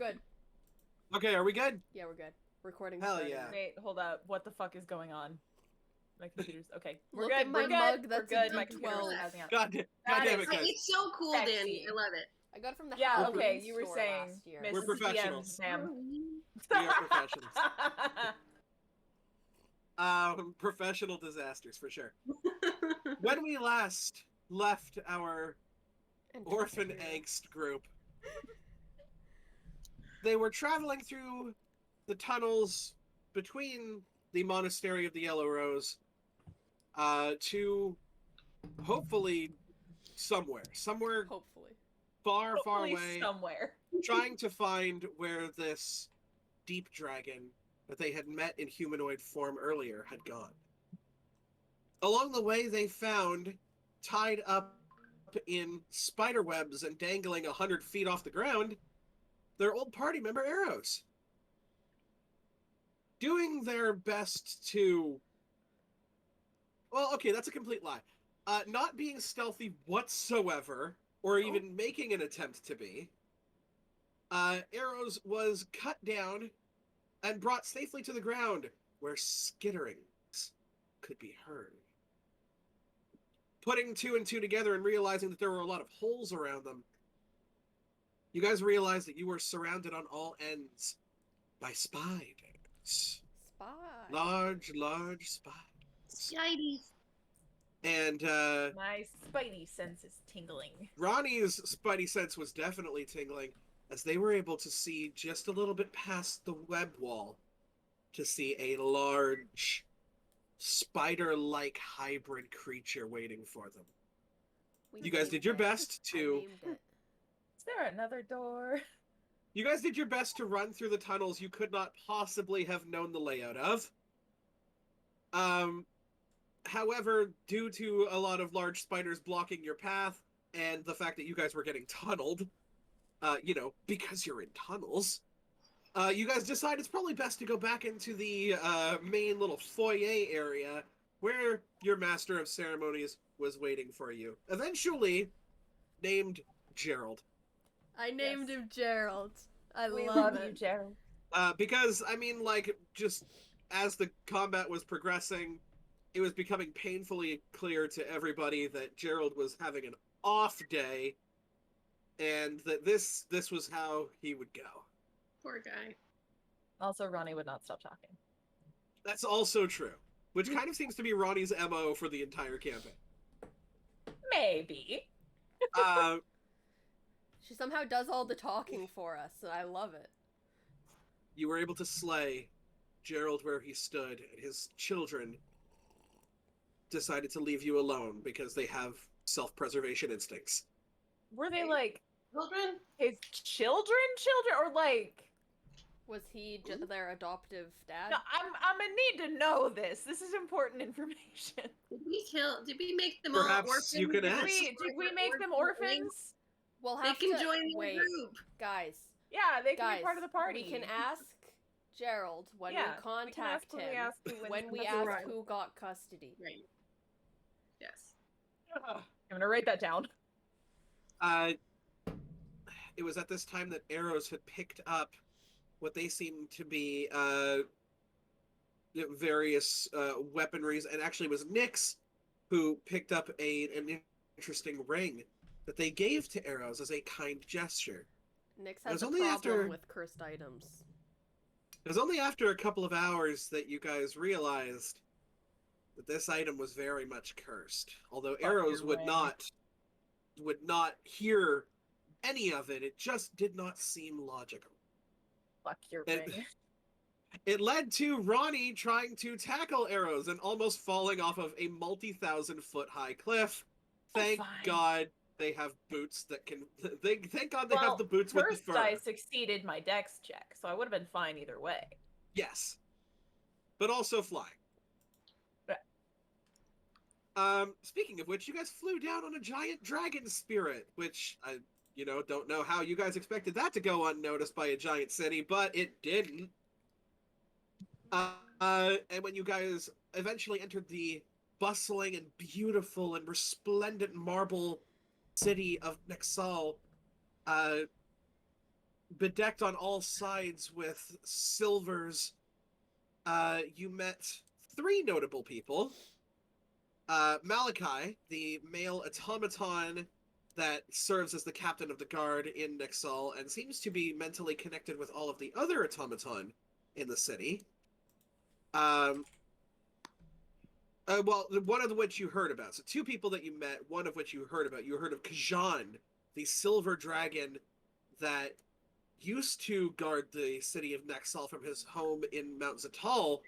good. Okay, are we good? Yeah, we're good. Recording Hell started. yeah. Wait, hold up. What the fuck is going on? My computer's okay. We're Look good. at my We're good. mug, that's we're a good. My computer's D12. spazzing out. God damn That it, is- guys. It's so cool, Sexy. Danny. I love it. I got it from the Yeah, Halloween okay, you were store saying, last year. Miss We're professionals. Ma'am. We are professionals. Professional disasters, for sure. When we last left our And orphan Trust angst group, they were traveling through the tunnels between the Monastery of the Yellow Rose to hopefully somewhere Hopefully. far Hopefully away, somewhere. trying to find where this deep dragon that they had met in humanoid form earlier had gone. Along the way, they found, tied up in spider webs and dangling 100 feet off the ground, their old party member Arrows. Doing their best to... Well, okay, that's a complete lie. Not being stealthy whatsoever, or even making an attempt to be, Arrows was cut down and brought safely to the ground, where skitterings could be heard. Putting two and two together and realizing that there were a lot of holes around them, you guys realized that you were surrounded on all ends by spiders. Spy. Large spiders. Spidey. And My spidey sense is tingling. Ronnie's spidey sense was definitely tingling as they were able to see just a little bit past the web wall to see a large spider-like hybrid creature waiting for them. We You guys named did your it. best I to... named it. Is there another door? You guys did your best to run through the tunnels you could not possibly have known the layout of. However, due to a lot of large spiders blocking your path and the fact that you guys were getting tunneled, because you're in tunnels, you guys decide it's probably best to go back into the main little foyer area where your master of ceremonies was waiting for you. Eventually, named Gerald. I named him Gerald. We love love it. you, Gerald. Because, I mean, like, just as the combat was progressing, it was becoming painfully clear to everybody that Gerald was having an off day, and that this was how he would go. Poor guy. Also, Ronnie would not stop talking. That's also true, which kind of seems to be Ronnie's MO for the entire campaign. Maybe. She somehow does all the talking for us, and I love it. You were able to slay Gerald where he stood, and his children decided to leave you alone because they have self-preservation instincts. Were they like Children? his children, or like? Was he their adoptive dad? No, I'm gonna need to know this. This is important information. Did we make them Perhaps all orphans? you could ask. Did we make them orphans? We'll They have can to join the wait, group. guys. Yeah, they can Guys, be part of the party. we can ask Gerald when Yeah, we contact we can him. ask who wins When we custody. ask Right. who got custody. Right. Yes. I'm gonna write that down. It was at this time that Arrows had picked up what they seemed to be various weaponries, and actually it was Nyx who picked up an interesting ring that they gave to Arrows as a kind gesture. Nyx It was has a only problem after- with cursed items. It was only after a couple of hours that you guys realized that this item was very much cursed. Although Fuck Arrows your would ring. not hear any of it. It just did not seem logical. Fuck your It- ring. It led to Ronnie trying to tackle Arrows and almost falling off of a multi-thousand-foot high cliff. Thank fine. God they have boots that can... Thank God they Well, have the boots with the first fur. I succeeded my dex check, so I would have been fine either way. Yes. But also flying. Yeah. Speaking of which, you guys flew down on a giant dragon spirit, which I, don't know how you guys expected that to go unnoticed by a giant city, but it didn't. And when you guys eventually entered the bustling and beautiful and resplendent marble city of Nexal, bedecked on all sides with silvers, you met 3 notable people. Malachi, the male automaton that serves as the captain of the guard in Nixal and seems to be mentally connected with all of the other automaton in the city. Well, one of which you heard about. So 2 people that you met, one of which you heard about. You heard of Khajan, the silver dragon that used to guard the city of Nexal from his home in Mount Zatal,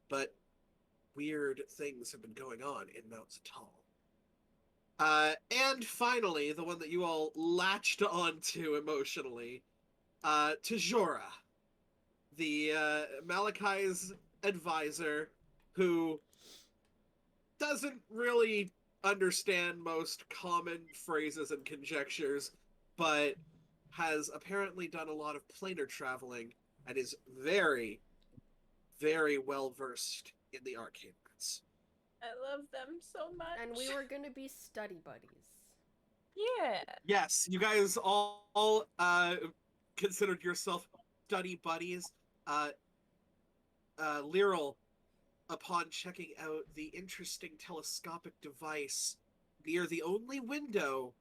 but weird things have been going on in Mount Zatal. And finally, the one that you all latched onto emotionally, Tajora, the Malachi's advisor, who doesn't really understand most common phrases and conjectures, but has apparently done a lot of planar traveling and is very, very well versed in the arcane arts. I love them so much. And we were gonna be study buddies. Yeah. Yes, you guys all considered yourself study buddies. Lyral, upon checking out the interesting telescopic device near the only window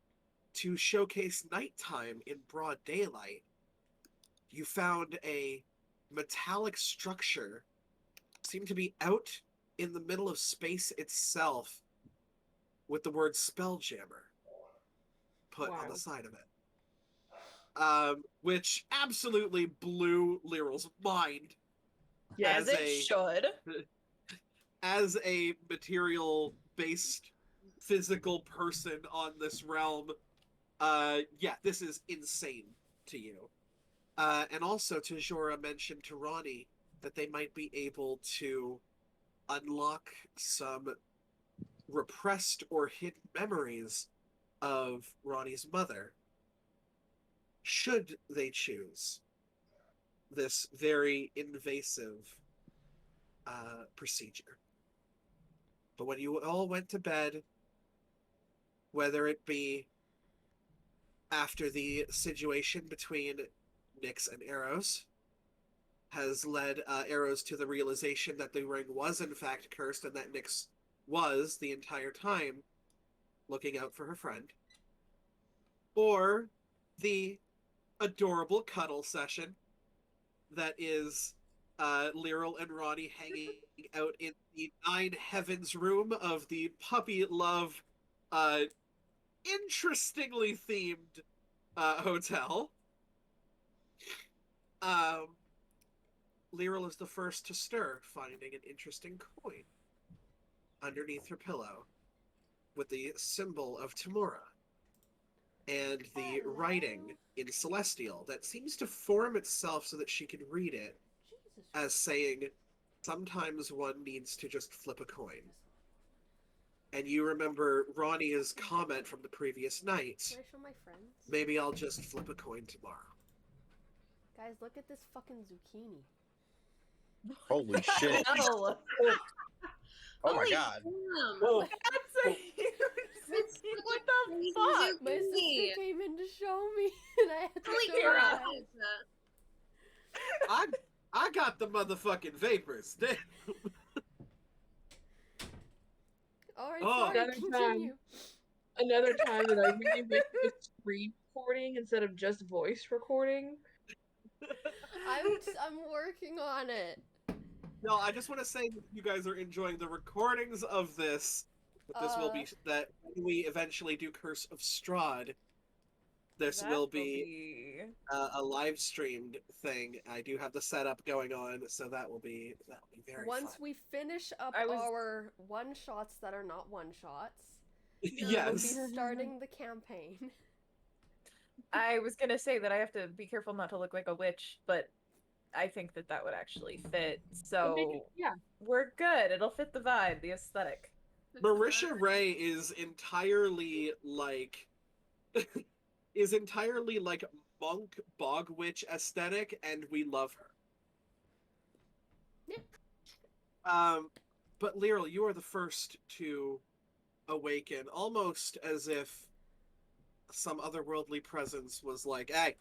to showcase nighttime in broad daylight, you found a metallic structure, seemed to be out in the middle of space itself, with the word Spelljammer put on the side of it. Which absolutely blew Lyral's mind. As it should. As a material-based physical person on this realm, yeah, this is insane to you. And also, Tajora mentioned to Ronnie that they might be able to unlock some repressed or hidden memories of Ronnie's mother, should they choose this very invasive procedure. But when you all went to bed, whether it be after the situation between Nyx and Eros has led Eros to the realization that the ring was in fact cursed and that Nyx was the entire time looking out for her friend, or the adorable cuddle session that is Lyral and Ronnie hanging out in the 9 Heavens room of the puppy love, interestingly themed hotel. Lyral is the first to stir, finding an interesting coin underneath her pillow with the symbol of Tamura and the writing in Celestial that seems to form itself so that she can read it as saying, sometimes one needs to just flip a coin. And you remember Ronnie's comment from the previous night, Can I show my friends? maybe I'll just flip a coin tomorrow. Guys, look at this fucking zucchini. Holy shit. No. Oh my Holy god. damn. Oh, That's a huge It's zucchini. such What a the crazy fuck? My zucchini. sister came in to show me, and I had to Holy show her. crap. I got the motherfucking vapors. Alright, Oh. sorry, Another continue. Another time that I really wish it was screen recording instead of just voice recording. I'm working on it. No, I just want to say that you guys are enjoying the recordings of this. This will be that when we eventually do Curse of Strahd. This That will be a live streamed thing. I do have the setup going on, so that will be very Once fun. we finish up I was- our one-shots that are not one-shots, Yes. we'll be starting the campaign. I was gonna say that I have to be careful not to look like a witch, but I think that that would actually fit. So Yeah. we're good. It'll fit the vibe, the aesthetic. Marisha Ray is entirely like monk bog witch aesthetic, and we love her. Yeah. But Lyral, you are the first to awaken, almost as if some otherworldly presence was like, "Hey,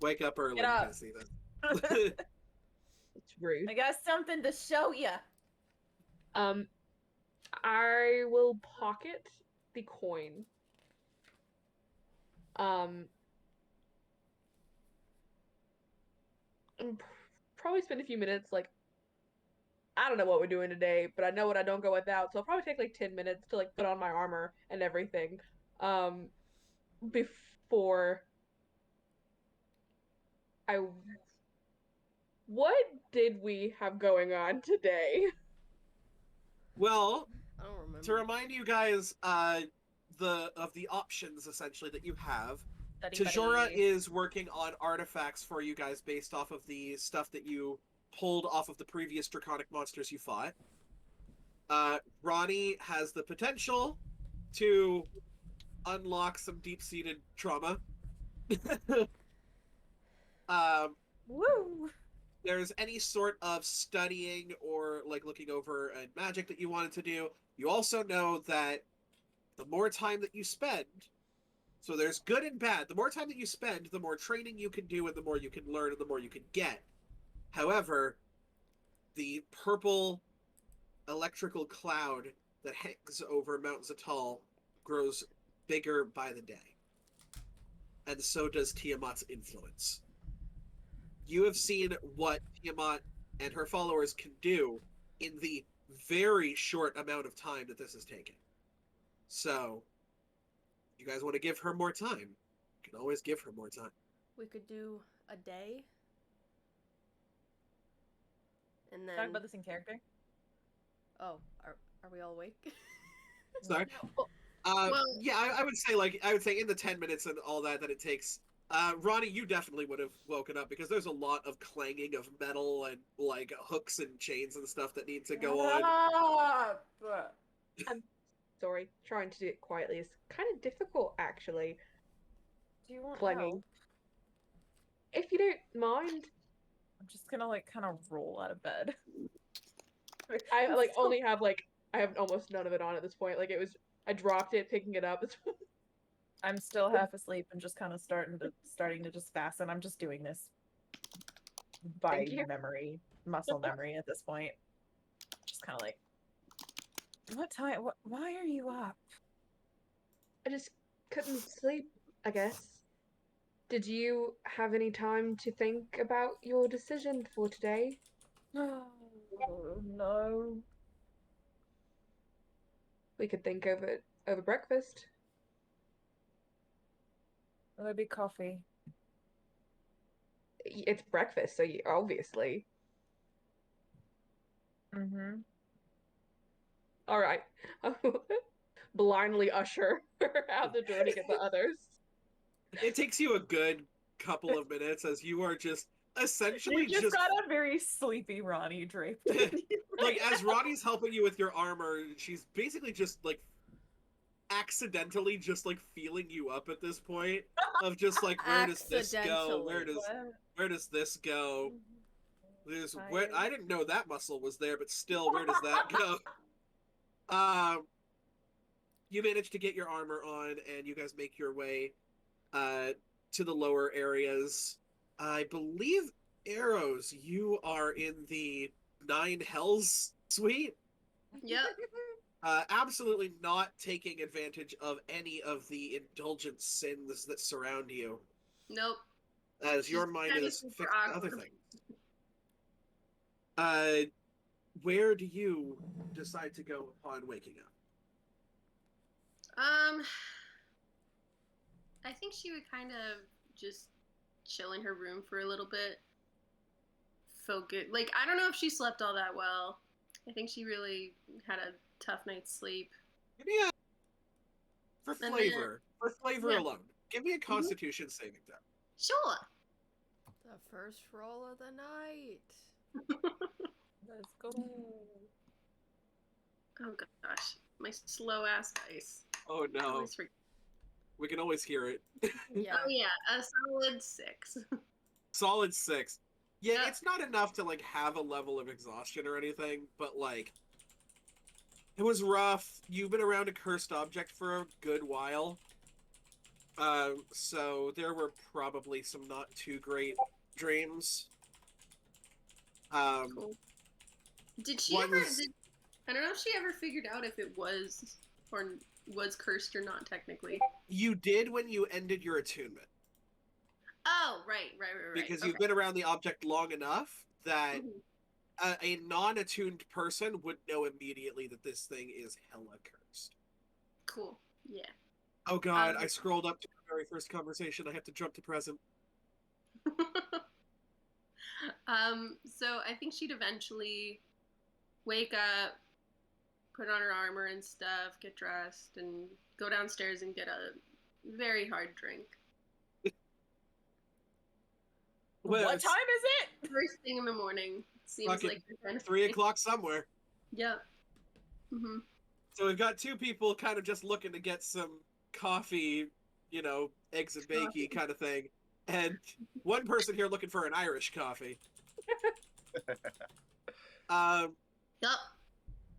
Wake up early Get up. to see this. It's rude. I got something to show you. I will pocket the coin. And probably spend a few minutes, like, I don't know what we're doing today, but I know what I don't go without, so I'll probably take like 10 minutes to like put on my armor and everything. Before I what did we have going on today? Well, I don't remember. to remind you guys, the options essentially that you have, Buddy, Tajora buddy. is working on artifacts for you guys based off of the stuff that you pulled off of the previous draconic monsters you fought. Ronnie has the potential to unlock some deep-seated trauma. Woo! There's any sort of studying or like looking over a magic that you wanted to do. You also know that the more time that you spend, so there's good and bad. The more time that you spend, the more training you can do and the more you can learn and the more you can get. However, the purple electrical cloud that hangs over Mount Zatal grows bigger by the day. And so does Tiamat's influence. You have seen what Tiamat and her followers can do in the very short amount of time that this has taken. So, you guys want to give her more time? You can always give her more time. We could do a day. And then Talk about this in character. Oh, are we all awake? Sorry. Yeah, I would say in the 10 minutes and all that it takes. Ronnie, you definitely would have woken up because there's a lot of clanging of metal and like hooks and chains and stuff that need to go on. I'm sorry, trying to do it quietly is kind of difficult actually. Do you want Clanging. help? If you don't mind, I'm just gonna like kind of roll out of bed. I like only have I have almost none of it on at this point. Like I dropped it, picking it up. I'm still half asleep and just kind of starting to just fasten. I'm just doing this by Thank you. memory, muscle memory at this point. Just kind of like, what time? Why are you up? I just couldn't sleep, I guess. Did you have any time to think about your decision for today? Oh, no. We could think over breakfast. Maybe coffee. It's breakfast, so you obviously. Mm-hmm. All right. Blindly usher her out the door to get the others. It takes you a good couple of minutes as you are just essentially You just got a very sleepy Ronnie draped. like as Ronnie's helping you with your armor, she's basically just like accidentally just like feeling you up at this point of just like where does this go? Where does this go? There's where I didn't know that muscle was there, but still, where does that go? You manage to get your armor on, and you guys make your way to the lower areas. I believe, Arrows, you are in the Nine Hells suite. Yep. Absolutely not taking advantage of any of the indulgent sins that surround you, Nope. as your She's mind very is super fixed on other awkward. things. Where do you decide to go upon waking up? I think she would kind of just chill in her room for a little bit. Feel good. Like, I don't know if she slept all that well. I think she really had a tough night's sleep. Give me a for And flavor. For flavor yeah. alone. Give me a Constitution saving throw. Sure. The first roll of the night. Let's go. Oh gosh, my slow ass dice. Oh I no. always forget. We can always hear it. Yeah. Oh yeah, a solid 6. Solid 6. Yeah, Yeah. it's not enough to like have a level of exhaustion or anything, but like it was rough. You've been around a cursed object for a good while. So there were probably some not too great dreams. Cool. Did she one ever? was- I don't know if she ever figured out if it was or was cursed or not. Technically. You did when you ended your attunement, Oh, right. because Okay. you've been around the object long enough that Mhm. a non-attuned person would know immediately that this thing is hella cursed. Cool. Yeah. Oh god, Um, I scrolled up to the very first conversation. I have to jump to present. So I think she'd eventually wake up, put on her armor and stuff, get dressed, and go downstairs and get a very hard drink. Well, What it's time is it? First thing in the morning. Seems Fucking like you're kind of 3 o'clock somewhere. Yep. Mm-hmm. So we've got two people kind of just looking to get some coffee, eggs and bakey kind of thing, and one person here looking for an Irish coffee. Yep.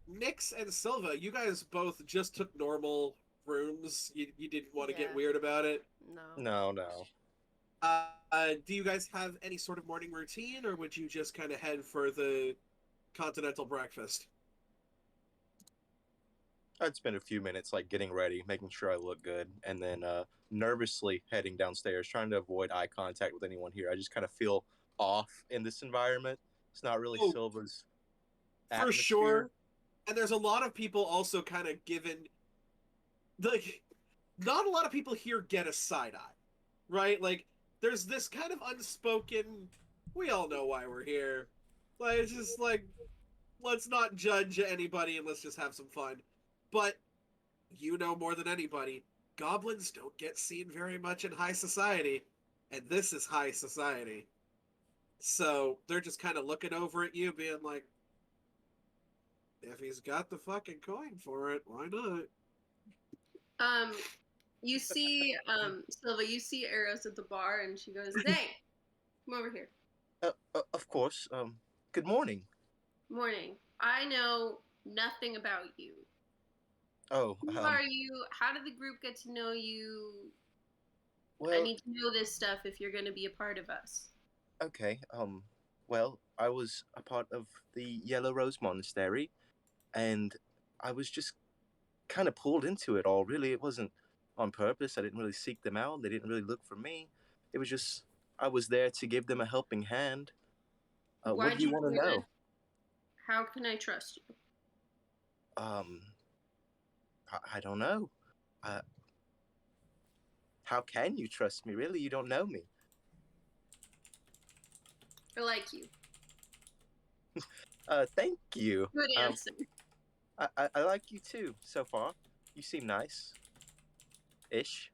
Nix and Silva, you guys both just took normal rooms. You didn't want to get Yeah. weird about it. No. No. Do you guys have any sort of morning routine, or would you just kind of head for the continental breakfast? I'd spend a few minutes like getting ready, making sure I look good, and then nervously heading downstairs, trying to avoid eye contact with anyone here. I just kind of feel off in this environment. It's not really Oh, Silva's For atmosphere. sure. And there's a lot of people also kind of given, like, not a lot of people here get a side eye, right? Like, there's this kind of unspoken, we all know why we're here. Like, it's just like, let's not judge anybody and let's just have some fun. But you know more than anybody, goblins don't get seen very much in high society, and this is high society. So they're just kind of looking over at you, being like, if he's got the fucking coin for it, why not? You see, Silva, you see Eros at the bar, and she goes, "Hey, come over here. Of course. Good morning. Morning. I know nothing about you. Oh, Who are you? How did the group get to know you? I well, need to know this stuff if you're going to be a part of us." okay. Well, I was a part of the Yellow Rose Monastery, and I was just kind of pulled into it all. Really, it wasn't on purpose. I didn't really seek them out. They didn't really look for me. It was just I was there to give them a helping hand. What Why'd do you want to do it? know? How can I trust you? I don't know. How can you trust me? Really, you don't know me. I like you. Thank you. Good answer. I like you too so far. You seem nice. Ish.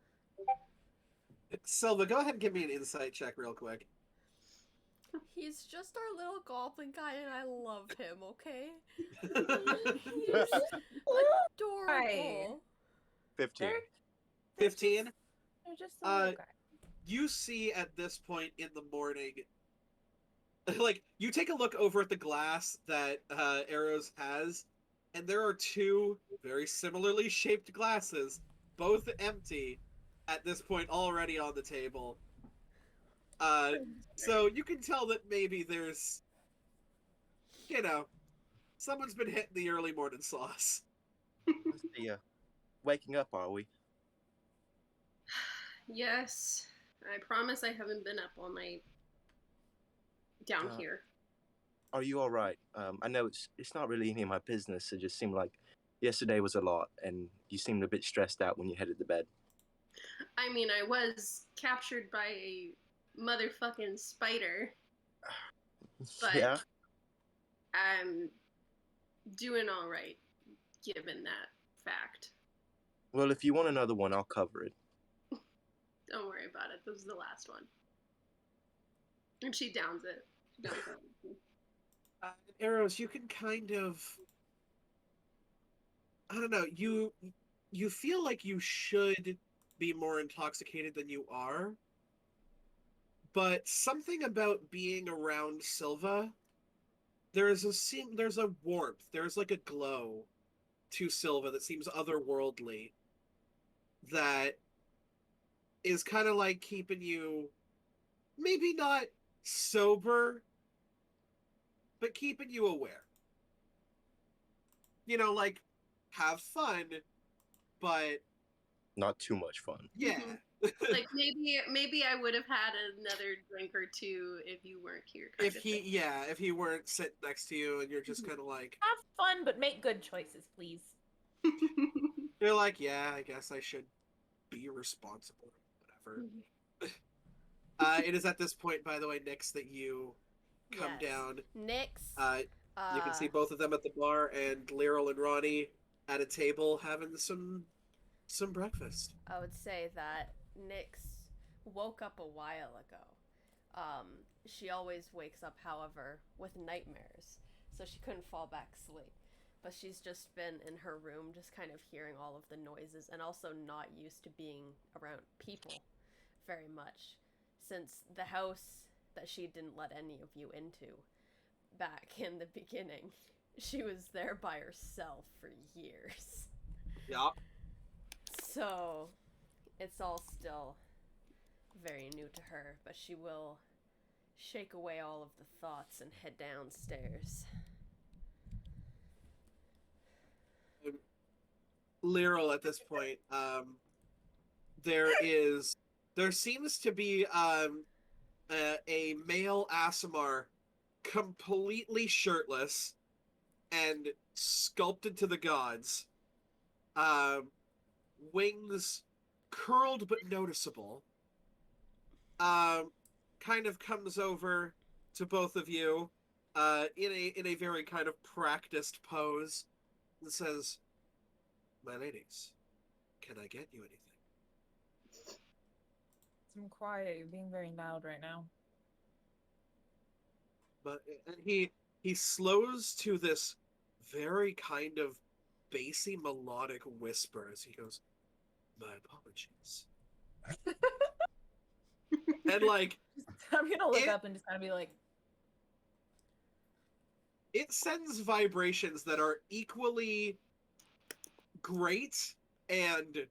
Silva, go ahead and give me an insight check real quick. He's just our little goblin guy, and I love him. Okay. He's adorable. 15. They're 15. they're just a little guy. You see at this point in the morning, like, you take a look over at the glass that Arrows has, and there are two very similarly shaped glasses, both empty, at this point already on the table. So you can tell that maybe there's, someone's been hitting the early morning sauce. Let's see. Waking up, are we? Yes. I promise I haven't been up all night down here. Are you all right? I know it's not really any of my business. It just seemed like yesterday was a lot, and you seemed a bit stressed out when you headed to bed. I mean, I was captured by a motherfucking spider, but Yeah. I'm doing all right, given that fact. Well, if you want another one, I'll cover it. Don't worry about it. This is the last one. And she downs it. She downs it. Arrows, you can kind of, I don't know, you feel like you should be more intoxicated than you are, but something about being around Silva, there's a warmth, there's like a glow to Silva that seems otherworldly, that is kind of like keeping you maybe not sober, but keeping you aware. You know, like, have fun, but Not too much fun. yeah. Like maybe I would have had another drink or two if you weren't here. If he weren't sitting next to you and you're just kind of like, Have fun, but make good choices, please. you're like, yeah, I guess I should be responsible, whatever. It is at this point, by the way, Nyx, that you come Yes. down. Nyx. You can see both of them at the bar, and Lyral and Ronnie at a table having some breakfast. I would say that Nyx woke up a while ago. She always wakes up, however, with nightmares, so she couldn't fall back asleep. But she's just been in her room, just kind of hearing all of the noises, and also not used to being around people very much, since the house that she didn't let any of you into back in the beginning, she was there by herself for years. Yeah. So, it's all still very new to her, but she will shake away all of the thoughts and head downstairs. Lyral, at this point, there seems to be a male Aasimar completely shirtless and sculpted to the gods, wings curled but noticeable, kind of comes over to both of you in a very kind of practiced pose and says, "My ladies, can I get you anything?" I'm quiet. You're being very loud right now. But and he slows to this very kind of bassy melodic whisper as he goes, "My apologies." And like I'm gonna look up and just kind of be like, it sends vibrations that are equally great and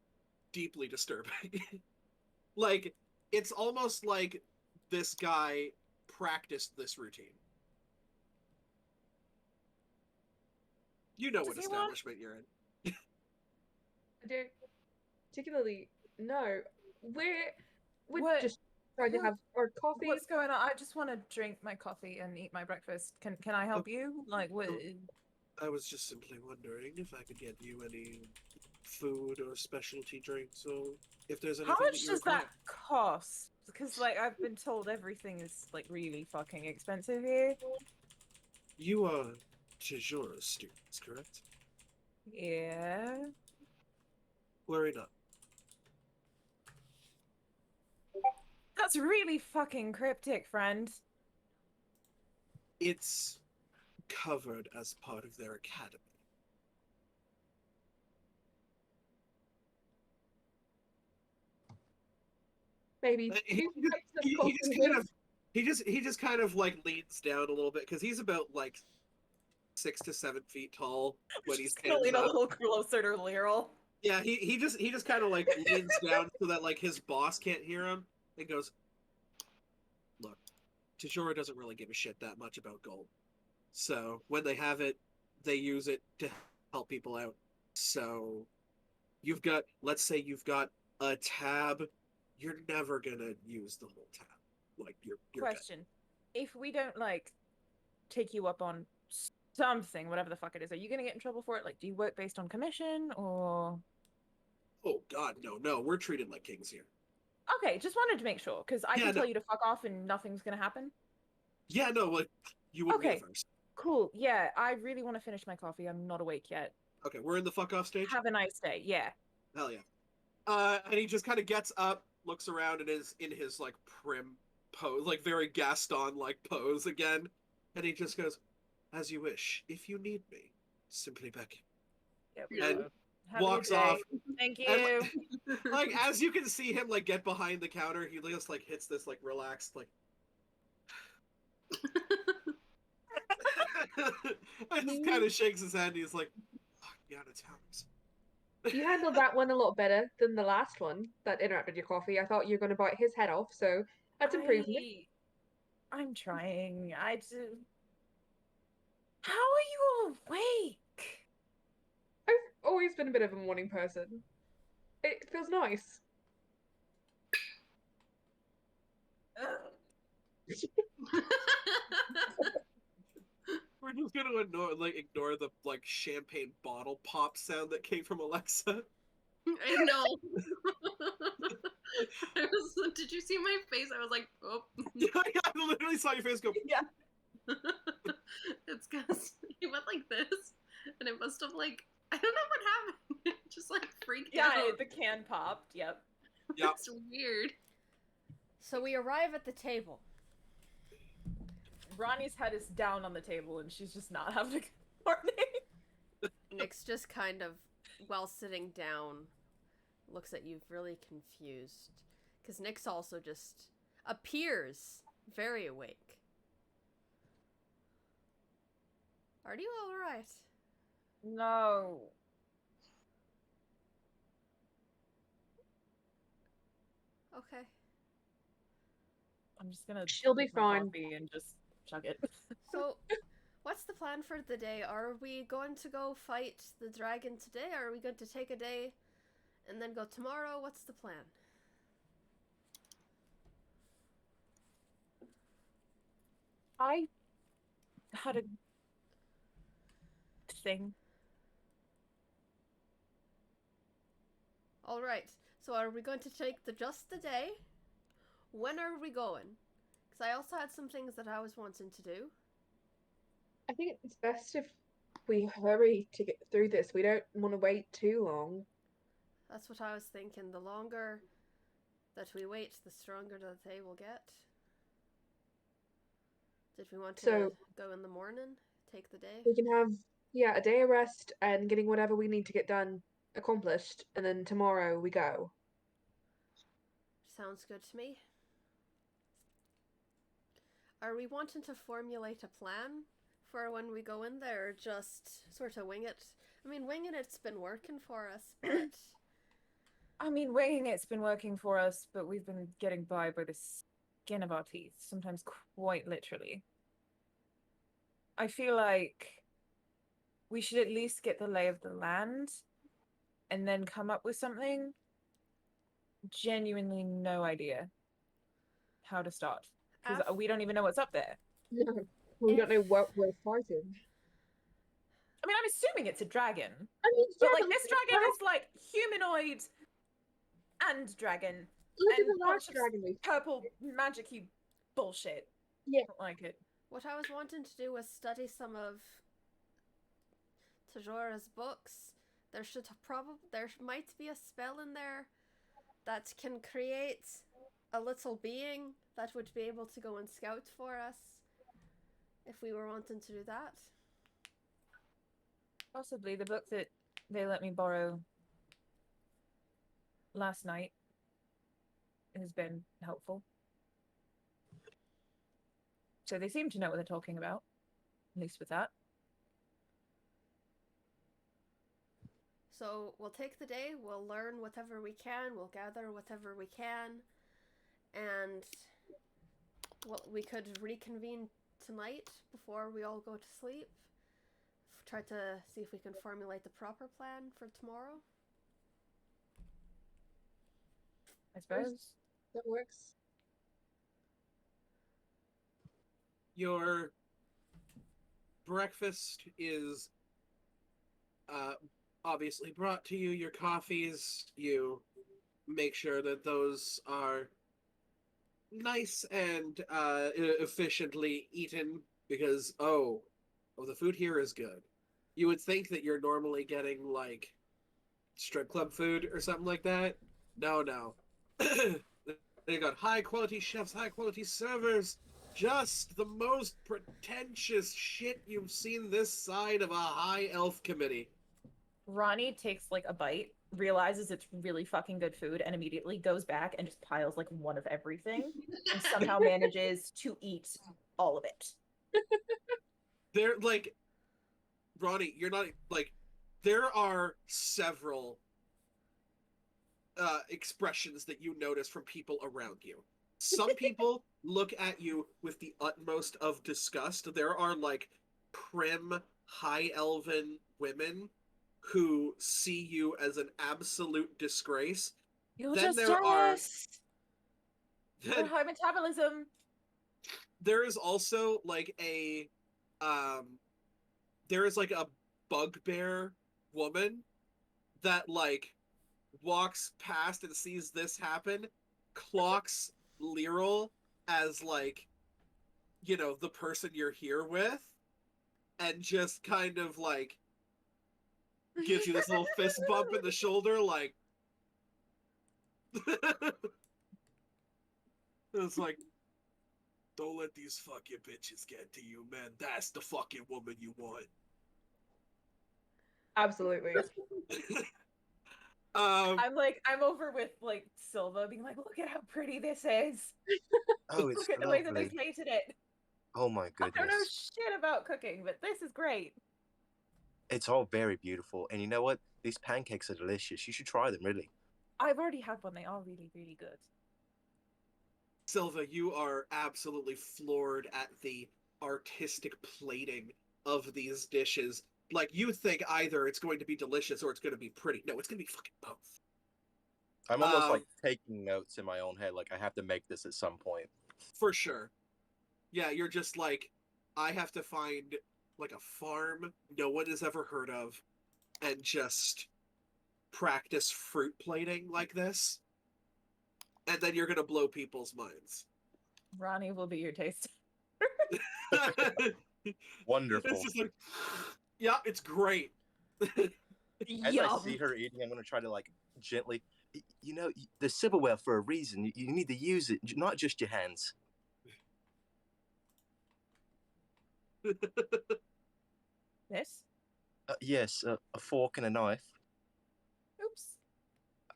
deeply disturbing. Like, it's almost like this guy practiced this routine. You know what Does he want- establishment you're in. I don't particularly know. We're What- just trying to have our coffee. what's going on? I just want to drink my coffee and eat my breakfast. Can I help you? Like, what? I was just simply wondering if I could get you any food or specialty drinks, or if there's anything How that much you does require. that cost? Because like I've been told everything is like really fucking expensive here. You are Tijora students, correct? Yeah. Worry not. That's really fucking cryptic, friend. It's covered as part of their academy. Maybe He- two he- cups of He coffee. just kind of like leans down a little bit because he's about like 6 to 7 feet tall when he's Just gonna lean a up. little closer to Lyral. Yeah, he just kind of like leans down so that like his boss can't hear him and goes, "Look, Tijora doesn't really give a shit that much about gold. So when they have it, they use it to help people out. So let's say you've got a tab, you're never gonna use the whole tab. Like you're good. Question: if we don't like take you up on something, whatever the fuck it is, are you gonna get in trouble for it? Like, do you work based on commission or? Oh God, no, we're treated like kings here. Okay, just wanted to make sure because I Yeah, can no. tell you to fuck off and nothing's gonna happen. Yeah, no, like you wouldn't Okay. be the first. Cool. Yeah, I really want to finish my coffee. I'm not awake yet. Okay, we're in the fuck off stage. Have a nice day. Yeah. Hell yeah. And he just kind of gets up, looks around, and is in his like prim pose, like very Gaston like pose again, and he just goes, "As you wish. If you need me, simply beckon." Yeah. Yeah. And Have a good walks day. off. Thank you. And, like as you can see him like get behind the counter, he just like hits this like relaxed like and just kind of shakes his head and he's like, "Fuck, you out of towners." You handled that one a lot better than the last one that interrupted your coffee. I thought you were going to bite his head off, so that's improvement. I'm trying. How are you all awake? I've always been a bit of a morning person. It feels nice. We're just gonna ignore the champagne bottle pop sound that came from Alexa. I know. Did you see my face? I was like, oh. Yeah, I literally saw your face go. Yeah. It's because he went like this, and it must have I don't know what happened. It just freaked out. Yeah, the can popped. Yep. Yep. It's weird. So we arrive at the table. Ronnie's head is down on the table, and she's just not having a good morning. Nick's just kind of, while sitting down, looks at you really confused. Because Nick's also just appears very awake. Are you alright? No. Okay. I'm just gonna. She'll be drink my fine. coffee and just chug it. So, what's the plan for the day? Are we going to go fight the dragon today? Or are we going to take a day and then go tomorrow? What's the plan? I had a thing. Alright, so are we going to take just the day? When are we going? Because I also had some things that I was wanting to do. I think it's best if we hurry to get through this. We don't want to wait too long. That's what I was thinking. The longer that we wait, the stronger the day will get. Did we want to So- go in the morning? Take the day? We can have, a day of rest and getting whatever we need to get done accomplished, and then tomorrow we go. Sounds good to me. Are we wanting to formulate a plan for when we go in there, or just sort of wing it? I mean, winging it's been working for us, but I mean, winging it's been working for us, but we've been getting by the skin of our teeth, sometimes quite literally. I feel like we should at least get the lay of the land and then come up with something. Genuinely no idea how to start. Because Af- we don't even know what's up there. We don't know what we're fighting. I mean, I'm assuming it's a dragon. I mean, But yeah, like this dragon is like humanoid and dragon. look at and the last lots of dragon we Purple magic-y bullshit. Yeah. Don't like it. what I was wanting to do was study some of Tajora's books. There might be a spell in there that can create a little being that would be able to go and scout for us if we were wanting to do that. Possibly the book that they let me borrow last night has been helpful. So they seem to know what they're talking about, at least with that. So we'll take the day, we'll learn whatever we can, we'll gather whatever we can, and we could reconvene tonight before we all go to sleep. Try to see if we can formulate the proper plan for tomorrow. I suppose. that works. Your breakfast is obviously brought to you. Your coffees, you make sure that those are nice and efficiently eaten because the food here is good. You would think that you're normally getting like strip club food or something like that. No. They got high quality chefs, high quality servers. Just the most pretentious shit you've seen this side of a high elf committee. Ronnie takes like a bite, realizes it's really fucking good food, and immediately goes back and just piles like one of everything and somehow manages to eat all of it. They're like, Ronnie, you're not like, there are several expressions that you notice from people around you. Some people look at you with the utmost of disgust. There are like prim, high elven women who see you as an absolute disgrace. You're Then just there are jealous. Your then high metabolism. there is also like a there is like a bugbear woman that like walks past and sees this happen, clocks Lyral as like, you know, the person you're here with, and just kind of like gives you this little fist bump in the shoulder, like it's like, don't let these fucking bitches get to you, man. That's the fucking woman you want. Absolutely. I'm over with like Silva being like, look at how pretty this is. Oh, it's Look at the way that they lovely. plated it. Oh my I don't know goodness. shit about cooking, but this is great. It's all very beautiful. And you know what? These pancakes are delicious. You should try them, really. I've already had one. They are really, really good. Silva, you are absolutely floored at the artistic plating of these dishes. Like, you think either it's going to be delicious or it's going to be pretty. No, it's going to be fucking both. I'm almost like taking notes in my own head. Like, I have to make this at some point. For sure. Yeah, you're just like, I have to find like a farm no one has ever heard of and just practice fruit plating like this. And then you're going to blow people's minds. Ronnie will be your taste. Wonderful. It's just like, yeah, it's great. As I see her eating, I'm going to try to like gently, you know, the silverware for a reason. You need to use it, not just your hands. This? Yes, a fork and a knife. Oops.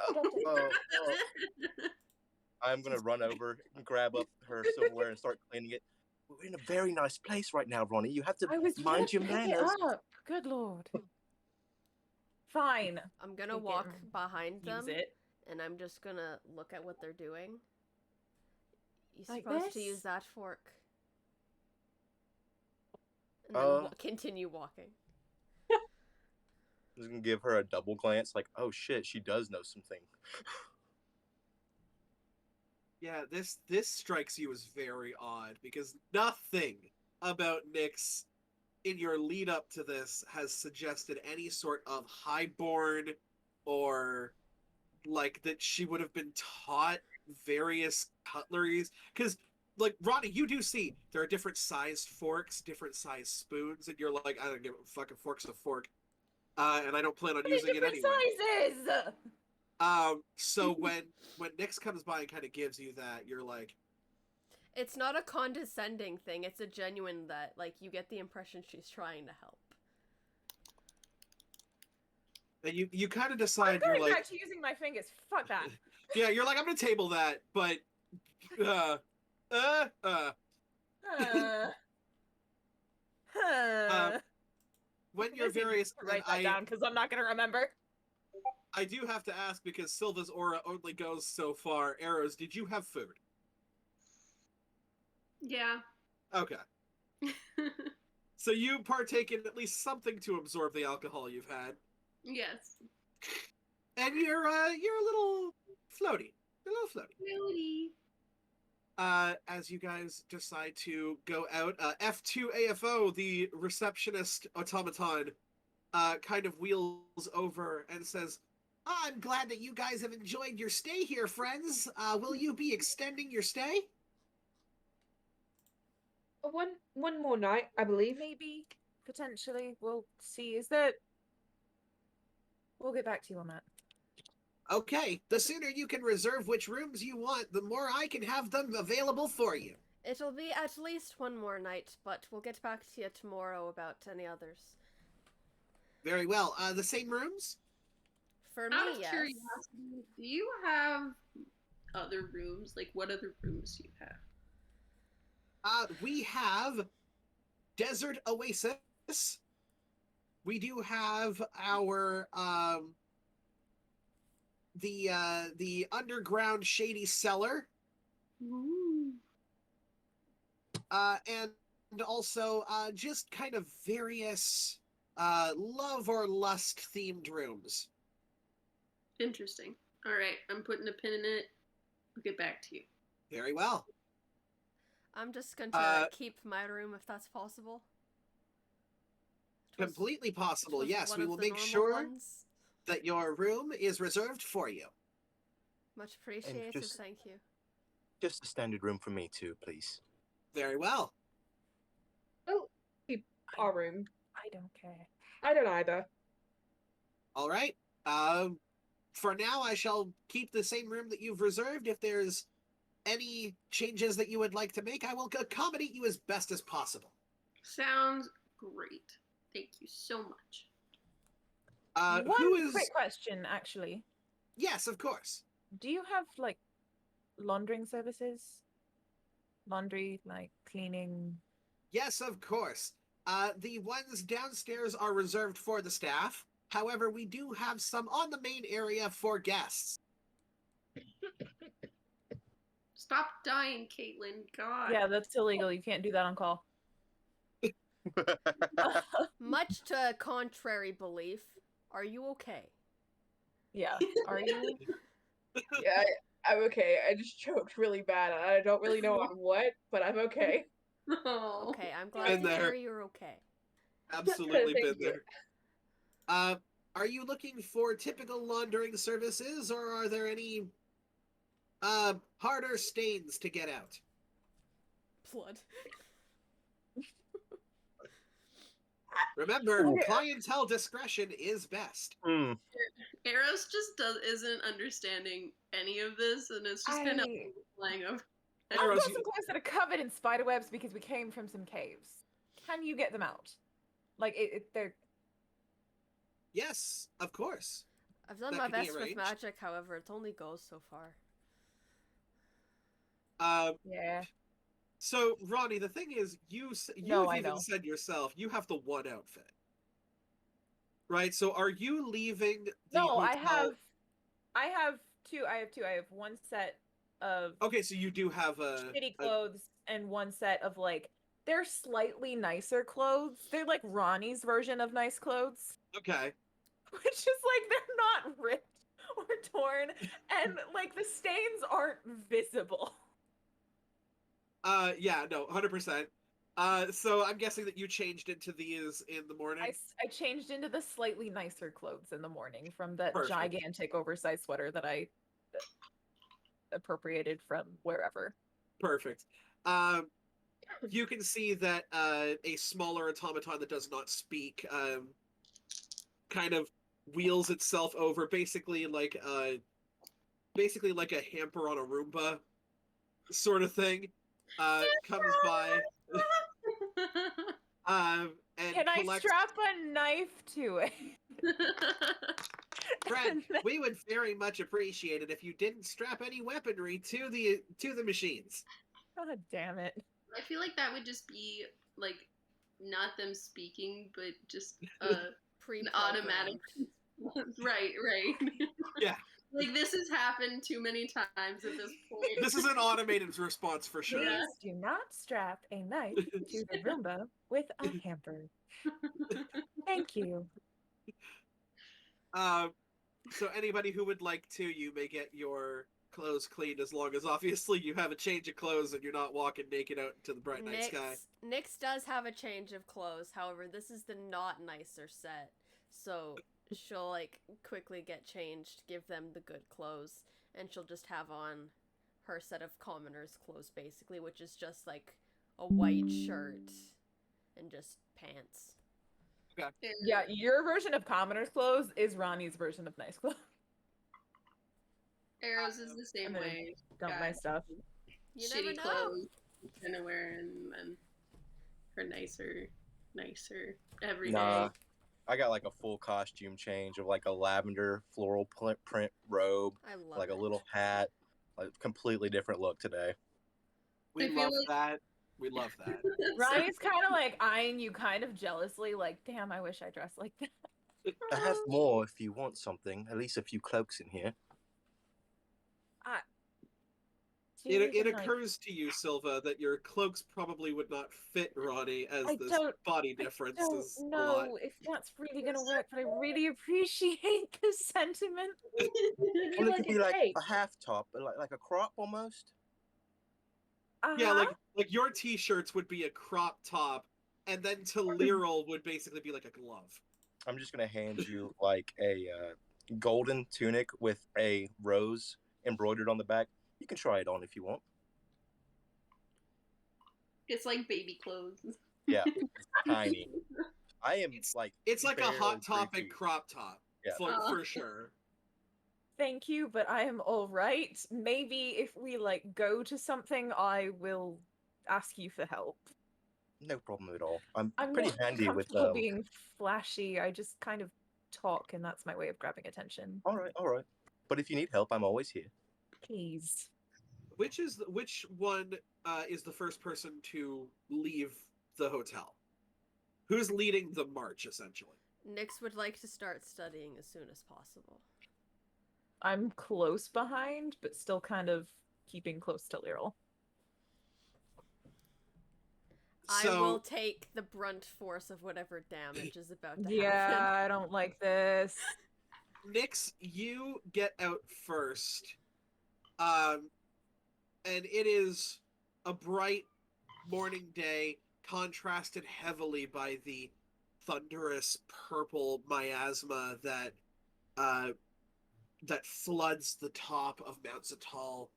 Oh, I'm going to run over and grab up her silverware and start cleaning it. We're in a very nice place right now, Ronnie. You have to I was mind your pick it manners. up. Good lord. Fine. I'm gonna Take it walk and behind them, Use it. and I'm just gonna look at what they're doing. You're Like supposed to this? use that fork. And then continue walking. I'm just going to give her a double glance, like, oh shit, she does know something. Yeah, this strikes you as very odd because nothing about Nyx in your lead up to this has suggested any sort of highborn or like that she would have been taught various cutleries. Because like Ronnie, you do see there are different sized forks, different sized spoons, and you're like, I don't give a fucking fork's a fork, and I don't plan on using it anyway. Sizes. So when Nyx comes by and kind of gives you that, you're like, It's not a condescending thing. It's a genuine that, like, you get the impression she's trying to help. and you kind of I'm decide going you're like, back to using my fingers. Fuck that. yeah, you're like, I'm gonna table that, but Uh, when you're various, and write that down because I'm not gonna remember. I do have to ask because Silva's aura only goes so far. Arrows, did you have food? Yeah. Okay. So you partake in at least something to absorb the alcohol you've had, Yes. and you're a little floaty, Really? As you guys decide to go out, F2 AFO, the receptionist automaton, kind of wheels over and says, I'm glad that you guys have enjoyed your stay here, friends. Will you be extending your stay? One more night, I believe. Maybe, potentially, we'll see. We'll get back to you on that. Okay, the sooner you can reserve which rooms you want, the more I can have them available for you. It'll be at least one more night, but we'll get back to you tomorrow about any others. Very well. The same rooms? For me, Out of yes. curiosity, do you have other rooms? Like, what other rooms do you have? We have Desert Oasis. We do have our the underground shady cellar, Ooh. and also just kind of various love or lust themed rooms. Interesting. All right, I'm putting a pin in it. I'll get back to you. Very well. I'm just going to keep my room if that's possible. Which was- Completely possible. which was Yes, one we of will the make normal sure ones. that your room is reserved for you. Much appreciated, just- thank you. Just a standard room for me too, please. Very well. Oh, keep our room. I don't care. I don't either. All right. For now, I shall keep the same room that you've reserved. If there's any changes that you would like to make, I will accommodate you as best as possible. Sounds great. Thank you so much. One Who is? quick question, actually. Yes, of course. Do you have like laundering services? Laundry, like cleaning. Yes, of course. The ones downstairs are reserved for the staff. However, we do have some on the main area for guests. Stop dying, Caitlin. God. Yeah, that's illegal. You can't do that on call. Much to contrary belief, are you okay? Yeah. Are you? Yeah, I'm okay. I just choked really bad. I don't really know on what, but I'm okay. Oh. Okay, I'm Been glad to there. hear you're okay. Absolutely Thank been you. there. Are you looking for typical laundering services, or are there any harder stains to get out? Blood. Remember, Okay. clientele discretion is best. Hmm. Eros just isn't understanding any of this, and it's just kind of flying over. I've Eros, got you- some clothes that are covered in spider webs because we came from some caves. Can you get them out? Like they're Yes, of course. I've done That my could be best with arranged. magic, however, it only goes so far. yeah. So Ronnie, the thing is, you No, have I even know. said yourself you have the one outfit, right? So are you leaving the No, hotel? I have two. I have one set of Okay, so you do have shitty clothes and one set of like they're slightly nicer clothes. They're like Ronnie's version of nice clothes, okay. which is like they're not ripped or torn, and like the stains aren't visible. Yeah, no, 100%. So I'm guessing that you changed into these in the morning. I changed into the slightly nicer clothes in the morning from that Perfect. gigantic oversized sweater that I appropriated from wherever. Perfect. You can see that a smaller automaton that does not speak kind of wheels itself over, basically like a hamper on a Roomba sort of thing. Comes by and Can I collects. strap a knife to it? Fred, And then- we would very much appreciate it if you didn't strap any weaponry to the machines. God damn it. I feel like that would just be like not them speaking, but just Pre automatic. right. Yeah. Like this has happened too many times at this point. This is an automated response for sure. Please do not strap a knife to the Roomba with a hamper. Thank you. So anybody who would like to, you may get your clothes cleaned as long as obviously you have a change of clothes and you're not walking naked out into the bright night sky. Nyx does have a change of clothes, however, this is the not nicer set. So she'll like quickly get changed, give them the good clothes, and she'll just have on her set of commoner's clothes basically, which is just like a white shirt and just pants. Yeah, your version of commoner's clothes is Ronnie's version of nice clothes. Arrows is the same And then way. Dump my stuff. You Shitty never know. clothes, kind of wearing and her nicer every day. Nah, I got like a full costume change of like a lavender floral print robe, I love like it. a little hat, like completely different look today. We I feel love like- that. We love that. Ronnie's kind of like eyeing you kind of jealously, like, damn, I wish I dressed like that. I have more if you want something, at least a few cloaks in here. you It even, like- occurs to you, Silva, that your cloaks probably would not fit Ronnie, as I this don't- body I difference don't is a lot. know if that's really gonna work, but I really appreciate the sentiment. Would you Well, it like could be a like cape? a half top, like a crop almost. Yeah, Uh-huh. like your t-shirts would be a crop top, and then to Lyral would basically be like a glove. I'm just gonna hand you like a golden tunic with a rose embroidered on the back. You can try it on if you want. It's like baby clothes. Yeah, it's tiny. I am It's like It's like a barely hot 3 topic feet. crop top, Yeah. for sure. Thank you, but I am all right. Maybe if we like go to something, I will ask you for help. No problem at all. I'm I'm pretty not handy with comfortable being flashy. I just kind of talk, and that's my way of grabbing attention. All right. But if you need help, I'm always here. Please. Which one is the first person to leave the hotel? Who's leading the march, essentially? Nyx would like to start studying as soon as possible. I'm close behind, but still kind of keeping close to Lyral. I will take the brunt force of whatever damage is about to Yeah, happen. I don't like this. Nyx, you get out first. And it is a bright morning day, contrasted heavily by the thunderous purple miasma that floods the top of Mount Zatal.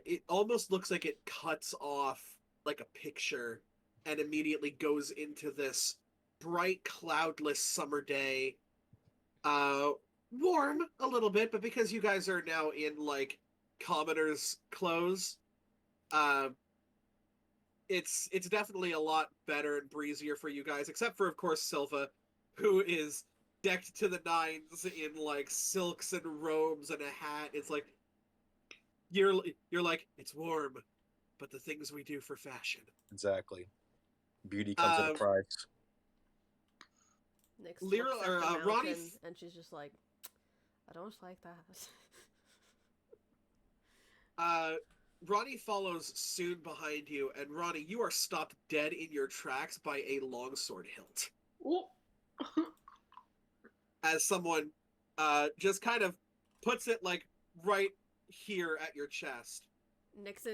It almost looks like it cuts off like a picture and immediately goes into this bright, cloudless summer day. Warm a little bit, but because you guys are now in like commoner's clothes, it's definitely a lot better and breezier for you guys, except for of course Silva, who is decked to the nines in like silks and robes and a hat. It's like you're like, it's warm, but the things we do for fashion. Exactly. Beauty comes at a price. Nyx Lyra- looks at or, the Ronnie mountain, f- and she's just like, I don't like that. Ronnie follows soon behind you, and Ronnie, you are stopped dead in your tracks by a longsword hilt. As someone just kind of puts it like right here at your chest. Nyx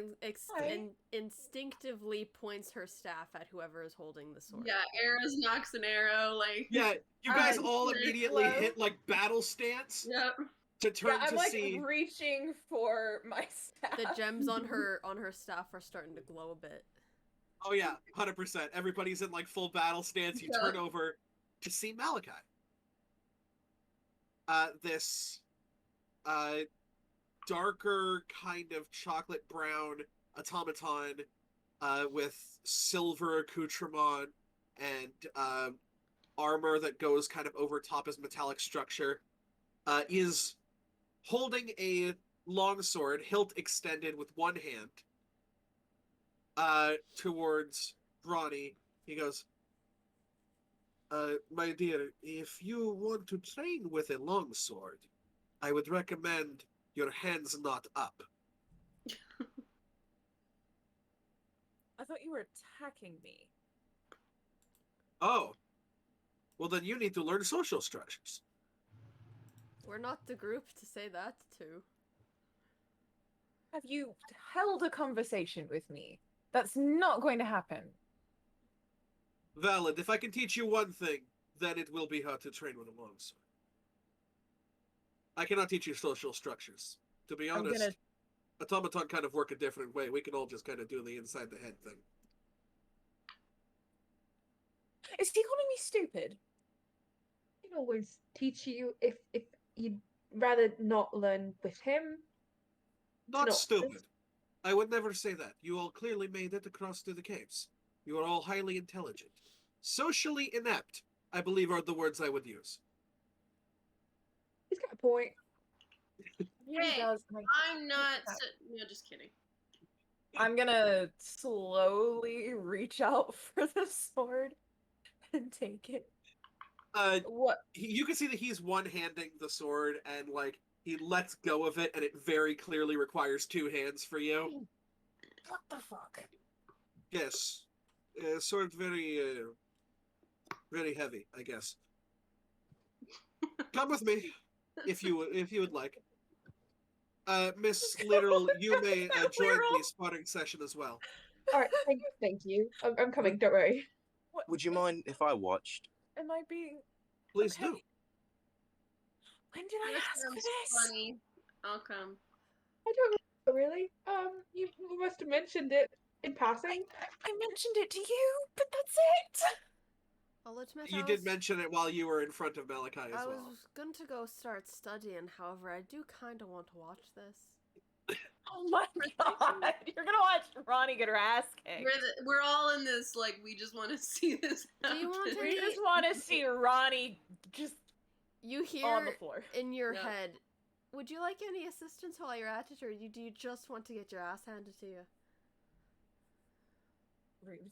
Hi. instinctively points her staff at whoever is holding the sword. Yeah, arrows knocks an arrow, like Yeah, you guys Uh, all immediately hello? hit like battle stance Yep. to turn Yeah, I'm to like see. reaching for my staff. The gems on her staff are starting to glow a bit. Oh yeah, 100%. Everybody's in like full battle stance. You turn over to see Malachi. This darker kind of chocolate brown automaton with silver accoutrement and armor that goes kind of over top his metallic structure, is holding a longsword, hilt extended with one hand, towards Ronnie. He goes, my dear, if you want to train with a longsword, I would recommend your hands not up. I thought you were attacking me. Oh. Well, then you need to learn social structures. We're not the group to say that to. Have you held a conversation with me? That's not going to happen. Valid. If I can teach you one thing, then it will be how to train with a longsword. I cannot teach you social structures. To be I'm honest, gonna- automaton kind of work a different way. We can all just kind of do the inside the head thing. Is he calling me stupid? I can always teach you if you'd rather not learn with him. Not No, stupid. this- I would never say that. You all clearly made it across to the caves. You are all highly intelligent. Socially inept, I believe, are the words I would use. He's got a point. He really Hey, does. and I'm not. that. No, just kidding. I'm gonna slowly reach out for the sword and take it. What? You can see that he's one-handing the sword, and like He lets go of it, and it very clearly requires 2 hands for you. What the fuck? Yes. Sword very heavy, I guess. Come with me, if you would like. Miss Literal, you may join Literal? the spotting session as well. All right, thank you. I'm coming. Don't worry. Would you mind if I watched? Am I being? Please Okay. do. When did I This ask for sounds this? funny. I'll come. I don't know, really. You must have mentioned it in passing. I mentioned it to you, but that's it. I'll admit You I did was- mention it while you were in front of Malachi as I well. was going to go start studying, however, I do kind of want to watch this. Oh my god! You're gonna watch Ronnie get her ass kicked. We're all in this, like, we just want to see this Do you want happen. We to- just want to see Ronnie just You on the hear floor. in your Yeah. head, would you like any assistance while you're at it, or do you just want to get your ass handed to you? Rude.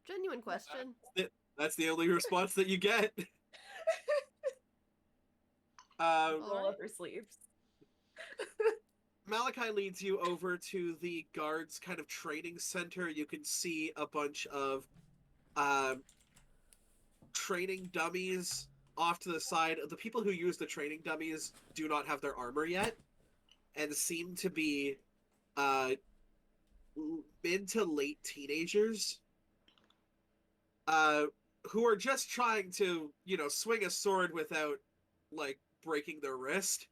Genuine question. That's the only response that you get. Roll Alright. up her sleeves. Malachi leads you over to the guards kind of training center. You can see a bunch of training dummies off to the side. The people who use the training dummies do not have their armor yet and seem to be mid to late teenagers who are just trying to, swing a sword without, like, breaking their wrist.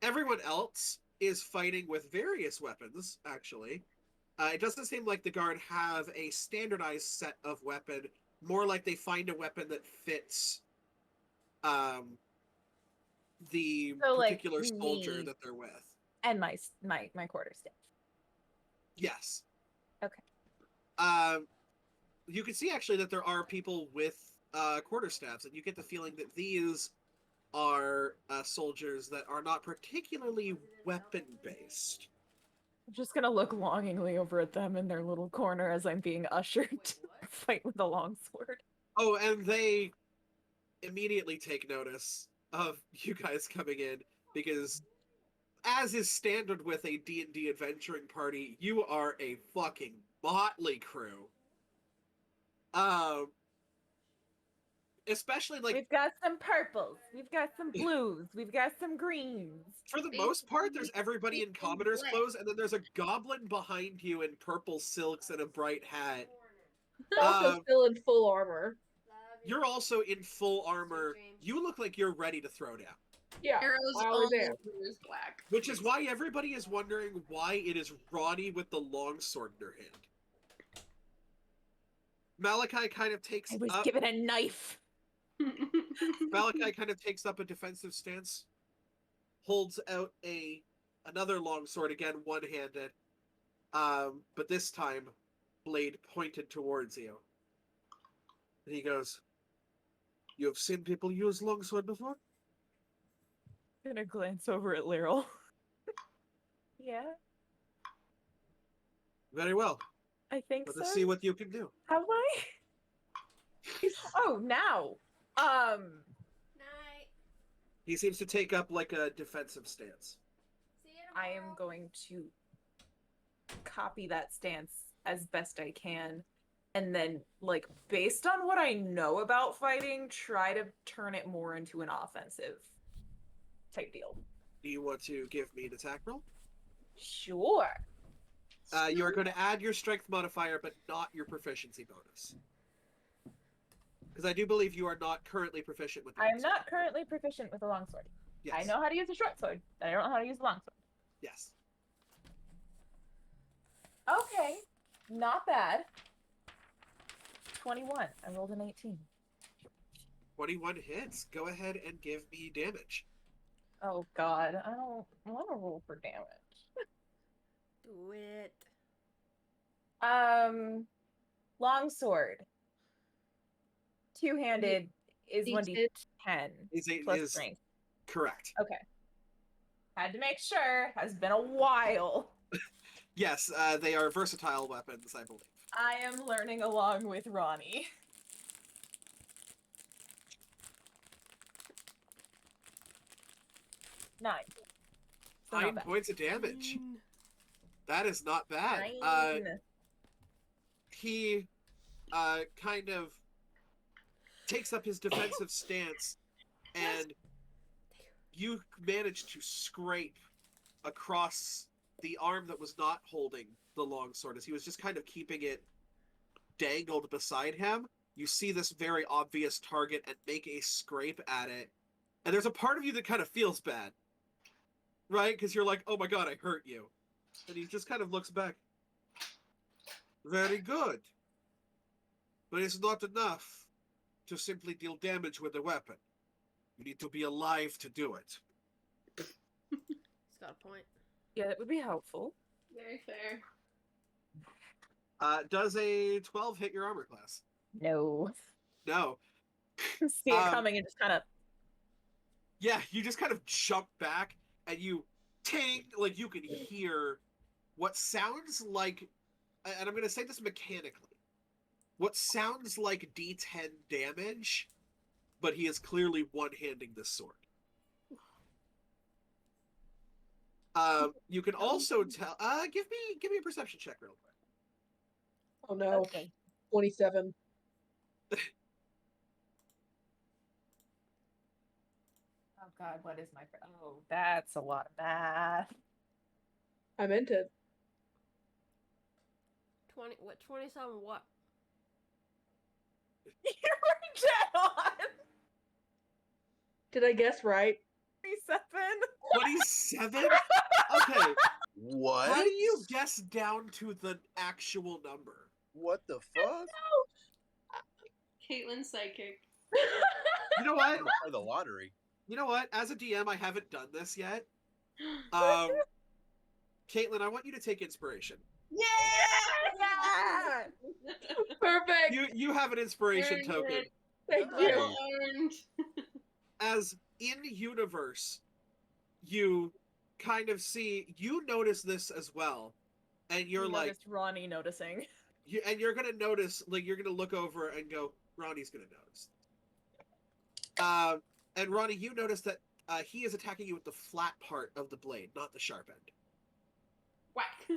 Everyone else is fighting with various weapons, actually. It doesn't seem like the guard have a standardized set of weapon, more like they find a weapon that fits the So, like, particular soldier me. that they're with. And my quarterstaff. Yes. Okay. You can see actually that there are people with quarterstaffs, and you get the feeling that these are soldiers that are not particularly weapon-based. I'm just gonna look longingly over at them in their little corner as I'm being ushered to fight with a longsword. Oh, and they immediately take notice of you guys coming in, because as is standard with a D&D adventuring party, you are a fucking motley crew. Especially, like, We've got some purples, we've got some blues, we've got some greens. for the most part, there's everybody in commoner's clothes, and then there's a goblin behind you in purple silks and a bright hat. Also still in full armor. You're also in full armor. You look like you're ready to throw down. Yeah, Arrows I always only am. is black. Which is why everybody is wondering why it is Ronnie with the longsword in her hand. Malachi kind of takes I was up. given a knife. Malachi kind of takes up a defensive stance, holds out another longsword, again one-handed, but this time blade pointed towards you. And he goes, "You have seen people use longsword before?" Gonna glance over at Lyral. Yeah, Very well. I think Let so. us see what you can do. Have I? Oh, now. Night. He seems to take up like a defensive stance. See you I am tomorrow. going to copy that stance as best I can, and then, like, based on what I know about fighting, try to turn it more into an offensive type deal. Do you want to give me an attack roll? Sure. You are going to add your strength modifier, but not your proficiency bonus. Because I do believe you are not currently proficient with the I am longsword. not currently proficient with a longsword. Yes. I know how to use a short sword, but I don't know how to use a longsword. Yes. Okay, not bad. 21. I rolled an 18. 21 hits. Go ahead and give me damage. Oh god, I don't want to roll for damage. Do it. Longsword. Two-handed is D10. 1d10 Is plus strength. correct. Okay. Had to make sure. Has been a while. Yes, they are versatile weapons, I believe. I am learning along with Ronnie. 9. Still not 9 bad. points of damage. Mm. That is not bad. 9. He kind of takes up his defensive stance, and you manage to scrape across the arm that was not holding the longsword, as he was just kind of keeping it dangled beside him. You see this very obvious target and make a scrape at it. And there's a part of you that kind of feels bad, right? Because you're like, oh my god, I hurt you. And he just kind of looks back. Very good. But it's not enough to simply deal damage with a weapon. You need to be alive to do it. He's got a point. Yeah, that would be helpful. Very fair. Does a 12 hit your armor class? No. No. See it coming and just kind of. Yeah, you just kind of jump back and you ting, like you can hear what sounds like, and I'm going to say this mechanically, what sounds like D10 damage, but he is clearly one-handing this sword. You can also tell. Give me a perception check real quick. Oh no. Okay. 27. Oh god, what is my? Oh, that's a lot of math. I meant it. 27 what? You were dead on. Did I guess right? 27. 27? Okay. What? How do you guess down to the actual number? What the fuck? Caitlin's psychic. You know what? Or the lottery. You know what? As a DM, I haven't done this yet. Caitlin, I want you to take inspiration. Yeah. Perfect. You have an inspiration Very token. good. Thank Nice. you. Well earned. As in universe, you kind of see, you notice this as well, and you're You like, noticed Ronnie noticing. you're gonna notice, like you're gonna look over and go, Ronnie's gonna notice. And Ronnie, you notice that he is attacking you with the flat part of the blade, not the sharp end. Whack.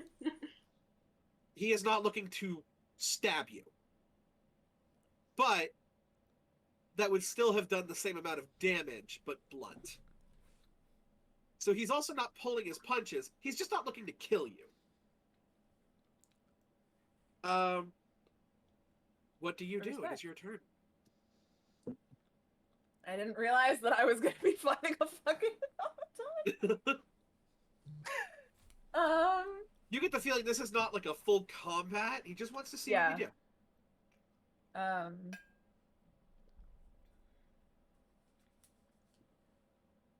He is not looking to stab you. But that would still have done the same amount of damage, but blunt. So he's also not pulling his punches. He's just not looking to kill you. What do you do? It Respect. is your turn. I didn't realize that I was going to be fighting a fucking automaton. You get the feeling this is not like a full combat. He just wants to see what you do.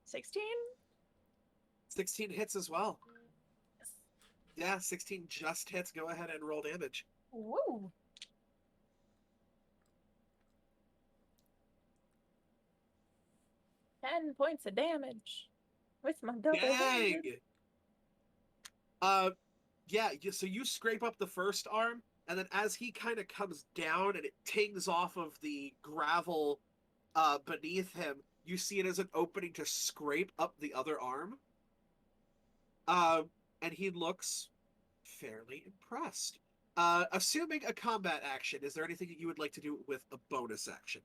16? 16 hits as well. Yes. Yeah, 16 just hits. Go ahead and roll damage. Woo. Ten points of damage with my double. Dang! Yeah, so you scrape up the first arm, and then as he kind of comes down and it tings off of the gravel beneath him, you see it as an opening to scrape up the other arm. And he looks fairly impressed. Assuming a combat action, is there anything that you would like to do with a bonus action?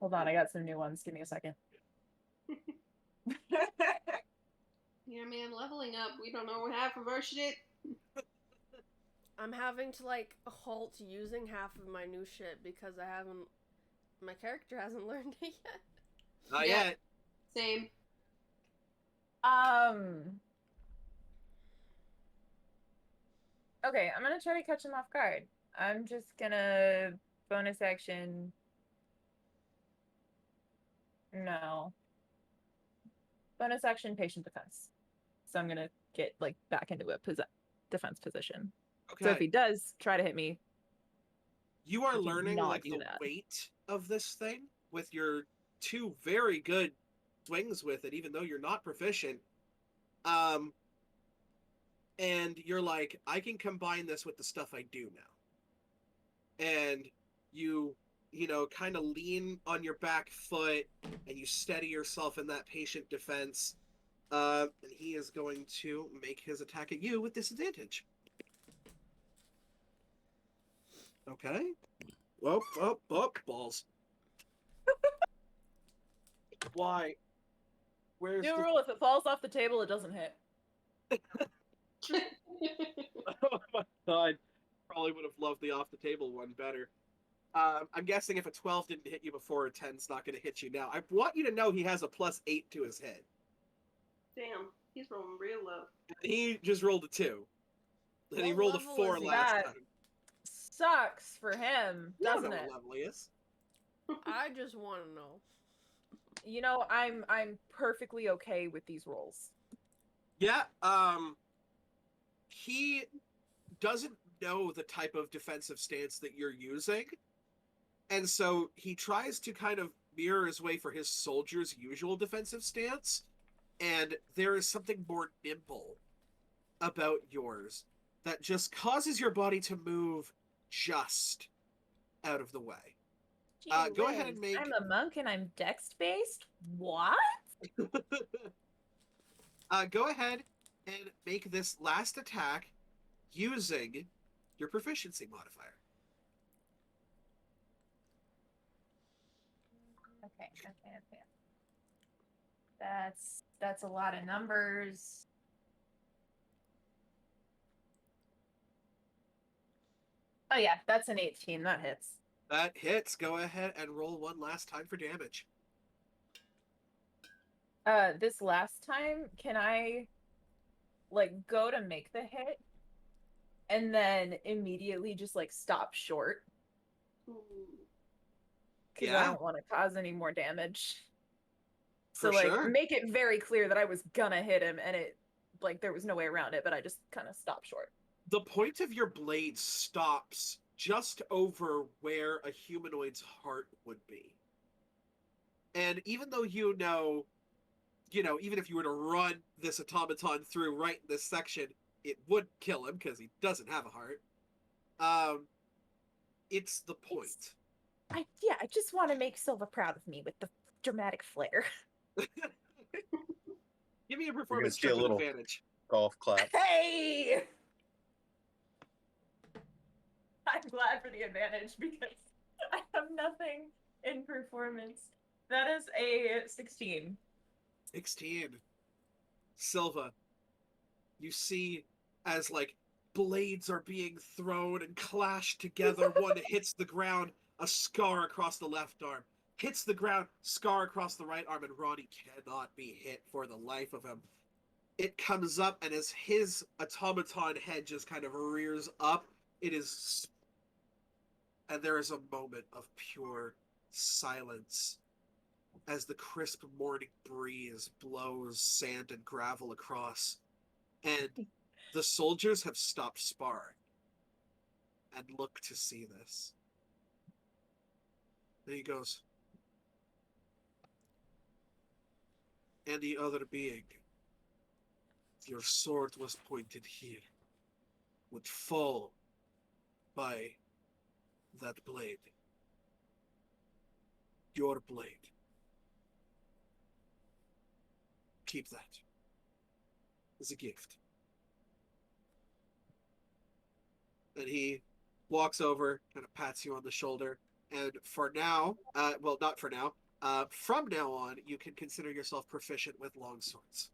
Hold on, I got some new ones. Give me a second. Yeah, man, leveling up. We don't know half of our shit. I'm having to like halt using half of my new shit because my character hasn't learned it yet. Not Yeah. yet. Same. Okay, I'm gonna try to catch him off guard. I'm just gonna bonus action. No. Bonus action, patient defense. So I'm gonna get like back into a defense position. Okay. So if he does try to hit me, You are I do learning not like do the that. weight of this thing with your two very good swings with it, even though you're not proficient. And you're like, I can combine this with the stuff I do now. And you kind of lean on your back foot, and you steady yourself in that patient defense. And he is going to make his attack at you with disadvantage. Okay. Whoop, whoop, whoop, balls. Why? Where's New the... rule: if it falls off the table, it doesn't hit. Oh my god. Probably would have loved the off the table one better. I'm guessing if a 12 didn't hit you before, a 10's not going to hit you now. I want you to know he has a +8 to his hit. Damn, he's rolling real low. He just rolled a 2. And he What rolled a level 4 is he? last That- time. Sucks for him, You don't doesn't know it? what level he is. I just want to know. You know, I'm perfectly okay with these rolls. Yeah, he doesn't know the type of defensive stance that you're using. And so he tries to kind of mirror his way for his soldier's usual defensive stance. And there is something more nimble about yours that just causes your body to move just out of the way. Gee Go ahead whiz, and make- I'm a monk and I'm dex-based? What? Go ahead and make this last attack using your proficiency modifier. Okay. That's a lot of numbers. Oh yeah, that's an 18. That hits. That hits. Go ahead and roll one last time for damage. This last time, can I like go to make the hit and then immediately just like stop short? Ooh. Because Yeah. I don't want to cause any more damage. So For like sure. make it very clear that I was gonna hit him and it like there was no way around it, but I just kind of stopped short. The point of your blade stops just over where a humanoid's heart would be. And even though even if you were to run this automaton through right in this section, it would kill him because he doesn't have a heart. It's the point. I just want to make Silva proud of me with the dramatic flair. Give me a performance see a check with little- advantage. Golf clap. Hey! I'm glad for the advantage because I have nothing in performance. That is a 16. 16. Silva, you see as like blades are being thrown and clashed together. One hits the ground, a scar across the left arm. Hits the ground, scar across the right arm, and Ronnie cannot be hit for the life of him. It comes up, and as his automaton head just kind of rears up, it is... And there is a moment of pure silence as the crisp morning breeze blows sand and gravel across. And the soldiers have stopped sparring and look to see this. And he goes, and the other being, your sword was pointed here, would fall by that blade. Your blade. Keep that as a gift. And he walks over, kind of pats you on the shoulder, and for now, well, not for now, from now on, you can consider yourself proficient with long swords.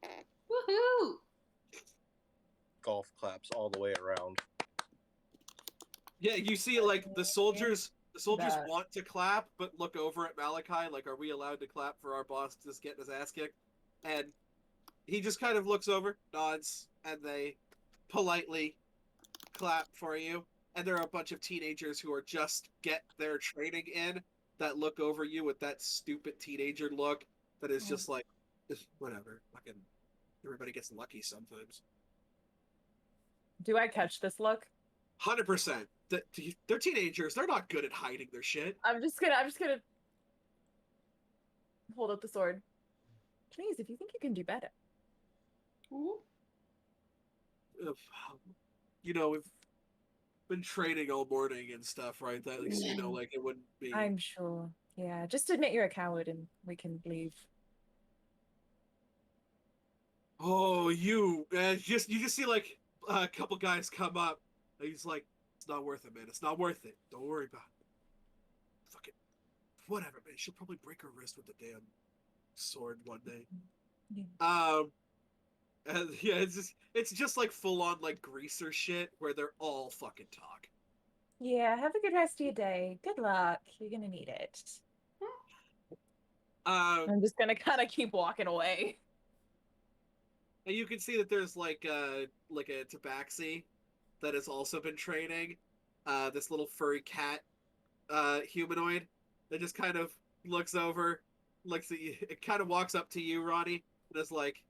Woohoo! Golf claps all the way around. Yeah, you see, like, the soldiers That- want to clap, but look over at Malachi, like, are we allowed to clap for our boss just getting his ass kicked? And he just kind of looks over, nods, and they politely clap for you. And there are a bunch of teenagers who are just get their training in that look over you with that stupid teenager look that is just like, whatever, fucking, everybody gets lucky sometimes. Do I catch this look? 100%. They're teenagers. They're not good at hiding their shit. I'm just gonna hold up the sword. Please, if you think you can do better. Ooh. You know, if been training all morning and stuff, right? That at least you know, Yeah. like it wouldn't be. I'm sure. Yeah, just admit you're a coward and we can leave. Oh, you just see like a couple guys come up. And he's like, "It's not worth it, man. It's not worth it. Don't worry about it. Fucking whatever, man. She'll probably break her wrist with the damn sword one day." Yeah. And yeah, it's just like full on like greaser shit where they're all fucking talk. Yeah, have a good rest of your day. Good luck. You're gonna need it. I'm just gonna kind of keep walking away. And you can see that there's like a tabaxi that has also been training. This little furry cat humanoid that just kind of looks over, looks at you, it kind of walks up to you, Ronnie, and is like,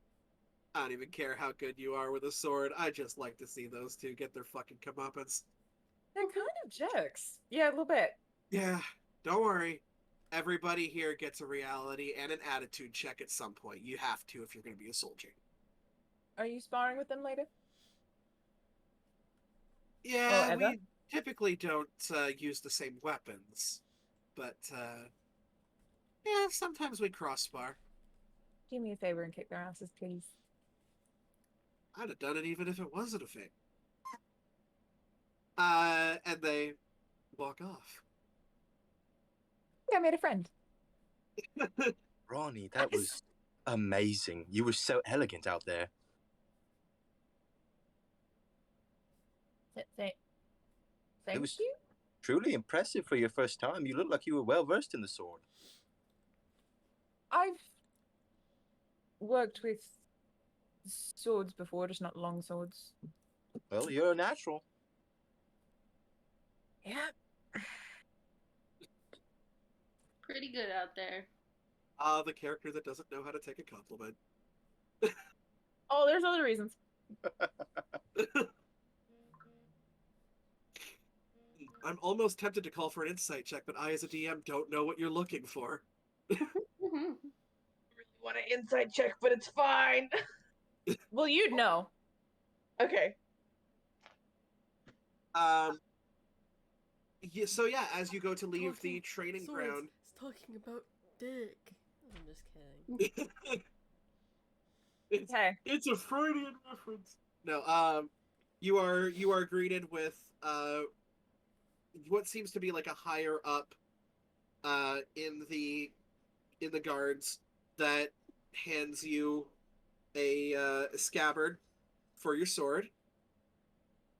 I don't even care how good you are with a sword. I just like to see those two get their fucking comeuppance. They're kind of jerks. Yeah, a little bit. Yeah, don't worry. Everybody here gets a reality and an attitude check at some point. You have to if you're going to be a soldier. Are you sparring with them later? Yeah, ever? we typically don't use the same weapons, but yeah, sometimes we crossbar. Do me a favor and kick their asses, please. I'd have done it even if it wasn't a thing. And they walk off. I made a friend. Ronnie, that was amazing. You were so elegant out there. Thank was- you. Truly impressive for your first time. You look like you were well versed in the sword. I've worked with swords before, just not long swords. Well, you're a natural. Yeah. Pretty good out there. The character that doesn't know how to take a compliment. Oh, there's other reasons. I'm almost tempted to call for an insight check, but I, as a DM, don't know what you're looking for. Really want an inside check, but it's fine. Well, you'd know. Okay. Yeah, so yeah, as you go to leave the training ground, It's talking about dick. I'm just kidding. Okay. it's a Freudian reference. No, you are greeted with what seems to be like a higher up in the guards that hands you a scabbard for your sword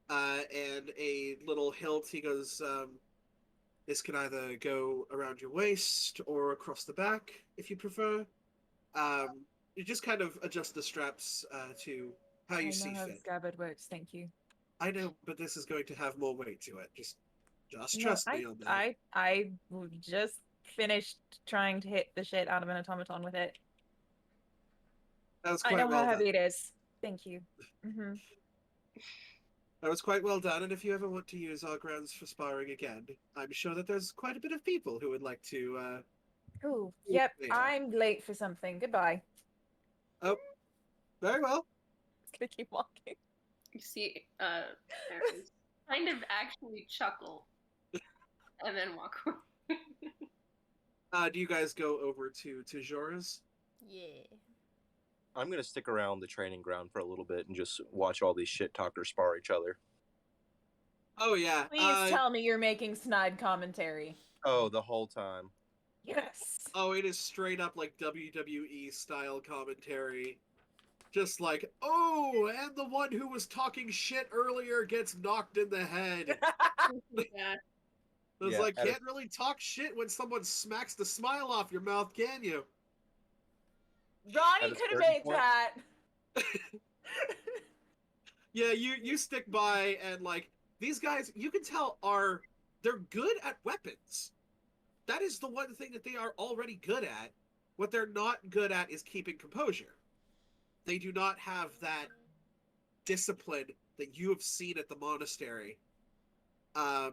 and a little hilt. He goes, this can either go around your waist or across the back if you prefer. You just kind of adjust the straps to how you see I know how the fit. scabbard works, thank you. I know, but this is going to have more weight to it. Just No, trust me on that. I just finished trying to hit the shit out of an automaton with it. That was I quite know well how heavy done. it is. Thank you. Mm-hmm. That was quite well done, and if you ever want to use our grounds for sparring again, I'm sure that there's quite a bit of people who would like to. Ooh, yep, later. I'm late for something. Goodbye. Very well. Just gonna keep walking. You see, Aries kind of actually chuckle and then walk away. Do you guys go over to Jora's? Yeah. I'm gonna stick around the training ground for a little bit and just watch all these shit talkers spar each other. Oh yeah. Please tell me you're making snide commentary. Oh, the whole time. Yes. Oh, it is straight up like WWE style commentary. Just like, oh, and the one who was talking shit earlier gets knocked in the head. Yeah. It's Yeah, like, at a- can't really talk shit when someone smacks the smile off your mouth, can you? Ronnie At a could have certain made point- that. Yeah, you stick by and like these guys, you can tell they're good at weapons. That is the one thing that they are already good at. What they're not good at is keeping composure. They do not have that discipline that you have seen at the monastery.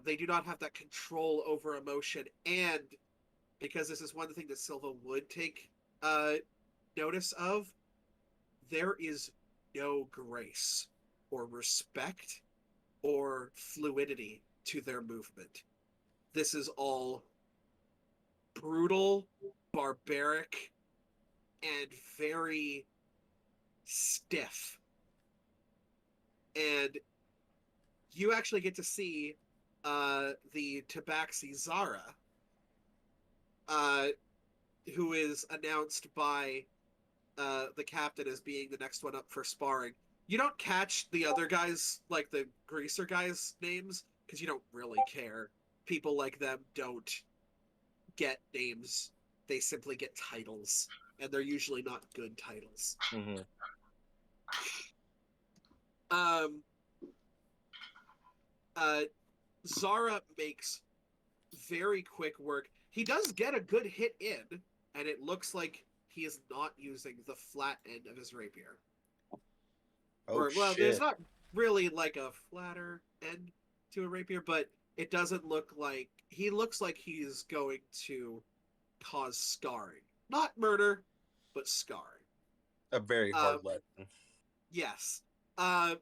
They do not have that control over emotion, and because this is one thing that Silva would take notice of, there is no grace or respect or fluidity to their movement. This is all brutal, barbaric, and very stiff. And you actually get to see the Tabaxi Zara, who is announced by the captain as being the next one up for sparring. You don't catch the other guys, like the greaser guys' names, because you don't really care. People like them don't get names. They simply get titles, and they're usually not good titles. Mm-hmm. Zara makes very quick work. He does get a good hit in, and it looks like he is not using the flat end of his rapier. Oh, Well, shit. there's not really like a flatter end to a rapier, but it doesn't look like... He looks like he's going to cause scarring. Not murder, but scarring. A very hard lesson. Yes. And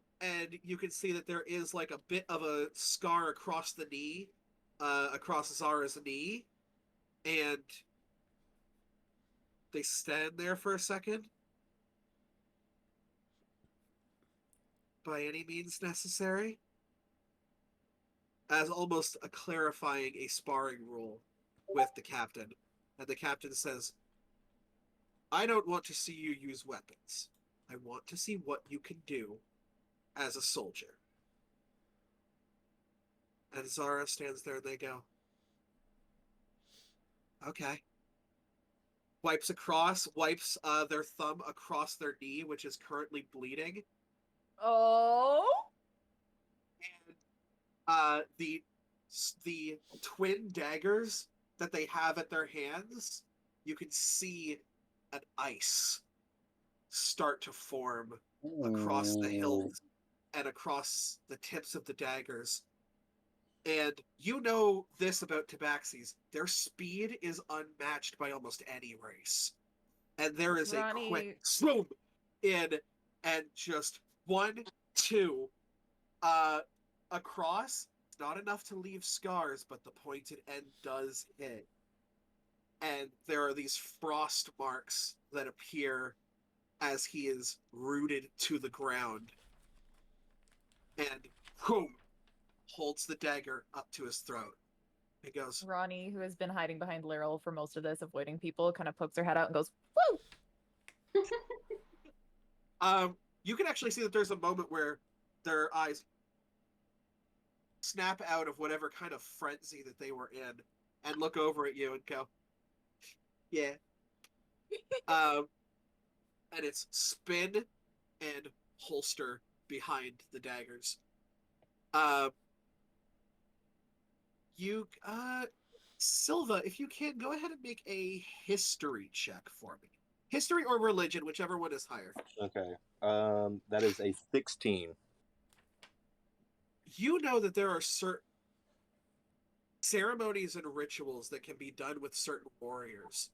you can see that there is like a bit of a scar across the knee, across Zara's knee, and they stand there for a second. By any means necessary, as almost a clarifying a sparring rule with the captain. And the captain says, I don't want to see you use weapons. I want to see what you can do as a soldier. And Zara stands there and they go, okay. Wipes their thumb across their knee, which is currently bleeding. Oh. And the twin daggers that they have at their hands, you can see an ice start to form across the hilt and across the tips of the daggers. And you know this about Tabaxis. Their speed is unmatched by almost any race. And there is Ronnie... a quick swoop in and just 1, 2 across. It's not enough to leave scars, but the pointed end does hit. And there are these frost marks that appear as he is rooted to the ground. And boom, holds the dagger up to his throat. He goes, Ronnie, who has been hiding behind Laryl for most of this, avoiding people, kind of pokes her head out and goes, woo! You can actually see that there's a moment where their eyes snap out of whatever kind of frenzy that they were in and look over at you and go, yeah. And it's spin and holster behind the daggers. Silva, if you can, go ahead and make a history check for me. History or religion, whichever one is higher. Okay. That is a 16. You know that there are certain ceremonies and rituals that can be done with certain warriors.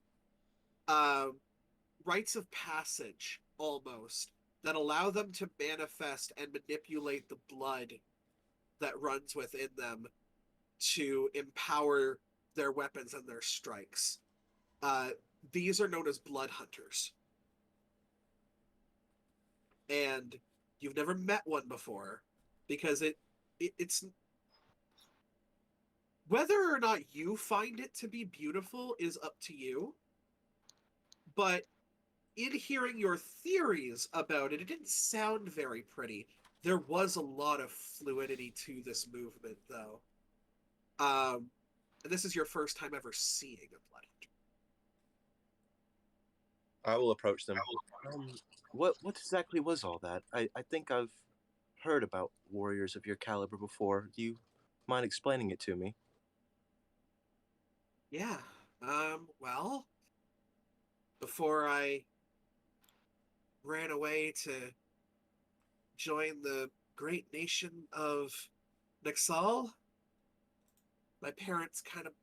Rites of passage, almost, that allow them to manifest and manipulate the blood that runs within them to empower their weapons and their strikes. These are known as blood hunters. And you've never met one before, because it's... Whether or not you find it to be beautiful is up to you. But in hearing your theories about it, it didn't sound very pretty. There was a lot of fluidity to this movement, though. And this is your first time ever seeing a blood hunter. I will approach them. What exactly was all that? I think I've heard about warriors of your caliber before. Do you mind explaining it to me? Yeah. Well, before I ran away to join the great nation of Nexal, my parents kind of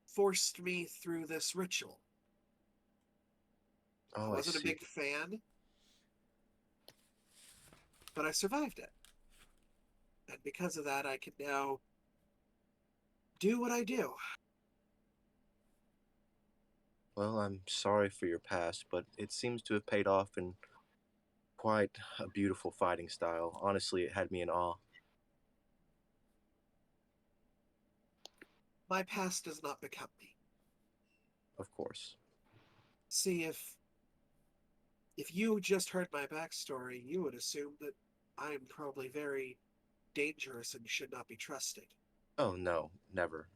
forced me through this ritual. Oh, I wasn't a big fan, but I survived it. And because of that, I can now do what I do. Well, I'm sorry for your past, but it seems to have paid off in quite a beautiful fighting style. Honestly, it had me in awe. My past does not become me. Of course. See, if you just heard my backstory, you would assume that I am probably very dangerous and should not be trusted. Oh, no, never.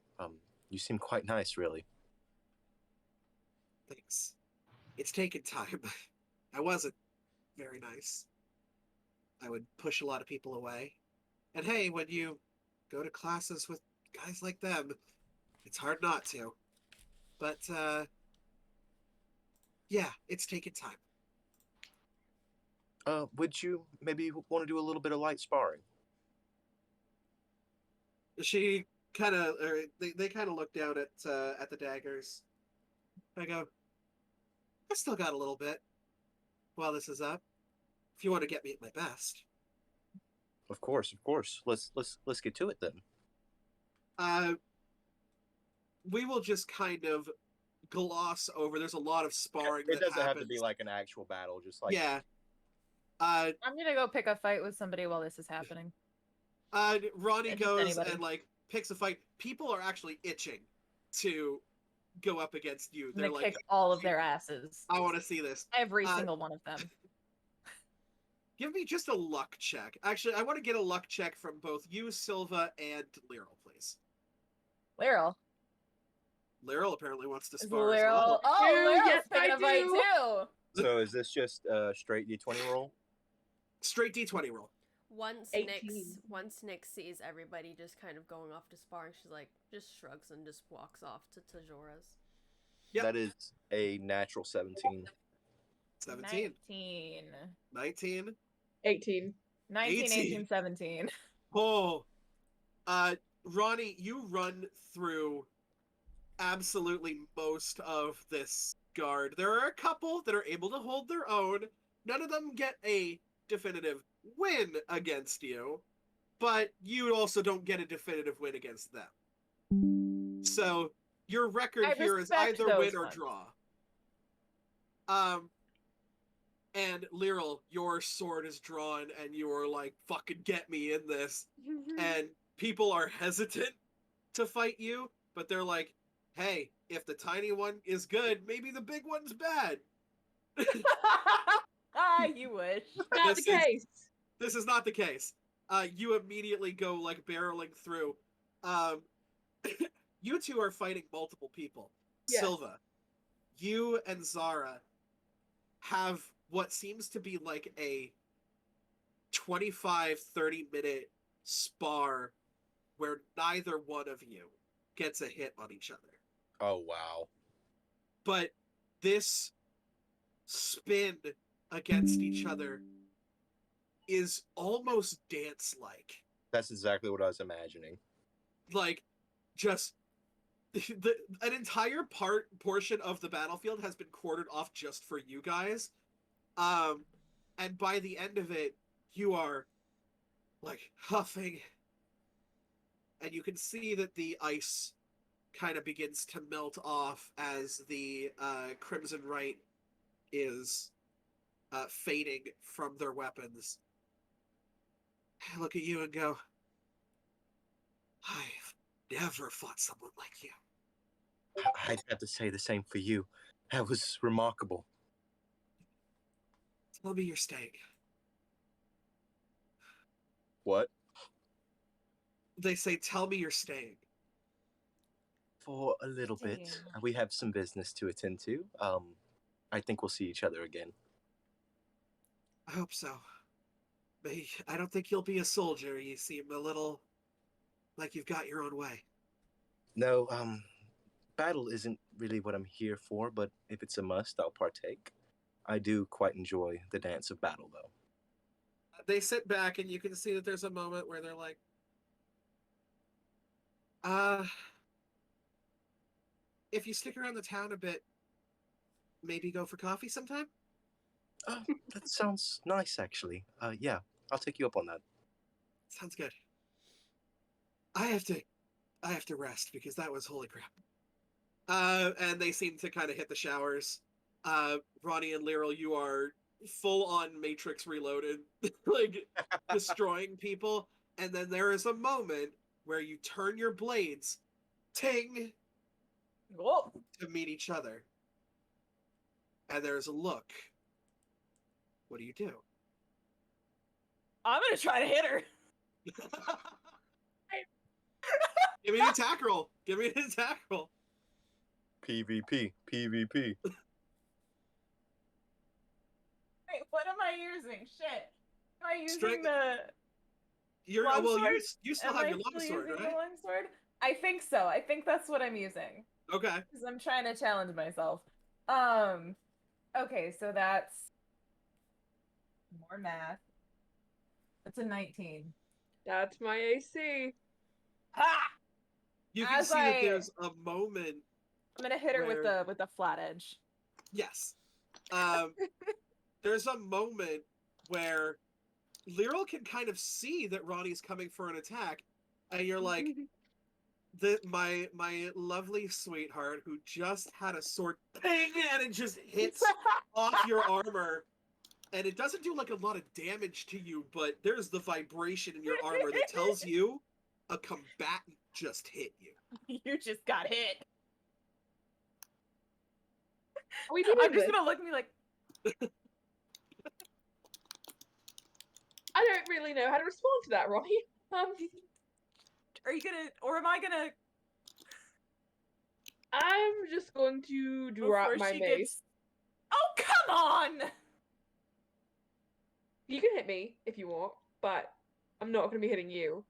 You seem quite nice, really. Thanks. It's taken time. I wasn't very nice. I would push a lot of people away. And hey, when you go to classes with guys like them, it's hard not to. But, yeah, it's taken time. Would you maybe want to do a little bit of light sparring? She kind of, or they kind of look down at the daggers. I go, I still got a little bit while this is up. If you want to get me at my best. Of course, of course. Let's get to it then. We will just kind of gloss over. There's a lot of sparring It that doesn't have to happens. be like an actual battle, just like Yeah. I'm gonna go pick a fight with somebody while this is happening. Ronnie Just goes anybody. and like picks a fight. People are actually itching to go up against you. I'm They're gonna like, kick all of their asses. I want to see this. Every Uh, single one of them. Give me just a luck check. Actually, I want to get a luck check from both you, Silva, and Lyral, please. Lyral. Lyral apparently wants to Is spar as Lyral. well. Oh, do, Lyral's yes, picking I a fight do. too. So is this just a straight D20 roll? Straight D20 roll. Once 18. Nyx sees everybody just kind of going off to sparring, she's like, just shrugs and just walks off to Tajora's. Yep. That is a natural 17. 17. 19. 19. 18. 19, 18. 18, 17. Oh. Ronnie, you run through absolutely most of this guard. There are a couple that are able to hold their own. None of them get a definitive win against you, but you also don't get a definitive win against them. So your record I here is respect either those win or ones. draw. And Lyral, your sword is drawn, and you are like, "Fucking get me in this." And people are hesitant to fight you, but they're like, "Hey, if the tiny one is good, maybe the big one's bad." You wish. Not This the is- case. This is not the case. You immediately go like barreling through. You two are fighting multiple people. Yes. Silva, you and Zara have what seems to be like a 25-30 minute spar where neither one of you gets a hit on each other. Oh, wow. But this spin against each other is almost dance-like. That's exactly what I was imagining. Like, just an entire portion of the battlefield has been quartered off just for you guys. And by the end of it, you are like huffing, and you can see that the ice kind of begins to melt off as the Crimson Right is fading from their weapons. I look at you and go, I've never fought someone like you. I'd have to say the same for you. That was remarkable. Tell me you're staying. What? They say, tell me you're staying. For a little bit. Damn. We have some business to attend to. I think we'll see each other again. I hope so. But I don't think you'll be a soldier. You seem a little like you've got your own way. No, battle isn't really what I'm here for, but if it's a must, I'll partake. I do quite enjoy the dance of battle, though. They sit back, and you can see that there's a moment where they're like, if you stick around the town a bit, maybe go for coffee sometime? That sounds nice, actually. Yeah, I'll take you up on that. Sounds good. I have to rest because that was holy crap. And they seem to kind of hit the showers. Ronnie and Lyral, you are full on Matrix Reloaded, like destroying people. And then there is a moment where you turn your blades, ting, Whoa. to meet each other. And there's a look. What do you do? I'm gonna try to hit her. Give me an attack roll. Give me an attack roll. PvP. Wait, what am I using? Shit. Am I using Strength- the You're Longsword? well. You still Am have I your still longsword, using right? the longsword? I think so. I think that's what I'm using. Okay. Because I'm trying to challenge myself. Okay, so that's more math. That's a 19. That's my AC. Ha! You can As see that I- there's a moment. I'm gonna hit her with Where- the flat edge. Yes. There's a moment where Lyral can kind of see that Ronnie's coming for an attack, and you're like, my lovely sweetheart who just had a sword ping and it just hits off your armor, and it doesn't do like a lot of damage to you, but there's the vibration in your armor that tells you a combatant just hit you. You just got hit. Are we doing I'm just this? gonna look at me like, I don't really know how to respond to that, Ronnie. are you gonna, or am I gonna? I'm just going to drop before my she mace. gets- Oh, come on! You can hit me if you want, but I'm not going to be hitting you.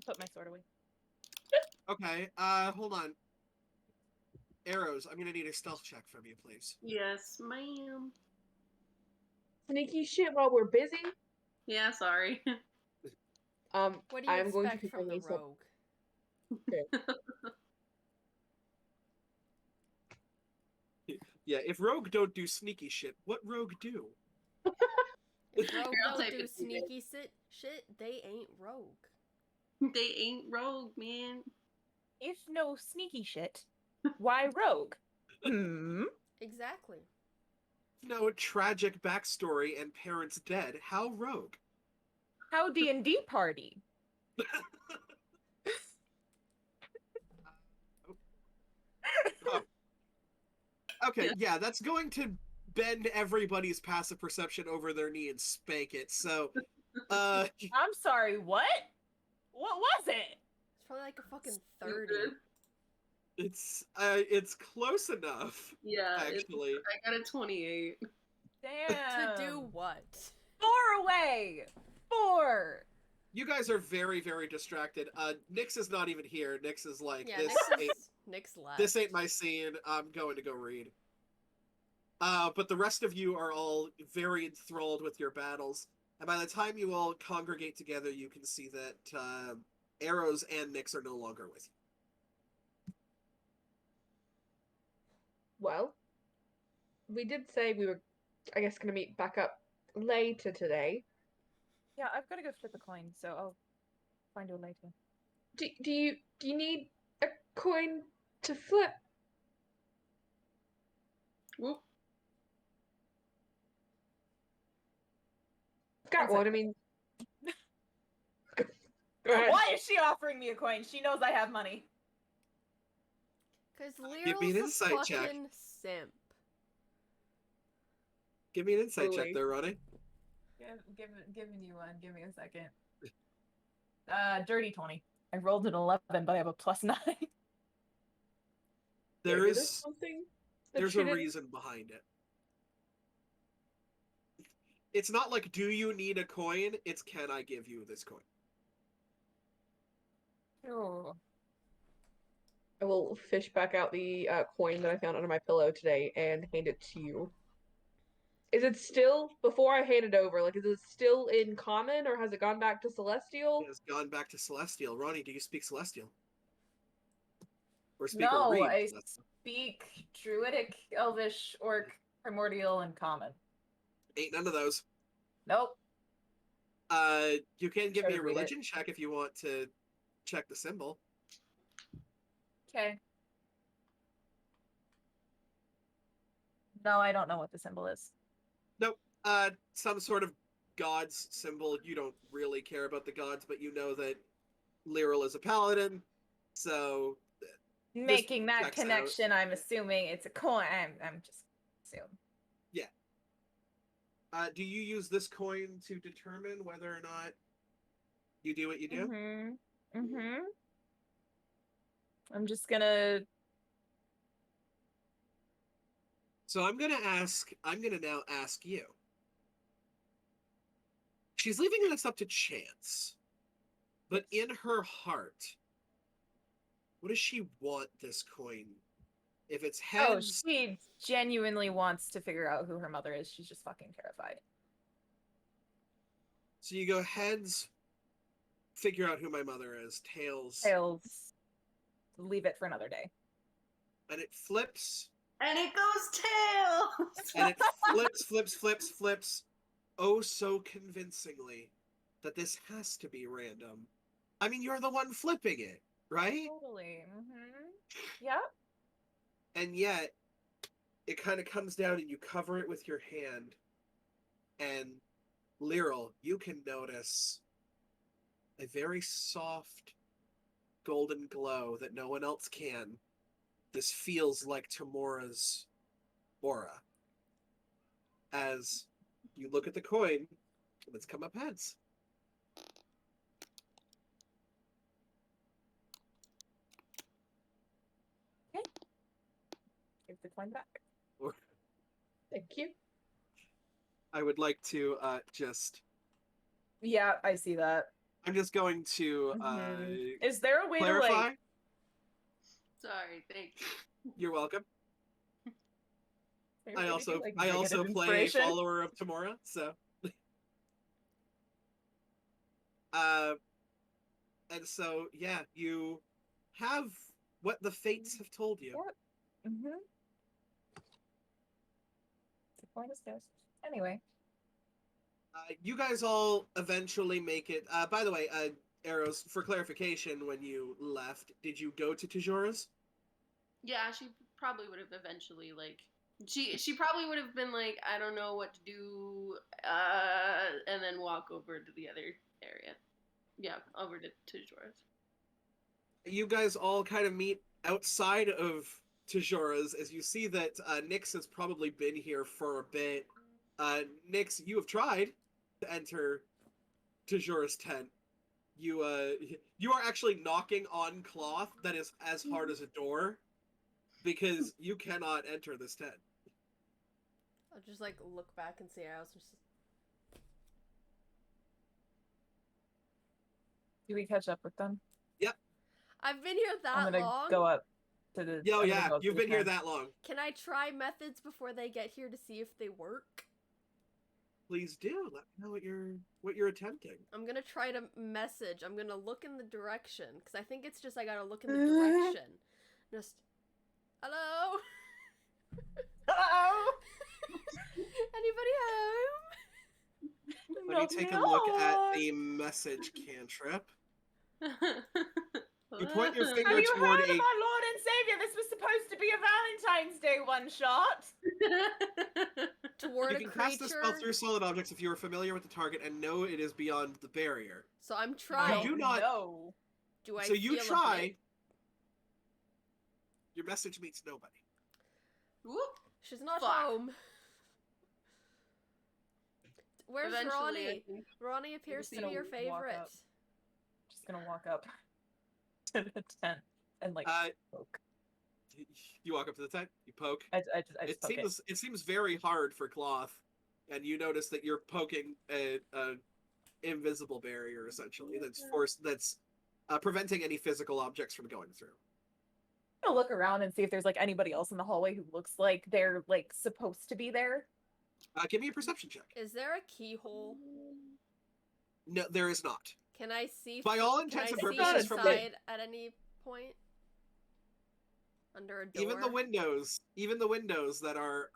Put my sword away. Okay, hold on. Arrows, I'm gonna need a stealth check from you, please. Yes, ma'am. Sneaky shit while we're busy. Yeah, sorry. What do you I'm going to expect pick from my the mace up. rogue? Yeah, if rogue don't do sneaky shit, what rogue do? If rogue I'll don't take do it. sneaky shit, they ain't rogue. They ain't rogue, man. If no sneaky shit, why rogue? Hmm. Exactly. No tragic backstory and parents dead. How rogue? How D&D party? Oh. Okay, yeah, that's going to bend everybody's passive perception over their knee and spank it. So, I'm sorry, what? What was it? It's probably like a fucking Stupid. 30. it's close enough. Yeah, Actually, I got a 28. Damn. To do what? 4 away. 4. you guys are very, very distracted. Nyx is not even here. Nyx is like, Yeah, Nick's left. this ain't my scene. I'm going to go read. But the rest of you are all very enthralled with your battles. And by the time you all congregate together, you can see that Arrows and Nyx are no longer with you. Well, we did say we were, I guess, going to meet back up later today. Yeah, I've got to go flip a coin, so I'll find you later. Do you need a coin to flip? Whoop. Got One one. I mean, go ahead. Why is she offering me a coin? She knows I have money. Because Give me an Lyral's a insight fucking check. simp. Give me an insight check Truly. there, Ronnie. Giving you one. Give me a second. Dirty 20. I rolled an 11, but I have a +9. There Maybe is something. that there's she a didn't- reason behind it. It's not like, do you need a coin? It's, can I give you this coin? Oh. I will fish back out the coin that I found under my pillow today and hand it to you. Is it still, before I hand it over, like, is it still in common or has it gone back to Celestial? It has gone back to Celestial. Ronnie, do you speak Celestial? Or speak No, or read I Celestial? speak Druidic, Elvish, Orc, Primordial, and Common. Ain't none of those. Nope. You can give Try me to a read it. religion check if you want to check the symbol. Okay. No, I don't know what the symbol is. Nope. Some sort of god's symbol. You don't really care about the gods, but you know that Lyral is a paladin, so Making that checks out. connection, I'm assuming it's a coin. I'm just assuming. Do you use this coin to determine whether or not you do what you do? I'm just gonna. So I'm gonna now ask you. She's leaving this up to chance. But in her heart, what does she want this coin? If it's Oh, heads, she genuinely wants to figure out who her mother is. She's just fucking terrified. so you go heads, figure out who my mother is, tails, Tails. Leave it for another day. and it flips, And it goes tails. and it flips, oh so convincingly that this has to be random. I mean, you're the one flipping it, right? Totally. Yep. And yet, it kind of comes down and you cover it with your hand. And Lyral, you can notice a very soft golden glow that no one else can. This feels like Tamora's aura. As you look at the coin, and it's come up heads. Give the coin back. Or Thank you. I would like to just. Yeah, I see that. I'm just going to Is there a way to clarify. like? Sorry, thank you. You're welcome. is there a I way to also do, like, I also negative play a inspiration? follower of Tamora, so and so yeah, you have what the fates have told you. Yep. The coin is ghost. Anyway. You guys all eventually make it. By the way, Arrows, for clarification, when you left, did you go to Tajora's? Yeah, she probably would have eventually she probably would have been like, I don't know what to do, and then walk over to the other area. Yeah, over to Jorah's. You guys all kind of meet outside of Tajora's as you see that Nyx has probably been here for a bit. Nyx, you have tried to enter Tajora's tent. You are actually knocking on cloth that is as hard as a door because you cannot enter this tent. I'll just like look back and see. I was just. Do we catch up with them? I've been here that I'm gonna long. go up to the. Yo, I'm gonna yeah, go up to you've the been here tent. that long. Can I try methods before they get here to see if they work? Please do. Let me know what you're attempting. I'm gonna try to message. I'm gonna look in the direction because I think it's just I gotta look in the direction. Just hello. Hello. Anybody home? Let me take a look at the message cantrip. You point your finger Have you toward heard of a. our Lord and Savior? This was supposed to be a Valentine's Day one shot. Toward You a can creature. cast this spell through solid objects if you are familiar with the target and know it is beyond the barrier. So I'm trying. do not- know. Do I? So you feel a try. bit? Your message meets nobody. Whoop. She's not Fuck. home. Where's Eventually, I Ronnie? think. Ronnie appears to gonna be your walk favorite. up. Just gonna walk up to the tent and like poke. You walk up to the tent. You poke. I just poke It seems very hard for cloth, and you notice that you're poking a invisible barrier essentially that's preventing any physical objects from going through. I'm gonna look around and see if there's like anybody else in the hallway who looks like they're like supposed to be there. Give me a perception check. Is there a keyhole? No, there is not. Can I see? By all can intents I and see purposes, from the inside at any point? Under a door. even the windows that are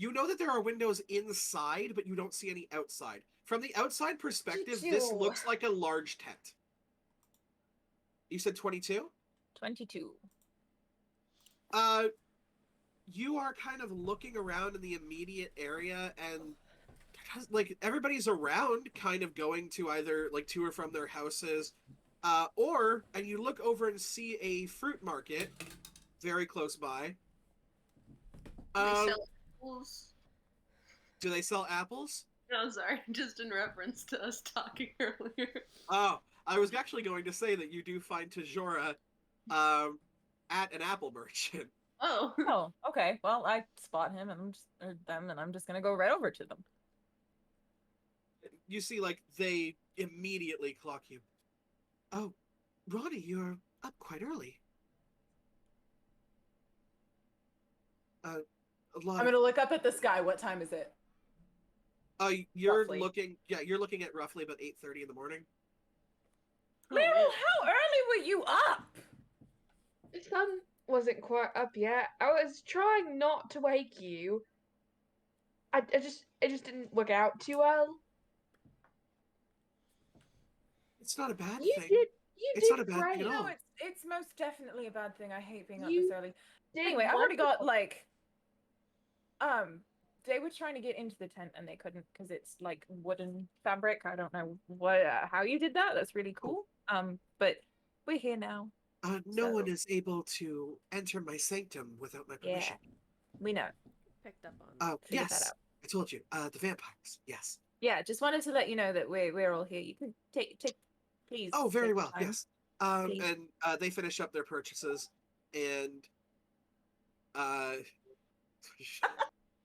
You know that there are windows inside, but you don't see any outside. From the outside perspective, this 22. looks like a large tent. You said 22? 22. You are kind of looking around in the immediate area, and like everybody's around, kind of going to either like to or from their houses, and you look over and see a fruit market very close by. They Um, sell apples. do they sell apples? No, sorry, just in reference to us talking earlier. Oh, I was actually going to say that you do find Tajora at an apple merchant. Oh. Oh, okay. Well, I spot him and I'm just gonna go right over to them. You see, like, they immediately clock you. Oh, Ronnie, you're up quite early. A lot I'm gonna look up at the sky. What time is it? you're roughly. you're looking at roughly about 8:30 in the morning. Meryl, how early were you up? The sun wasn't quite up yet. I was trying not to wake you. It just didn't work out too well. It's not a bad You thing. did It's not a did bad thing great. at all. No, it's most definitely a bad thing. I hate being up You this early. Did Anyway, I've already got wonderful. like they were trying to get into the tent and they couldn't because it's like wooden fabric. I don't know what how you did that. That's really cool. But we're here now. No one So- is able to enter my sanctum without my Yeah. permission. We know. Picked up on. Figured that Yes, out. I told you. The vampires. Yes. Yeah, just wanted to let you know that we're all here. You can take please. Oh, very take the well. time. Yes. Please. And they finish up their purchases, and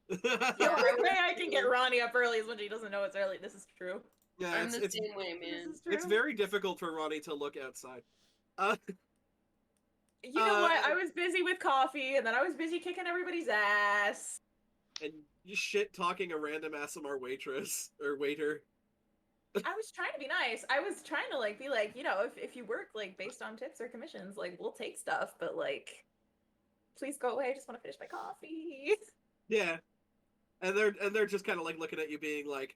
The only way I can get Ronnie up early is when she doesn't know it's early. This is true. yeah, I'm it's, the it's same way, man. This is true. it's very difficult for Ronnie to look outside. You know what? uh, I was busy with coffee, and then I was busy kicking everybody's ass. And you shit talking a random ASMR waitress or waiter. I was trying to be nice. I was trying to like be like, you know, if you work like based on tips or commissions, like we'll take stuff, but like, please go away. I just want to finish my coffee. Yeah, and they're just kind of like looking at you, being like,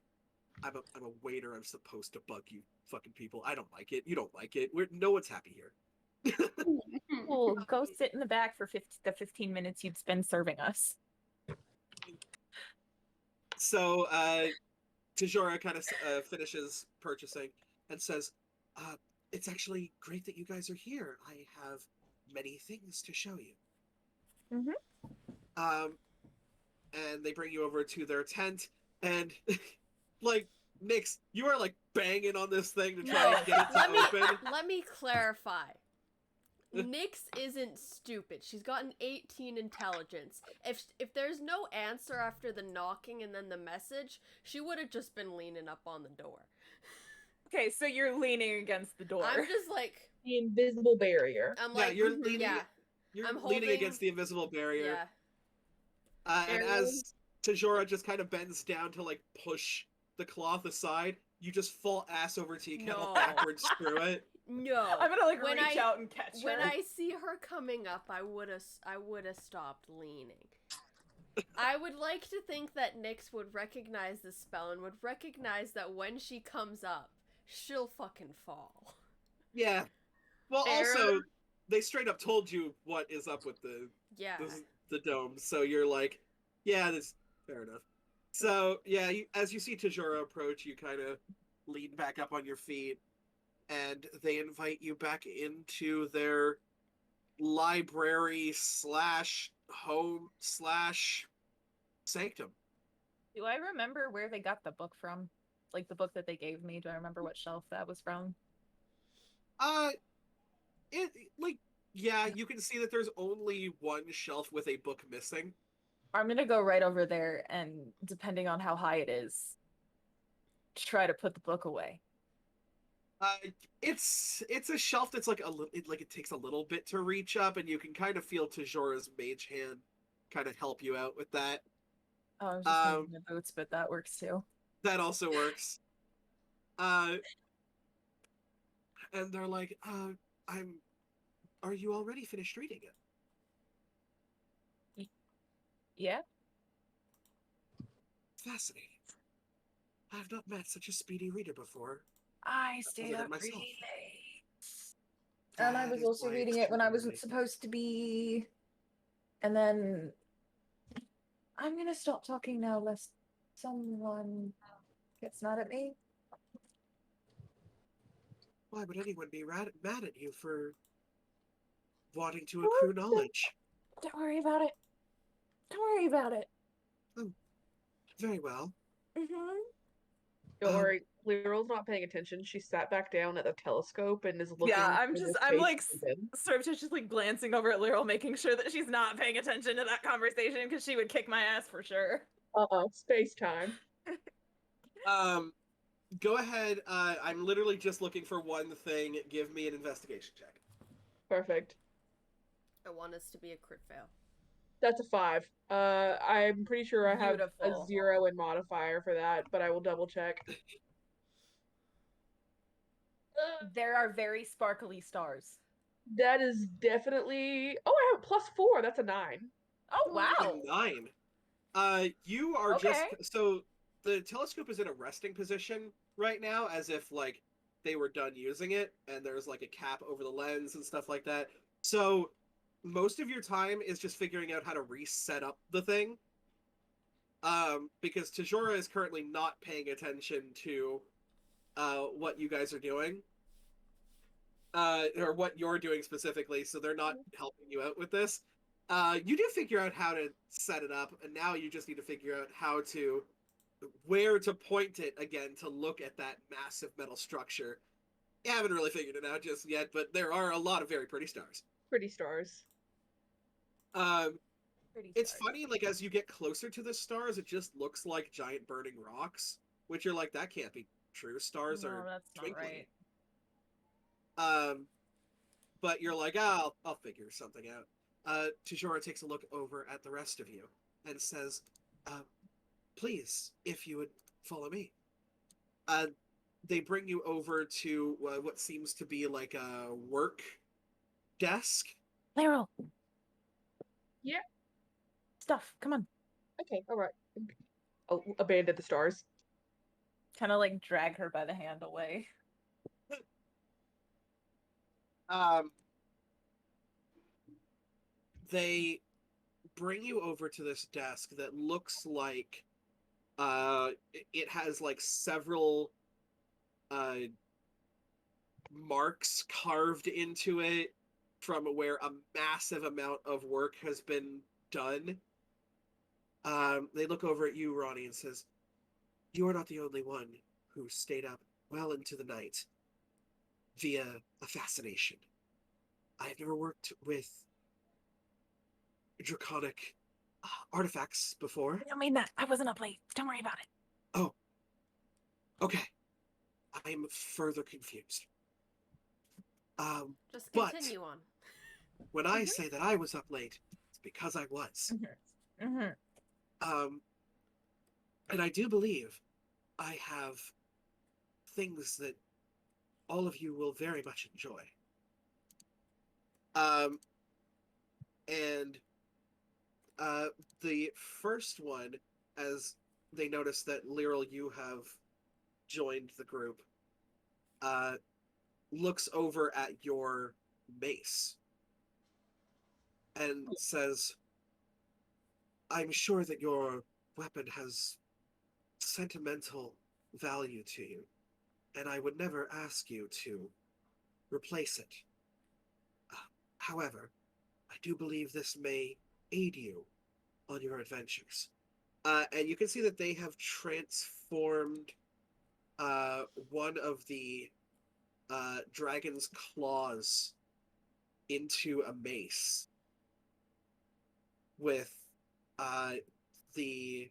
I'm a waiter. I'm supposed to bug you, fucking people. I don't like it. You don't like it. No one's happy here. Cool. Go sit in the back for the 15 minutes you'd spend serving us. So Tajora kind of finishes purchasing and says, "It's actually great that you guys are here. I have many things to show you." And they bring you over to their tent, and like Nyx, you are like banging on this thing to try No, and get it to open. let me clarify. Nyx isn't stupid. She's got an 18 intelligence. If there's no answer after the knocking and then the message, she would have just been leaning up on the door. Okay, so you're leaning against the door. I'm just like, The invisible barrier. I'm Yeah, like, you're leaning. yeah, You're I'm leaning holding- against the invisible barrier. yeah. And as Tajora just kind of bends down to like push the cloth aside, you just fall ass over tea kettle No. backwards through it. No. I'm gonna like When reach I- out and catch When her. I see her coming up, I would have stopped leaning. I would like to think that Nyx would recognize the spell and would recognize that when she comes up, she'll fucking fall. Yeah. Well, Fair. also, they straight up told you what is up with Yeah. the dome, so you're like, yeah, that's fair enough. So yeah, as you see Tajora approach, you kind of lean back up on your feet, and they invite you back into their library slash home slash sanctum. Do I remember where they got the book from? Like the book that they gave me. Do I remember what shelf that was from? It like yeah, you can see that there's only one shelf with a book missing. I'm gonna go right over there and, depending on how high it is, try to put the book away. It's a shelf that's like it takes a little bit to reach up, and you can kind of feel Tajora's mage hand kind of help you out with that. Oh, I was just thinking the boots, but that works too. That also works. And they're like, are you already finished reading it? Yeah. Fascinating. I have not met such a speedy reader before. I stayed than up myself. really late. And I That was is also why reading it's it when I too wasn't late. supposed to be. And then I'm gonna stop talking now lest someone gets mad at me. Why would anyone be mad at you for wanting to accrue knowledge? Don't worry about it. Don't worry about it. Very well. Mm-hmm. Don't Um, worry, Liryl's not paying attention. She sat back down at the telescope and is looking. Yeah, for the I'm space like she's in. surreptitiously glancing over at Lyral, making sure that she's not paying attention to that conversation because she would kick my ass for sure. Space time. Go ahead. I'm literally just looking for one thing. Give me an investigation check. Perfect. I want us to be a crit fail. That's a 5. I'm pretty sure I have a Beautiful. 0 in modifier for that, but I will double check. There are very sparkly stars. That is definitely. Oh, I have a +4. That's a 9. Oh wow. A 9. You are Okay. so the telescope is in a resting position right now, as if like they were done using it, and there's like a cap over the lens and stuff like that. So most of your time is just figuring out how to reset up the thing. Because Tajora is currently not paying attention to what you guys are doing. Or what you're doing specifically, so they're not helping you out with this. You do figure out how to set it up, and now you just need to figure out where to point it again to look at that massive metal structure. You haven't really figured it out just yet, but there are a lot of very pretty stars. Pretty stars. It's funny, like as you get closer to the stars, it just looks like giant burning rocks, which you're like, that can't be true. Stars No, are that's not twinkling. right. But you're like, I'll figure something out. Tajora takes a look over at the rest of you and says, please, if you would follow me. They bring you over to what seems to be like a work desk. Lyral. Yeah. Stuff. Come on. Okay, alright. I'll abandon the stars. Kind of like drag her by the hand away. They bring you over to this desk that looks like it has like several marks carved into it from where a massive amount of work has been done. They look over at you, Ronnie, and says, "You are not the only one who stayed up well into the night via a fascination. I've never worked with draconic artifacts before." I don't mean that. I wasn't up late. Don't worry about it. Oh. Okay. I'm further confused. Just But- continue on. When I say that I was up late, it's because I was. Mm-hmm. And I do believe I have things that all of you will very much enjoy. And the first one, as they notice that Lyral, you have joined the group, looks over at your mace and says, "I'm sure that your weapon has sentimental value to you, and I would never ask you to replace it. However, I do believe this may aid you on your adventures." And you can see that they have transformed one of the dragon's claws into a mace with the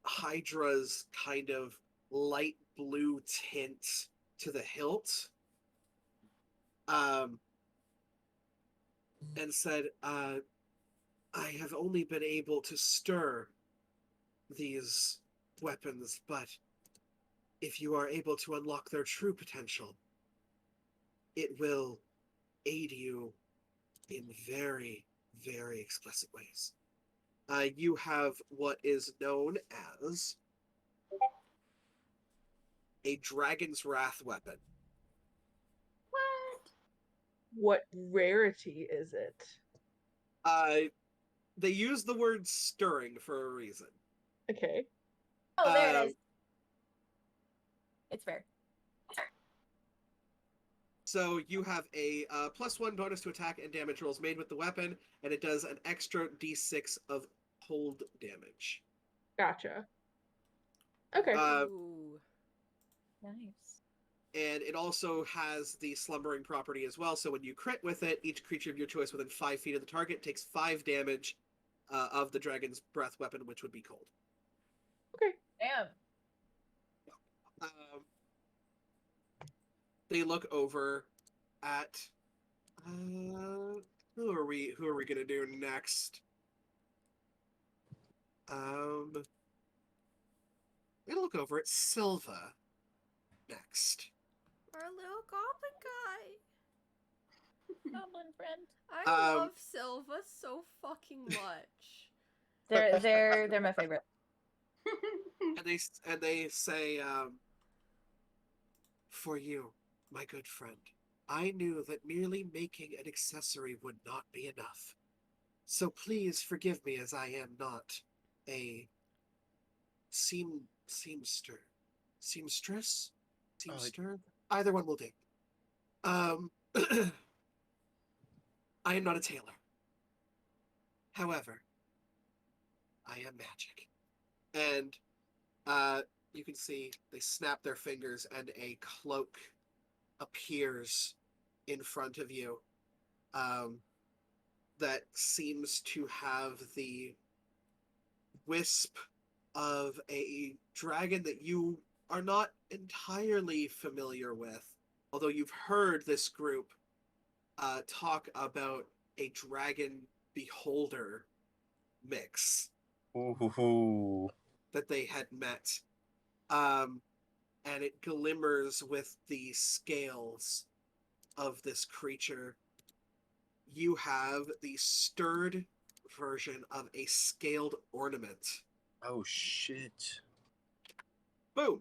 Hydra's kind of light blue tint to the hilt. And said, I have only been able to stir these weapons, but if you are able to unlock their true potential, it will aid you in very, very explicit ways. you have what is known as a Dragon's Wrath weapon. What? What rarity is it? They use the word stirring for a reason. Okay. Oh, there it Um, is. It's fair. So you have a +1 bonus to attack and damage rolls made with the weapon, and it does an extra d6 of hold damage. Gotcha. Okay. Ooh. Nice. And it also has the slumbering property as well, so when you crit with it, each creature of your choice within 5 feet of the target takes 5 damage of the Dragon's Breath weapon, which would be cold. Okay. Damn. They look over at who are we gonna do next? They look over at Silva next. Our little goblin guy. Goblin friend. I Um, love Silva so fucking much. They're my favorite. And they say, for you, my good friend, I knew that merely making an accessory would not be enough. So please forgive me, as I am not a seamstress? Seamster? Either one will do. I am not a tailor. However, I am magic. And you can see they snap their fingers and a cloak appears in front of you that seems to have the wisp of a dragon that you are not entirely familiar with, although you've heard this group talk about a dragon beholder mix Ooh. that they had met. And it glimmers with the scales of this creature. You have the stirred version of a scaled ornament. Oh shit. Boom!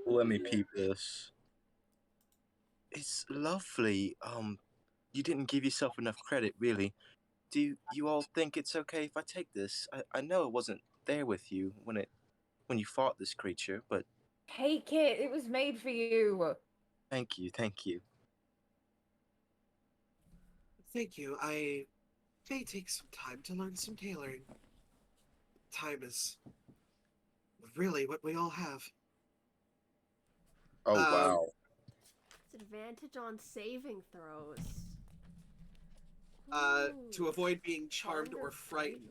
Let me peep this. It's lovely. You didn't give yourself enough credit, really. Do you all think it's okay if I take this? I know it wasn't there with you when you fought this creature, but Take it. It was made for you. thank you. Thank you. I may take some time to learn some tailoring. Time is really what we all have. Oh wow. It's advantage on saving throws. To Ooh, avoid being charmed or frightened.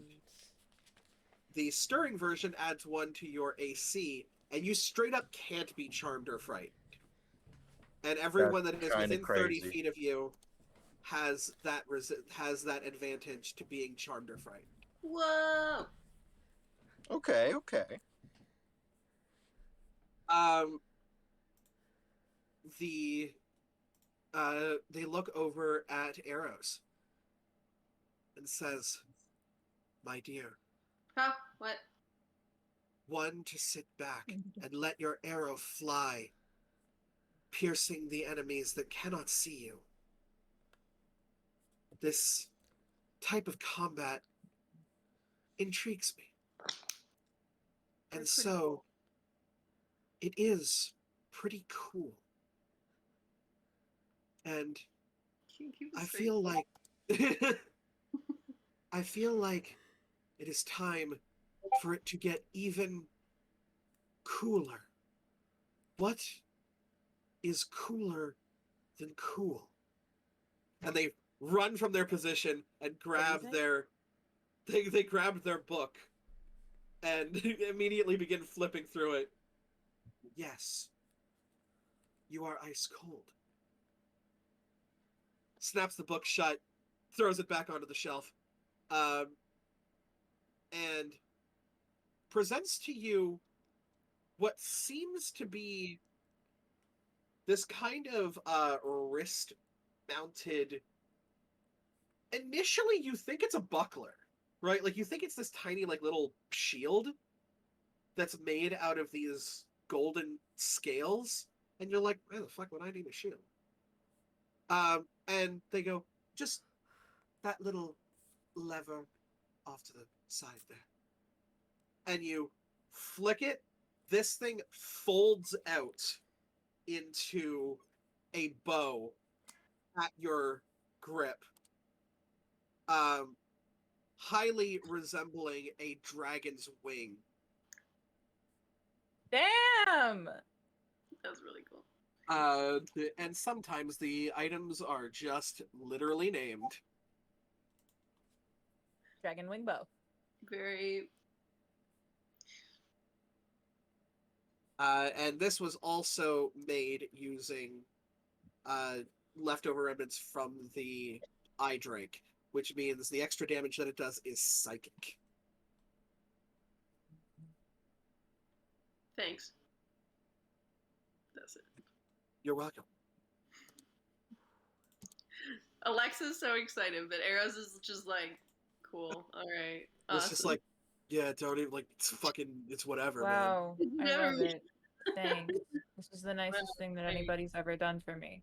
The stirring version adds 1 to your AC, and you straight up can't be charmed or frightened. And everyone that is kinda within 30 crazy. feet of you has that advantage to being charmed or frightened. Whoa. Okay. They look over at Arrows and says, "My dear, Huh? What? one to sit back and let your arrow fly, piercing the enemies that cannot see you. This type of combat intrigues me. And That's pretty so, cool. it is pretty cool. And Can you I say- feel like I feel like it is time for it to get even cooler. What is cooler than cool?" And they run from their position and grab Anything? they grabbed their book and immediately begin flipping through it. "Yes. You are ice cold." Snaps the book shut, throws it back onto the shelf, and presents to you what seems to be this kind of wrist-mounted. Initially, you think it's a buckler. right? Like, you think it's this tiny, like, little shield that's made out of these golden scales, and you're like, why the fuck would I need a shield? And they go, just that little lever off to the side there. And you flick it, this thing folds out into a bow at your grip, highly resembling a dragon's wing. Damn! That was really cool. And sometimes the items are just literally named. Dragon wing bow. Very. And this was also made using leftover remnants from the Eye Drake, which means the extra damage that it does is psychic. Thanks. That's it. You're welcome. Alexa's so excited, but Eros is just like, cool. All right. It's just like, yeah, don't even, like, it's whatever, Wow, I Never- love it. Thanks. This is the nicest thing that anybody's ever done for me.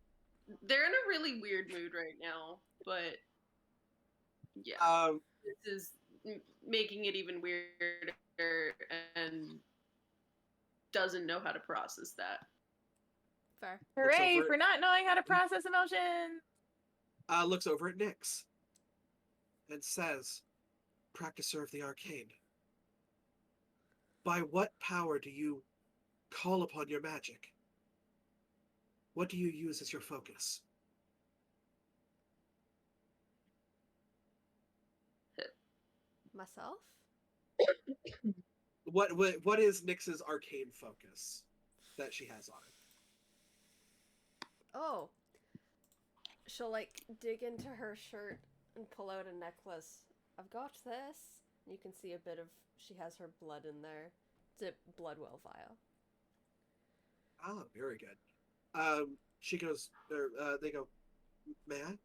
They're in a really weird mood right now, but yeah, man. this is making it even weirder and doesn't know how to process that. Fair. Hooray over for it. not knowing how to process emotions! Looks over at Nyx and says, Practicer of the Arcane, by what power do you call upon your magic? What do you use as your focus? Myself? What is Nyx's arcane focus that she has on it? Oh. She'll, like, dig into her shirt and pull out a necklace. I've got this. You can see a bit of... She has her blood in there. It's a Bloodwell vial. Ah, very good. She goes, they go, may I?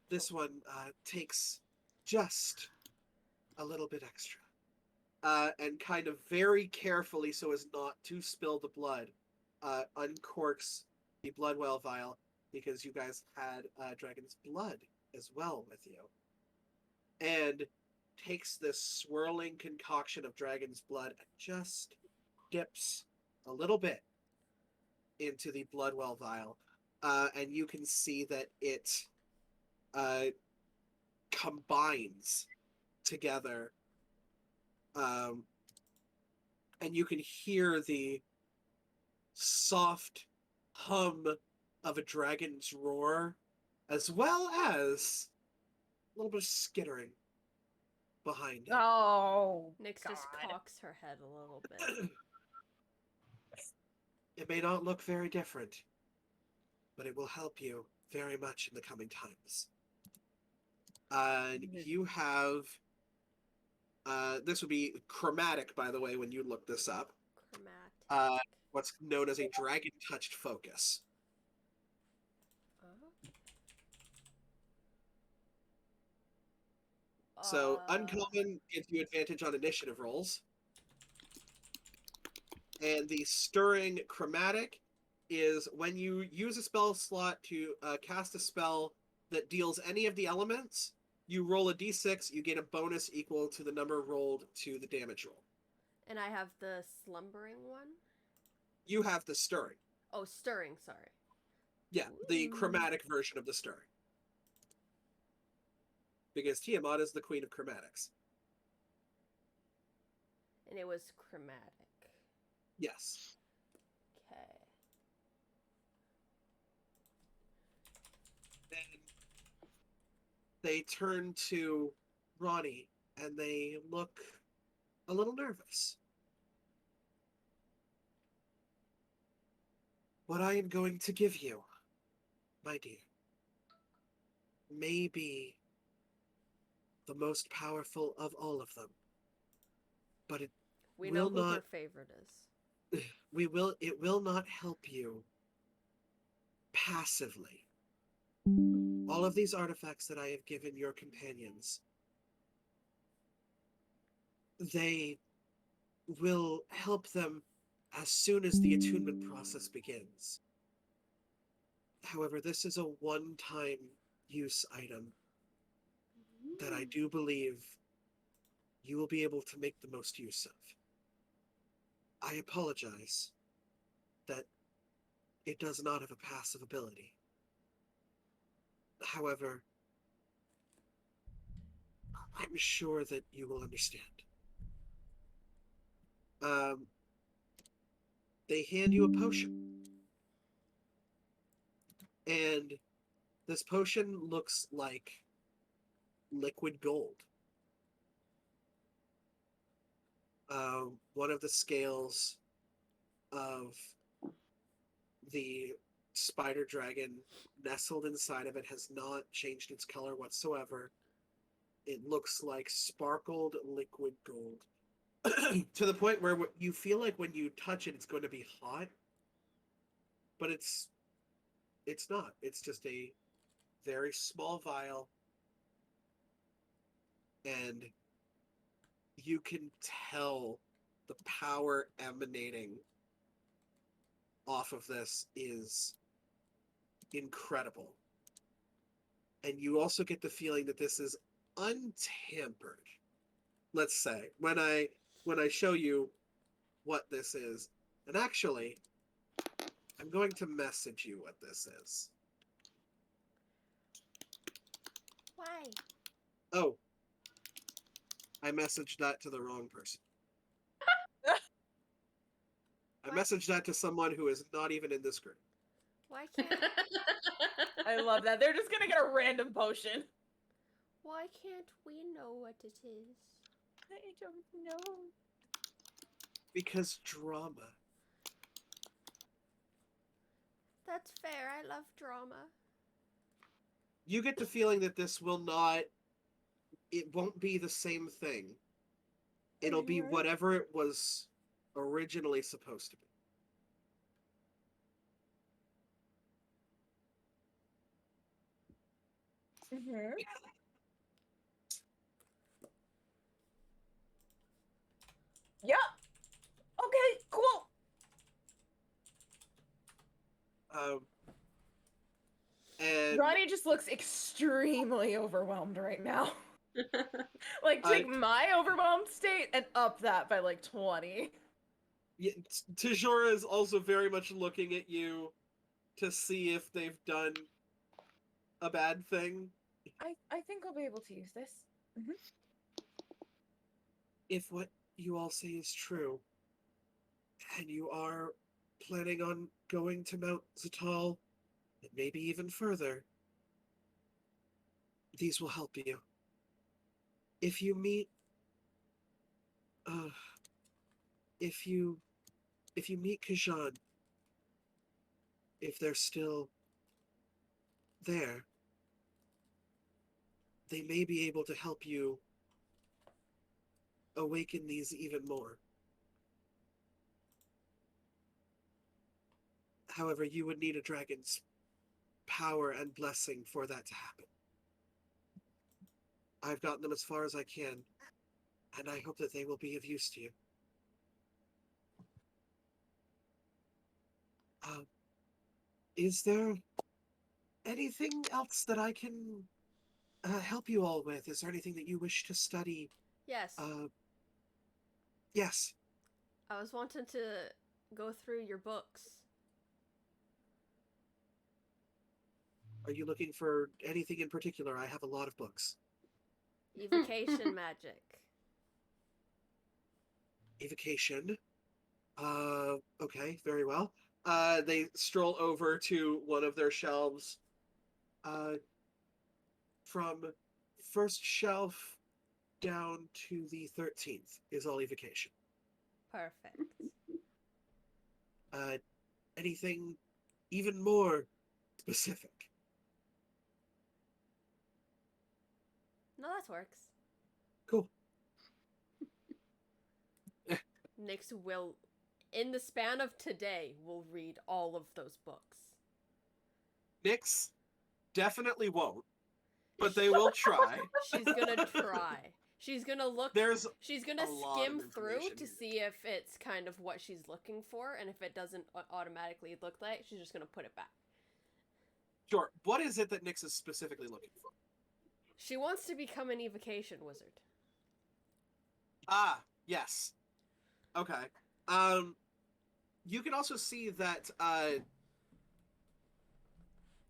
This one takes just a little bit extra. And kind of very carefully, so as not to spill the blood, uncorks the Bloodwell vial, because you guys had dragon's blood as well with you. And takes this swirling concoction of dragon's blood and just dips a little bit into the Bloodwell vial. And you can see that it combines together. And you can hear the soft hum of a dragon's roar, as well as a little bit of skittering behind it. Oh, Nyx just God. cocks her head a little bit. It may not look very different, but it will help you very much in the coming times. And you have... this would be chromatic, by the way, when you look this up. Chromatic. What's known as a dragon-touched focus. So, uncommon gives you advantage on initiative rolls. And the stirring chromatic is when you use a spell slot to cast a spell that deals any of the elements, you roll a d6, you get a bonus equal to the number rolled to the damage roll. And I have the slumbering one? You have the stirring. Oh, stirring, sorry. Yeah, the Ooh. chromatic version of the stirring. Because Tiamat is the queen of chromatics. And it was chromatic. Yes. Okay. And they turn to Ronnie and they look a little nervous. What I am going to give you, my dear, may be the most powerful of all of them. But it We know will who her not favorite is. it will not help you passively. all of these artifacts that I have given your companions, they will help them as soon as the attunement process begins. However, this is a one-time use item that I do believe you will be able to make the most use of. I apologize that it does not have a passive ability. However, I'm sure that you will understand. They hand you a potion. And this potion looks like liquid gold. One of the scales of the spider dragon nestled inside of it has not changed its color whatsoever. It looks like sparkled liquid gold. To the point where you feel like when you touch it, it's going to be hot. But it's not. It's just a very small vial. And you can tell the power emanating off of this is incredible. And you also get the feeling that this is untampered. Let's say, when I show you what this is, and actually, I'm going to message you what this is. Why? Oh, I messaged that to the wrong person. I messaged that to someone who is not even in this group. Why can't I love that. They're just gonna get a random potion. Why can't we know what it is? I don't know. Because drama. That's fair. I love drama. You get the feeling that this will not... It won't be the same thing. It'll be whatever it was originally supposed to be. Mm-hmm. Yeah. Okay, cool. And Ronnie just looks extremely overwhelmed right now. Like, take my overwhelmed state and up that by like 20. yeah, Tijora is also very much looking at you to see if they've done a bad thing. I think I'll be able to use this. Mm-hmm. If what you all say is true, and you are planning on going to Mount Zatal, and maybe even further, these will help you. If you meet, if you meet Kajan, if they're still there, they may be able to help you awaken these even more. However, you would need a dragon's power and blessing for that to happen. I've gotten them as far as I can, and I hope that they will be of use to you. Is there anything else that I can help you all with? Is there anything that you wish to study? Yes. Yes. I was wanting to go through your books. Are you looking for anything in particular? I have a lot of books. Evocation magic. Evocation. Okay, very well. They stroll over to one of their shelves. From first shelf down to the 13th is all evocation. Perfect. Anything even more specific? No, that works. Cool. Nyx will, in the span of today, will read all of those books. Nyx, definitely won't, but they will try. She's gonna try. She's gonna look. There's She's gonna a lot of skim through information to here. see if it's kind of what she's looking for, and if it doesn't automatically look like, she's just gonna put it back. Sure. What is it that Nyx is specifically looking for? She wants to become an evocation wizard. Ah, yes. Okay. You can also see that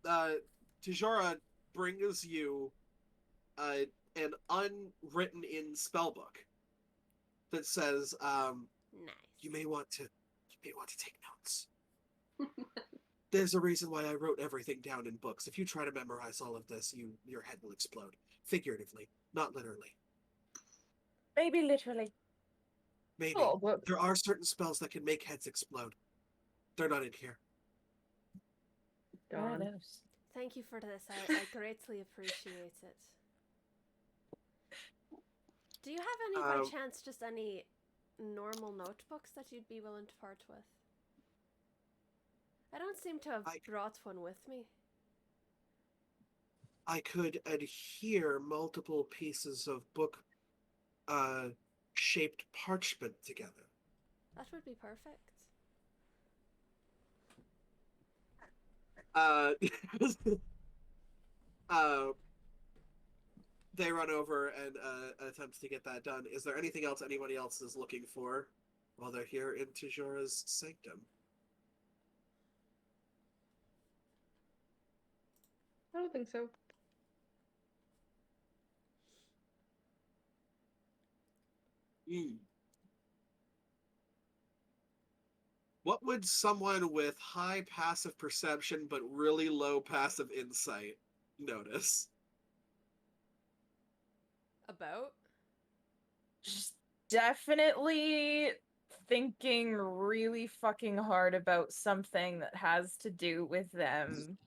Tijora brings you an unwritten in spellbook that says Nice. you may want to take notes. There's a reason why I wrote everything down in books. If you try to memorize all of this, your head will explode. Figuratively, not literally. Maybe literally. Maybe. Oh, but There are certain spells that can make heads explode. They're not in here. who Darn. knows? Thank you for this. I greatly appreciate it. Do you have any, by chance, just any normal notebooks that you'd be willing to part with? I don't seem to have brought one with me. I could adhere multiple pieces of book shaped parchment together. That would be perfect. They run over and attempt to get that done. Is there anything else anybody else is looking for while they're here in Tijora's sanctum? I don't think so. What would someone with high passive perception but really low passive insight notice? About? Just definitely thinking really fucking hard about something that has to do with them.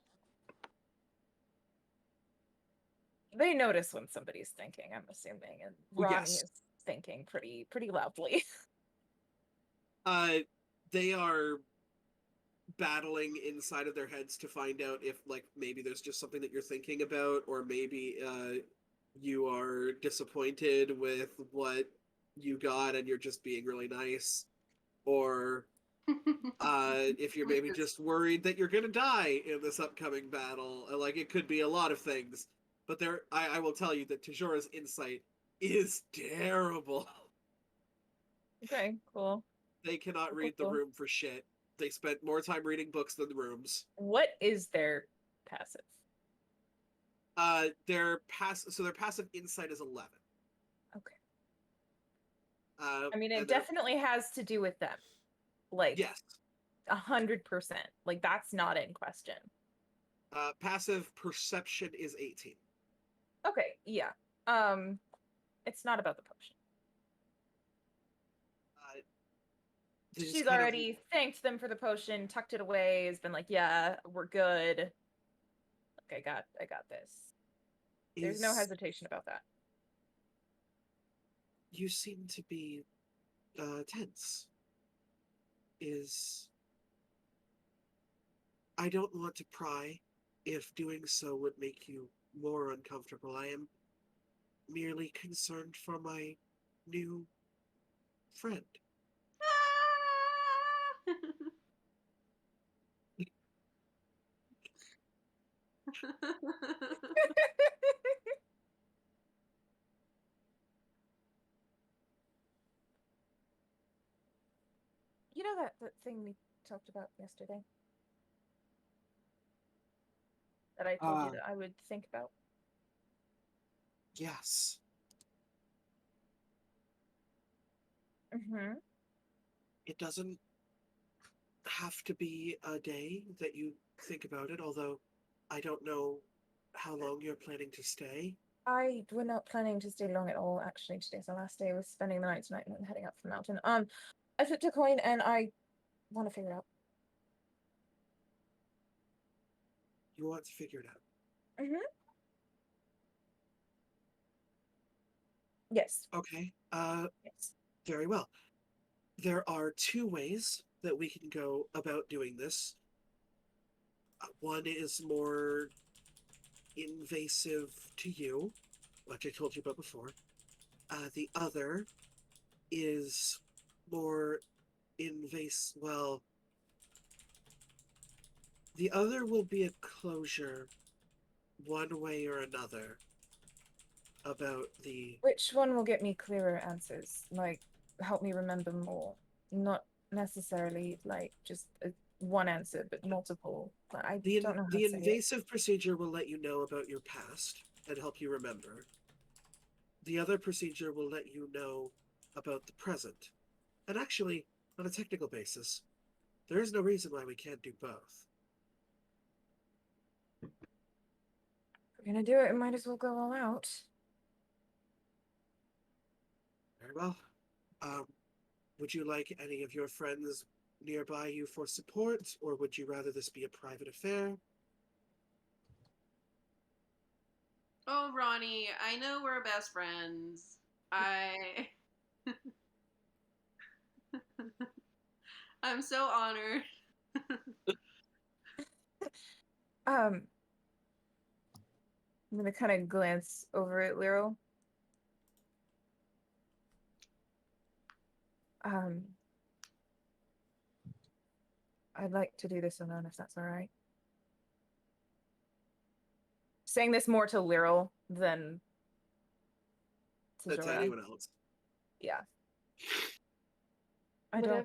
They notice when somebody's thinking, I'm assuming, and Ronnie Yes. is thinking pretty loudly. They are battling inside of their heads to find out if, like, maybe there's just something that you're thinking about, or maybe you are disappointed with what you got and you're just being really nice, or if you're maybe just worried that you're gonna die in this upcoming battle. Like, it could be a lot of things, but I will tell you that Tijora's insight is terrible. Okay, cool. They cannot read the Cool. room for shit. They spent more time reading books than the rooms. What is their passive? Their passive insight is 11. Okay. I I mean, it definitely has to do with them. Like, yes. 100%. Like, that's not in question. Passive perception is 18. Okay, yeah. It's not about the potion. They just She's kind of- already thanked them for the potion, tucked it away, has been like, yeah, we're good. Like, I got this. There's no is- hesitation about that. You seem to be tense. I don't want to pry if doing so would make you more uncomfortable. I am merely concerned for my new friend. You know that thing we talked about yesterday? That I told you that I would think about? Yes. Mm-hmm. It doesn't have to be a day that you think about it, although I don't know how long you're planning to stay. We're not planning to stay long at all, actually. Today's our last day. We're spending the night tonight and then heading up the mountain. I flipped a coin and I want to figure it out. You want to figure it out. Mm-hmm. Yes. Okay. Yes. Very well. There are two ways that we can go about doing this. One is more invasive to you, like I told you about before. The other is more invasive. Well, the other will be a closure, one way or another, about the. Which one will get me clearer answers? Like, help me remember more. Not necessarily like just one answer, but multiple. I don't know how The to say it. invasive procedure will let you know about your past and help you remember. The other procedure will let you know about the present. And actually, on a technical basis, there is no reason why we can't do both. If we're gonna do it, might as well go all out. Very well. Would you like any of your friends nearby you for support, or would you rather this be a private affair? Oh, Ronnie, I know we're best friends. I'm so honored. I'm gonna kind of glance over at Lyral. I'd like to do this alone if that's all right. Saying this more to Lyral than to To Zora. anyone else? Yeah. I Whatever.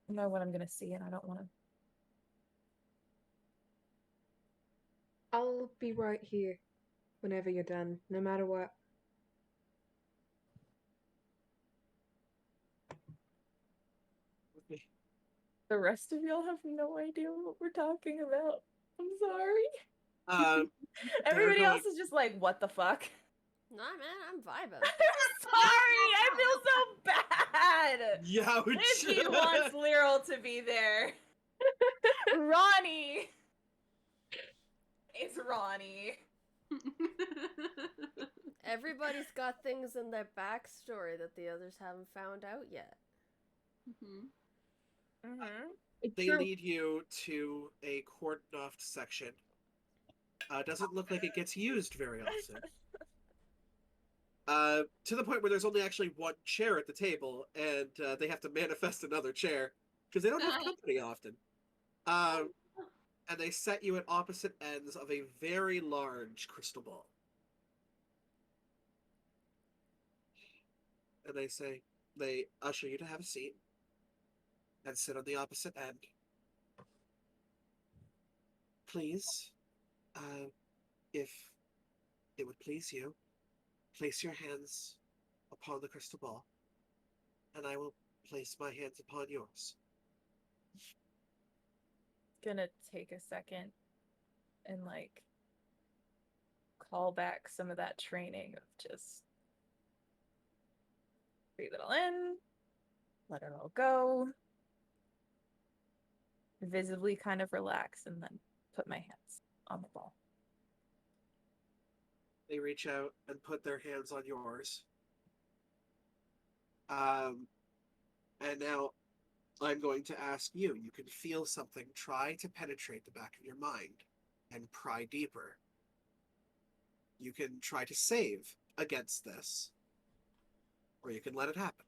don't know what I'm gonna see, and I don't want to. I'll be right here whenever you're done, no matter what. Okay. The rest of y'all have no idea what we're talking about. I'm sorry. Everybody going- else is just like, what the fuck? Nah, man, I'm vibing. I'm sorry. I feel so bad. Youch! Lizzie wants Lyral to be there. Ronnie. It's Ronnie. Everybody's got things in their backstory that the others haven't found out yet. They True. lead you to a cordoned-off section. Doesn't look like it gets used very often. To the point where there's only actually one chair at the table, and they have to manifest another chair because they don't have company often. And they set you at opposite ends of a very large crystal ball. And they usher you to have a seat and sit on the opposite end. Please, if it would please you, place your hands upon the crystal ball, and I will place my hands upon yours. Gonna take a second and like call back some of that training of just breathe it all in, let it all go, visibly kind of relax, and then put my hands on the ball. They reach out and put their hands on yours. And now I'm going to ask you. You can feel something try to penetrate the back of your mind and pry deeper. You can try to save against this, or you can let it happen.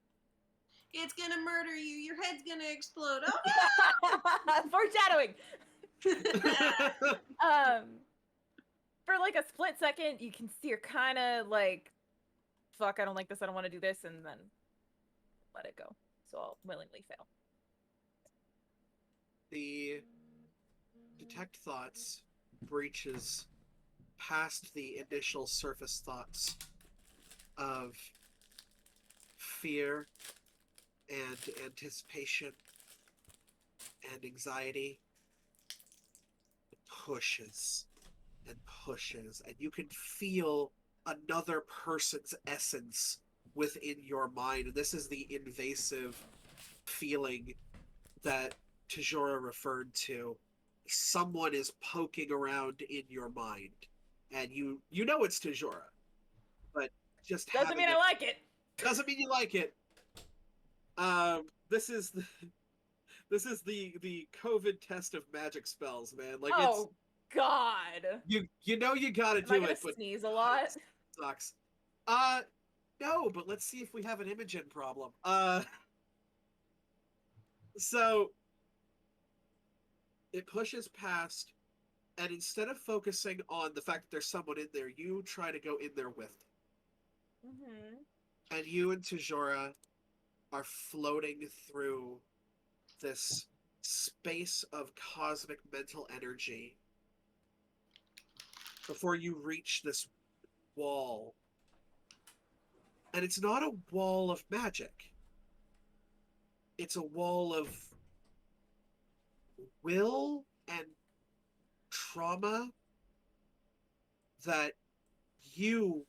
It's gonna murder you. Your head's gonna explode. Oh Foreshadowing. For like a split second, you can see her kind of like, fuck, I don't like this, I don't want to do this, and then let it go. So I'll willingly fail. The detect thoughts breaches past the initial surface thoughts of fear and anticipation and anxiety. It pushes and pushes, and you can feel another person's essence within your mind. And this is the invasive feeling that Tajora referred to. Someone is poking around in your mind, and you know it's Tajora, but just Doesn't mean I like it. doesn't mean you like it. This is the COVID test of magic spells, man. Like Oh God. You know you gotta Am I do gonna it, but sneeze a lot? it sucks. No, but let's see if we have an Imogen problem. So it pushes past, and instead of focusing on the fact that there's someone in there, you try to go in there with them. Mm-hmm. And you and Tajora are floating through this space of cosmic mental energy before you reach this wall. And it's not a wall of magic. It's a wall of will and trauma that you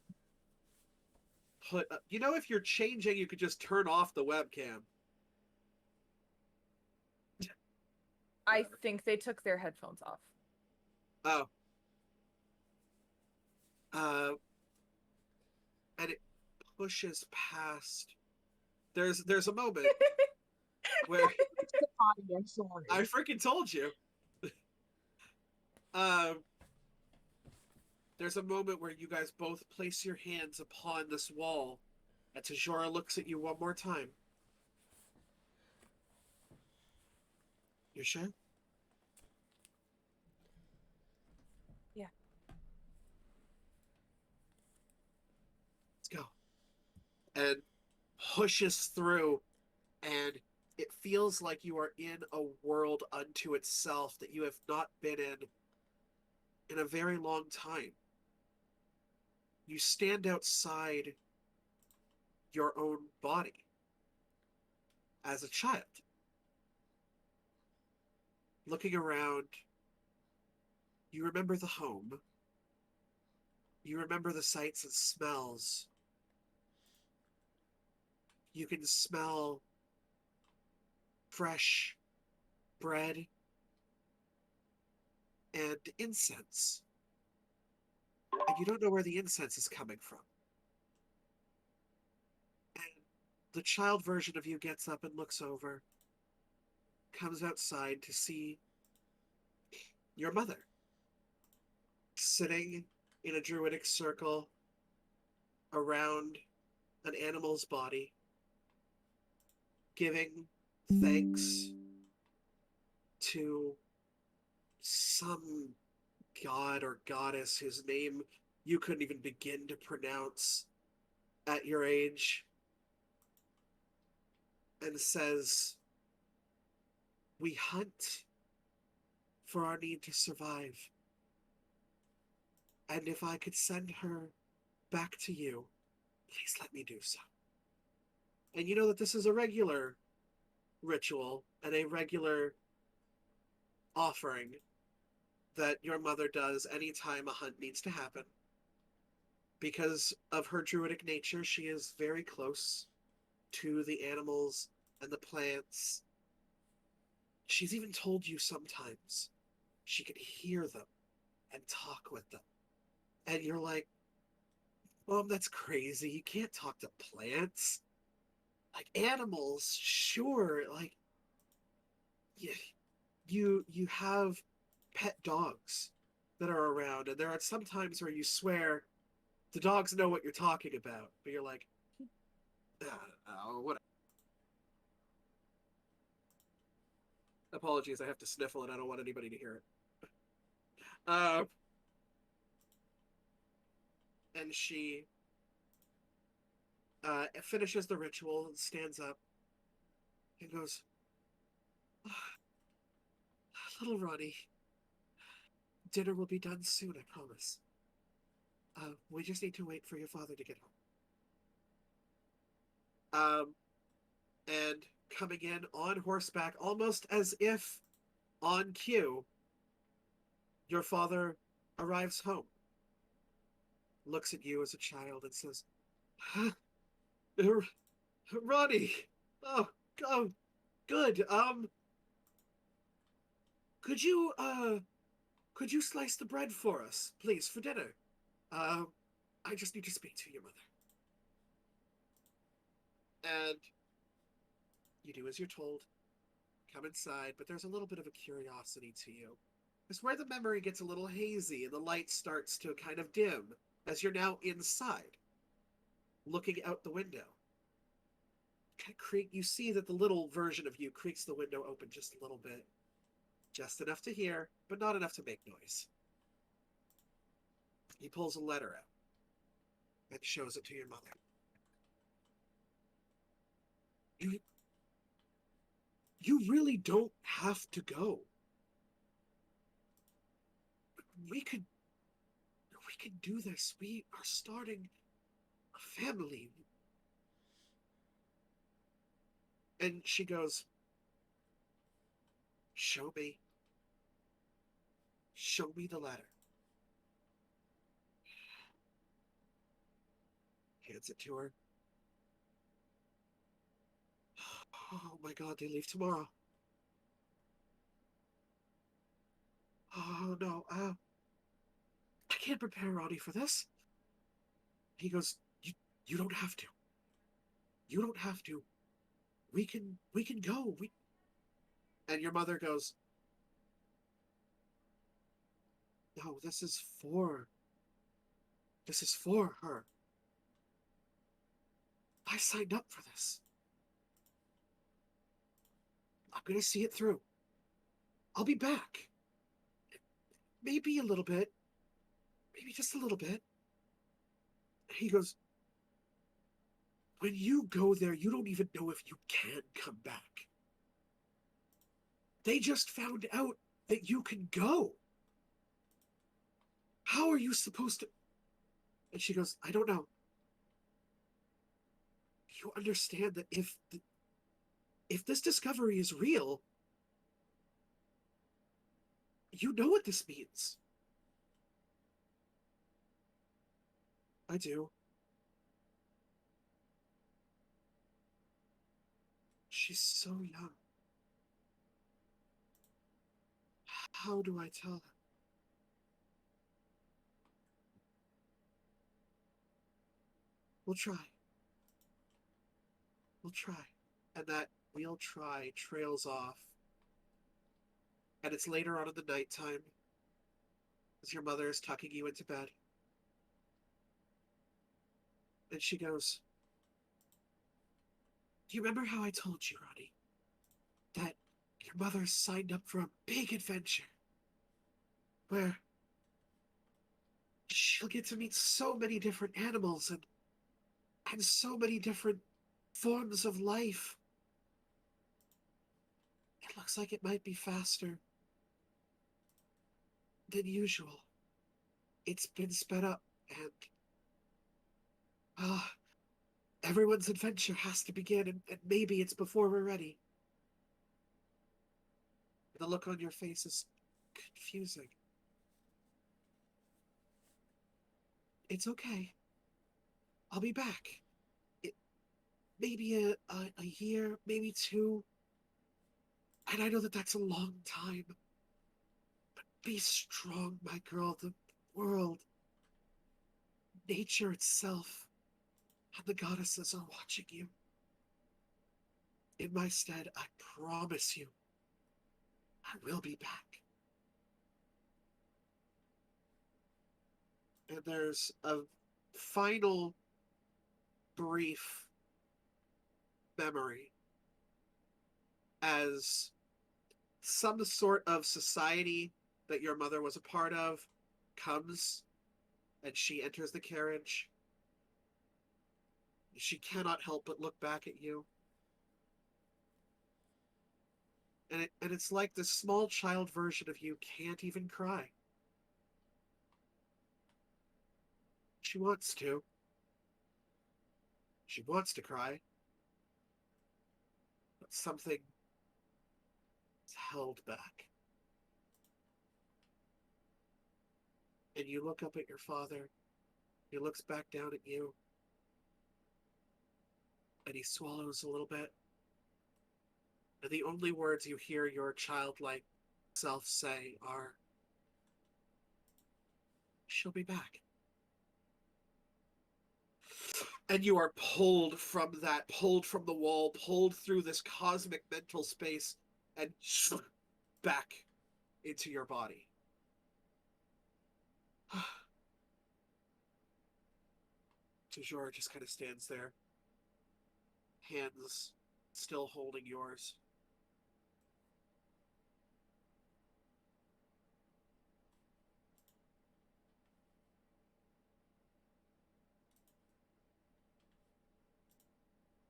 put. You know, if you're changing, you could just turn off the webcam. I think they took their headphones off. Oh. And it pushes past. There's a moment where I'm sorry. I freaking told you. There's a moment where you guys both place your hands upon this wall, and Tajora looks at you one more time. You sure? Yeah. Let's go. And pushes through, and it feels like you are in a world unto itself that you have not been in a very long time. You stand outside your own body as a child. Looking around, you remember the home. You remember the sights and smells. You can smell fresh bread and incense. And you don't know where the incense is coming from. And the child version of you gets up and looks over, comes outside to see your mother sitting in a druidic circle around an animal's body, giving thanks to some god or goddess whose name you couldn't even begin to pronounce at your age, and says, "We hunt for our need to survive. And if I could send her back to you, please let me do so." And you know that this is a regular ritual and a regular offering that your mother does anytime a hunt needs to happen. Because of her druidic nature, she is very close to the animals and the plants. She's even told you sometimes she could hear them and talk with them. And you're like, "Mom, that's crazy. You can't talk to plants. Like animals, sure. Like, you have pet dogs that are around, and there are some times where you swear the dogs know what you're talking about, but you're like, oh, whatever." Apologies, I have to sniffle and I don't want anybody to hear it. And she finishes the ritual and stands up and goes, "Little Ronnie, dinner will be done soon, I promise. We just need to wait for your father to get home." And coming in on horseback, almost as if on cue, your father arrives home, looks at you as a child and says, "Ronnie, oh, good. Could you slice the bread for us, please, for dinner? I just need to speak to your mother." And you do as you're told, come inside, but there's a little bit of a curiosity to you. is where the memory gets a little hazy and the light starts to kind of dim as you're now inside, looking out the window. You see that the little version of you creaks the window open just a little bit. Just enough to hear, but not enough to make noise. He pulls a letter out and shows it to your mother. You really don't have to go. We could do this. We are starting a family. And she goes, show me the letter. Hands it to her. Oh my God, they leave tomorrow. Oh no, I can't prepare Ronnie for this. He goes, you don't have to. You don't have to. We can go. And your mother goes, no, this is for her. I signed up for this. I'm gonna see it through. I'll be back. Maybe a little bit. Maybe just a little bit. He goes, when you go there, you don't even know if you can come back. They just found out that you can go. How are you supposed to? And she goes, I don't know. You understand that if this discovery is real, you know what this means. I do. She's so young. How do I tell her? We'll try. We'll try. And that we'll try trails off. And it's later on in the nighttime as your mother is tucking you into bed. And she goes, do you remember how I told you, Ronnie, that your mother signed up for a big adventure where she'll get to meet so many different animals and so many different forms of life? It looks like it might be faster than usual. It's been sped up, and everyone's adventure has to begin, and maybe it's before we're ready. The look on your face is confusing. It's okay. I'll be back. Maybe a year, maybe 2. And I know that that's a long time. But be strong, my girl. The world, nature itself, and the goddesses are watching you. In my stead, I promise you, I will be back. And there's a final brief memory as some sort of society that your mother was a part of comes and she enters the carriage. She cannot help but look back at you. And it's like this small child version of you can't even cry. She wants to. She wants to cry. But something is held back. And you look up at your father. He looks back down at you. And he swallows a little bit. And the only words you hear your childlike self say are, she'll be back. And you are pulled from that, pulled from the wall, pulled through this cosmic mental space, and back into your body. Tujor just kind of stands there, hands still holding yours.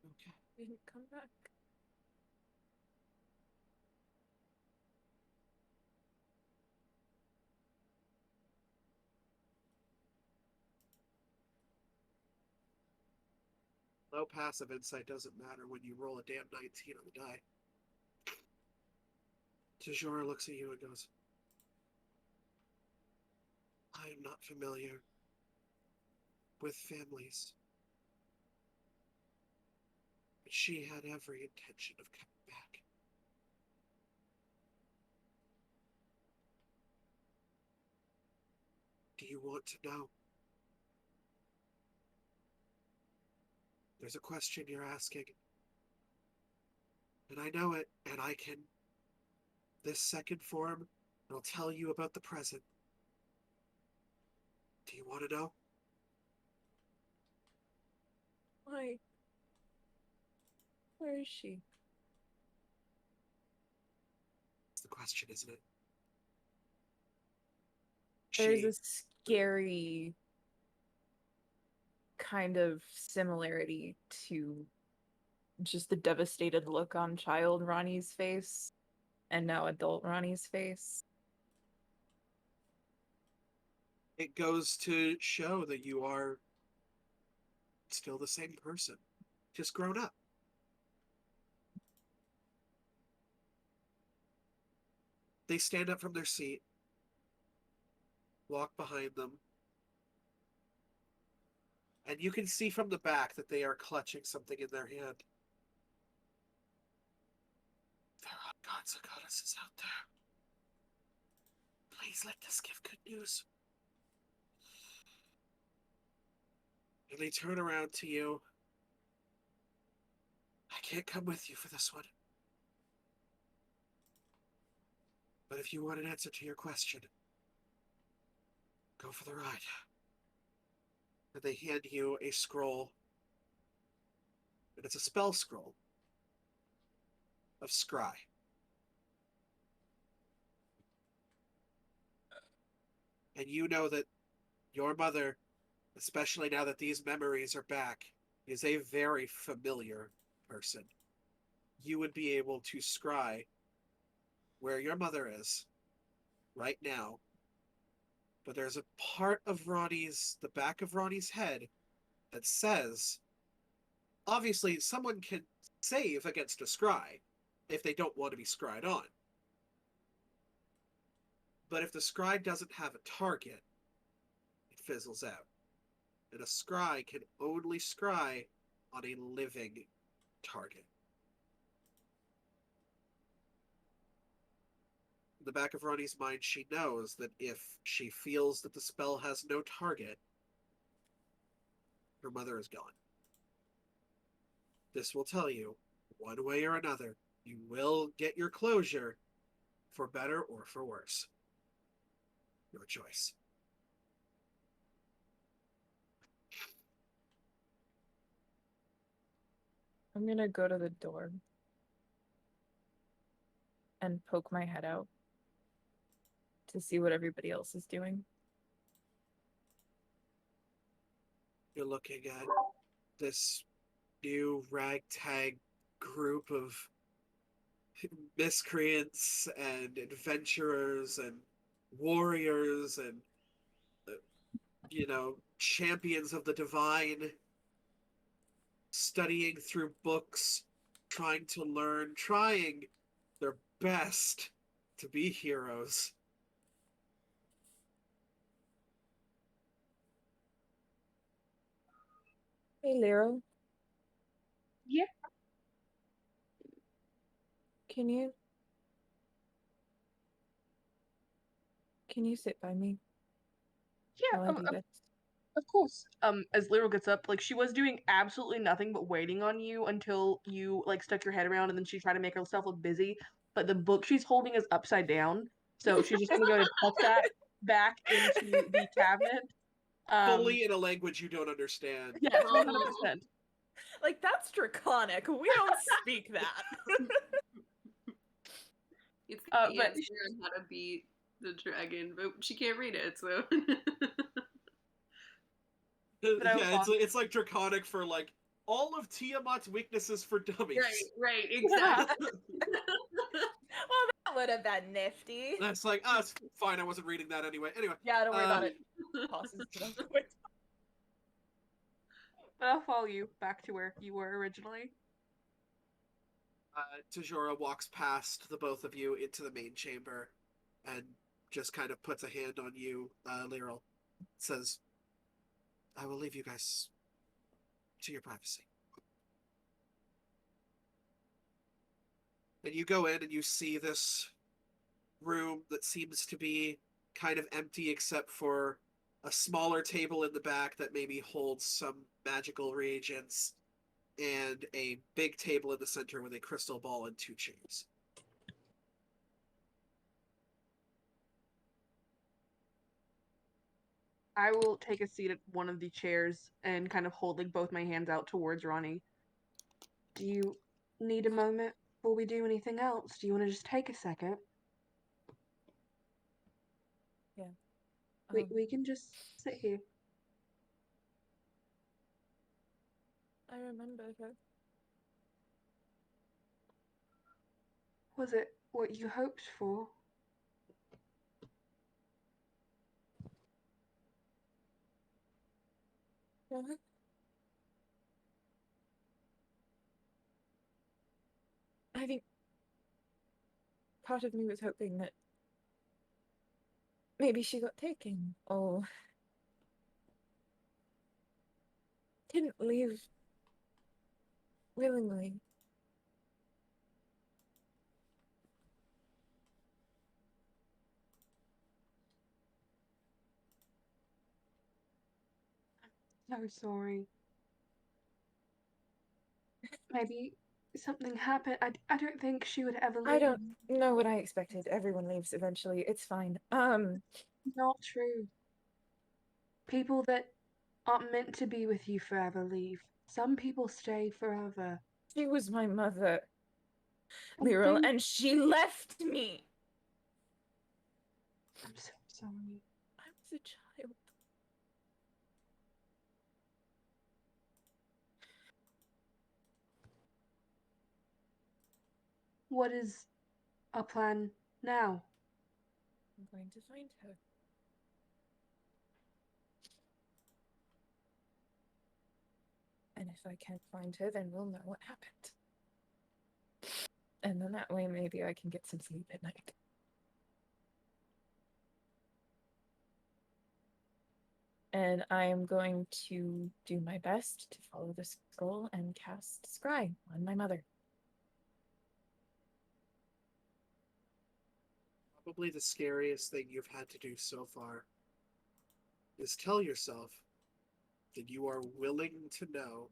Okay. Didn't come back. Low passive insight doesn't matter when you roll a damn 19 on the die. Tujor looks at you and goes, I am not familiar with families. But she had every intention of coming back. Do you want to know? There's a question you're asking. And I know it, and I can. This second form will tell you about the present. Do you want to know? Why? Where is she? That's the question, isn't it? There's She, a scary kind of similarity to just the devastated look on child Ronnie's face and now adult Ronnie's face. it goes to show that you are still the same person, just grown up. They stand up from their seat, walk behind them, and you can see from the back that they are clutching something in their hand. There are gods and goddesses out there. Please let this give good news. And they turn around to you. I can't come with you for this one. But if you want an answer to your question, go for the ride. And they hand you a scroll. And it's a spell scroll of scry. And you know that your mother, especially now that these memories are back, is a very familiar person. You would be able to scry where your mother is right now. But there's a part of the back of Ronnie's head that says, obviously someone can save against a scry if they don't want to be scried on. But if the scry doesn't have a target, it fizzles out. And a scry can only scry on a living target. In the back of Ronnie's mind, she knows that if she feels that the spell has no target, her mother is gone. This will tell you, one way or another, you will get your closure, for better or for worse. Your choice. I'm gonna go to the door and poke my head out to see what everybody else is doing. You're looking at this new ragtag group of miscreants and adventurers and warriors and, champions of the divine, studying through books, trying to learn, trying their best to be heroes. Hey, Lyra. Yeah. Can you sit by me Yeah, while I do this? of course. As Lyra gets up, like she was doing absolutely nothing but waiting on you until you like stuck your head around, and then she tried to make herself look busy. But the book she's holding is upside down, so she's just gonna go to tuck that back into the cabinet. fully in a language you don't understand. Yes, Oh. 100%. Like, that's draconic. We don't speak that. It's the But- answer on how to beat the dragon, but she can't read it, so. But I Yeah, was it's like draconic for like all of Tiamat's weaknesses for dummies. right, exactly. Well, that would have been nifty. That's like, it's fine. I wasn't reading that anyway. Anyway, Yeah, don't worry about it. Tosses to them. But I'll follow you back to where you were originally. Tajora walks past the both of you into the main chamber, and just kind of puts a hand on you, Lyral. Says, "I will leave you guys to your privacy." And you go in and you see this room that seems to be kind of empty except for a smaller table in the back that maybe holds some magical reagents, and a big table in the center with a crystal ball and 2 chairs. I will take a seat at one of the chairs and kind of holding both my hands out towards Ronnie. Do you need a moment before we do anything else? Do you want to just take a second? We can just sit here. I remember her. Was it what you hoped for? What? I think part of me was hoping that maybe she got taken or didn't leave willingly. So sorry. Maybe something happened. I don't think she would ever leave. I don't know what I expected. Everyone leaves eventually. It's fine. Not true. People that aren't meant to be with you forever leave. Some people stay forever. She was my mother, I Lyral, think- and she left me. I'm so sorry. I was a child. What is our plan now? I'm going to find her. And if I can't find her, then we'll know what happened. And then that way, maybe I can get some sleep at night. And I am going to do my best to follow the scroll and cast Scry on my mother. Probably the scariest thing you've had to do so far is tell yourself that you are willing to know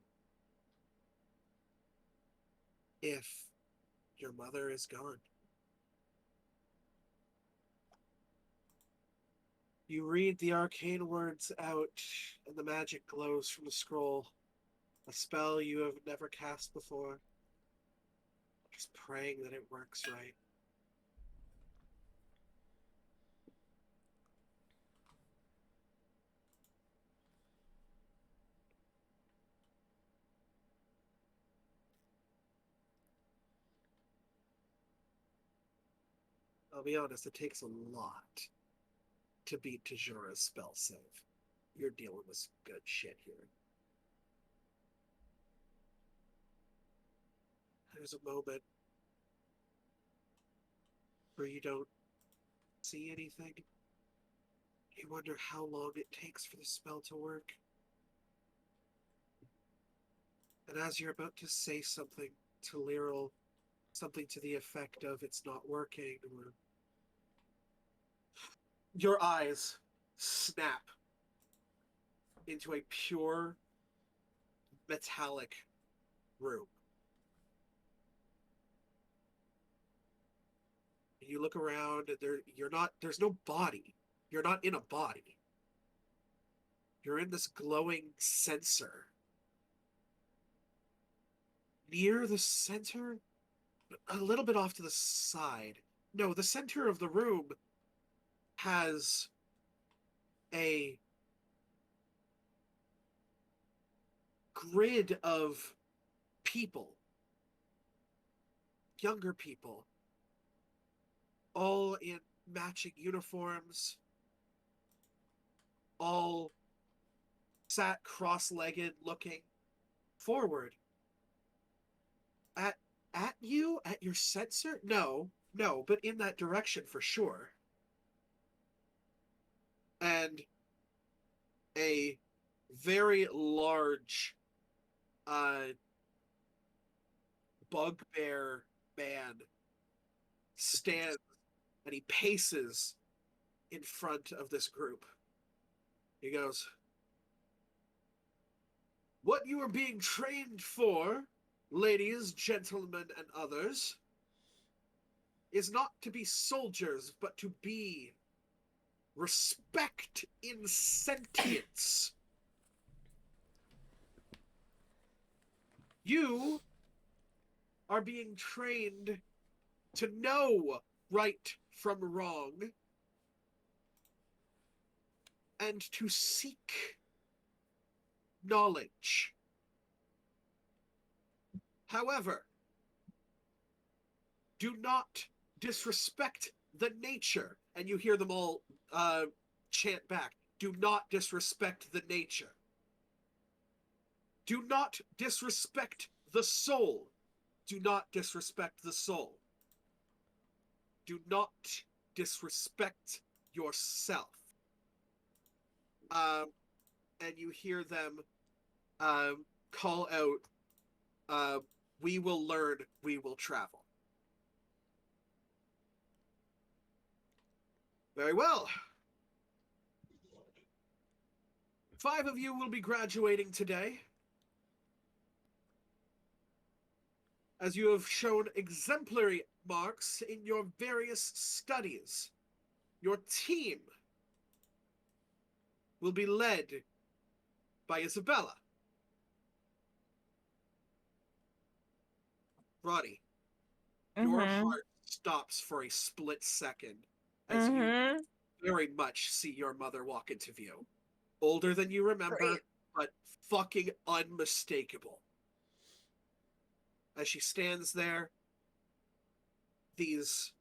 if your mother is gone. You read the arcane words out, and the magic glows from the scroll. A spell you have never cast before. Just praying that it works right. I'll be honest, it takes a lot to beat Tajora's spell save. You're dealing with some good shit here. There's a moment where you don't see anything. You wonder how long it takes for the spell to work. And as you're about to say something to Lyral, something to the effect of "it's not working," or your eyes snap into a pure metallic room. You look around and there's no body. You're not in a body. you're in this glowing sensor. Near the center, a little bit off to the side. No, the center of the room has a grid of people, younger people, all in matching uniforms, all sat cross-legged looking forward at you, at your sensor. No, but in that direction for sure. And a very large bugbear man stands and he paces in front of this group. He goes, "What you are being trained for, ladies, gentlemen, and others, is not to be soldiers, but to be respect in sentience. You are being trained to know right from wrong and to seek knowledge. However, do not disrespect the nature." And you hear them all chant back, "Do not disrespect the nature. Do not disrespect the soul. Do not disrespect the soul. Do not disrespect yourself." And you hear them call out, "We will learn, we will travel." Very well. 5 of you will be graduating today, as you have shown exemplary marks in your various studies. Your team will be led by Isabella. Roddy, your heart stops for a split second as you very much see your mother walk into view. Older than you remember, Great. but fucking unmistakable. As she stands there, these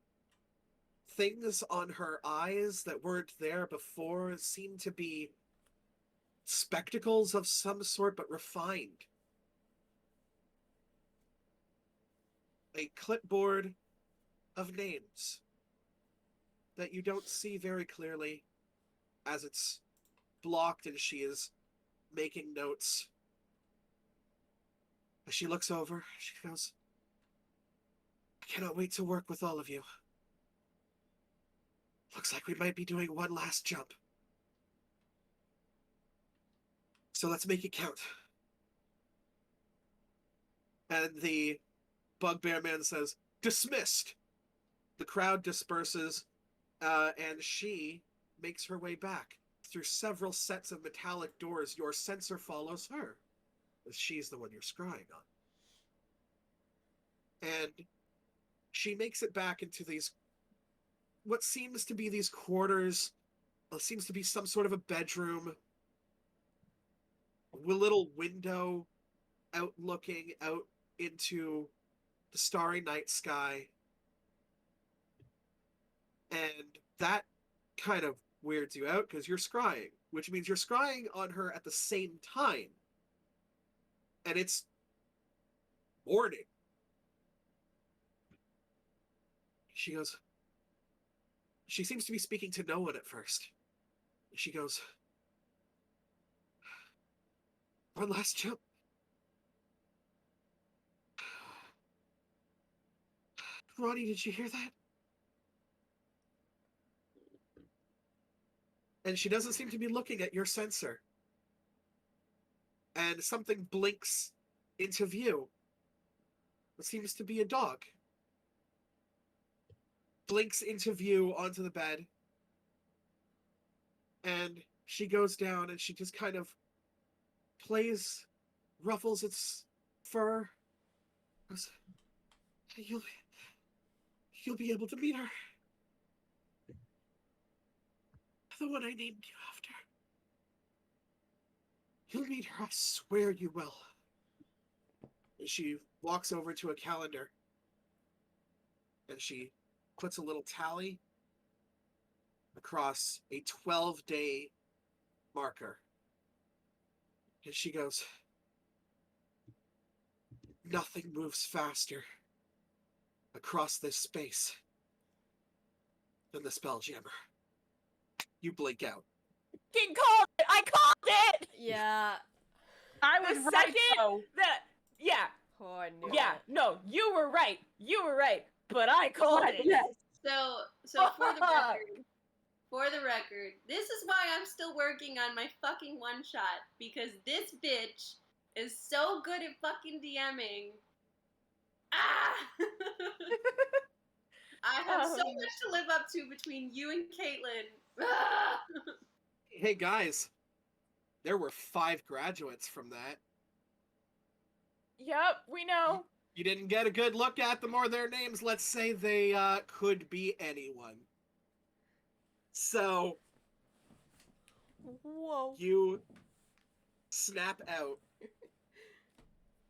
things on her eyes that weren't there before seem to be spectacles of some sort, but refined. A clipboard of names that you don't see very clearly as it's blocked and she is making notes. As she looks over, she goes, "I cannot wait to work with all of you. Looks like we might be doing one last jump. So let's make it count." And the bugbear man says, "Dismissed." The crowd disperses, and she makes her way back through several sets of metallic doors. Your sensor follows her, as she's the one you're scrying on. And she makes it back into these, what seems to be these quarters. It seems to be some sort of a bedroom. A little window looking out into the starry night sky. And that kind of weirds you out because you're scrying, which means you're scrying on her at the same time. And it's morning. She seems to be speaking to no one at first. She goes, "One last jump. Ronnie, did you hear that?" And she doesn't seem to be looking at your sensor. And something blinks into view. It seems to be a dog. Blinks into view onto the bed. And she goes down and she just kind of ruffles its fur. Goes, you'll be able to meet her. The one I named you after. You'll meet her, I swear you will. And she walks over to a calendar. And she puts a little tally across a 12-day marker. And she goes, nothing moves faster across this space than the Spelljammer. You blink out. Fucking called it! I called it! Yeah. I The was right second though. that, yeah, Oh, I knew yeah, it. no, you were right. You were right. But I called it. Yes. So for the record, this is why I'm still working on my fucking one shot, because this bitch is so good at fucking DMing. Ah! I have so much to live up to between you and Caitlin. Ah! Hey guys, there were 5 graduates from that. Yep, we know. You didn't get a good look at them or their names. Let's say they could be anyone. So Whoa. you snap out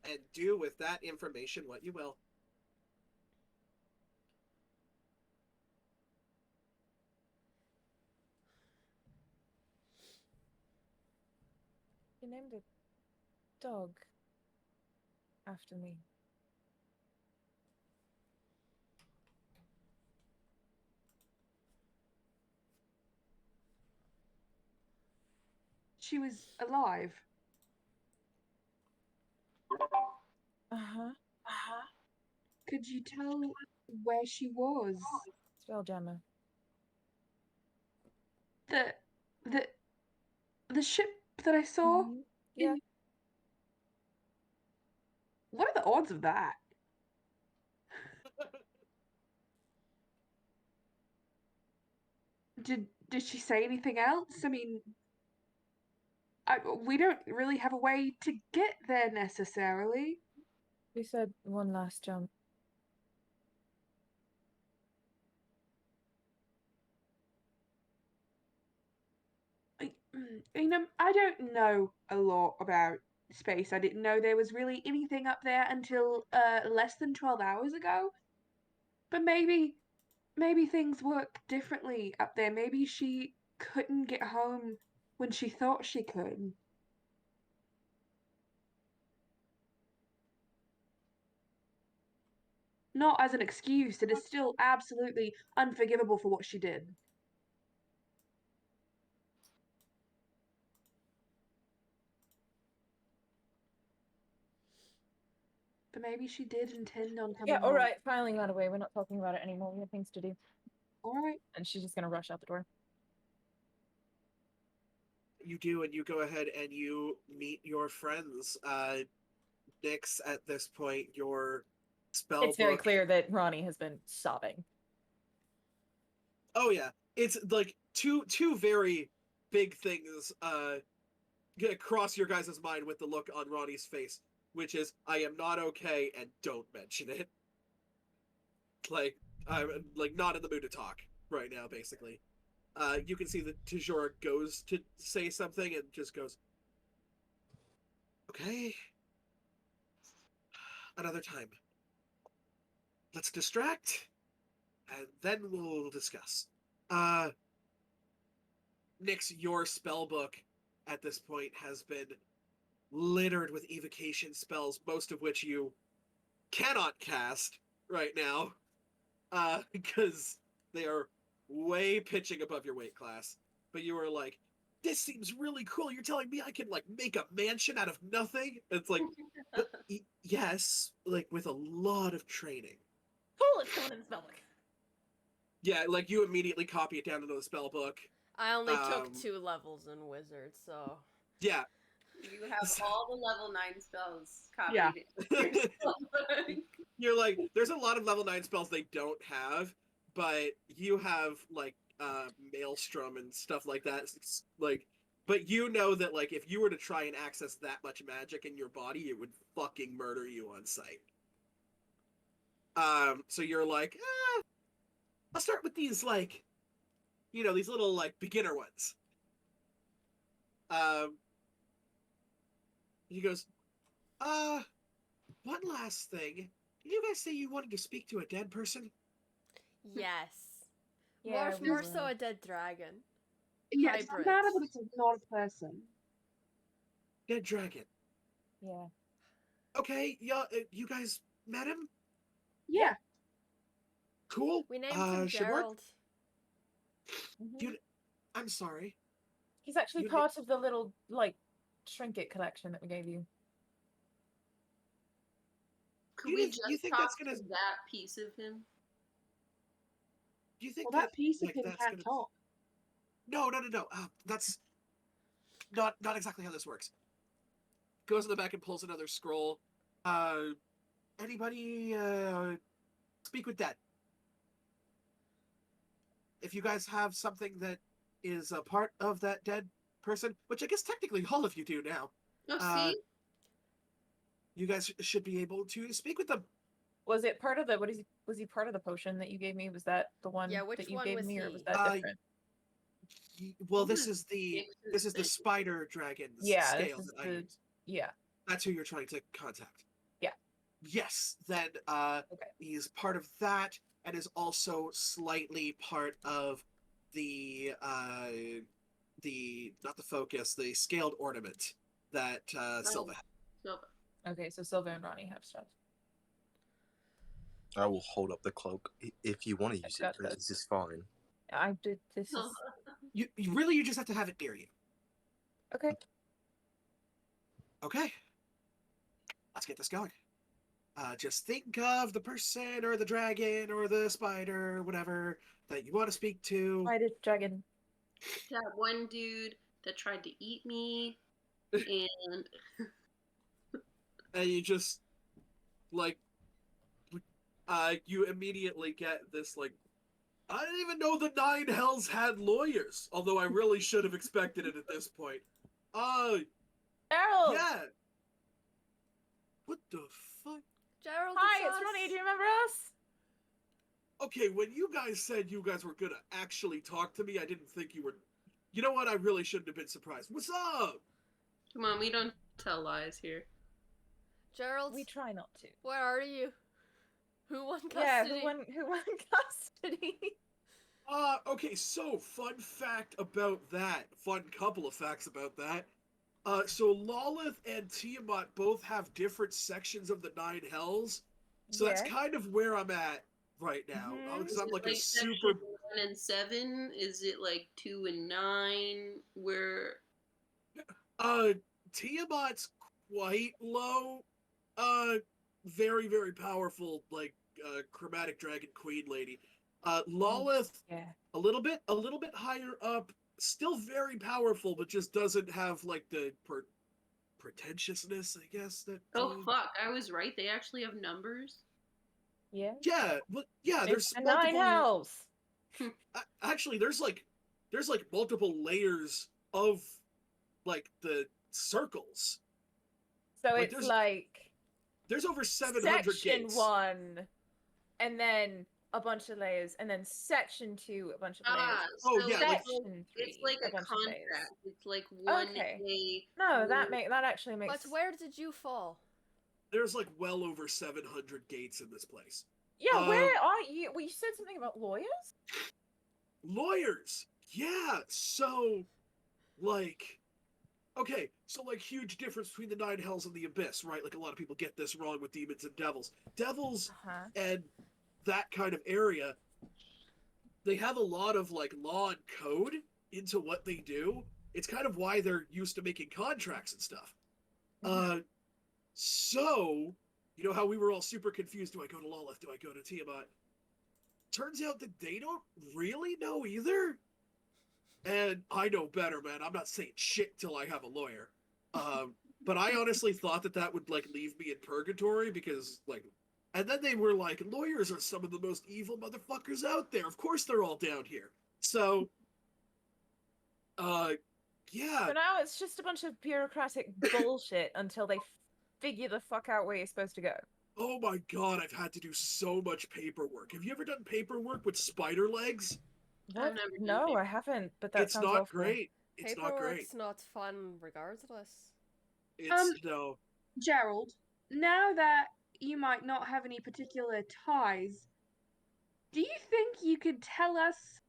and do with that information what you will. You named a dog after me. She was alive. Uh-huh. Could you tell where she was? Spelljammer. The ship that I saw? Mhm. Yeah. What are the odds of that? Did she say anything else? I mean, we don't really have a way to get there necessarily. We said one last jump. I don't know a lot about space. I didn't know there was really anything up there until less than 12 hours ago. But maybe things work differently up there. Maybe she couldn't get home when she thought she could. Not as an excuse, it is still absolutely unforgivable for what she did. But maybe she did intend on coming Yeah, home. alright, filing that away. We're not talking about it anymore. We have things to do. Alright. And she's just gonna rush out the door. You do, and you go ahead and you meet your friends. Nyx, at this point, your spell It's very book- clear that Ronnie has been sobbing. Oh yeah, it's like two very big things cross your guys' mind with the look on Ronnie's face, which is I am not okay and don't mention it. Like I'm like not in the mood to talk right now, basically. You can see that Tajora goes to say something and just goes, okay, another time. Let's distract, and then we'll discuss. Nyx, your spell book at this point has been littered with evocation spells, most of which you cannot cast right now, because they are way pitching above your weight class. But you are like, this seems really cool. You're telling me I can like make a mansion out of nothing? It's like, yes, like with a lot of training. Cool, it's going in the spellbook. Yeah, like you immediately copy it down into the spell book. I only took 2 levels in Wizard, so. Yeah. You have all the level 9 spells copied. Yeah. in your spellbook. You're like, there's a lot of level 9 spells they don't have, but you have like Maelstrom and stuff like that. It's like But you know that, like, if you were to try and access that much magic in your body, it would fucking murder you on sight. So you're like, I'll start with these, like, these little, like, beginner ones. He goes, one last thing. Did you guys say you wanted to speak to a dead person? Yes. Yeah, we more were. so a dead dragon. Yeah, it's not matter, but Hybrids. it's not a person. Dead dragon. Yeah. Okay, yeah, you guys met him? Yeah. Cool. We named him should work. Gerald. Mhm. You- I'm sorry. He's actually you- part of the little like trinket collection that we gave you. Could You we think- just you think talk that's gonna- to that piece of him? Do you think Well, that piece of like, him that's can't gonna- talk. No. That's not exactly how this works. Goes in the back and pulls another scroll. Anybody speak with dead? If you guys have something that is a part of that dead person, which I guess technically all of you do now, Oh, Uh, see? you guys should be able to speak with them. Was it part of the was he part of the potion that you gave me? Was that the one Yeah, which that you one gave was me or he? was that Uh, different? Well, What this was is the Dix's this is the thing? spider dragon Yeah, this scale is that I the- use. Yeah. That's who you're trying to contact. Yeah. Yes, then Okay. he's part of that and is also slightly part of the not the focus, the scaled ornament that Silva had. Silva. Okay, so Silva and Ronnie have stuff. I will hold up the cloak if you want to use it. got This is fine. I did this Oh. is You just have to have it near you. okay. Okay. Let's get this going. Just think of the person or the dragon or the spider or whatever that you want to speak to. Why did dragon? That one dude that tried to eat me, and And you just like you immediately get this like, I didn't even know the Nine Hells had lawyers, although I really should have expected it at this point. Errol! Yeah. What the fuck? Gerald. Hi, it's it's us. Ronnie. Do you remember us? Okay, when you guys said you guys were gonna actually talk to me, I didn't think you were. You know what? I really shouldn't have been surprised. What's up? come on, we don't tell lies here. Gerald. We try not to. Where are you? Who won custody? Yeah, who won custody? Okay, so fun fact about that. Fun couple of facts about that. So Lolith and Tiamat both have different sections of the Nine Hells. So that's Yeah. kind of where I'm at right now. Mhm. Because Is I'm it like a section super. 1 and 7? Is it like 2 and 9? Where Tiamat's quite low. Very, very powerful, like chromatic dragon queen lady. Lolith Yeah. a little bit higher up, still very powerful, but just doesn't have like the pretentiousness, I guess. That oh fuck, I was right. They actually have numbers. Yeah. yeah, well, yeah. It's There's the Nine multiple. Hells. Actually, there's like multiple layers of like the circles. So Like, it's there's like There's over 700 section gates. 1, and then a bunch of layers, and then section 2, a bunch of layers. Oh, so yeah, it's like- Section 3, it's like a bunch of layers. contract. It's like one Okay. day. No, that for- that actually makes. But where did you fall? There's like well over 700 gates in this place. Yeah, where are you? Well, you said something about lawyers. Lawyers. Yeah. So, like, okay. So, like, huge difference between the Nine Hells and the Abyss, right? Like, a lot of people get this wrong with demons and devils. Devils Uh-huh. and that kind of area, they have a lot of like law and code into what they do. It's kind of why they're used to making contracts and stuff. So, you know how we were all super confused, do I go to Lolith, do I go to Tiamat? Turns out that they don't really know either. And I know better, man. I'm not saying shit till I have a lawyer. But I honestly thought that would like leave me in purgatory because like, and then they were like, lawyers are some of the most evil motherfuckers out there. Of course they're all down here. So, Yeah. For now, it's just a bunch of bureaucratic bullshit until they figure the fuck out where you're supposed to go. Oh my god, I've had to do so much paperwork. Have you ever done paperwork with spider legs? What? never done No, paper- I haven't. But that It's sounds not awful. great. It's not great. Paperwork's not fun regardless. It's no. Gerald, now that you might not have any particular ties, do you think you could tell us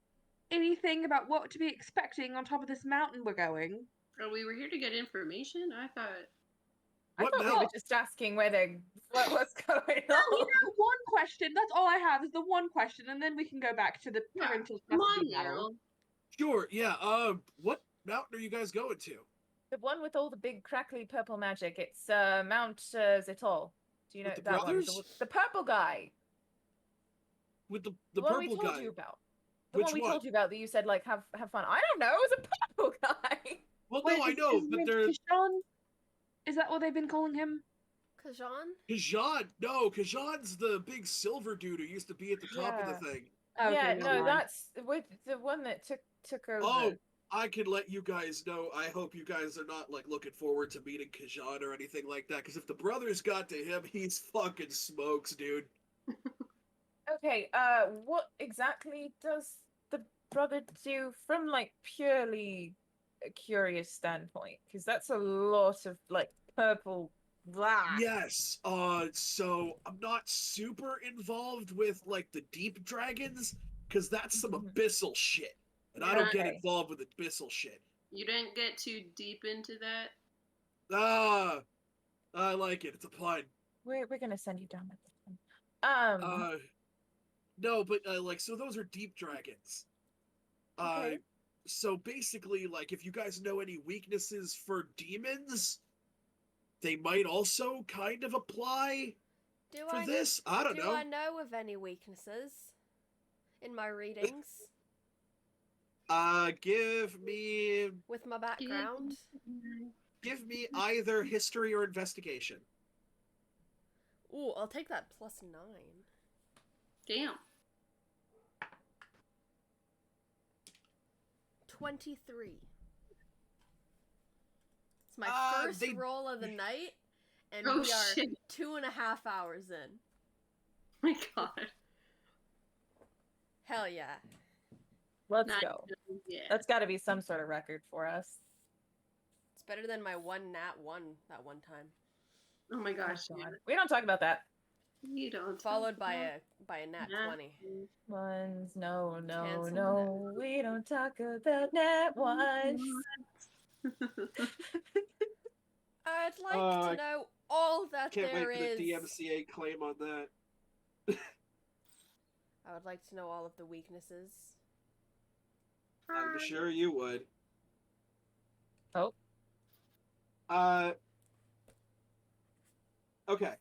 anything about what to be expecting on top of this mountain we're going? Oh, we were here to get information? I thought. I What thought we now? were just asking what's going No, on. one question. That's all I have is the one question, and then we can go back to the Yeah, parental Come custody on, battle. Meryl. Sure, yeah. What mountain are you guys going to? The one with all the big crackly purple magic. It's Mount Zitol. Do you know With the that one? brothers? The purple guy. With the one we purple told guy. you about. The Which one we one? told you about that you said like have fun. I don't know. It was a purple guy. Well, Wait, no, I is know, his but name they're Kishan? Is that what they've been calling him? Kajan? Kajan. No, Kajan's the big silver dude who used to be at the top of Yeah. the thing. Okay, Yeah, never no, mind. that's with the one that took over. Oh, I can let you guys know. I hope you guys are not like looking forward to meeting Kajan or anything like that. Because if the brothers got to him, he's fucking smokes, dude. Okay, what exactly does the brother do from like purely a curious standpoint? Because that's a lot of like purple blah. Yes. So I'm not super involved with like the deep dragons because that's some Mhm. abyssal shit, and I don't get Okay. involved with abyssal shit. You didn't get too deep into that. Ah, I like it. It's a pun. We're gonna send you down with this one. No, but like, so those are deep dragons. Okay. So basically, like, if you guys know any weaknesses for demons, they might also kind of apply Do for I this. I don't do know. I know of any weaknesses in my readings Give me with my background? either history or investigation. Ooh, I'll take that +9. Damn. 23. It's my first they- roll of the night, and Oh, we are shit. 2.5 hours in. Oh my god. Hell yeah. Let's Not go. good, yeah. That's got to be some sort of record for us. It's better than my one nat 1 that one time. Oh my Oh, gosh. God. yeah. We don't talk about that. You don't. Followed talk by about a nat that. 20. Ones, no, Cancel the no. We don't talk about net ones. I'd like I to know all that Can't there wait for is. the DMCA claim on that. I would like to know all of the weaknesses. I'm sure you would. Oh. Okay.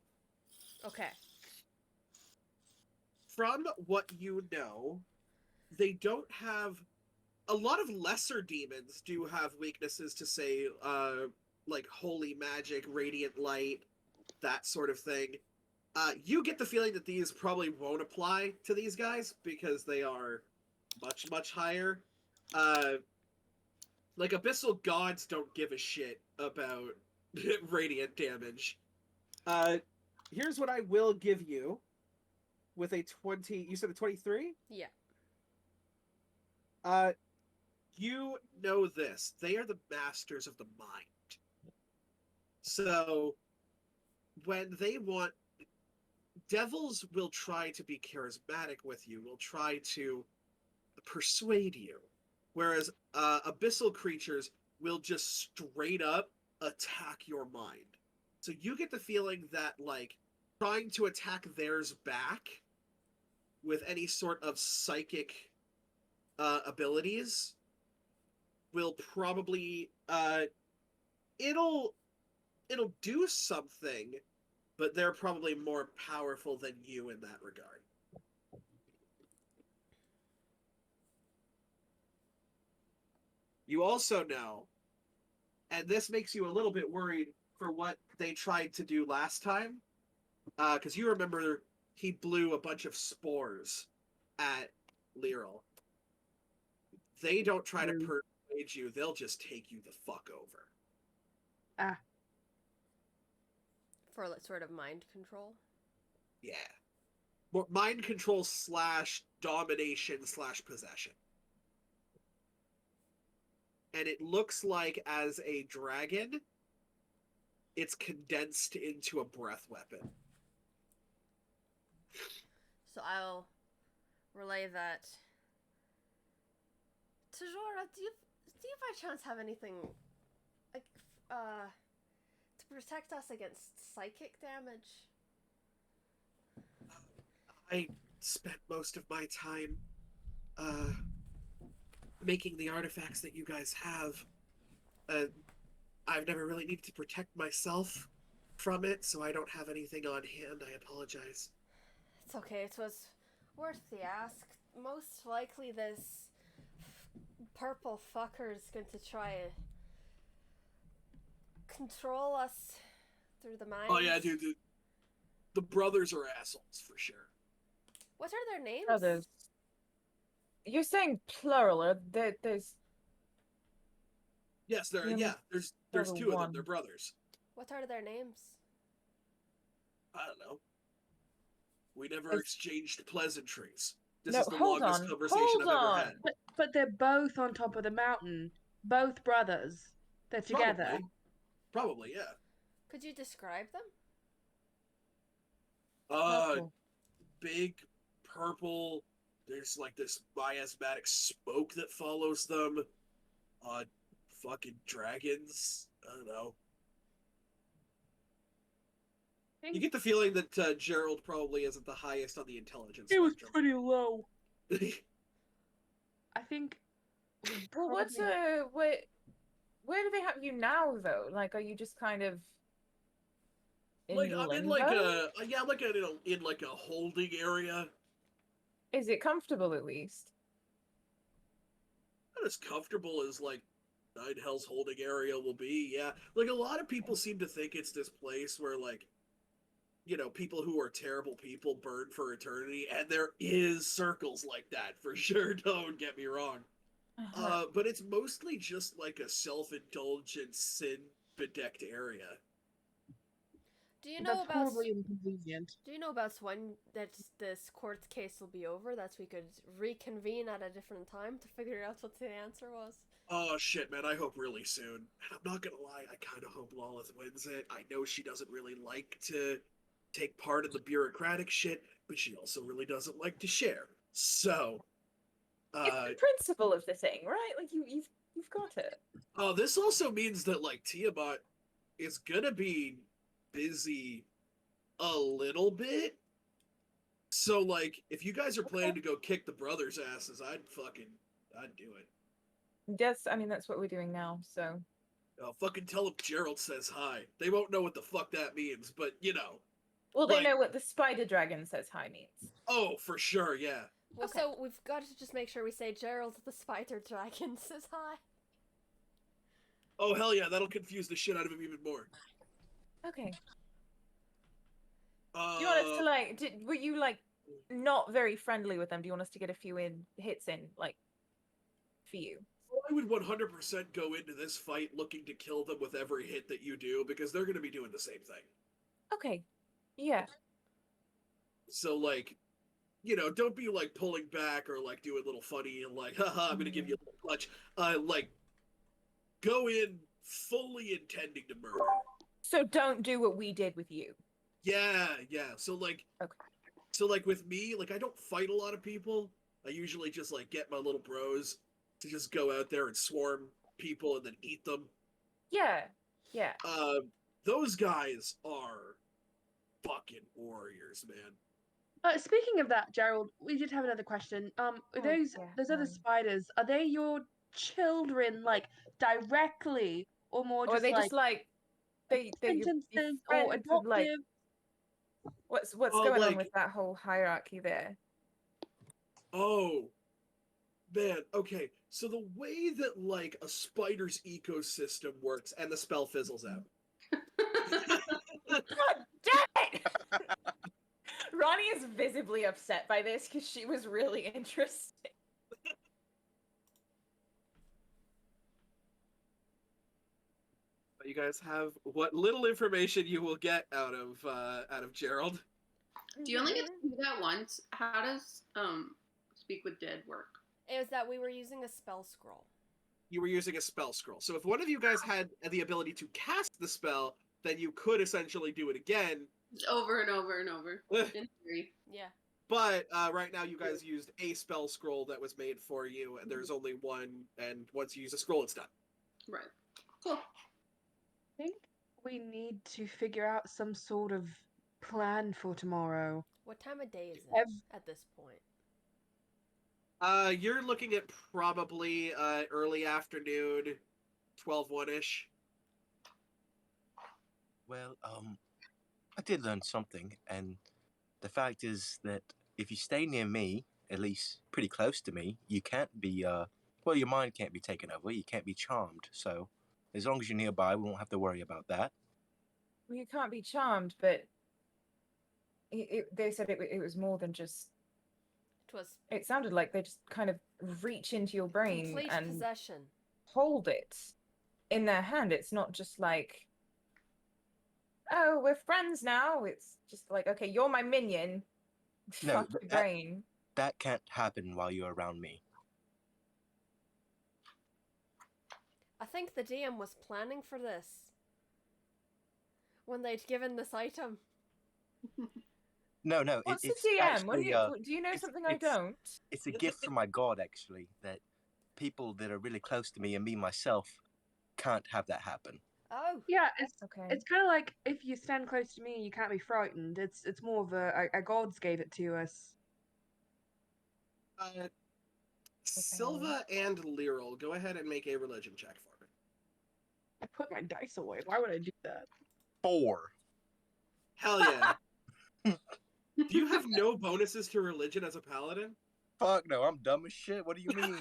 Okay. From what you know, they don't have a lot of lesser demons do have weaknesses to say like holy magic, radiant light, that sort of thing. You get the feeling that these probably won't apply to these guys because they are much, much higher. Like abyssal gods don't give a shit about radiant damage. Here's what I will give you with a 20. You said a 23? Yeah. You know this. They are the masters of the mind. So when they want, devils will try to be charismatic with you, will try to persuade you. Whereas abyssal creatures will just straight up attack your mind. So you get the feeling that, like, trying to attack theirs back with any sort of psychic abilities will probably it'll do something, but they're probably more powerful than you in that regard. You also know, and this makes you a little bit worried for what they tried to do last time, because you remember he blew a bunch of spores at Lyral. They don't try to persuade persuade you, they'll just take you the fuck over. For like, sort of mind control. Yeah. More mind control / domination / possession. And it looks like as a dragon, it's condensed into a breath weapon. So I'll relay that. Tajora, do you by chance have anything like to protect us against psychic damage? I spent most of my time making the artifacts that you guys have. I've never really needed to protect myself from it, so I don't have anything on hand. I apologize. It's okay, it was worth the ask. Most likely this purple fucker's going to try to control us through the mind. Oh yeah, dude, the brothers are assholes for sure. What are their names? Brothers. You're saying plural, or there's... Yes, there's Brother two of them. one. They're brothers. What are their names? I don't know. We never It's- exchanged pleasantries. This No, is the hold longest on, conversation hold I've ever on. had. But they're both on top of the mountain. Both brothers. They're together. Probably, yeah. Could you describe them? Purple. Big purple. There's like this miasmatic smoke that follows them. Fucking dragons. I don't know. You get the feeling that Gerald probably isn't the highest on the intelligence It was spectrum. pretty low. I think. Well, where do they have you now, though? Like, are you just kind of in I'm in limbo? like in like a holding area. Is it comfortable at least? Not as comfortable as like Nine Hell's holding area will be. Yeah, like a lot of people seem to think it's this place where like, you know, people who are terrible people burn for eternity, and there is circles like that for sure. Don't get me wrong. But it's mostly just like a self-indulgent, sin-bedecked area. Do you know That's about horribly inconvenient. Do you know about when that this court case will be over? That we could reconvene at a different time to figure out what the answer was. Oh shit, man! I hope really soon. And I'm not gonna lie, I kind of hope Lilith wins it. I know she doesn't really like to take part in the bureaucratic shit, but she also really doesn't like to share. So, It's the principle of the thing, right? Like you've got it. oh, this also means that like Tiamat is gonna be busy a little bit. So like, if you guys are planning to go kick the brothers' asses, I'd do it. Yes, I mean that's what we're doing now. So Fucking tell them Gerald says hi. They won't know what the fuck that means, but you know. well, they Like- know what the spider dragon says hi means. Oh, for sure, yeah. Well, Okay. so we've got to just make sure we say Gerald the Spider Dragon says hi. Oh hell yeah, that'll confuse the shit out of him even more. Okay. Do you want us to like? Were you like not very friendly with them? Do you want us to get a few hits in, like, for you? I would 100% go into this fight looking to kill them with every hit that you do, because they're gonna be doing the same thing. Okay. Yeah. So like, you know, don't be like pulling back or like doing a little funny and like, haha, I'm gonna give you a little clutch. Like, go in fully intending to murder. So don't do what we did with you. Yeah, yeah. So like, Okay. so like with me, like I don't fight a lot of people. I usually just like get my little bros to just go out there and swarm people and then eat them. Yeah. Yeah. Those guys are fucking warriors, man. Speaking of that, Gerald, we did have another question. Those yeah, other spiders, are they your children, like directly, or more Or just are they like just like they sentences or friends adoptive? with, like, what's Oh, going on like- with that whole hierarchy there? Oh, man. Okay. So the way that like a spider's ecosystem works, and the spell fizzles out. God damn it! Ronnie is visibly upset by this because she was really interested. guys have what little information you will get out of Gerald. Do you only get to do that once? How does speak with dead work? It was that we were using a spell scroll. You were using a spell scroll. So if one of you guys had the ability to cast the spell, then you could essentially do it again. Over and over and over. In theory. Yeah. But right now you guys used a spell scroll that was made for you, and there's only one, and once you use a scroll, it's done. Right. Cool. I think we need to figure out some sort of plan for tomorrow. What time of day is it Ev- at this point? You're looking at probably early afternoon, 12-1-ish. Well, I did learn something, and the fact is that if you stay near me, at least pretty close to me, you can't be, well, your mind can't be taken over, you can't be charmed, so as long as you're nearby, we won't have to worry about that. Well, you can't be charmed, but they said it was more than just. It sounded like they just kind of reach into your brain Complete and possession. hold it in their hand. It's not just like, oh, we're friends now. It's just like, okay, you're my minion. No, Fuck your brain. That can't happen while you're around me. I think the DM was planning for this when they'd given this item. No, What's it's the DM? actually, Do you know something I don't? It's a gift from my god, actually, that people that are really close to me and me myself can't have that happen. Oh. Yeah, Okay. it's kind of like if you stand close to me, you can't be frightened. It's more of a gods gave it to us. Silva and Lyral, go ahead and make a religion check for me. I put my dice away. Why would I do that? 4. Hell yeah. Do you have no bonuses to religion as a paladin? Fuck no, I'm dumb as shit. What do you mean?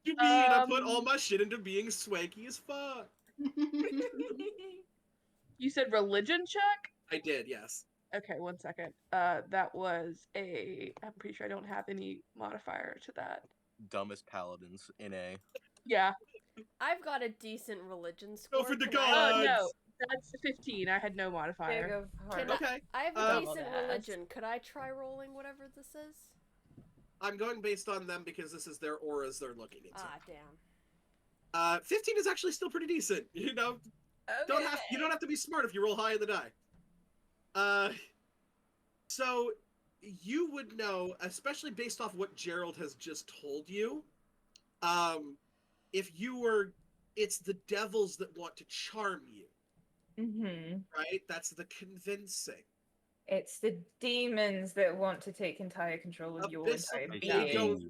You mean I put all my shit into being swanky as fuck? You said religion check? I did, yes. Okay, 1 second. That was I'm pretty sure I don't have any modifier to that. Dumbest paladins in a. Yeah. I've got a decent religion score. Go for the Can I- Oh gods! no, that's 15. I had no modifier. Big of heart. Can Okay. I have a Um, decent Bad. religion. Could I try rolling whatever this is? I'm going based on them because this is their auras they're looking into. Ah, damn. 15 is actually still pretty decent. You know, you don't have to be smart if you roll high in the die. So you would know, especially based off what Gerald has just told you, if you were, it's the devils that want to charm you, Mm-hmm. right? That's the convincing. It's the demons that want to take entire control of your Abyss entire of being. Ego.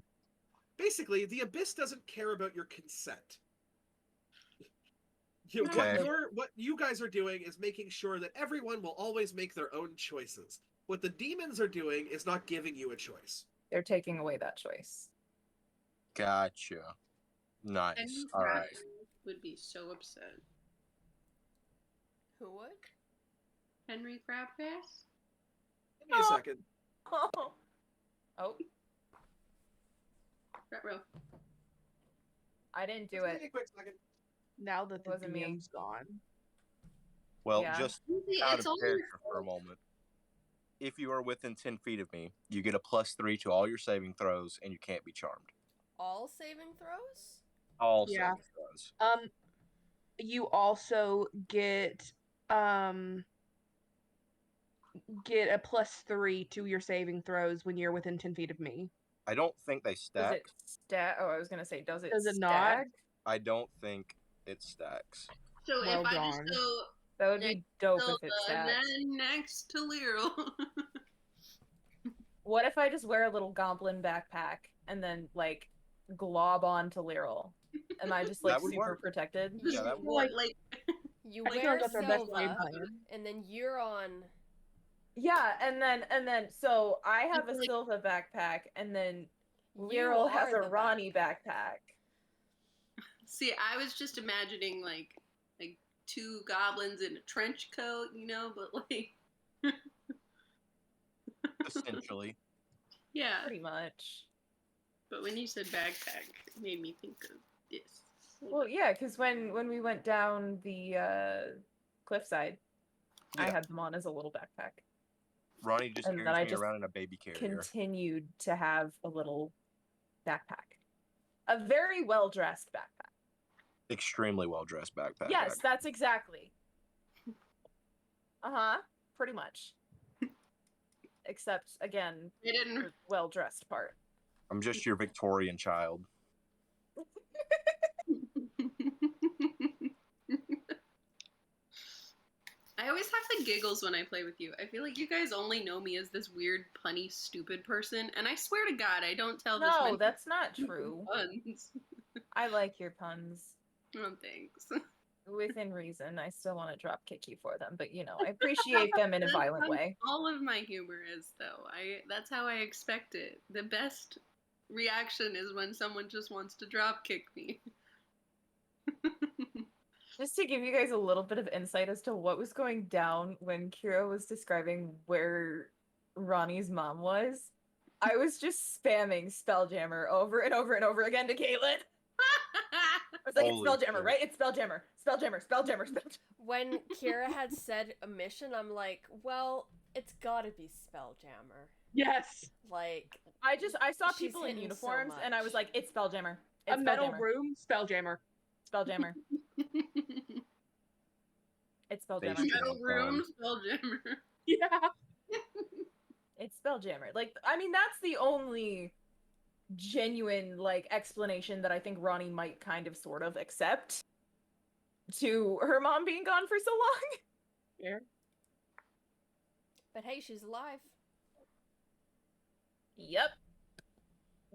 Basically, the Abyss doesn't care about your consent. Okay. What you guys are doing is making sure that everyone will always make their own choices. What the demons are doing is not giving you a choice. They're taking away that choice. Gotcha. Nice. Henry All right. Crabgrass would be so upset. Who would? Henry Crabgrass? Give me a second. Oh, Front row. I didn't do Just it. give me a quick second. Now that the Wasn't me. DM's gone. Well, Yeah. just Usually out it's of only character for a moment. If you are within 10 feet of me, you get a +3 to all your saving throws, and you can't be charmed. All saving throws? All Yeah. saving throws. You also get a +3 to your saving throws when you're within 10 feet of me. I don't think they Does stack. it stack? Oh, I was gonna say, does it? Does it not? stag? I don't think it stacks. So Well if I just done. go That would be dope if it Zelda and stacks. then next to Lyral. What if I just wear a little goblin backpack and then like glob onto Lyral? Am I just like That would super work. protected? Yeah, that would Like- like You I feel wear like that's our best game Silva, plan. and then you're on. Yeah, and then so I have a Like- Silva backpack, and then You Lyral has are a the Ronnie backpack. see, I was just imagining like two goblins in a trench coat, you know, but like Essentially. yeah. Pretty much. But when you said backpack, it made me think of this. Well, yeah, because when we went down the cliffside, I Yeah. had them on as a little backpack. Ronnie just And then carries I me just around in a baby carrier. Continued to have a little backpack, a very well dressed backpack. Extremely well dressed backpack. Yes, that's exactly. Pretty much. Except again, They didn't. the well dressed part. I'm just your Victorian child. I always have the giggles when I play with you. I feel like you guys only know me as this weird, punny, stupid person, and I swear to God, I don't tell this No, many that's not true. puns. I like your puns. Oh, thanks. Within reason. I still want to drop kick you for them, but you know, I appreciate them in a violent That's way. all of my humor is, though. That's how I expect it. The best reaction is when someone just wants to drop kick me. Just to give you guys a little bit of insight as to what was going down when Kira was describing where Ronnie's mom was, I was just spamming Spelljammer over and over and over again to Caitlin. I was like, Holy it's Spelljammer, shit. right? It's Spelljammer. Spelljammer, Spelljammer, Spelljammer. When Kira had said a mission, I'm like, well, it's gotta be Spelljammer. Yes. Like, I saw She's people in hitting so uniforms and I was much. like, it's Spelljammer. It's A metal Spelljammer. room, Spelljammer. Spelljammer. It's Spelljammer. Face Metal room, Spelljammer. Yeah. It's Spelljammer. Like, I mean, that's the only genuine, like, explanation that I think Ronnie might kind of sort of accept to her mom being gone for so long. Fair. but hey, she's alive. Yep.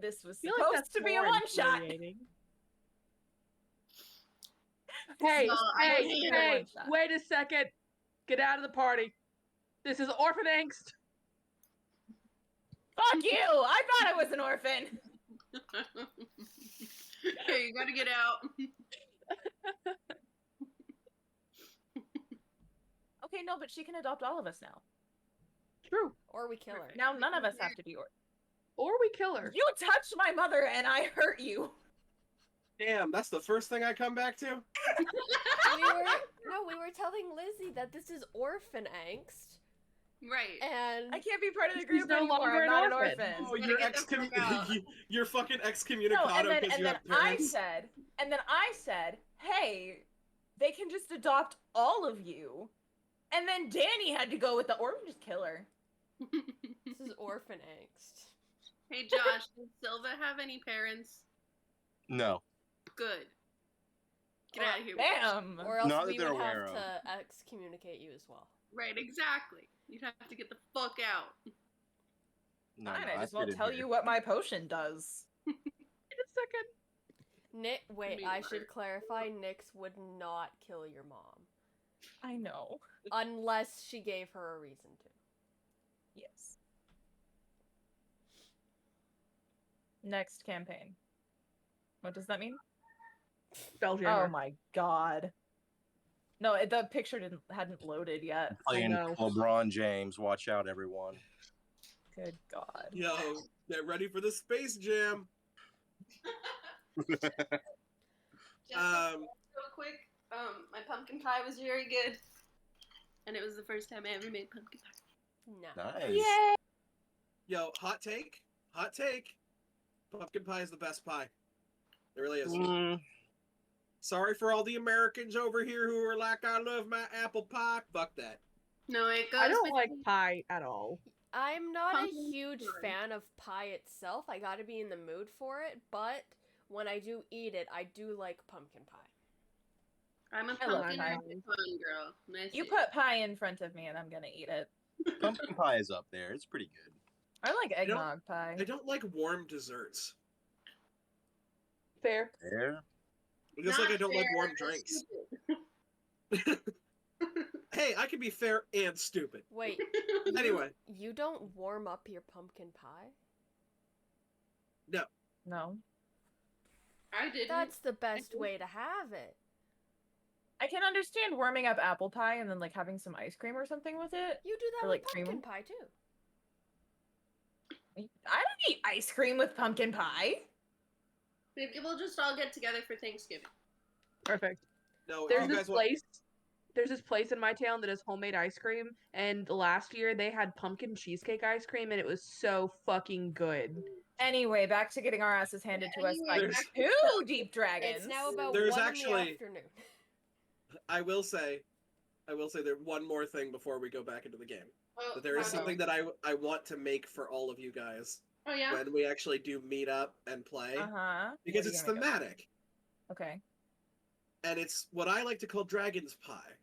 This was I feel like supposed that's to be a more one-shot. infuriating. Hey, No, I hey, hate it. hey, One-shot. wait a second. Get out of the party. This is orphan angst. Fuck you! I thought I was an orphan! Okay, you gotta get out. Okay, no, but she can adopt all of us now. True. Or we kill her. Now none of us have to be orphans. Or we kill her. You touched my mother and I hurt you! Damn, that's the first thing I come back to. we were telling Lizzie that this is orphan angst, Right. and I can't be part of the She's group no anymore. longer I'm an not an orphan. orphan. Oh, Gotta you're get the fuck out. you're fucking No, excommunicado because you have parents. and then I said, hey, they can just adopt all of you. And then Danny had to go with the orphan just kill her. this is orphan angst. Hey, Josh, does Silva have any parents? No. Good. Get out of here. Bam! Or else Not that we they're would have aware of. to excommunicate you as well. Right, exactly. You'd have to get the fuck out. No, Fine, no, I just fit won't in tell here. you what my potion does. Wait a second. Nick, wait, mean, I what? should clarify. Nyx would not kill your mom I know. unless she gave her a reason to. Yes. Next campaign. What does that mean? Spelljammer. Oh my god. No, the picture hadn't loaded yet. Playing know. LeBron James. Watch out, everyone. Good god. Yo, they're ready for the Space Jam. Just Um, real quick, my pumpkin pie was very good. And it was the first time I ever made pumpkin pie. No. Nice. Yay! yo, hot take. Pumpkin pie is the best pie. It really is. Mm, Sorry for all the Americans over here who are like, I love my apple pie. Fuck that. No, it goes I don't with like pie at all. I'm not Pumpkin a huge pie. fan of pie itself. I gotta be in the mood for it, but when I do eat it, I do like pumpkin pie. I'm a I love pumpkin pie. fun girl. Nice. You put pie in front of me and I'm gonna eat it. pumpkin pie is up there. It's pretty good. I like don't- eggnog pie. I don't like warm desserts. Fair. There. Just like I don't like fair, warm it's drinks. stupid. Hey, I can be fair and stupid. Wait, Anyway, you don't warm up your pumpkin pie? No. I didn't. That's the best do. way to have it. I can understand warming up apple pie and then like having some ice cream or something with it. You do that Or, with like, cream? pumpkin pie too. I don't eat ice cream with pumpkin pie. Maybe we'll just all get together for Thanksgiving. Perfect. No, if There's you this guys want, place. There's this place in my town that does homemade ice cream, and last year they had pumpkin cheesecake ice cream, and it was so fucking good. Anyway, back to getting our asses handed to us by There's- two deep dragons. It's now about There's 1 actually- in the afternoon. I will say there one more thing before we go back into the game. That there is something that I want to make for all of you guys Oh yeah. when we actually do meet up and play, Uh-huh. because What are it's you gonna make up? thematic, Okay. and it's what I like to call dragon's pie,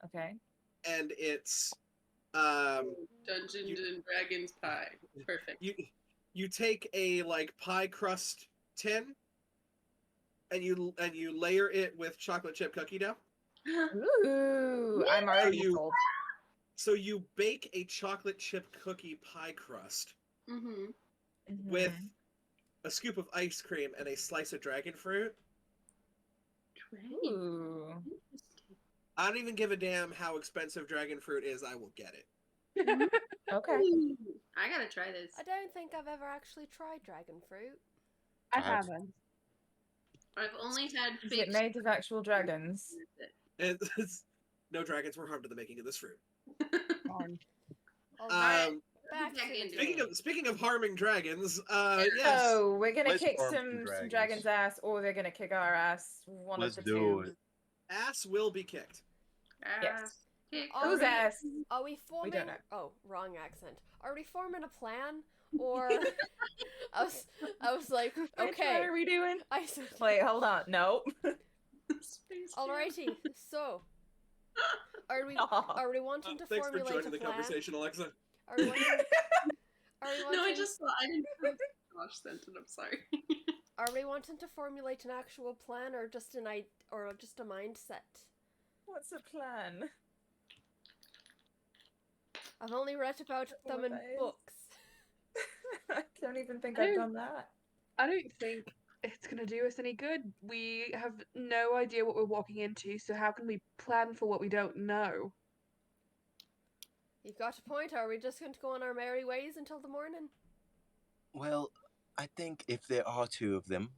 Okay. and it's Dungeons and Dragons pie. Perfect. you take a like pie crust tin, and you layer it with chocolate chip cookie dough. Ooh, I'm already you- sold. So you bake a chocolate chip cookie pie crust Mm-hmm. with Mhm. a scoop of ice cream and a slice of dragon fruit. Ooh. I don't even give a damn how expensive dragon fruit is. I will get it. Okay. I gotta try this. I don't think I've ever actually tried dragon fruit. I I have- haven't. I've only had Is fake. it made of actual dragons? And no dragons were harmed in the making of this fruit. Darn. Alright, back to Back the into game. Speaking of harming dragons, yes. So we're gonna Let's kick farm some some dragons' dragons. ass, or they're gonna kick our ass. One Let's of the do two. it. Ass will be kicked. Yes. Kick. Whose Alright. ass? Are we forming? don't know. Oh, wrong accent. Are we forming a plan, or I was like, Which okay. one are we doing? I said, Wait, hold on. No. Space alrighty. So, are we wanting to Thanks for formulate joining a the plan? conversation, Alexa. Are we wanting? Are we wanting? No, I just thought I didn't. Gosh, sentence. I'm sorry. Are we wanting to formulate an actual plan, or just just a mindset? What's the plan? I've only read about What them in that is? books. I don't even think I I've don't- done that. I don't think it's gonna do us any good. We have no idea what we're walking into, so how can we plan for what we don't know? You've got a point. Are we just going to go on our merry ways until the morning? Well, I think if there are two of them,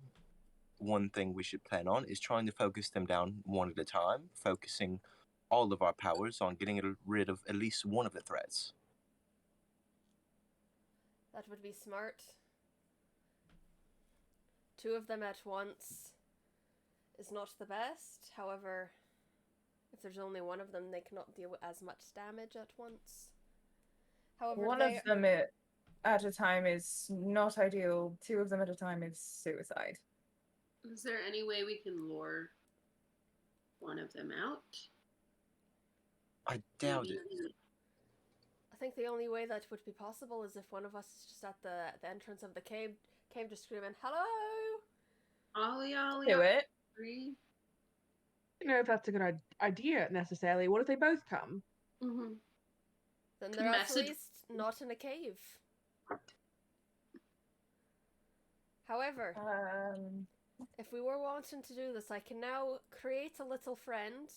one thing we should plan on is trying to focus them down one at a time, focusing all of our powers on getting rid of at least one of the threats. That would be smart. Two of them at once is not the best. However, if there's only one of them, they cannot deal with as much damage at once. However, One of them at a time is not ideal. Two of them at a time is suicide. Is there any way we can lure one of them out? I doubt it. Maybe- I think the only way that would be possible is if one of us is just at the entrance of the cave just screaming, "Hello!" Ollie, Ollie, Do it. Ollie. I don't know if that's a good idea necessarily. What if they both come? Mm-hmm. Then To they're at message- least not in a cave. However, if we were wanting to do this, I can now create a little friend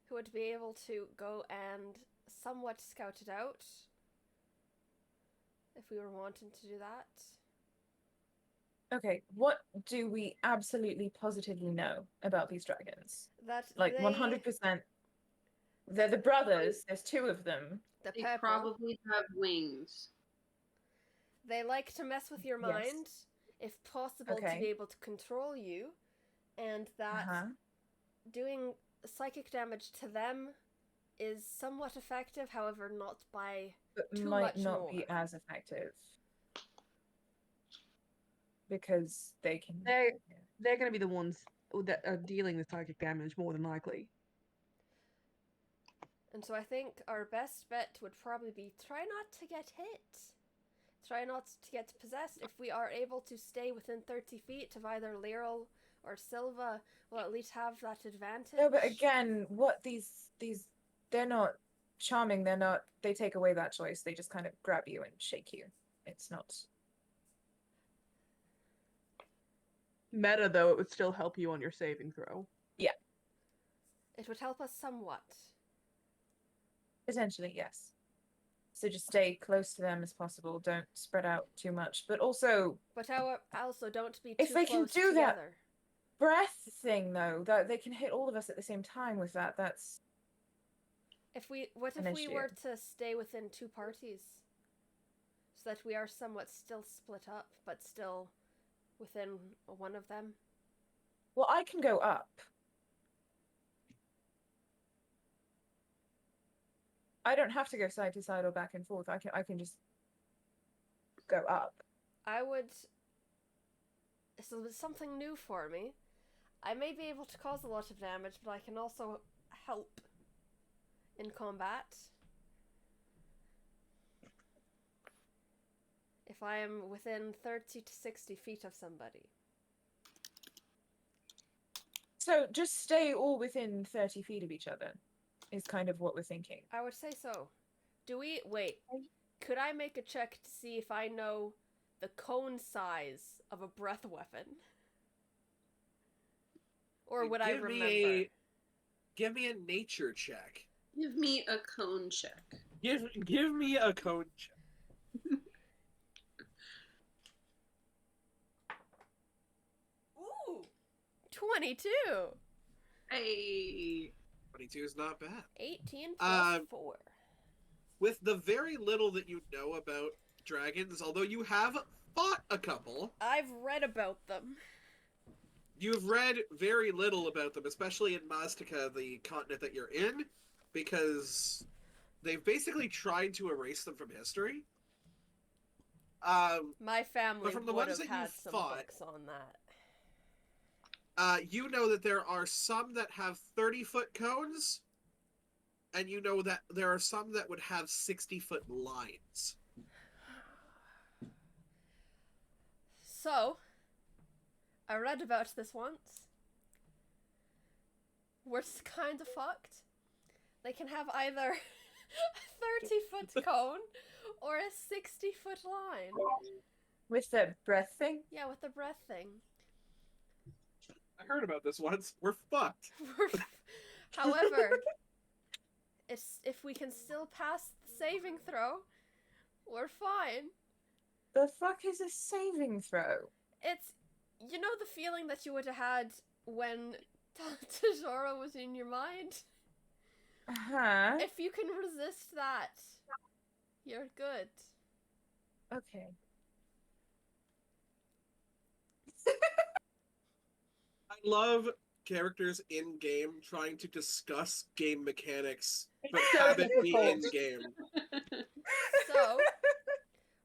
who would be able to go and somewhat scout it out. If we were wanting to do that. Okay, what do we absolutely positively know about these dragons? That Like they, 100%. They're the brothers. There's two of them. The They purple, probably have wings. they like to mess with your Yes. mind, if possible, to Okay. be able to control you, and that Uh-huh. doing psychic damage to them is somewhat effective, however, not by But Too might much not more. be as effective. Because they can. They're going to be the ones that are dealing with psychic damage more than likely. And so I think our best bet would probably be try not to get hit. Try not to get possessed. If we are able to stay within 30 feet of either Lyral or Silva, we'll at least have that advantage. No, but again, what these they're not charming. They're not. They take away that choice. They just kind of grab you and shake you. It's not. Meta, though, it would still help you on your saving throw. It would help us somewhat. Potentially, yes. So just stay close to them as possible. Don't spread out too much. But also, But also don't be too If they can close do that- together. breath thing, though, that they can hit all of us at the same time with that. That's What An if we issue. were to stay within two parties? So that we are somewhat still split up, but still within one of them? well, I can go up. I don't have to go side to side or back and forth. I can just go up. I would. So it's something new for me. I may be able to cause a lot of damage, but I can also help in combat. If I am within 30 to 60 feet of somebody. So just stay all within 30 feet of each other, is kind of what we're thinking. I would say so. Wait, could I make a check to see if I know the cone size of a breath weapon? Or would I remember? Give me a nature check. Give me a cone check. Give me a cone check. Ooh! 22! Hey. 22 is not bad. 18 plus 4. With the very little that you know about dragons, although you have fought a couple, I've read about them. you've read very little about them, especially in Maztica, the continent that you're in, because they've basically tried to erase them from history. My family from the would ones have that you had some fought- books on that. You know that there are some that have 30-foot cones, and you know that there are some that would have 60-foot lines. So, I read about this once. We're kind of fucked. They can have either a 30-foot cone or a 60-foot line. With the breath thing? Yeah, with the breath thing. I heard about this once. We're fucked. However, if we can still pass the saving throw, we're fine. The fuck is a saving throw? It's, you know the feeling that you would have had when Tajora was in your mind? Uh-huh. If you can resist that, you're good. Okay. I love characters in game trying to discuss game mechanics, but So have it be in difficult. game. So,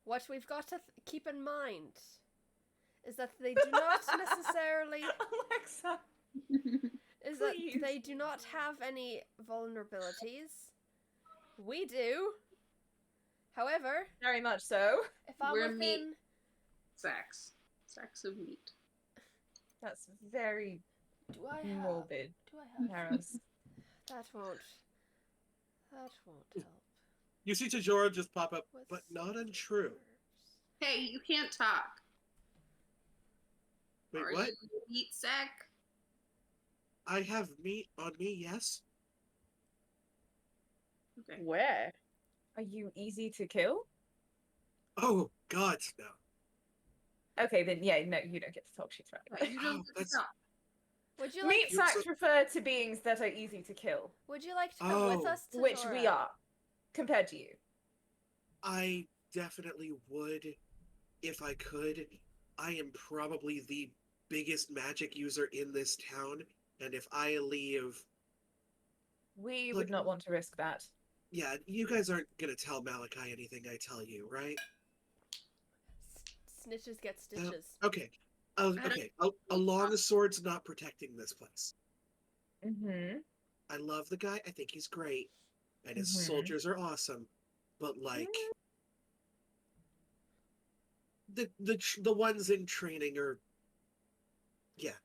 what we've got to keep in mind is that they do not necessarily Alexa. that they do not have any vulnerabilities. We do. However, Very much so. if I'm We're within meat. Sacks of meat. That's very do I have morbid. do I have Narrows. that won't help. You see Tajora just pop up, with but not untrue. serves. Hey, you can't talk. Wait, Are what? you a meat sack? I have meat on me, yes? Okay. Where? Are you easy to kill? Oh, God, no. Okay, then yeah, no, you don't get to talk. She's right. You Oh, don't get to that's- talk. Would you like Meat You sacks so- refer to beings that are easy to kill, would you like to come with Oh. us to which we are, compared to you. I definitely would if I could. I am probably the biggest magic user in this town, and if I leave, We Look- would not want to risk that. yeah, you guys aren't gonna tell Malachi anything I tell you, right? Snitches get stitches. Okay. Okay. A long sword's not protecting this place. Mm-hmm. I love the guy. I think he's great, and his Mhm. soldiers are awesome. But like, the ones in training are, yeah,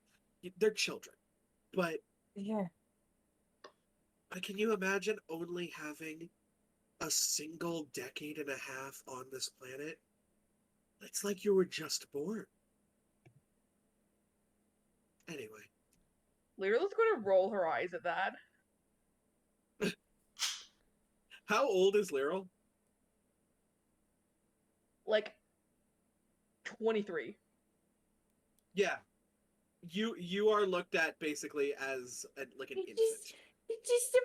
they're children. But Yeah. can you imagine only having a single decade and a half on this planet? It's like you were just born. Anyway, Lyra's gonna roll her eyes at that. how old is Lyral? Like 23. Yeah. you are looked at basically as like an infant. It's just a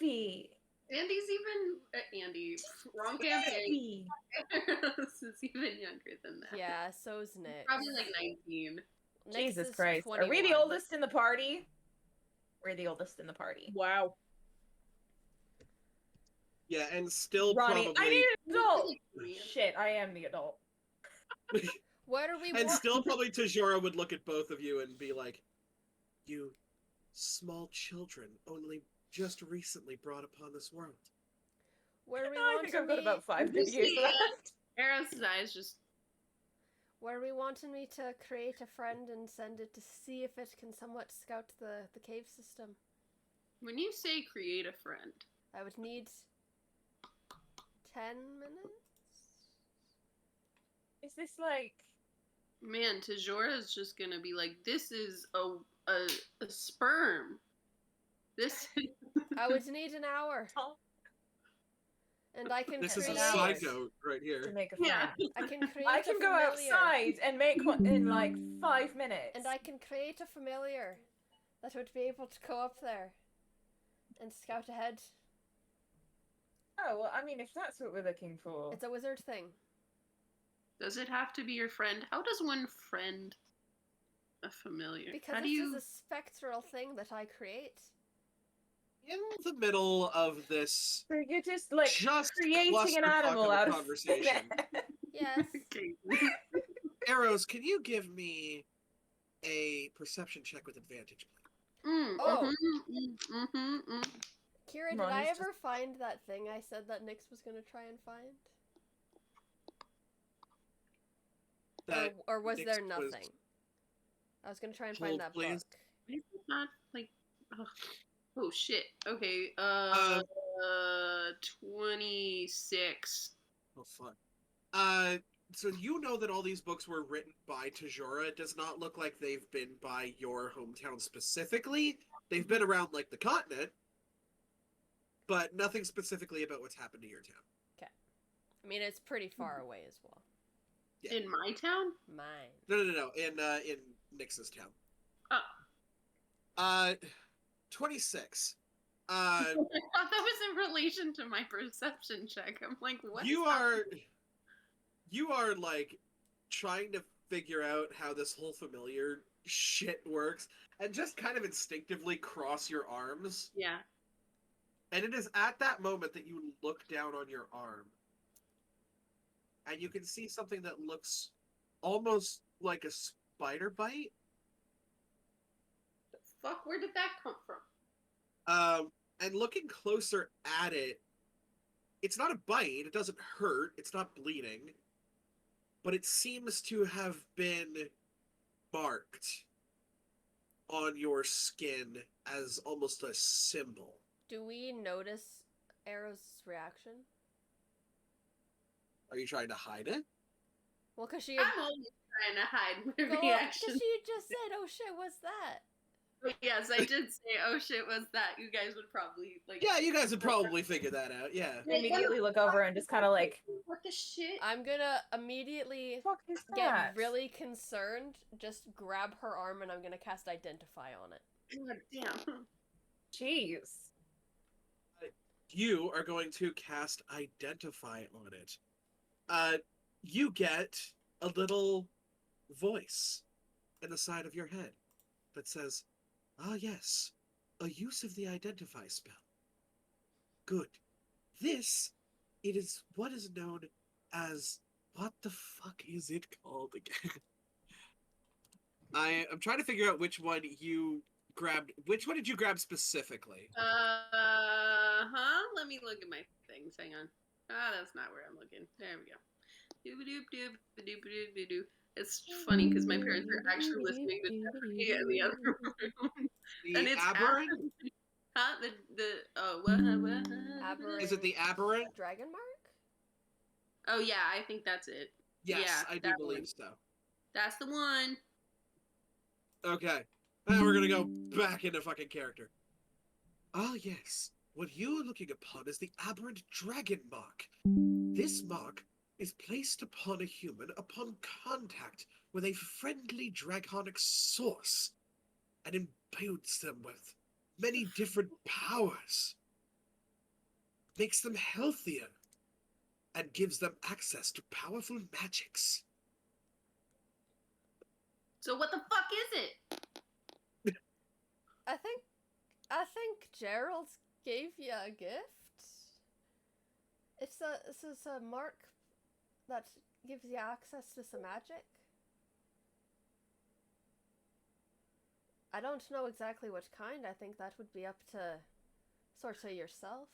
baby. Andy's even Andy. Wrong campaign. Baby. This is even younger than that. Yeah, so's Nick. Probably like 19. Nyx Jesus is Christ. Are we the 21. oldest in the party? We're the oldest in the party. Wow. Yeah, and still Ronnie, probably I need an adult. Like 3. Shit, I am the adult. What are we and wa- still probably Tajora would look at both of you and be like, "You small children, only just recently brought upon this world." Where we I want think to I've got be? about 5 You good years see, left. Eros' eyes just. Where we wanted me to create a friend and send it to see if it can somewhat scout the cave system. When you say create a friend, I would need 10 minutes. Is this like... man, Tajora's just gonna be like, this is a sperm. This. I would need an hour. And I can This create. is a An side hour. note right to here. make a Yeah. friend? I can create. I a can go familiar, outside and make one in like 5 minutes. and I can create a familiar that would be able to go up there and scout ahead. Oh, well, I mean, if that's what we're looking for. It's a wizard thing. Does it have to be your friend? How does one friend a familiar? Because How do this you? is a spectral thing that I create. In the middle of this So you're just like just creating an clusterfuck animal of a out of conversation. Yes. Okay. Arrows, can you give me a perception check with advantage, please? Oh. Mm. Kira, did Ronnie's I just- ever find that thing I said that Nyx was gonna try and find? That Or was Nyx there was- nothing? I was gonna try and Hold, find that please. book. It's not like. Ugh. Oh shit. Okay. 26. Oh fuck. So you know that all these books were written by Tajora. It does not look like they've been by your hometown specifically. They've been around like the continent, but nothing specifically about what's happened to your town. I mean, it's pretty far away as well. Yeah. In my town? Mine. No. In Nyx's town. Oh. 26. I thought that was in relation to my perception check. I'm like, what? You are like trying to figure out how this whole familiar shit works and just kind of instinctively cross your arms. Yeah. And it is at that moment that you look down on your arm and you can see something that looks almost like a spider bite. The fuck? Where did that come from? And looking closer at it, it's not a bite, it doesn't hurt, it's not bleeding, but it seems to have been marked on your skin as almost a symbol. Do we notice Arrow's reaction? Are you trying to hide it? Well, because she I'm always trying to hide my because reaction. she just said, "Oh shit, what's that?" But yes, I did say, oh shit, was that? You guys would probably, like... Yeah, you guys would probably figure that out, yeah. I immediately look over and just kind of like, What the shit? I'm gonna immediately fuck is get that? really concerned. Just grab her arm and I'm gonna cast Identify on it. God damn. Jeez. You are going to cast Identify on it. You get a little voice in the side of your head that says, "Ah, yes, a use of the Identify spell. Good. This, it is what is known as, what the fuck is it called again?" I'm trying to figure out which one you grabbed. Which one did you grab specifically? Let me look at my things. Hang on. Ah, that's not where I'm looking. There we go. Doo-ba-doop-doop-ba-doop-ba-doop-ba-doo. It's funny because my parents are actually listening to Jeopardy in the other room. The And it's Aberrant? Huh? What? Aberrant. Is it the Aberrant? Dragon mark? Oh yeah, I think that's it. Yes, Yeah, I do that believe one. so. That's the one. Okay. Now we're gonna go back into fucking character. Ah, yes. What you are looking upon is the Aberrant Dragon Mark. This mark is placed upon a human upon contact with a friendly draconic source and imbues them with many different powers, makes them healthier, and gives them access to powerful magics. So what the fuck is it? I think Gerald gave you a gift. It's a mark that gives you access to some magic. I don't know exactly which kind. I think that would be up to sort of yourself.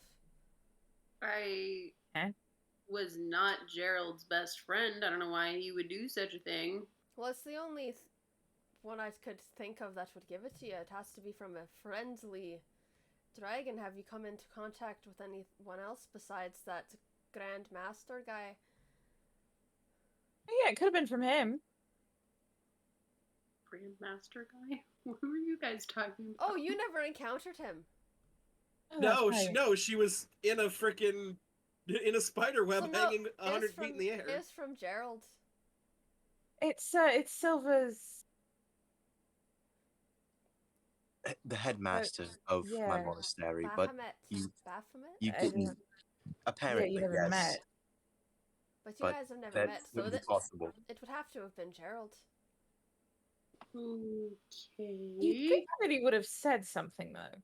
I Eh? was not Gerald's best friend. I don't know why he would do such a thing. Well, it's the only one I could think of that would give it to you. It has to be from a friendly dragon. Have you come into contact with anyone else besides that Grand Master guy? Yeah, it could have been from him. Grandmaster guy? What were you guys talking about? Oh, you never encountered him. Oh, that's right. She was in a spider web So no, hanging it 100 was feet in the air. It was from Gerald. It's Silva's. The headmaster of my yeah. monastery, but Baphomet. you Baphomet? you I didn't. didn't- Apparently, yeah, you never yes. met. But you but guys have never that met, so wouldn't be that possible. it would have to have been Gerald. You Okay. think that he would have said something though?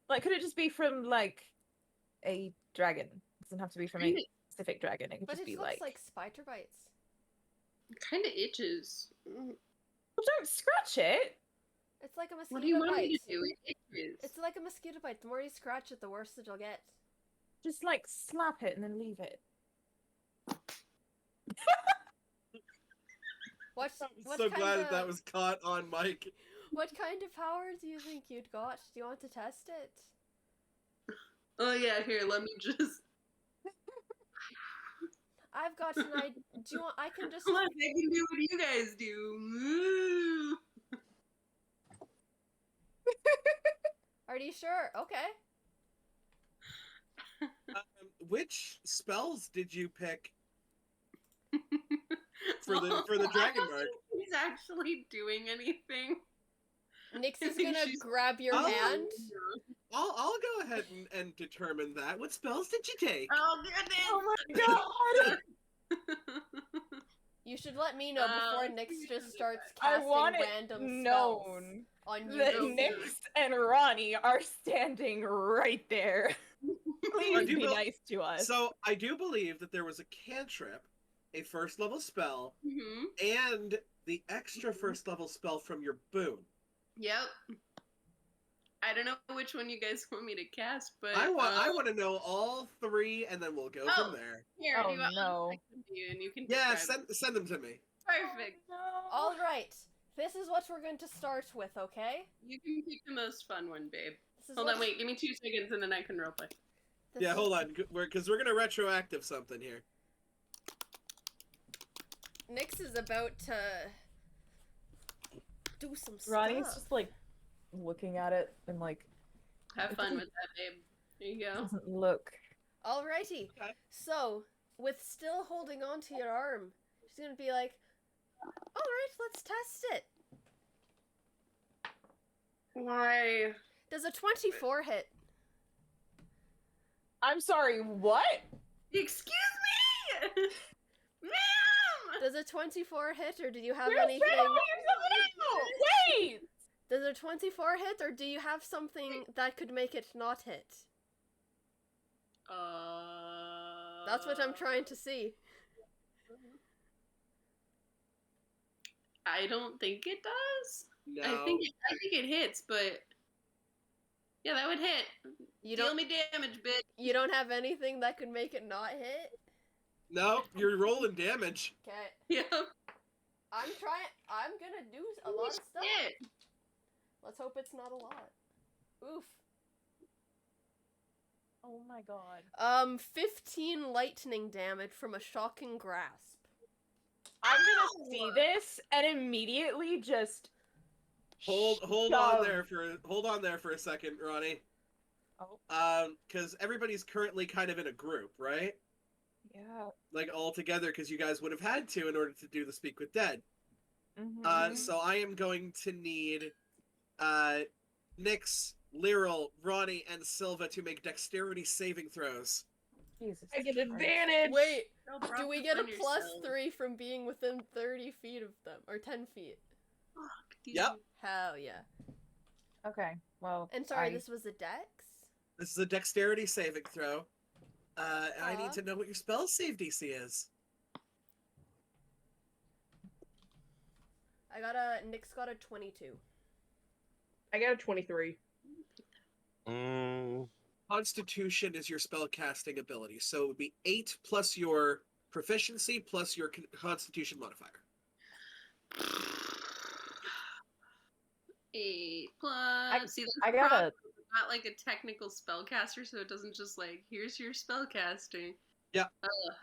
Like, could it just be from like a dragon? It doesn't have to be from a Kinda- specific dragon. It could But just it be looks like. like spider bites. Kind of itches. Well, don't scratch it. It's like a mosquito What do you want bite. me to do? It itches. It's like a mosquito bite. The more you scratch it, the worse it'll get. Just like slap it and then leave it. What? I'm what so kind glad of, that was caught on mic. What kind of power do you think you'd got? Do you want to test it? Oh yeah, here, let me just. I've got an idea. Do you want? I can just. Come on, I can do what you guys do. Moo. Are you sure? Okay. Which spells did you pick for the dragon mark? He's actually doing anything. Nix I is think gonna she's- grab your Oh. hand. I'll go ahead and determine that. What spells did you take? Oh goodness! Oh my god! You should let me know before Oh, Nix Jesus. just starts I casting want it random spells known on you. that go. Nyx and Ronnie are standing right there. I Please do be bel- nice to us. So I do believe that there was a cantrip, a first level spell, Mm-hmm. and the extra first level spell from your boon. Yep. I don't know which one you guys want me to cast, but I want to know all three, and then we'll go Oh. from there. Here, Oh, do you want no. you and you can Yeah, describe send them to me. it. Perfect. All right. This is what we're going to start with, okay? You can pick the most fun one, babe. This is Hold what- on, wait. Give me 2 seconds and then I can roleplay. this Yeah, is- hold on, because we're gonna retroactive something here. Nix is about to do some Ronnie's stuff. just like looking at it and like Have fun with that, babe. There you go. doesn't look. Alrighty. Okay. So, with still holding on to your arm, she's gonna be like, alright, let's test it. Why? Does a 24 hit? I'm sorry, what? Excuse me, ma'am. Does a 24 hit, or do you have You're anything? straight away or something else! Wait! Does a 24 hit, or do you have something that could make it not hit? That's what I'm trying to see. I don't think it does. No. I think it hits, but yeah, that would hit. You Deal don't. me damage, bitch. You don't have anything that could make it not hit. No, you're rolling damage. Okay. Yeah. I'm gonna do a lot of stuff. Shit. Let's hope it's not a lot. Oof. Oh my god. 15 lightning damage from a shocking grasp. I'm gonna see this and immediately just Hold on shove- there for a second, Ronnie. Oh. Because everybody's currently kind of in a group, right? Yeah. Like all together, because you guys would have had to in order to do the Speak with Dead. Mhm. So I am going to need Nyx, Lyral, Ronnie, and Silva to make dexterity saving throws. Jesus I get Christ. advantage. Wait, No, do bro, we get a find plus yourself. 3 from being within 30 feet of them? Or 10 feet? Fuck, these Yep. are- Hell yeah. Okay, well. And sorry, I- this was a dex? This is a dexterity saving throw. And I Aw. need to know what your spell save DC is. Nyx got a 22. I got a 23. Constitution is your spell casting ability, so it would be 8 plus your proficiency plus your Constitution modifier. 8 plus. See, that's I the got problem. a. I'm not like a technical spellcaster, so it doesn't just like, here's your spellcasting. Yeah.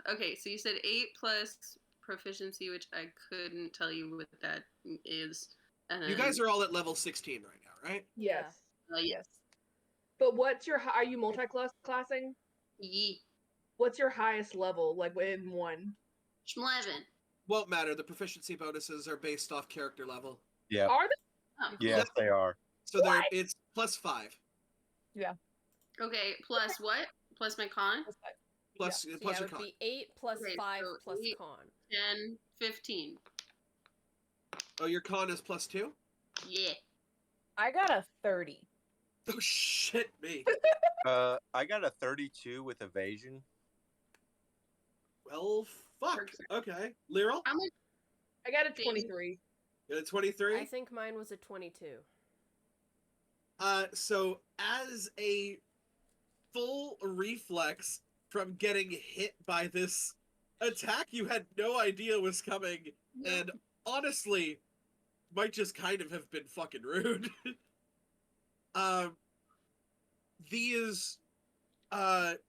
Okay, so you said 8 plus proficiency, which I couldn't tell you what that is. And You guys are all at level 16 right now, right? Yes. yes. But what's your are you multi-classing? Yee. What's your highest level, like in one? 11. Won't matter. The proficiency bonuses are based off character level. Yeah. Are they? Oh, Yes, they are. So it's plus 5. okay, plus what? Plus my con? Plus, So plus yeah, your it would con. be 8 plus Okay, 5 so plus 8. con. 10, 15. Oh, your con is plus 2? Yeah. I got a 30. Oh, shit me. I got a 32 with evasion. Well, fuck. Okay. Lyral? How much? I got a 23. You got a 23? I think mine was a 22. So as a full reflex from getting hit by this attack you had no idea was coming, and honestly, might just kind of have been fucking rude. These, Arrows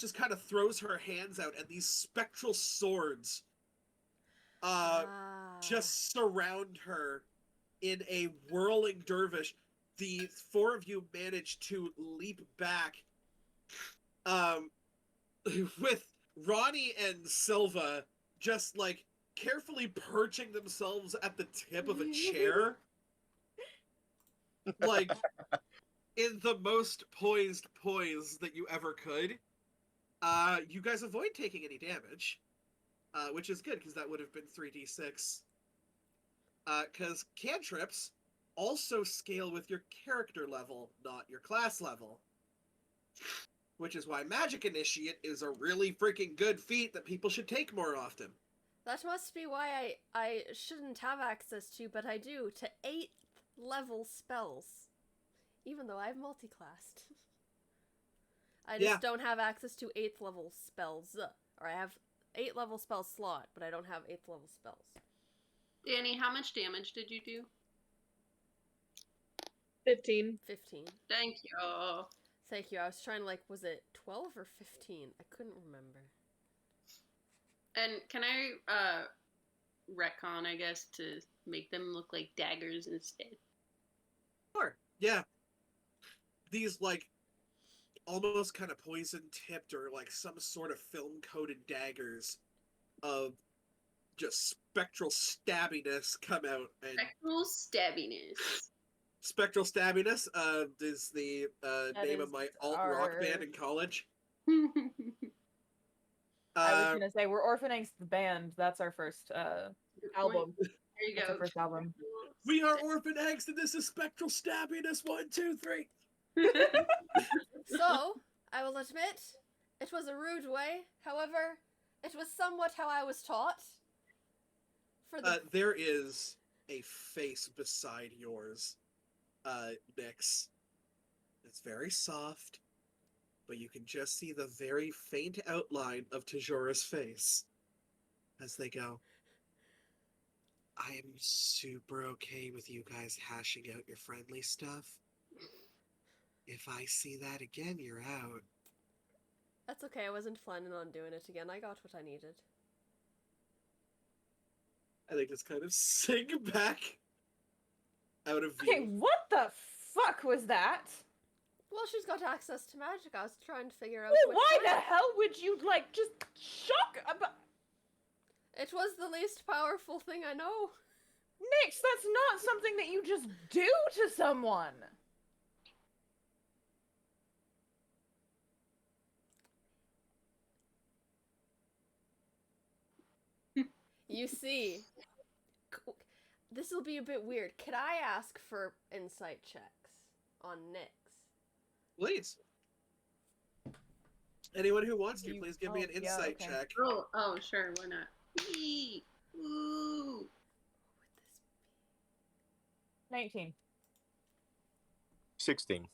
just kind of throws her hands out, and these spectral swords, just surround her in a whirling dervish. The 4 of you manage to leap back, with Ronnie and Silva just like carefully perching themselves at the tip of a chair, like in the most poised poise that you ever could. You guys avoid taking any damage, which is good because that would have been 3d6. Because cantrips also scale with your character level, not your class level. Which is why Magic Initiate is a really freaking good feat that people should take more often. That must be why I shouldn't have access to, but I do, to 8th level spells. Even though I've multi-classed. I just don't have access to 8th level spells. Or I have 8th level spell slot, but I don't have 8th level spells. Danny, how much damage did you do? 15. 15. Thank you. Thank you. I was trying to, like, was it 12 or 15? I couldn't remember. And can I retcon, I guess, to make them look like daggers instead? Sure. Yeah. These, like, almost kind of poison-tipped or, like, some sort of film-coated daggers of just spectral stabbiness come out. And Spectral stabbiness. Spectral Stabbiness is the name of is my alt-rock our- band in college. I was gonna say we're Orphan Angst the band. That's our first Album. There you that's go. our first album. We are Orphan Angst, and this is Spectral Stabbiness. 1, 2, 3. So, I will admit, it was a rude way. However, it was somewhat how I was taught. For the There is a face beside yours, Nyx. It's very soft, but you can just see the very faint outline of Tajora's face as they go, I am super okay with you guys hashing out your friendly stuff. If I see that again, you're out. That's okay, I wasn't planning on doing it again. I got what I needed. I think just kind of sink back out of view. Okay, what the fuck was that? Well, she's got access to magic. I was trying to figure out Well, which why one. the hell would you like just shock about? It was the least powerful thing I know. Nix, that's not something that you just do to someone. You see, this will be a bit weird. Could I ask for insight checks on Nyx? Please. Anyone who wants to, You- please give me an oh, yeah, insight okay. check. Oh, sure, why not? Eee, ooh. 19. 16.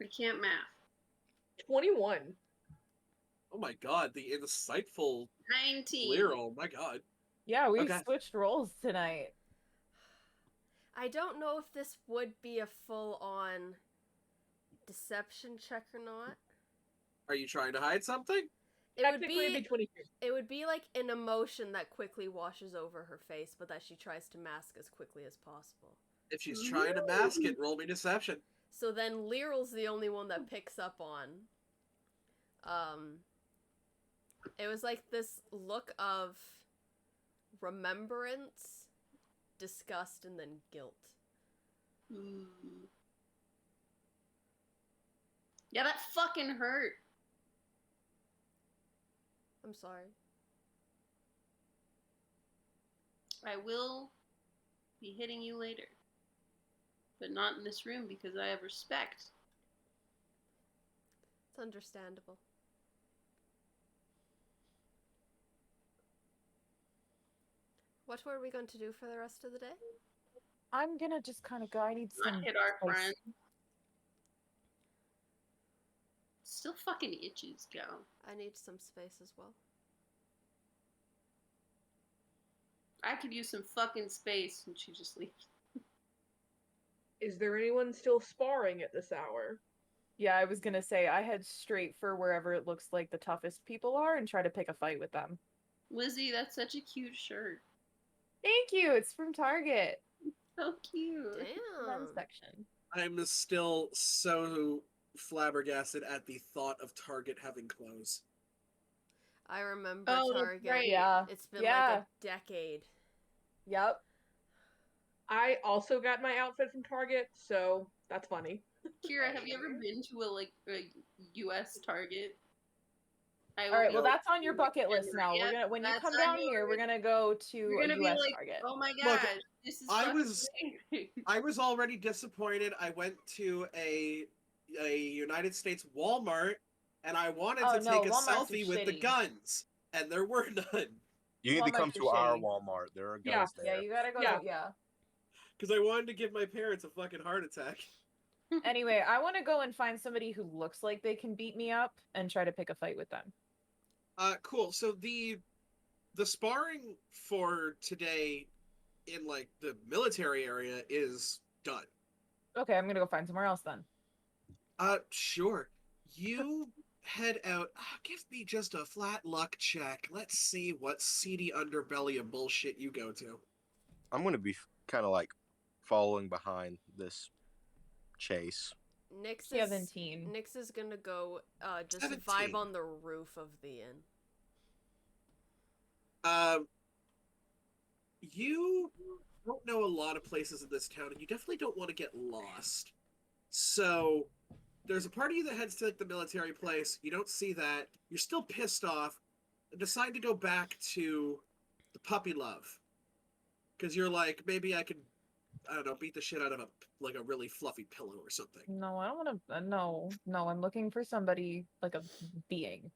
I can't math. 21. Oh my god, the insightful 19. Lyral, my god. Yeah, we Okay. switched roles tonight. I don't know if this would be a full-on deception check or not. Are you trying to hide something? It would Technically, it'd be be 22. it would be like an emotion that quickly washes over her face, but that she tries to mask as quickly as possible. If she's trying to mask it, roll me deception. So then Lyral's the only one that picks up on. It was like this look of remembrance, disgust, and then guilt. Ooh. Yeah, that fucking hurt. I'm sorry. I will be hitting you later. But not in this room because I have respect. It's understandable. What were we going to do for the rest of the day? I'm gonna just kind of go. I need some. Not hit our spice. friend. Still fucking itches, go. I need some space as well. I could use some fucking space, and she just leaves. Is there anyone still sparring at this hour? Yeah, I was gonna say I head straight for wherever it looks like the toughest people are and try to pick a fight with them. Lizzie, that's such a cute shirt. Thank you. It's from Target. So cute. Men's Damn. section. I'm still so flabbergasted at the thought of Target having clothes. I remember Oh, that's Target. right. Yeah. It's been Yeah. like a decade. Yep. I also got my outfit from Target, so that's funny. Kira, have you ever been to a U.S. Target? All right. Well, No. that's on your bucket list now. We're Yep, gonna when you that's come on down your here, we're list. gonna go to You're a gonna be U.S. like, Target. oh my Look, god, this is I fucking was- amazing. I was already disappointed. I went to a United States Walmart and I wanted Oh, to no, take a Walmart's selfie is with the shitty. guns, and there were none. You need to come Walmart's to are our shitty. Walmart. There are Yeah. guns Yeah, there. you gotta go. Yeah. Yeah. Because I wanted to give my parents a fucking heart attack. Anyway, I want to go and find somebody who looks like they can beat me up and try to pick a fight with them. Cool. So the sparring for today in like the military area is done. Okay, I'm gonna go find somewhere else then. Sure. You head out. Give me just a flat luck check. Let's see what seedy underbelly of bullshit you go to. I'm going to be kind of like following behind this chase. Nyx is 17. Nyx is gonna go just 17. vibe on the roof of the inn. You don't know a lot of places in this town, and you definitely don't want to get lost. So, there's a part of you that heads to like the military place. You don't see that. You're still pissed off, and decide to go back to the puppy love, because you're like, maybe I could, I don't know, beat the shit out of a really fluffy pillow or something. No, I don't want to. No, I'm looking for somebody like a being.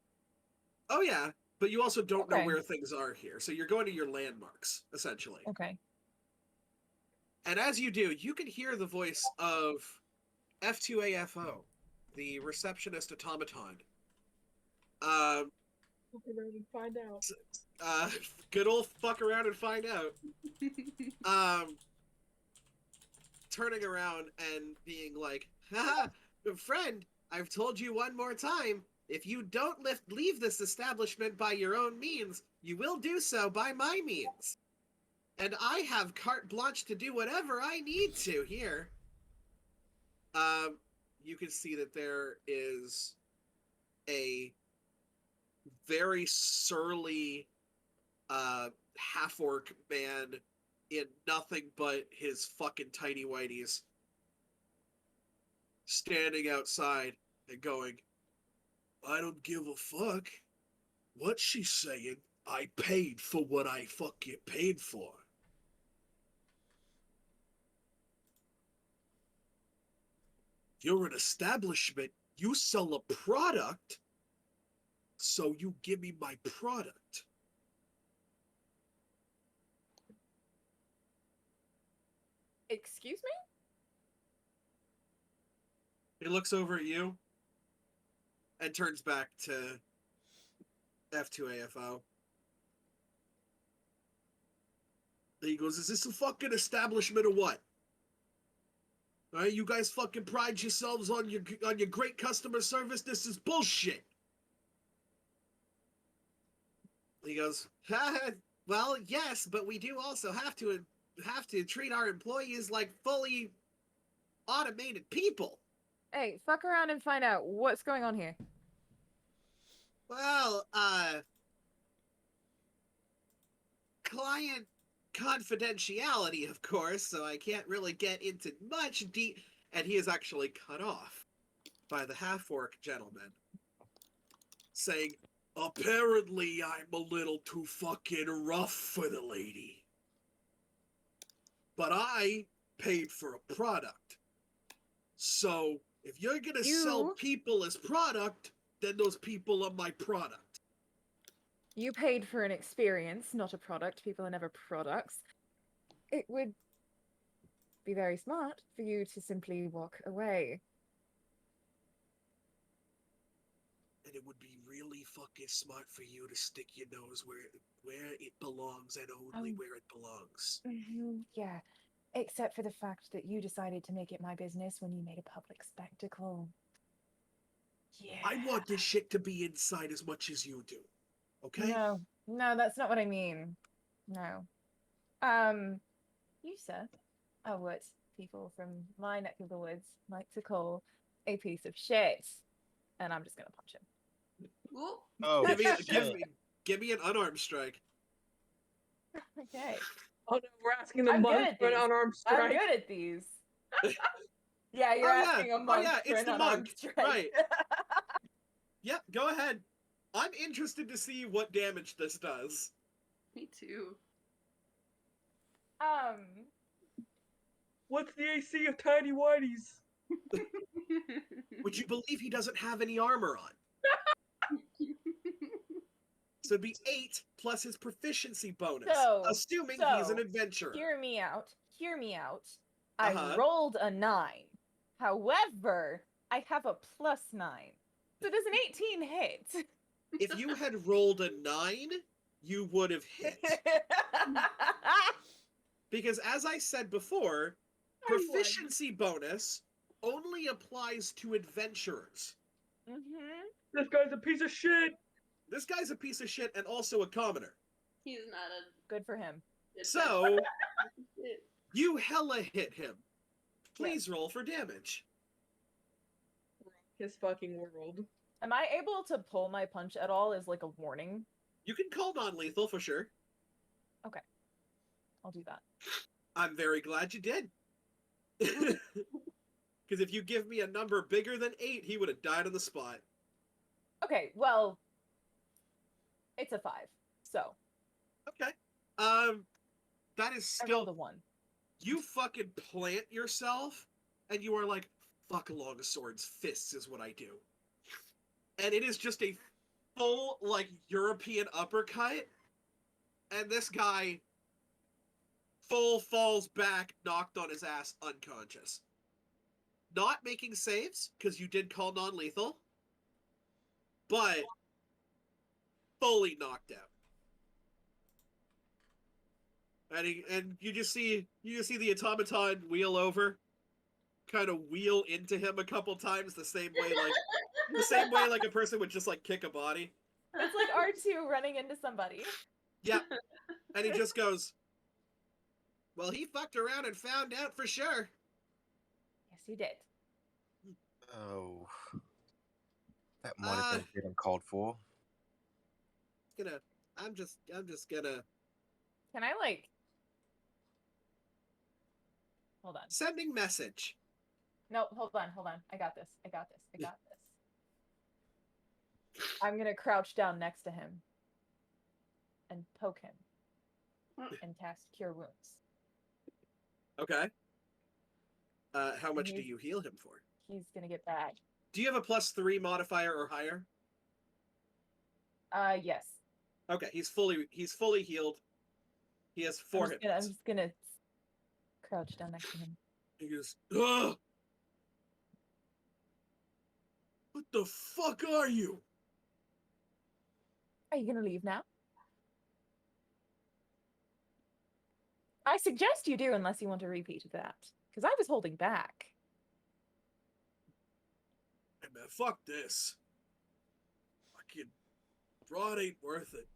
Oh yeah, but you also don't know Okay. where things are here, so you're going to your landmarks essentially. Okay. And as you do, you can hear the voice of F2AFO, the receptionist automaton. Look around and find out. Good old fuck around and find out. Turning around and being like, haha, friend, I've told you one more time, if you don't leave this establishment by your own means, you will do so by my means. And I have carte blanche to do whatever I need to here. You can see that there is a very surly half-orc man in nothing but his fucking tighty whities standing outside and going, I don't give a fuck. What's she saying? I paid for what I fucking paid for. You're an establishment. You sell a product, so you give me my product. Excuse me? He looks over at you and turns back to F2AFO. He goes, is this a fucking establishment or what? All right, you guys fucking pride yourselves on your great customer service. This is bullshit. He goes, well, yes, but we do also have to treat our employees like fully automated people. Hey, fuck around and find out what's going on here. Well, client confidentiality, of course, so I can't really get into much and he is actually cut off by the half-orc gentleman, saying, apparently I'm a little too fucking rough for the lady. But I paid for a product. So, if you're gonna sell people as product, then those people are my product. You paid for an experience, not a product. People are never products. It would be very smart for you to simply walk away. And it would be really fucking smart for you to stick your nose where it belongs and only where it belongs. Yeah, except for the fact that you decided to make it my business when you made a public spectacle. Yeah. I want this shit to be inside as much as you do. Okay? No, that's not what I mean. No. You, sir, are what people from my neck of the woods like to call a piece of shit. And I'm just gonna punch him. Ooh. Oh, give me an unarmed strike. Okay. Oh no, we're asking the I'm good monk at for an these. unarmed I'm strike. good at these. Yeah, you're asking a monk for it's an the unarmed monk. strike. Right. Yep, go ahead. I'm interested to see what damage this does. Me too. What's the AC of Tiny Whities? Would you believe he doesn't have any armor on? So it'd be 8 plus his proficiency bonus, assuming he's an adventurer. Hear me out. I rolled a 9. However, I have a +9. So does an 18 hit? If you had rolled a 9, you would have hit. Because as I said before, proficiency bonus only applies to adventurers. This guy's a piece of shit. This guy's a piece of shit and also a commoner. He's not a... Good for him. So, you hella hit him. Please roll for damage. His fucking world. Am I able to pull my punch at all as like a warning? You can call non-lethal for sure. Okay. I'll do that. I'm very glad you did. Because if you give me a number bigger than 8, he would have died on the spot. Okay, well, it's a 5, so. Okay. That is I still rolled a 1. You fucking plant yourself, and you are like, fuck along a sword's fists is what I do. And it is just a full, like, European uppercut, and this guy full falls back, knocked on his ass, unconscious. Not making saves, because you did call non-lethal, but fully knocked out. And you just see the automaton wheel over, kind of wheel into him a couple times the same way like a person would just like kick a body. It's like R2 running into somebody. Yep. And he just goes, well, he fucked around and found out for sure. Yes, he did. Oh. That might have been getting called for. just gonna Can I like? Hold on. sending message. No, hold on. I got this. I'm gonna crouch down next to him and poke him and cast Cure Wounds. Okay. How much do he's- you heal him for? He's gonna get bad. Do you have a +3 modifier or higher? Yes. Okay, he's fully healed. He has 4 hit I'm points. just gonna crouch down next to him. He goes, ugh! What the fuck are you? Are you gonna leave now? I suggest you do, unless you want a repeat of that, because I was holding back. Hey man, fuck this. Fucking Rod ain't worth it.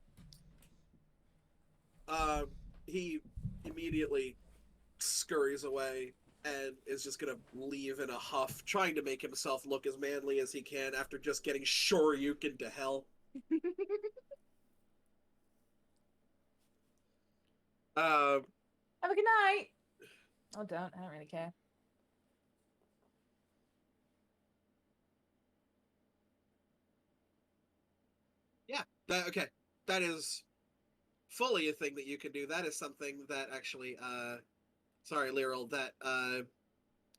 He immediately scurries away and is just gonna leave in a huff, trying to make himself look as manly as he can after just getting shoryuken to hell. Have a good night. Oh, don't. I don't really care. Yeah, okay. That is fully a thing that you can do. That is something that actually, sorry, Lyral, that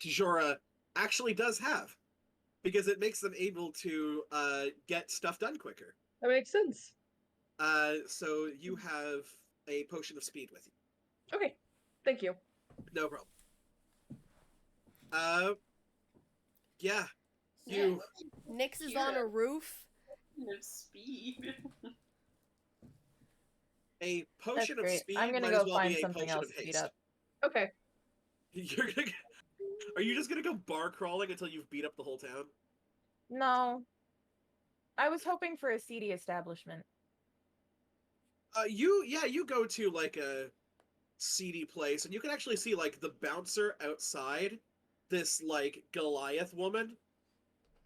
Tijora actually does have. Because it makes them able to get stuff done quicker. That makes sense. So you have a potion of speed with you. Okay, thank you. No problem. Yeah. You. Nyx is on a roof. No speed. A That's potion of great. speed I'm gonna might go as well find be a something potion else of to beat haste. up. Okay. You're gonna. Are you just gonna go bar crawling until you've beat up the whole town? No. I was hoping for a seedy establishment. You go to like a seedy place, and you can actually see like the bouncer outside. This like Goliath woman,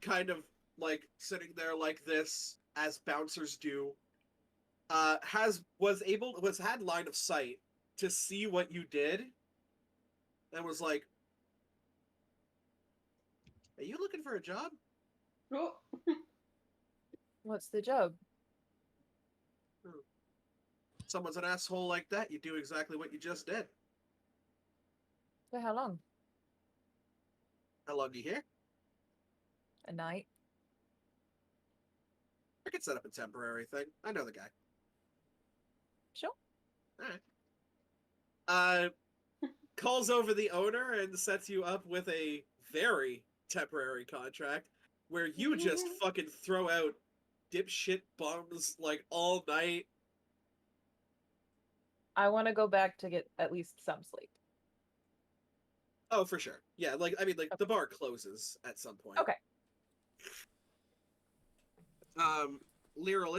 kind of like sitting there like this, as bouncers do. Had line of sight to see what you did, and was like, "Are you looking for a job?" Oh. What's the job? Someone's an asshole like that, you do exactly what you just did. For how long? How long are you here? A night? I could set up a temporary thing. I know the guy. Sure. Alright. Calls over the owner and sets you up with a very temporary contract where you just fucking throw out dipshit bums like all night. I want to go back to get at least some sleep. Oh, for sure. Yeah, the bar closes at some point. Okay. Lyral,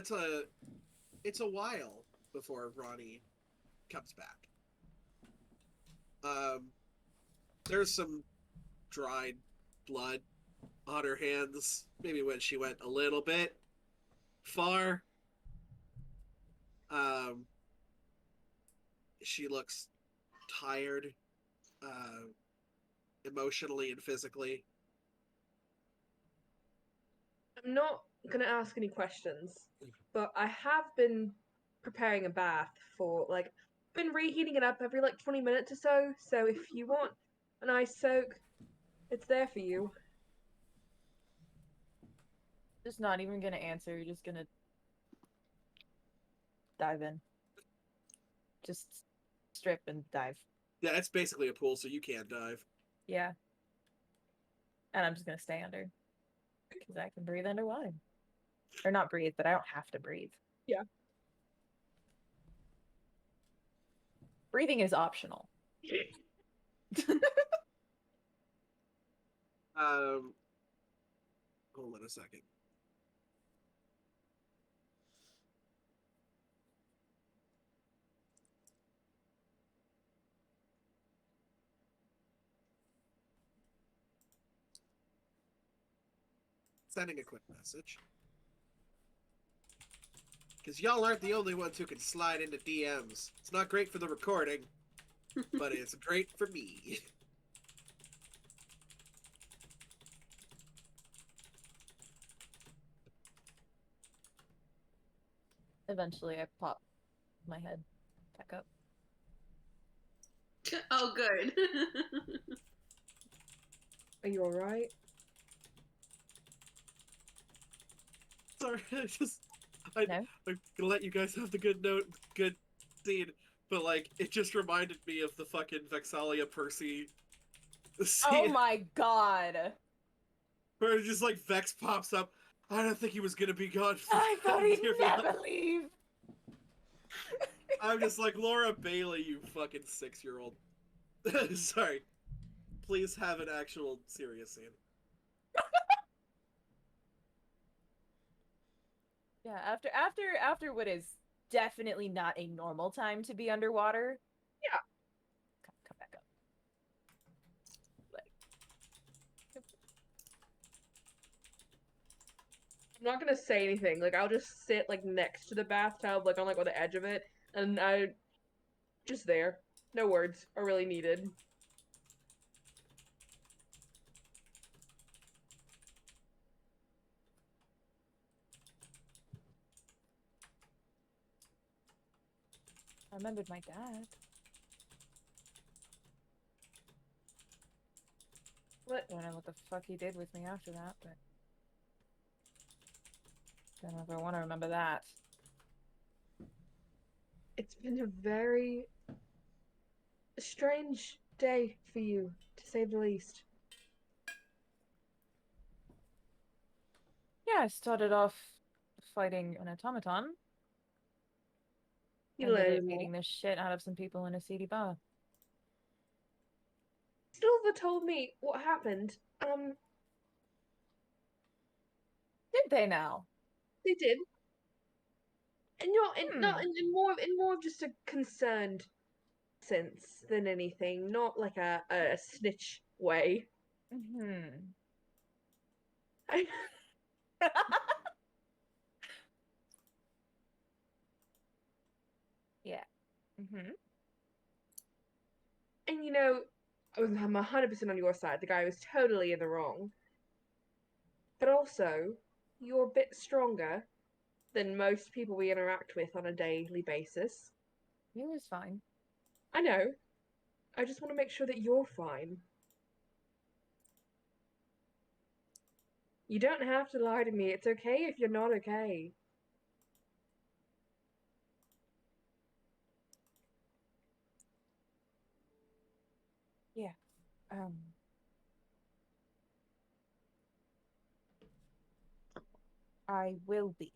it's a while before Ronnie comes back. There's some dried blood on her hands, maybe when she went a little bit far. She looks tired, emotionally and physically. I'm not gonna ask any questions, but I have been preparing a bath for been reheating it up every 20 minutes or so. So if you want a nice soak, it's there for you. Just not even gonna answer. You're just gonna dive in. Just strip and dive. Yeah, it's basically a pool, so you can't dive. Yeah. And I'm just gonna stay under. Because I can breathe underwater. Or not breathe, but I don't have to breathe. Yeah. Breathing is optional. Hold on a second. Sending a quick message. Because y'all aren't the only ones who can slide into DMs. It's not great for the recording, but it's great for me. Eventually, I pop my head back up. Oh, good. Are you alright? Sorry, I'm No? gonna let you guys have the good scene, but like, it just reminded me of the fucking Vexalia Percy scene. Oh my god! Where it's just like Vex pops up. I don't think he was gonna be gone for I thought that he'd dear never God. leave! I'm just like, Laura Bailey, you fucking 6-year-old. Sorry. Please have an actual serious scene. Yeah, after what is definitely not a normal time to be underwater. Yeah. Come back up. Like, I'm not gonna say anything. Like, I'll just sit like next to the bathtub, like on the edge of it, and I just there. No words are really needed. I remembered my dad. What? Don't know what the fuck he did with me after that, but don't know if I want to remember that. It's been a very strange day for you, to say the least. Yeah, I started off fighting an automaton. You Ended learned up more. beating the shit out of some people in a seedy bar. Silver told me what happened. Did they now? They did. And not in, not Hmm. in more of just a concerned sense than anything, not like a snitch way. Hmm. I, Yeah. Mm-hmm. and you know, I'm 100% on your side. The guy was totally in the wrong. But also, you're a bit stronger than most people we interact with on a daily basis. He was fine. I know. I just want to make sure that you're fine. You don't have to lie to me. It's okay if you're not okay. Yeah. I will be.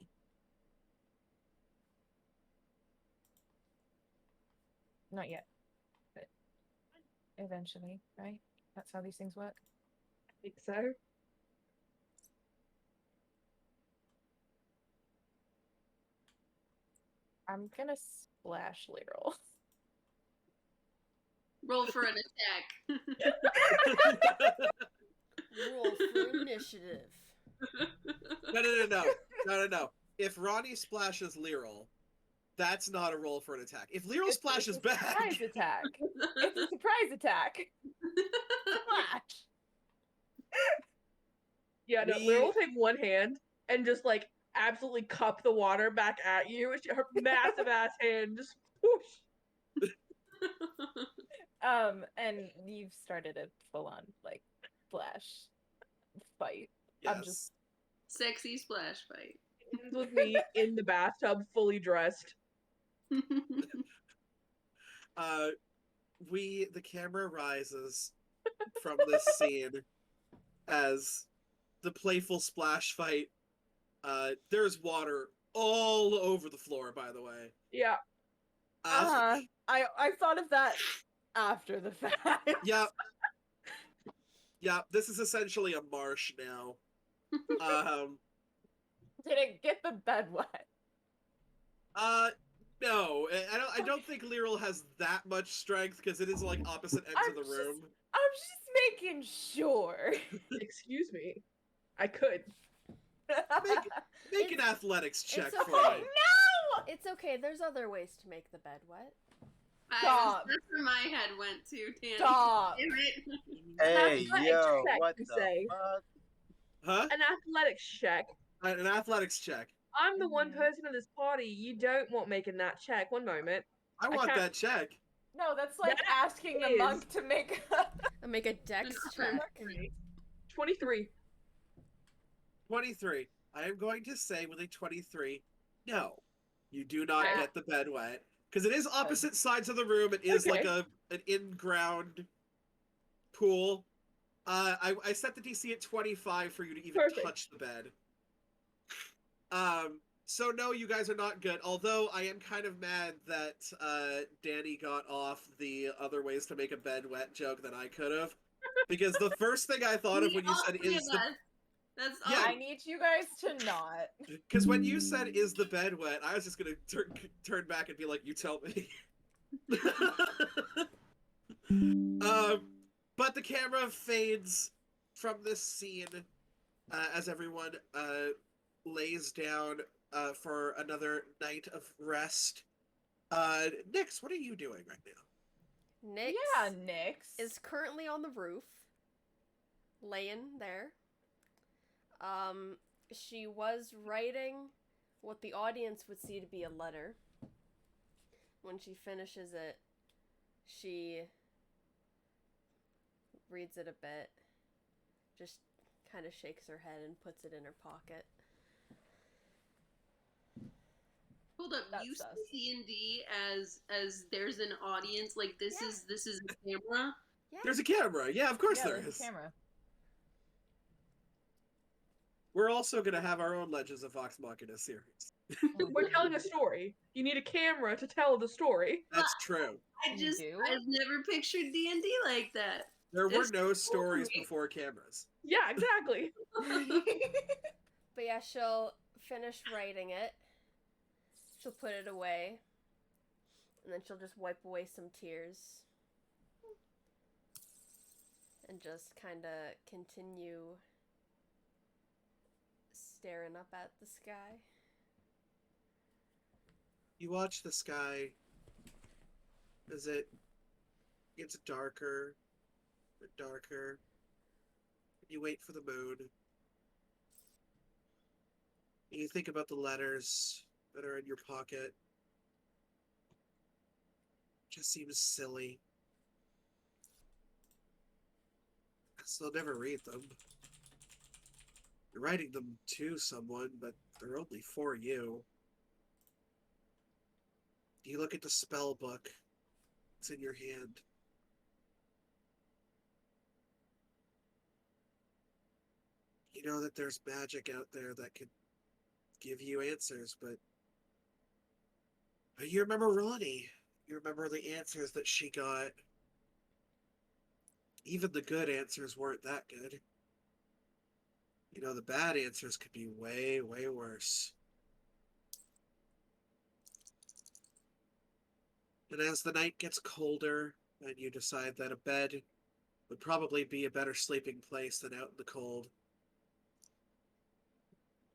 Not yet, but eventually, right? That's how these things work. I think so. I'm gonna splash Lyral. Roll for an attack. Roll for initiative. No. If Ronnie splashes Lyral, that's not a roll for an attack. If Lyral splashes it's a back, surprise attack. It's a surprise attack. Splash. Yeah, no, Lyra will take one hand and just like absolutely cup the water back at you. Her massive ass hand just whoosh. And you've started a full-on like splash fight. yes. I'm just Sexy splash fight. Ends with me in the bathtub, fully dressed. The camera rises from this scene as the playful splash fight. There's water all over the floor, by the way. Yeah. I thought of that after the fact. Yeah. Yeah, this is essentially a marsh now. Did it get the bed wet? No, I don't think Lyral has that much strength because it is like opposite ends of the room. I'm just making sure. Excuse me. I could. Make an athletics check it's for okay. me. It's okay. There's other ways to make the bed wet. Stop. That's where my head went to, Danny. Stop. Damn it. Hey, Athletics yo, check, what you the say. fuck? Huh? An athletics check. An athletics check. I'm the one Mhm. person in this party you don't want making that check. One moment. I want can't- that check. No, that's like That asking the is- monk to make. I make a dex Just check. 23. 23. I am going to say with a 23, no, you do not Okay. get the bed wet. Because it is opposite sides of the room. It is like Okay. an in-ground pool. I set the DC at 25 for you to even Perfect. touch the bed. So no, you guys are not good. Although I am kind of mad that Danny got off the other ways to make a bed wet joke that I could have. Because the first thing I thought of when you said is the That's Yeah. all. I need you guys to not. because when you said is the bed wet, I was just gonna turn back and be like, you tell me. But the camera fades from this scene as everyone lays down for another night of rest. Nix, what are you doing right now? Nyx Yeah, Nyx. is currently on the roof, laying there. She was writing what the audience would see to be a letter. When she finishes it, she reads it a bit, just kind of shakes her head and puts it in her pocket. Hold up, That's you sus. see D&D as there's an audience, like this is a camera. Yeah. There's a camera. Yeah, of course Yeah, there there's is. a camera. We're also gonna have our own Legends of Vox Machina series. We're telling a story. You need a camera to tell the story. That's true. You do? I've never pictured D&D like that. There were It's no stories story. before cameras. Yeah, exactly. But yeah, she'll finish writing it. She'll put it away. And then she'll just wipe away some tears. And just kind of continue staring up at the sky. You watch the sky as it gets darker and darker. You wait for the moon. You think about the letters that are in your pocket. Just seems silly. So they'll never read them. You're writing them to someone, but they're only for you. You look at the spell book. It's in your hand. You know that there's magic out there that could give you answers, but you remember Ronnie. You remember the answers that she got. Even the good answers weren't that good. You know, the bad answers could be way, way worse. And as the night gets colder, and you decide that a bed would probably be a better sleeping place than out in the cold,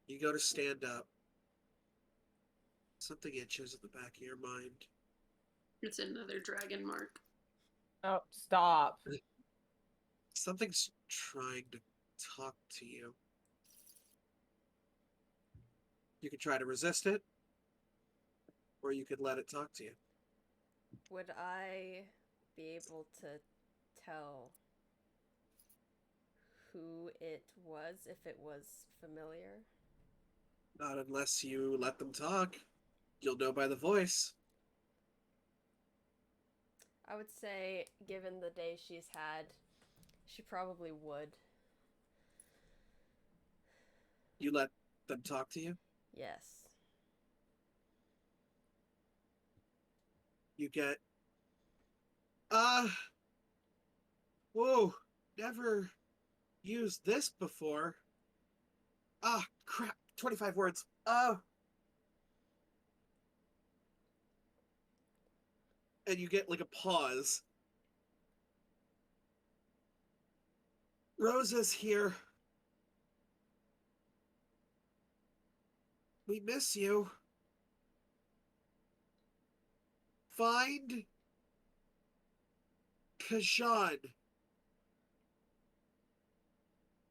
you go to stand up. Something itches in the back of your mind. It's another dragon mark. Oh, stop. Something's trying to talk to you. You could try to resist it, or you could let it talk to you. Would I be able to tell who it was if it was familiar? Not unless you let them talk. You'll know by the voice. I would say, given the day she's had, she probably would. You let them talk to you. Yes. You get, whoa, never used this before. Ah, crap, 25 words. And you get like a pause. Rosa's here. We miss you. Find Kajan.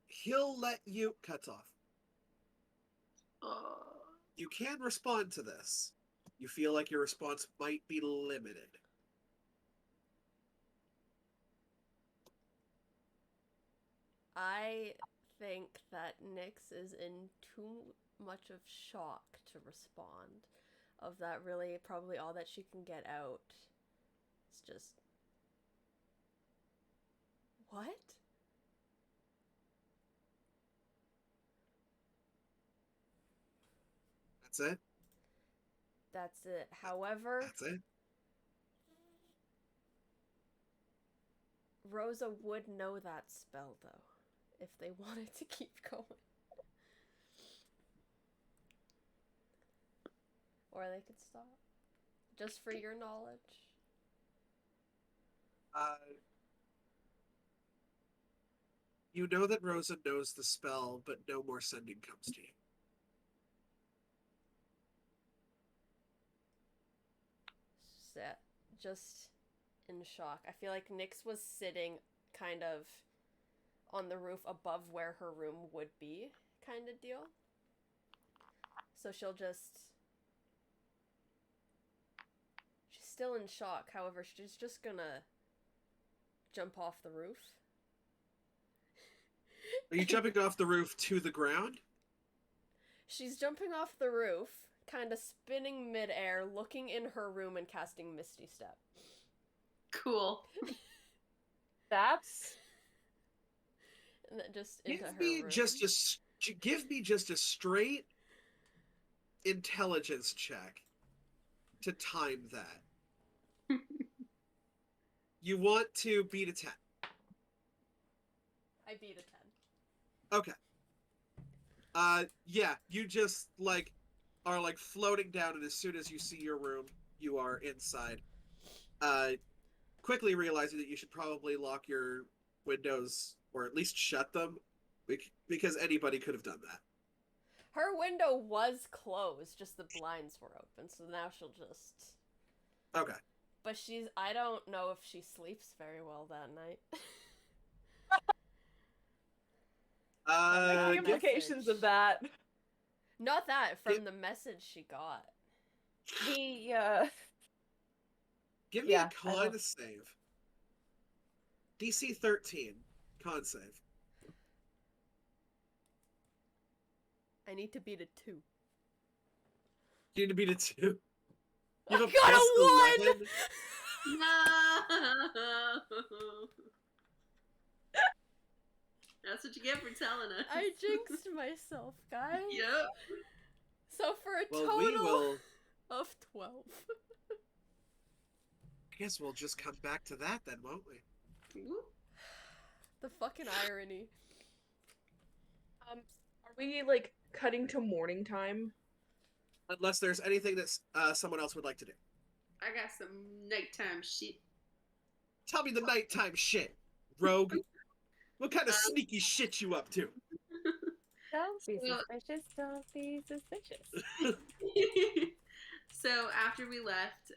He'll let you... Cuts off. You can respond to this. You feel like your response might be limited. I think that Nyx is in too much of shock to respond. Of that, really, probably all that she can get out is just... What? That's it? That's it. However, That's it? Rosa would know that spell, though, if they wanted to keep going. Or they could stop. Just for your knowledge. You know that Rosa knows the spell, but no more sending comes to you. Just in shock. I feel like Nyx was sitting kind of on the roof above where her room would be, kind of deal. So she'll just... She's still in shock, however, she's just gonna jump off the roof. Are you jumping off the roof to the ground? She's jumping off the roof, kind of spinning midair, looking in her room and casting Misty Step. Cool. That's And then just into Give her me room. give me just a straight intelligence check to time that. You want to beat a 10. I beat a 10. Okay. Yeah, you just, are, floating down, and as soon as you see your room, you are inside. Quickly realizing that you should probably lock your windows, or at least shut them, because anybody could have done that. Her window was closed, just the blinds were open, so now she'll just... Okay. But I don't know if she sleeps very well that night. the give- implications of that. Not that, from the message she got. Give me Yeah, a I con will. save. DC 13. Con save. I need to beat a 2. You need to beat a 2. You I have a got a plus 1! 11. No. That's what you get for telling us. I jinxed myself, guys. Yep. So for a Well, total we will... of 12. I guess we'll just come back to that then, won't we? Whoop. The fucking irony. Are we cutting to morning time? Unless there's anything that someone else would like to do. I got some nighttime shit. Tell me the nighttime shit, rogue. What kind of sneaky shit you up to? Don't be Well- suspicious. Don't be suspicious. So after we left,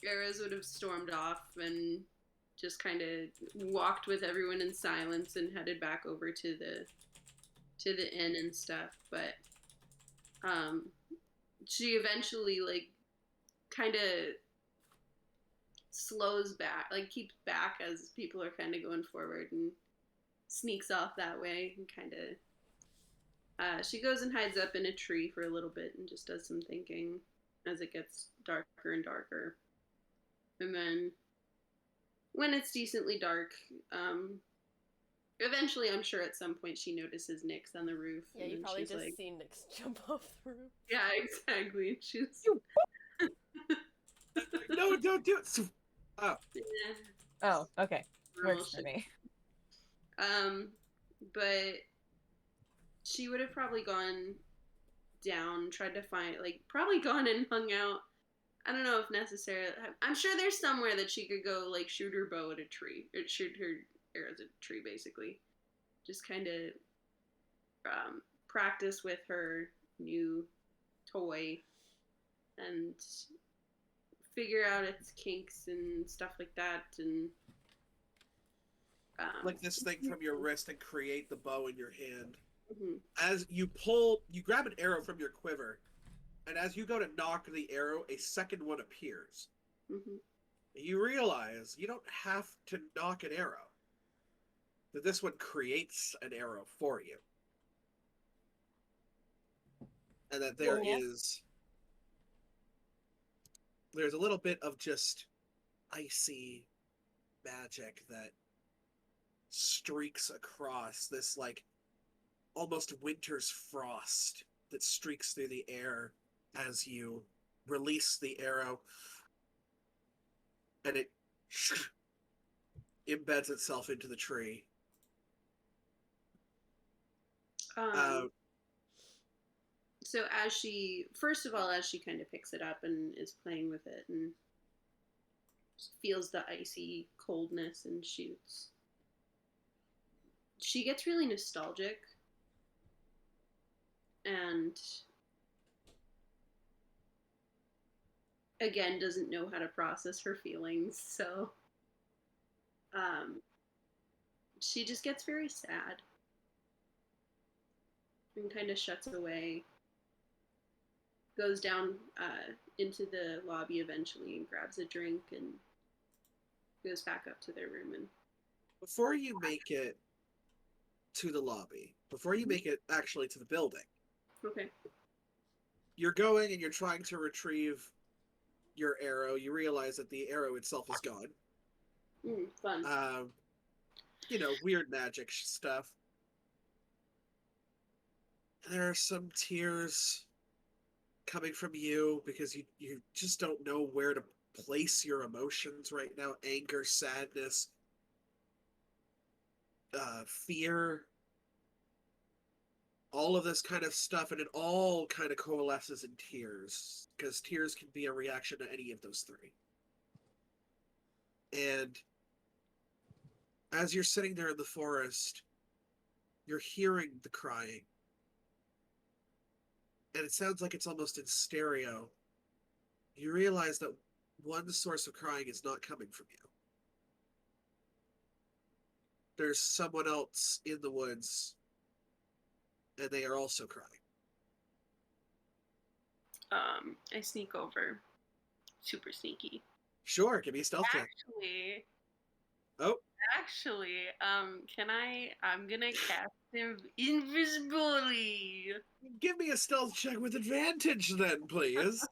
Arrows would have stormed off and just kind of walked with everyone in silence and headed back over to the inn and stuff. But she eventually kind of slows back, keeps back as people are kind of going forward and sneaks off that way and kind of she goes and hides up in a tree for a little bit and just does some thinking as it gets darker and darker. And then when it's decently dark, eventually I'm sure at some point she notices Nyx on the roof. Yeah, and you then probably she's just seen Nyx jump off the roof. yeah, exactly. She's No, don't do it. Oh, yeah, Oh, okay. normal Works for shit. me. But she would have probably gone down, tried to find, probably gone and hung out. I don't know if necessarily. I'm sure there's somewhere that she could go, shoot her bow at a tree, or shoot her arrows at a tree, basically. Just kind of practice with her new toy and figure out its kinks and stuff like that, and Like this thing from your wrist and create the bow in your hand. mhm. As you grab an arrow from your quiver, and as you go to knock the arrow, a second one appears. Mhm. You realize you don't have to knock an arrow. That this one creates an arrow for you. And that there's a little bit of just icy magic that streaks across this, like, almost winter's frost that streaks through the air as you release the arrow, and it embeds itself into the tree. So as she kind of picks it up and is playing with it and feels the icy coldness and shoots, she gets really nostalgic and again doesn't know how to process her feelings, so she just gets very sad and kind of shuts away, goes down into the lobby eventually and grabs a drink and goes back up to their room. And before you make it to the lobby, before you make it actually to the building, okay, you're going and you're trying to retrieve your arrow. You realize that the arrow itself is gone. Fun. Weird magic stuff. There are some tears coming from you because you just don't know where to place your emotions right now. Anger, sadness, fear, all of this kind of stuff, and it all kind of coalesces in tears, because tears can be a reaction to any of those three. And as you're sitting there in the forest, you're hearing the crying. And it sounds like it's almost in stereo. You realize that one source of crying is not coming from you. There's someone else in the woods, and they are also crying. I sneak over. Super sneaky. Sure, give me a stealth check. Actually, I'm gonna cast invisibility. Give me a stealth check with advantage then, please.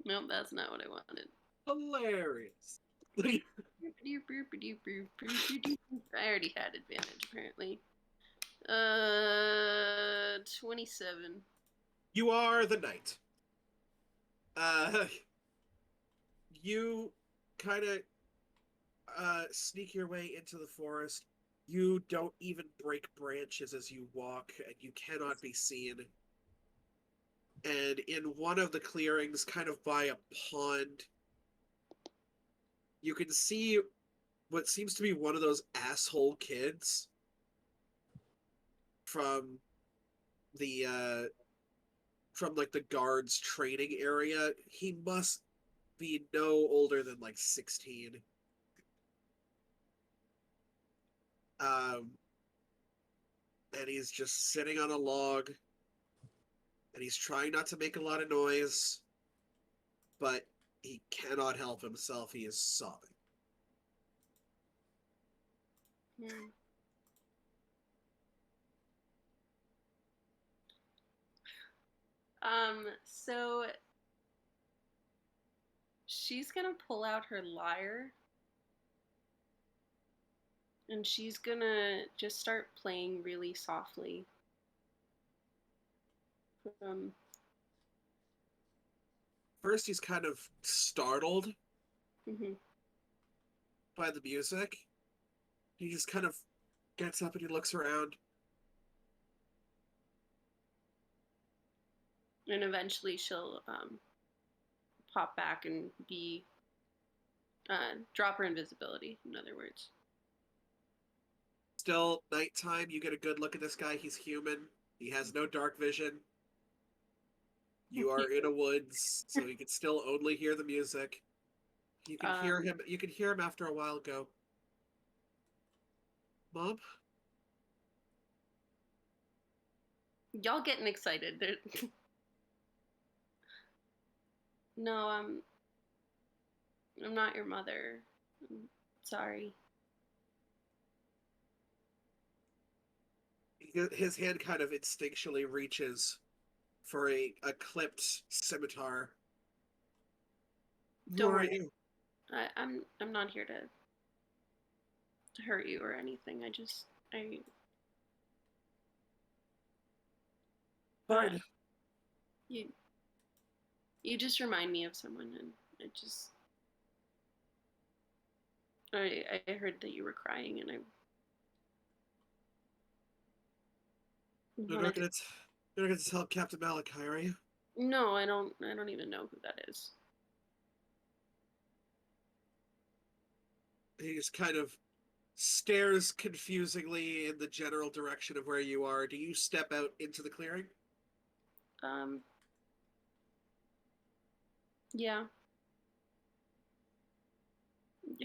Nope, that's not what I wanted. Hilarious. I already had advantage, apparently. 27. You are the knight. You kind of sneak your way into the forest. You don't even break branches as you walk, and you cannot be seen. And in one of the clearings, kind of by a pond, you can see what seems to be one of those asshole kids from the guards training area. He must be no older than 16. And he's just sitting on a log, and he's trying not to make a lot of noise, but he cannot help himself. He is sobbing. So she's gonna pull out her lyre and she's gonna just start playing really softly. First, he's kind of startled Mhm. by the music. He just kind of gets up and he looks around. And eventually she'll pop back and be drop her invisibility, in other words. Still nighttime. You get a good look at this guy. He's human. He has no dark vision. You are in a woods, so you can still only hear the music. You can hear him. You can hear him after a while go, "Mom." Y'all getting excited. No, I'm not your mother. I'm sorry. His hand kind of instinctually reaches for a clipped scimitar. Who Don't are worry. you? I'm not here to hurt you or anything. Fine. You just remind me of someone, and I heard that you were crying, and You're not gonna tell Captain Malachi, are you? No, I don't even know who that is. He just kind of stares confusingly in the general direction of where you are. Do you step out into the clearing? Yeah.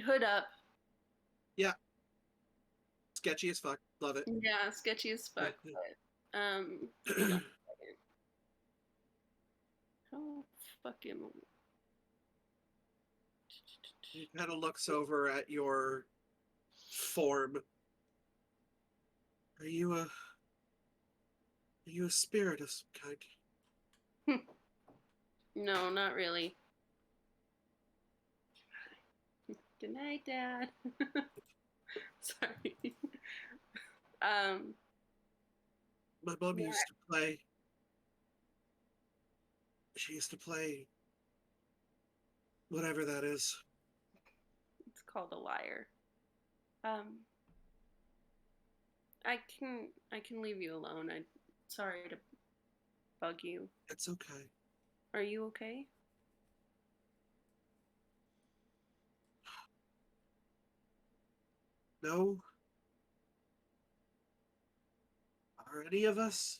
Hood up. Yeah. Sketchy as fuck. Love it. Yeah, sketchy as fuck. But, hold on a second. How fucking... He kind of looks over at your form. Are you a spirit of some kind? No, not really. Good night, Dad. Sorry. My mom used to play. She used to play whatever that is. It's called a lyre. I can leave you alone. I'm sorry to bug you. It's okay. Are you okay? No. Are any of us?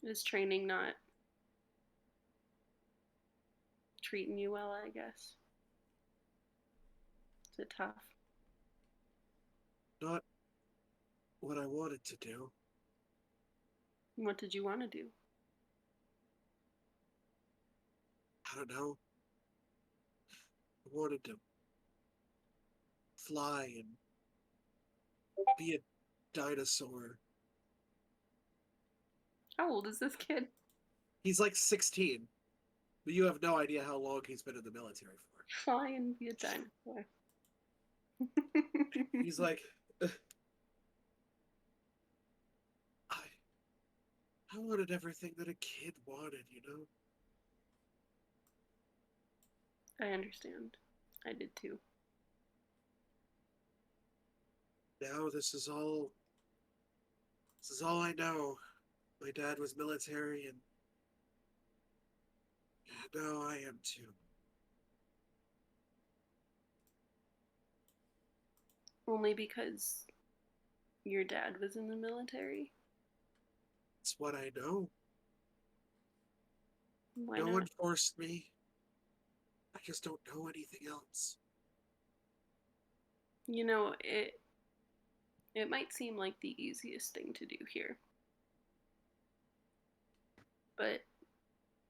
Is training not treating you well, I guess? Is it tough? Not what I wanted to do. What did you want to do? I don't know. I wanted to fly and be a dinosaur. How old is this kid? He's like 16, but you have no idea how long he's been in the military for. Fly and be a dinosaur. He's like, I wanted everything that a kid wanted, you know? I understand. I did too. Now this is all I know. My dad was military, and now I am too. Only because your dad was in the military? It's what I know. Why No not? one forced me. I just don't know anything else. You know, it might seem like the easiest thing to do here. But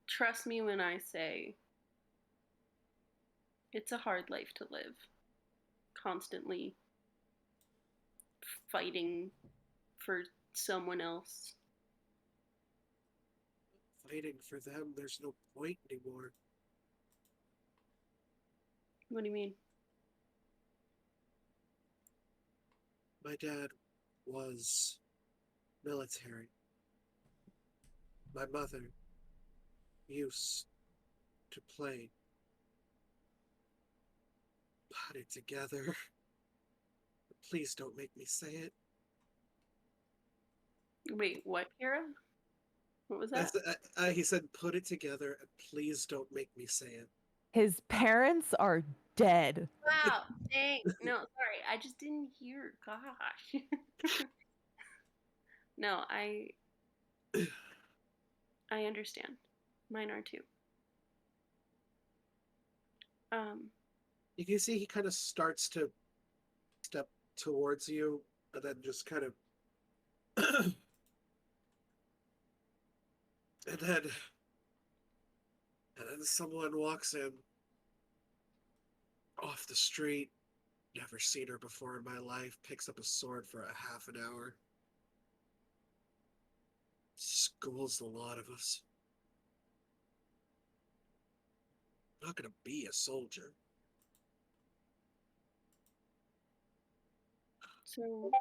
trust me when I say it's a hard life to live. Constantly fighting for someone else. Fighting for them, there's no point anymore. What do you mean? My dad was military. My mother used to play. Put it together. Please don't make me say it. Wait, what, Kira? What was that? He said, put it together, and please don't make me say it. His parents are dead. Wow. Dang. No, sorry. I just didn't hear. Gosh. No, I understand. Mine are too. You can see he kind of starts to step towards you, and then just kind of, and then someone walks in off the street. Never seen her before in my life. Picks up a sword for a half an hour. Schools the lot of us. I'm not gonna be a soldier. So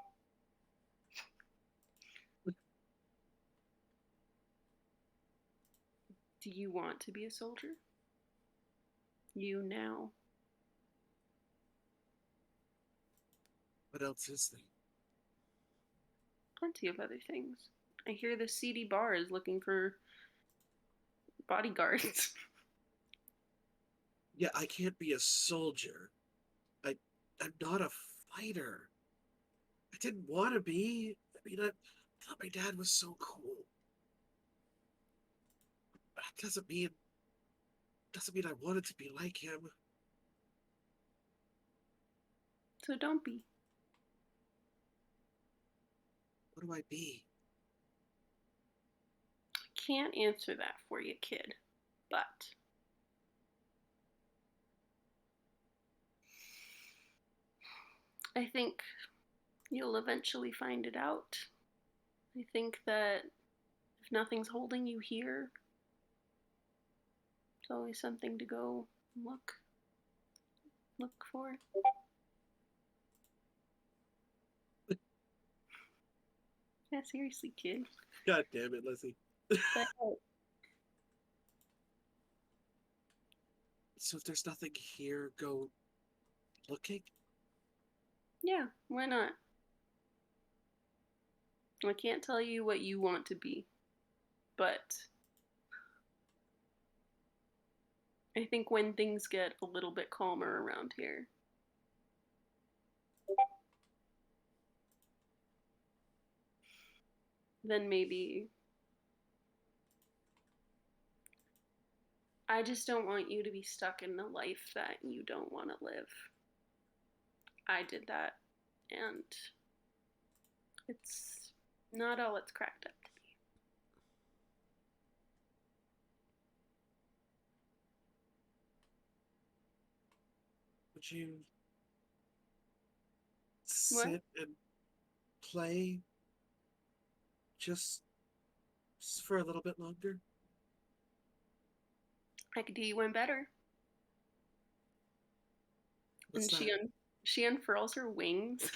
do you want to be a soldier? You now. What else is there? Plenty of other things. I hear the seedy bar is looking for bodyguards. Yeah, I can't be a soldier. I'm not a fighter. I didn't want to be. I mean, I thought my dad was so cool. That doesn't mean I wanted to be like him. So don't be. What do I be? Can't answer that for you, kid. But I think you'll eventually find it out. I think that if nothing's holding you here, it's always something to go look for. Yeah, seriously, kid. God damn it, Lizzie. But, So if there's nothing here, go looking? yeah, why not? I can't tell you what you want to be, but I think when things get a little bit calmer around here, then maybe. I just don't want you to be stuck in a life that you don't want to live. I did that, and it's not all it's cracked up to be. Would you What? sit and play just for a little bit longer? I could do you one better. What's And that? she unfurls her wings.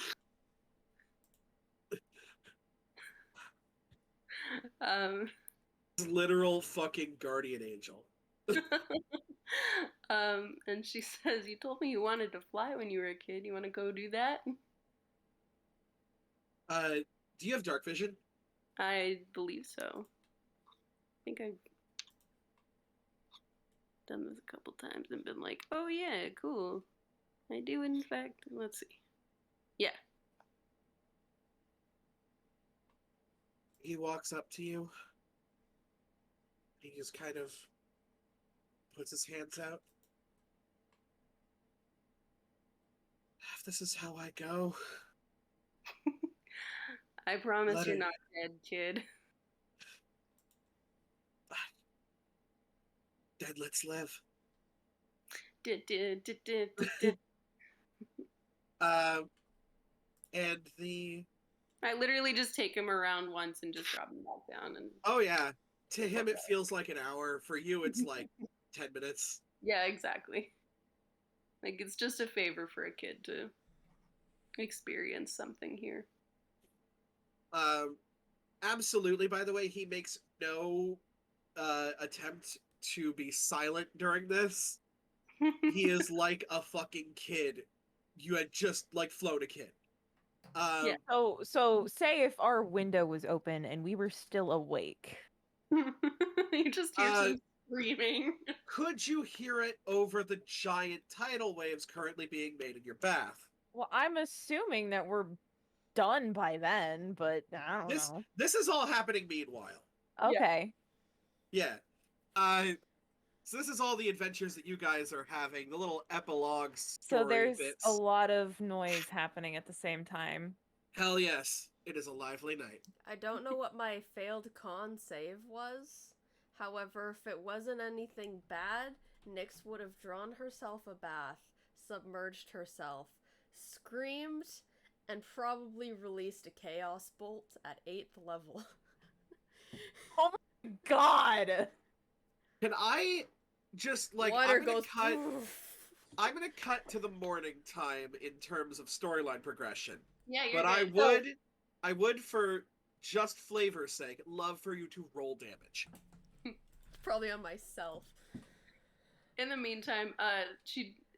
Literal fucking guardian angel. And she says, "You told me you wanted to fly when you were a kid. You want to go do that?" Do you have dark vision? I believe so. I think I've done this a couple times and been like, "Oh yeah, cool. I do in fact." Let's see. Yeah. He walks up to you. He just kind of puts his hands out. If this is how I go, I promise Let you're her- not dead, kid. then let's live. And the I literally just take him around once and just drop him back down. And oh yeah, to him it feels like an hour. For you, it's like 10 minutes. yeah, exactly. Like it's just a favor for a kid to experience something here. Absolutely. By the way, he makes no attempt to be silent during this. He is like a fucking kid. You had just like flown a kid. Yeah. So say if our window was open and we were still awake. You just hear some screaming. Could you hear it over the giant tidal waves currently being made in your bath? Well, I'm assuming that we're done by then, but I don't This know. this is all happening meanwhile. Okay. Yeah. So this is all the adventures that you guys are having, the little epilogue story So there's bits. a lot of noise happening at the same time. Hell yes, it is a lively night. I don't know what my failed con save was. However, if it wasn't anything bad, Nyx would have drawn herself a bath, submerged herself, screamed, and probably released a chaos bolt at 8th level. God! Can I just like Water I'm gonna goes cut poof. I'm gonna cut to the morning time in terms of storyline progression. Yeah, you're But good. I would for just flavor's sake, love for you to roll damage. Probably on myself. In the meantime,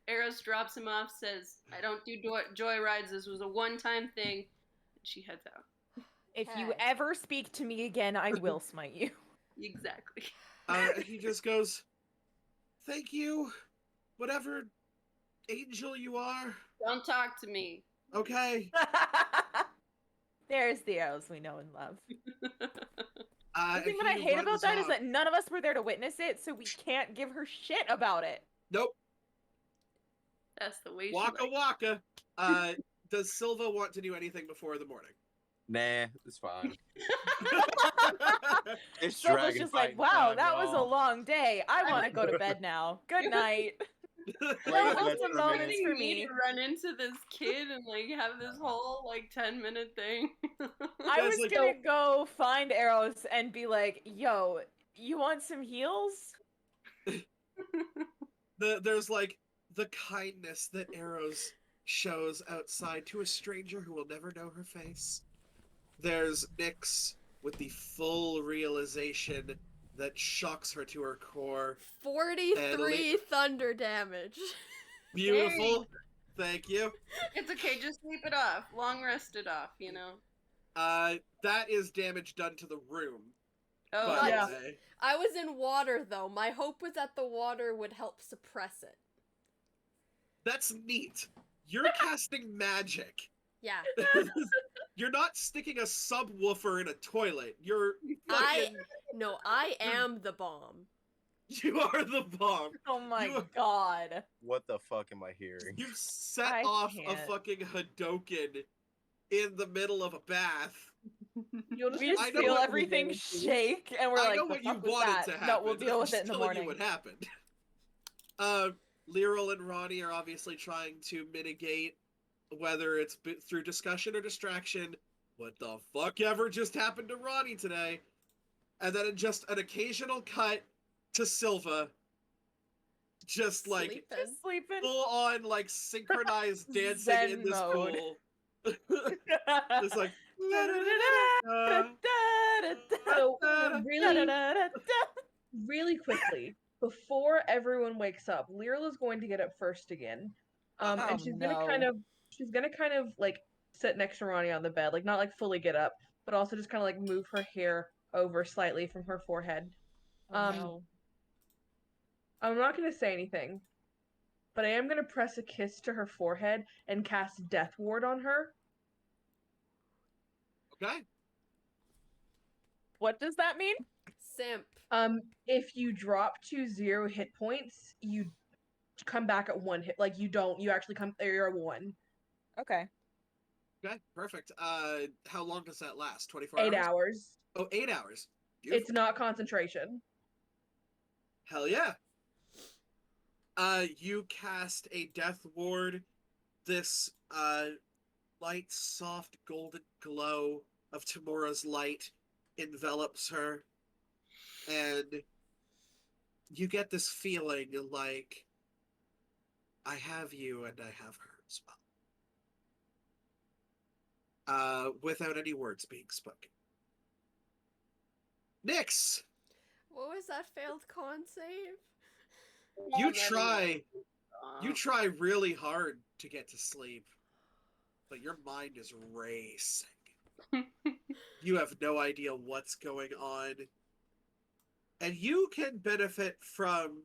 Eros drops him off, says, "I don't do joy rides. This was a one-time thing." And she heads out. If you Okay. ever speak to me again, I will smite you. Exactly. He just goes, "Thank you, whatever angel you are. Don't talk to me. Okay." There's the arrows we know and love. The thing He that I hate about runs that is off. that none of us were there to witness it, so we can't give her shit about it. Nope. That's the way she Waka likes it. waka. Does Silva want to do anything before the morning? Nah, it's fine. It's Silva's dragon just like, fighting wow, time, that was a y'all." long day. I want to go to bed now. Good night. Wait, Those let's some remain- moments for Me me. to run into this kid and like have this whole like 10-minute thing. I Guys, was like, gonna go find arrows and be like, yo, you want some heals? There's like the kindness that Arrows shows outside to a stranger who will never know her face. There's Nyx with the full realization that shocks her to her core. 43 thunder damage. Beautiful. Thank you. It's okay, just sleep it off. Long rest it off, you know. That is damage done to the room. Oh, By yeah. the way. I was in water though. My hope was that the water would help suppress it. That's neat. You're casting magic. Yeah. You're not sticking a subwoofer in a toilet. You're I fucking. am the bomb. You are the bomb. Oh my You- god. What the fuck am I hearing? You set I off a can't. fucking Hadoken in the middle of a bath. You'll just We just I know feel what- everything shake, and we're I like, know the what you fuck was wanted that? to happen. No, we'll deal I'm with it in just the telling you morning. what happened. Lyral and Ronnie are obviously trying to mitigate, whether it's through discussion or distraction, what the fuck ever just happened to Ronnie today. And then just an occasional cut to Silva. Just like Sleeping. Just sleeping. full on like synchronized dancing in Zen this mode. pool. It's like So really quickly, before everyone wakes up, Lyral is going to get up first again. And Oh, she's no. gonna kind of like sit next to Ronnie on the bed, like not like fully get up, but also just kind of like move her hair over slightly from her forehead. Oh, no. I'm not gonna say anything, but I am gonna press a kiss to her forehead and cast Death Ward on her. okay. What does that mean? Simp. If you drop to 0 hit points, you come back at 1 hit. Like you actually come. You're at 1. Okay. Okay, perfect. How long does that last? 24 8 hours? hours. Oh, 8 hours. Beautiful. It's not concentration. Hell yeah. You cast a death ward. This light, soft, golden glow of Tamura's light envelops her, and you get this feeling like I have you and I have her as well. Without any words being spoken. Nyx, What was that failed con save? you try really hard to get to sleep, but your mind is racing. You have no idea what's going on. and you can benefit from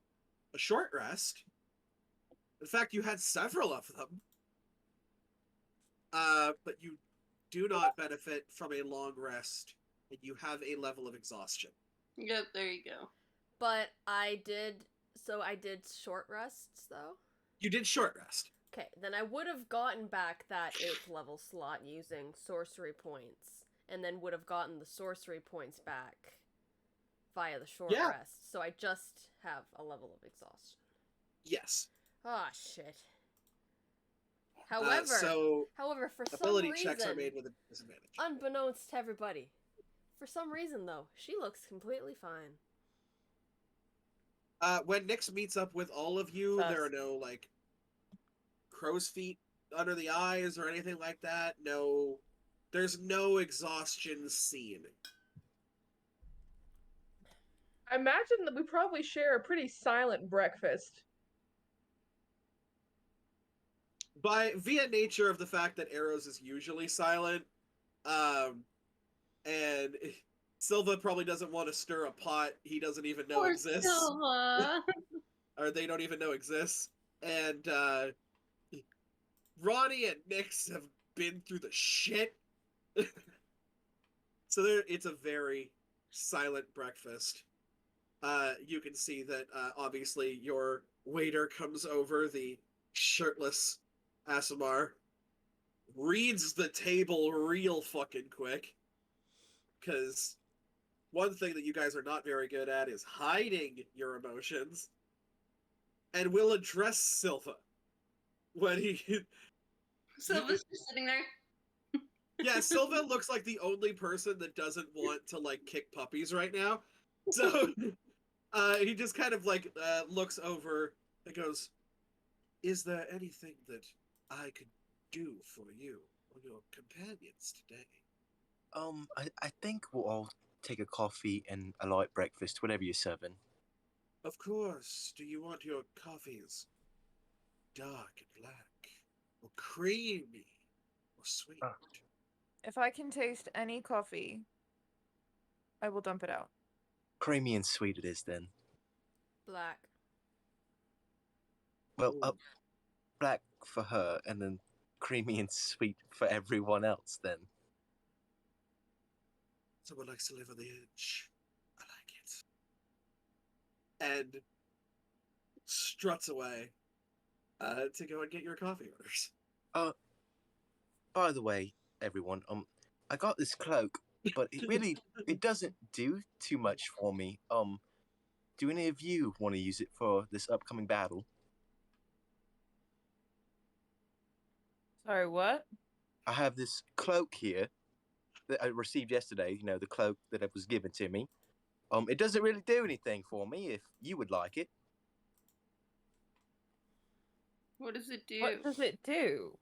a short rest. In fact, you had several of them. But you do not benefit from a long rest, and you have a level of exhaustion. Yep, there you go. But I did short rests though. You did short rest. Okay, then I would have gotten back that 8th level slot using sorcery points, and then would have gotten the sorcery points back via the short Yeah. rest. So I just have a level of exhaustion. Yes. Ah, shit. However, So for some ability reason, checks are made with a disadvantage. unbeknownst to everybody, for some reason though, she looks completely fine. When Nyx meets up with all of you, Sus. there are no like crow's feet under the eyes or anything like that. No, there's no exhaustion seen. I imagine that we probably share a pretty silent breakfast. Via nature of the fact that Arrows is usually silent, and Silva probably doesn't want to stir a pot he doesn't even know Poor exists, Silva. or they don't even know exists, and Ronnie and Nyx have been through the shit. So it's a very silent breakfast. You can see that obviously your waiter comes over, the shirtless Asimar, reads the table real fucking quick, because one thing that you guys are not very good at is hiding your emotions, and will address Silva when he... Silva's just sitting there. Yeah, Silva looks like the only person that doesn't want to, like, kick puppies right now. So, he just kind of, like, looks over and goes, "Is there anything that I could do for you or your companions today?" I think we'll all take a coffee and a light breakfast, whatever you're serving. Of course. Do you want your coffees dark and black, or creamy, or sweet? If I can taste any coffee, I will dump it out. Creamy and sweet it is then. Black. Well, Ooh. black for her, and then creamy and sweet for everyone else then. Someone likes to live on the edge. I like it. And struts away to go and get your coffee orders. By the way, everyone, I got this cloak, but it doesn't do too much for me. Do any of you want to use it for this upcoming battle? Sorry, what? I have this cloak here that I received yesterday, you know, the cloak that was given to me. It doesn't really do anything for me if you would like it. What does it do? What does it do?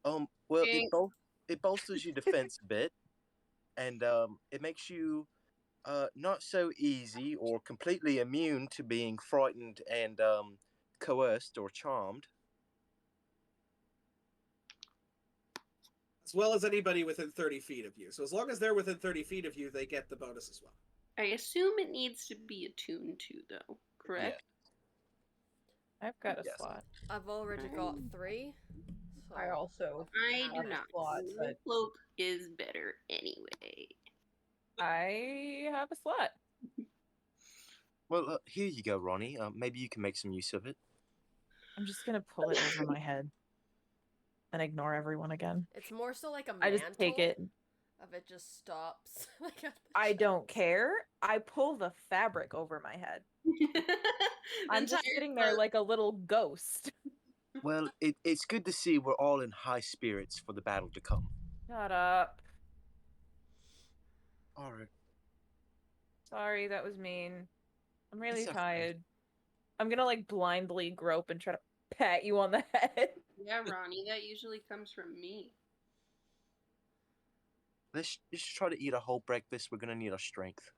Well, Okay. it bolsters your defense a bit, and it makes you not so easy or completely immune to being frightened and coerced or charmed. As well as anybody within 30 feet of you. So as long as they're within 30 feet of you, they get the bonus as well. I assume it needs to be attuned to, though. Correct? I've got a Yes. slot. I've already got 3. So I also. I Have do a not. slot, but- Cloak is better anyway. I have a slot. Well, here you go, Ronnie. Maybe you can make some use of it. I'm just gonna pull it over my head and ignore everyone again. it's more so like a I mantle. just take it. Of it just stops. Like at the I chest. don't care. I pull the fabric over my head. I'm just sitting there like a little ghost. Well, it's good to see we're all in high spirits for the battle to come. Shut up. All right. Sorry, that was mean. I'm really It's okay. tired. I'm gonna like blindly grope and try to pat you on the head. Yeah, Ronnie, that usually comes from me. Let's just try to eat a whole breakfast. We're gonna need our strength.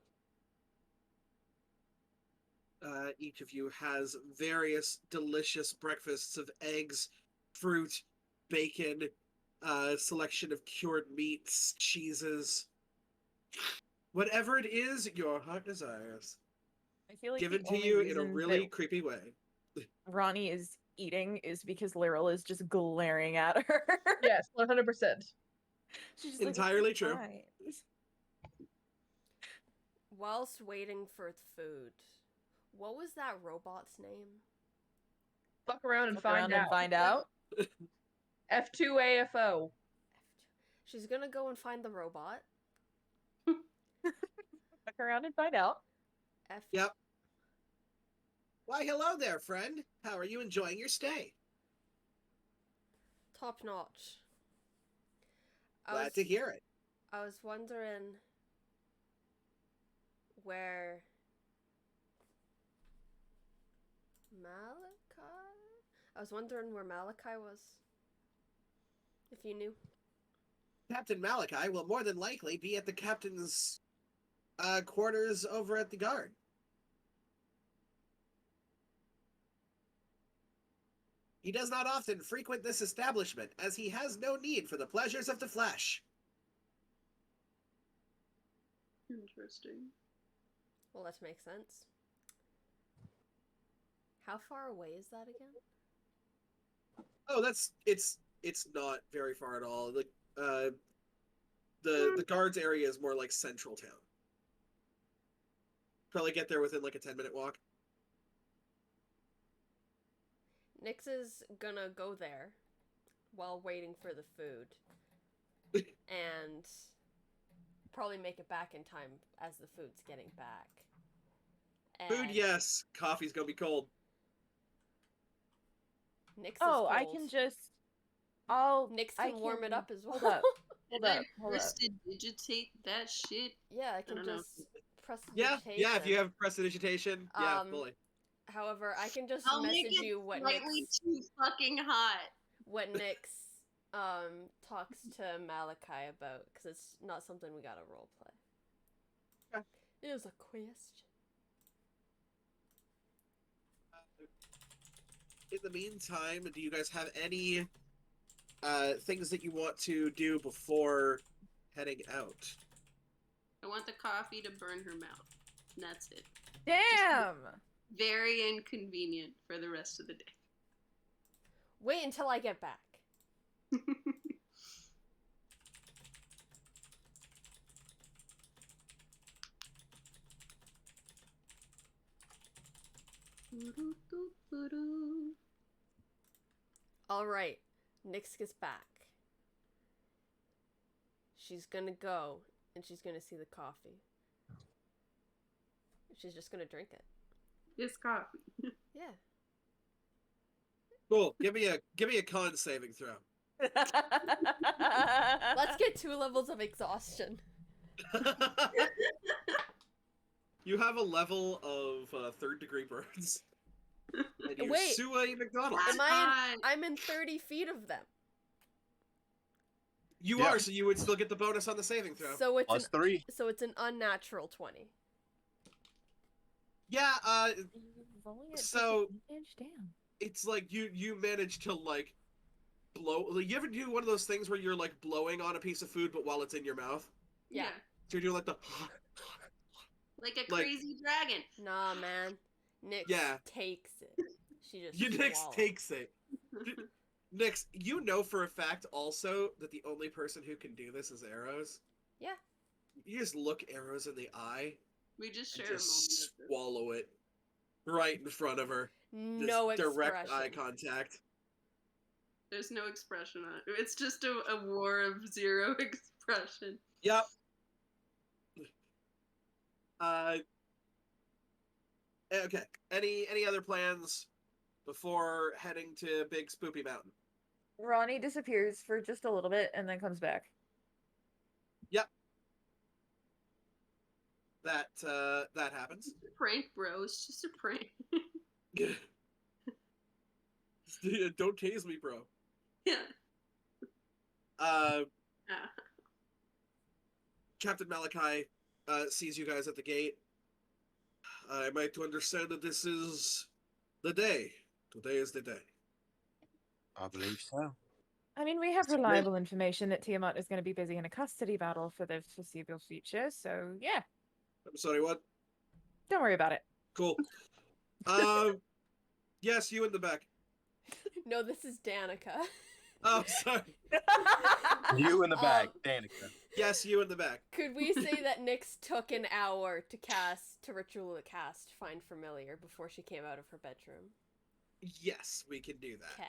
Each of you has various delicious breakfasts of eggs, fruit, bacon, selection of cured meats, cheeses. Whatever it is your heart desires. I feel like given the to only you in a reason really that creepy way. Ronnie is eating is because Lyral is just glaring at her. Yes, 100%. She's just like, Entirely true. "Fine." Whilst waiting for food, what was that robot's name? Fuck around and Look find around out. and find out. F2AFO. She's gonna go and find the robot. Look around and find out. F. Yep. Why, hello there, friend. How are you enjoying your stay? Top notch. Glad to hear it. I was wondering where Malachi? I was wondering where Malachi was. If you knew. Captain Malachi will more than likely be at the captain's quarters over at the guard. He does not often frequent this establishment, as he has no need for the pleasures of the flesh. Interesting. Well, that makes sense. How far away is that again? Oh, it's not very far at all. The guards area is more like central town. Probably get there within like a 10-minute walk. Nyx is gonna go there while waiting for the food. And probably make it back in time as the food's getting back. Food, And yes. Coffee's gonna be cold. Nyx is Oh, I cold. can just. I'll. Nyx I can warm it can- up as well. Hold up. Can Hold I up. Hold up. prestidigitate that shit? Yeah, I can don't know. just press Yeah, digitation. if you have prestidigitation, yeah, Um, fully. However, I can just I'll make message it you what slightly Nyx too fucking hot. talks to Malachi about, because it's not something we gotta roleplay. Okay. It is a quest. In the meantime, do you guys have any things that you want to do before heading out? I want the coffee to burn her mouth. And that's it. Damn. Very inconvenient for the rest of the day. Wait until I get back. Alright, Nyx gets back. She's gonna go, and she's gonna see the coffee. She's just gonna drink it. This coffee. Yeah. Cool. Give me a con saving throw. Let's get 2 levels of exhaustion. You have a level of third-degree burns. And you Wait. sue a McDonald's. Am I'm in 30 feet of them. You Yeah. are, so you would still get the bonus on the saving throw. So it's Plus 3. so it's an unnatural 20. Yeah, Rolling at So- disadvantage? Damn. it's like you manage to like blow. Like, you ever do one of those things where you're like blowing on a piece of food, but while it's in your mouth? Yeah. So you're doing like the. Like a Like- crazy dragon. Nah, man. Nyx Yeah. takes it. She just You Nyx swallows. takes it. Nyx, you know for a fact also that the only person who can do this is Arrows. Yeah. You just look Arrows in the eye We just and share a just moment of this. swallow it right in front of her. Just No direct expression. eye contact. There's no expression on it. It's just a war of zero expression. Yep. Okay. Any other plans before heading to Big Spoopy Mountain? Ronnie disappears for just a little bit and then comes back. That happens. It's a prank, bro. It's just a prank. Don't tase me, bro. Yeah. Uh, Ah. Captain Malachi sees you guys at the gate. Am I to understand that this is the day? Today is the day. I believe so. I mean, we have That's great. reliable information that Tiamat is going to be busy in a custody battle for the foreseeable future, so yeah, I'm sorry, what? don't worry about it. Cool. Yes, you in the back. No, this is Danica. Oh, sorry. You in the back, Um, Danica. Yes, you in the back. Could we say that Nyx took an hour to ritually cast Find Familiar before she came out of her bedroom? Yes, we can do that. Okay,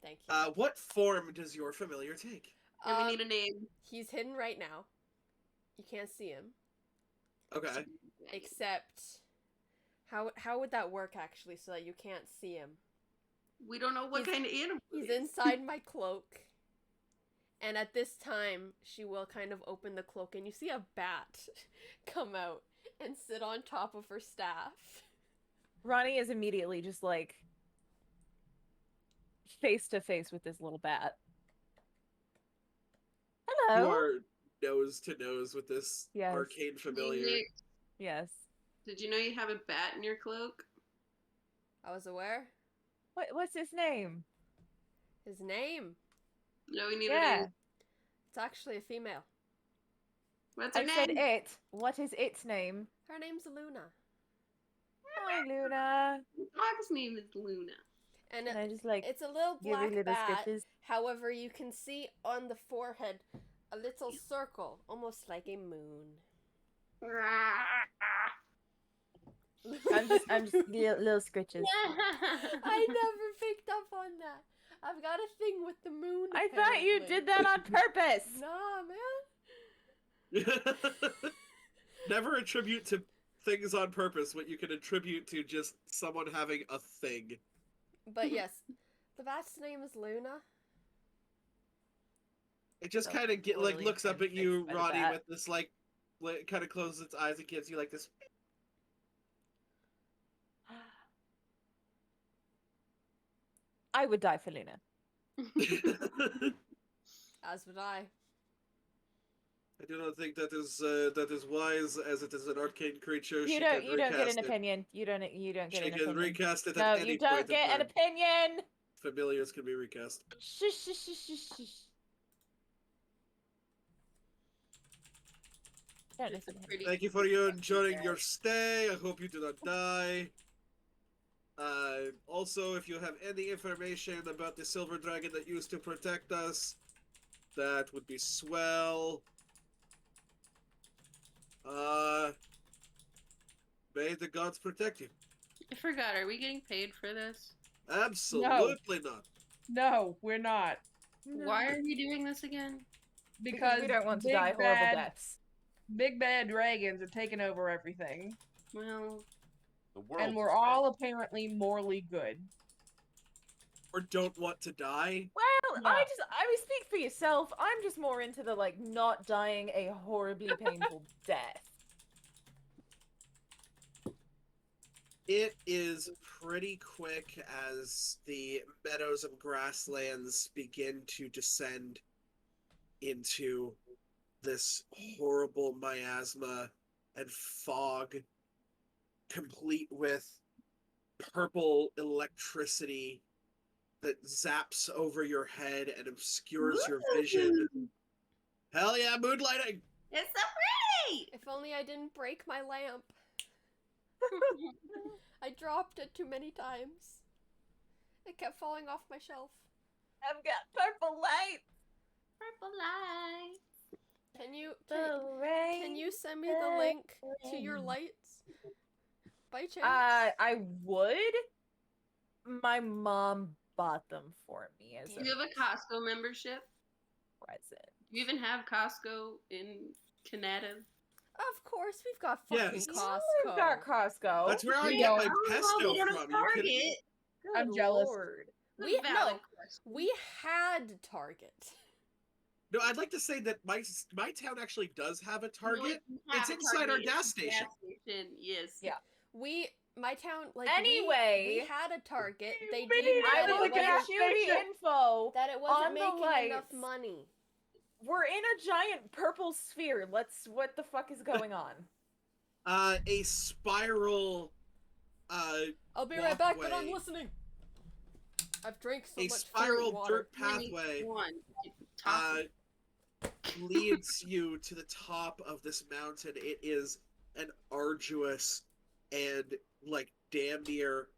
thank you. What form does your familiar take? And we need a name. He's hidden right now. You can't see him. Okay. Except, how would that work actually, so that you can't see him? We don't know what He's- kind of animal. He's it is. inside my cloak. And at this time, she will kind of open the cloak, and you see a bat come out and sit on top of her staff. Ronnie is immediately just like face to face with this little bat. Hello. You are nose to nose with this Yes. arcane familiar. Nick, Yes. did you know you have a bat in your cloak? I was aware. What's his name? His name. No, we need a Yeah. name. It's actually a female. What's her I name? said it. What is its name? Her name's Luna. Hi, Luna. The dog's name is Luna. And And I just like it's a little give you black little bat. sketches. However, you can see on the forehead a little circle, almost like a moon. I'm just little scritches. I never picked up on that. I've got a thing with the moon. I thought you apparently. did that on purpose. Nah, man. Never attribute to things on purpose what you can attribute to just someone having a thing. But yes, the bat's name is Luna. It just So kind of totally looks up at you, transfixed by the Ronnie, bat. with this kind of closes its eyes and gives you like this. I would die for Luna. As would I. I do not think that is wise, as it is an arcane creature. You don't get an opinion. You don't get She an can opinion. recast it No, at any you point don't in get an time. opinion. Familiars can be recast. Shush, shush, shush, shush, shush. Don't listen to him. Pretty Thank you for your enjoying your stay. I hope you do not die. Also, if you have any information about the silver dragon that used to protect us, that would be swell. May the gods protect you. I forgot. Are we getting paid for this? Absolutely not. No, we're not. Why are we doing this again? Because we don't want to big die horrible bad- deaths. Big bad dragons are taking over everything, Well, The world. and we're all apparently morally good. Or don't want to die. Well, Yeah. I would speak for yourself. I'm just more into the like not dying a horribly painful death. It is pretty quick as the meadows and grasslands begin to descend into this horrible miasma and fog, complete with purple electricity that zaps over your head and obscures your vision. Hell yeah, moonlighting! it's so pretty. If only I didn't break my lamp. I dropped it too many times. It kept falling off my shelf. I've got purple light. Purple light. Can you Can send me the link to your lights? By chance? I would. My mom bought them for me as Do a you have a Costco membership? present. Do you even have Costco in Canada? Of course, we've got Yes. fucking Oh, Costco. we've got Costco. That's where I You get know, my I don't know, pesto we go to from. You Target. kidding? Good I'm jealous. Lord. We Valid no, question. we had Target. No, I'd like to say that my town actually does have a No, Target. we have It's a inside our Target. gas It's a station. station, yes. Yeah. My town we Anyway. had a Target. They Mini deemed I that will it give gas you the station. info. that it on wasn't the making enough lights. money. We're in a giant purple sphere. What the fuck is going on? A spiral, I'll be right back, but I'm walkway. listening. I've drank so a much spiral water. dirt pathway One. Top leads you to the top of this mountain. It is an arduous and like damn near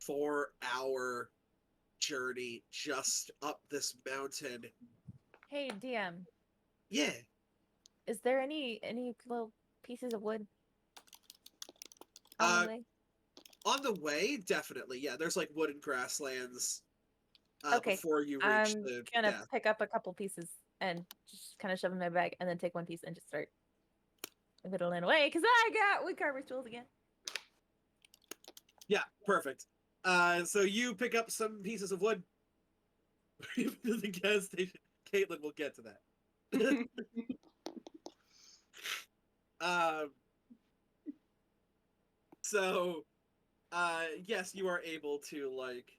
4-hour journey just up this mountain. Hey, DM, Yeah. is there any little pieces of wood on Uh, the way? On the way, definitely. Yeah, there's like wood and grasslands Okay, before you reach I'm the gonna death. pick up a couple pieces and just kind of shove in my bag, and then take one piece and just start whittling away because I got woodcarver's tools again. Yeah, perfect. So you pick up some pieces of wood. To the gas station. Caitlin will get to that. Um. So, yes, you are able to like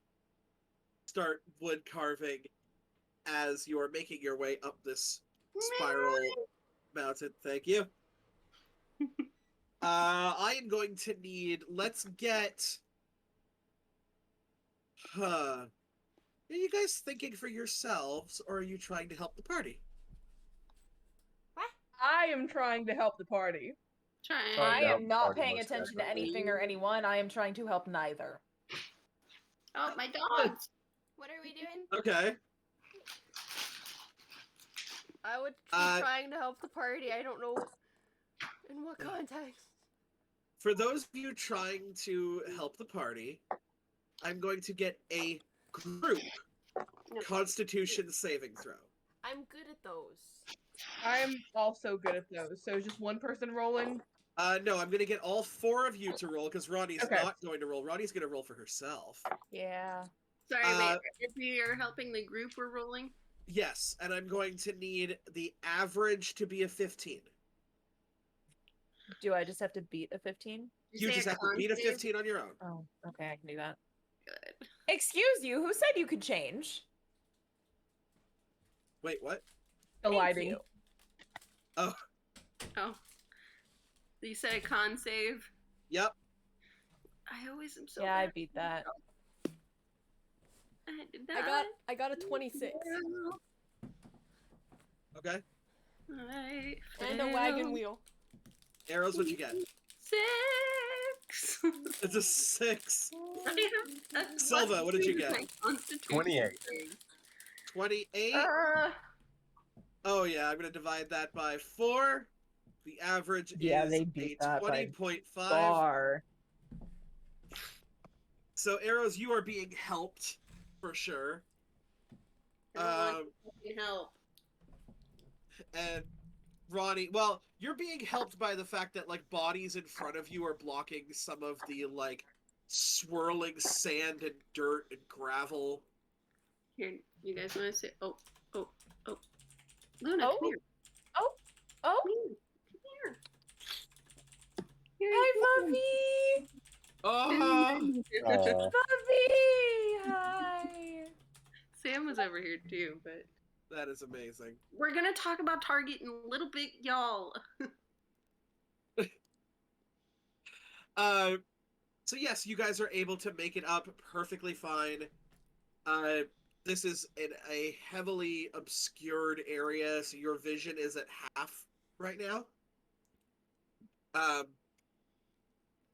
start wood carving as you are making your way up this spiral mountain. Thank you. I am going to need. Let's get. Are you guys thinking for yourselves, or are you trying to help the party? I am trying to help the party. Trying. Sorry, I to help am the not party paying most attention to definitely. anything or anyone. I am trying to help neither. Oh, my dogs. What are we doing? Okay. I would be trying to help the party. I don't know in what context. For those of you trying to help the party, I'm going to get a group Constitution saving throw. I'm good at those. I am also good at those. So just one person rolling. No, I'm going to get all 4 of you to roll because Ronnie's Okay. not going to roll. Ronnie's going to roll for herself. Yeah. Sorry, wait. If we are helping the group, we're rolling. Yes, and I'm going to need the average to be a 15. Do I just have to beat a 15? You just have to beat a 15 on your own. Oh, okay, I can do that. Good. Excuse you, who said you could change? Wait, what? The Thank lighting. you. Oh, Oh. You said a con save? yep. I always am so Yeah, I bad. beat that. I did not. I got a 26 Okay. and a wagon wheel. Arrows, what'd you get? 6. It's a 6. I have a Silva, what did you get? my Constitution 28. save. 28? Oh, yeah, I'm going to divide that by 4. The average Yeah, is they beat a that by 20.5. Bar. So, Arrows, you are being helped for sure. I don't want to help. And Ronnie, well, you're being helped by the fact that like bodies in front of you are blocking some of the like swirling sand and dirt and gravel. Here, you guys want to say? Oh. Luna, Oh. come here. Oh, Come here. Here hi, you Buffy! Oh, Aw. Buffy! Hi! Sam was over here too, but that is amazing. we're gonna talk about Target in a little bit, y'all. So yes, you guys are able to make it up perfectly fine. This is in a heavily obscured area, so your vision is at half right now.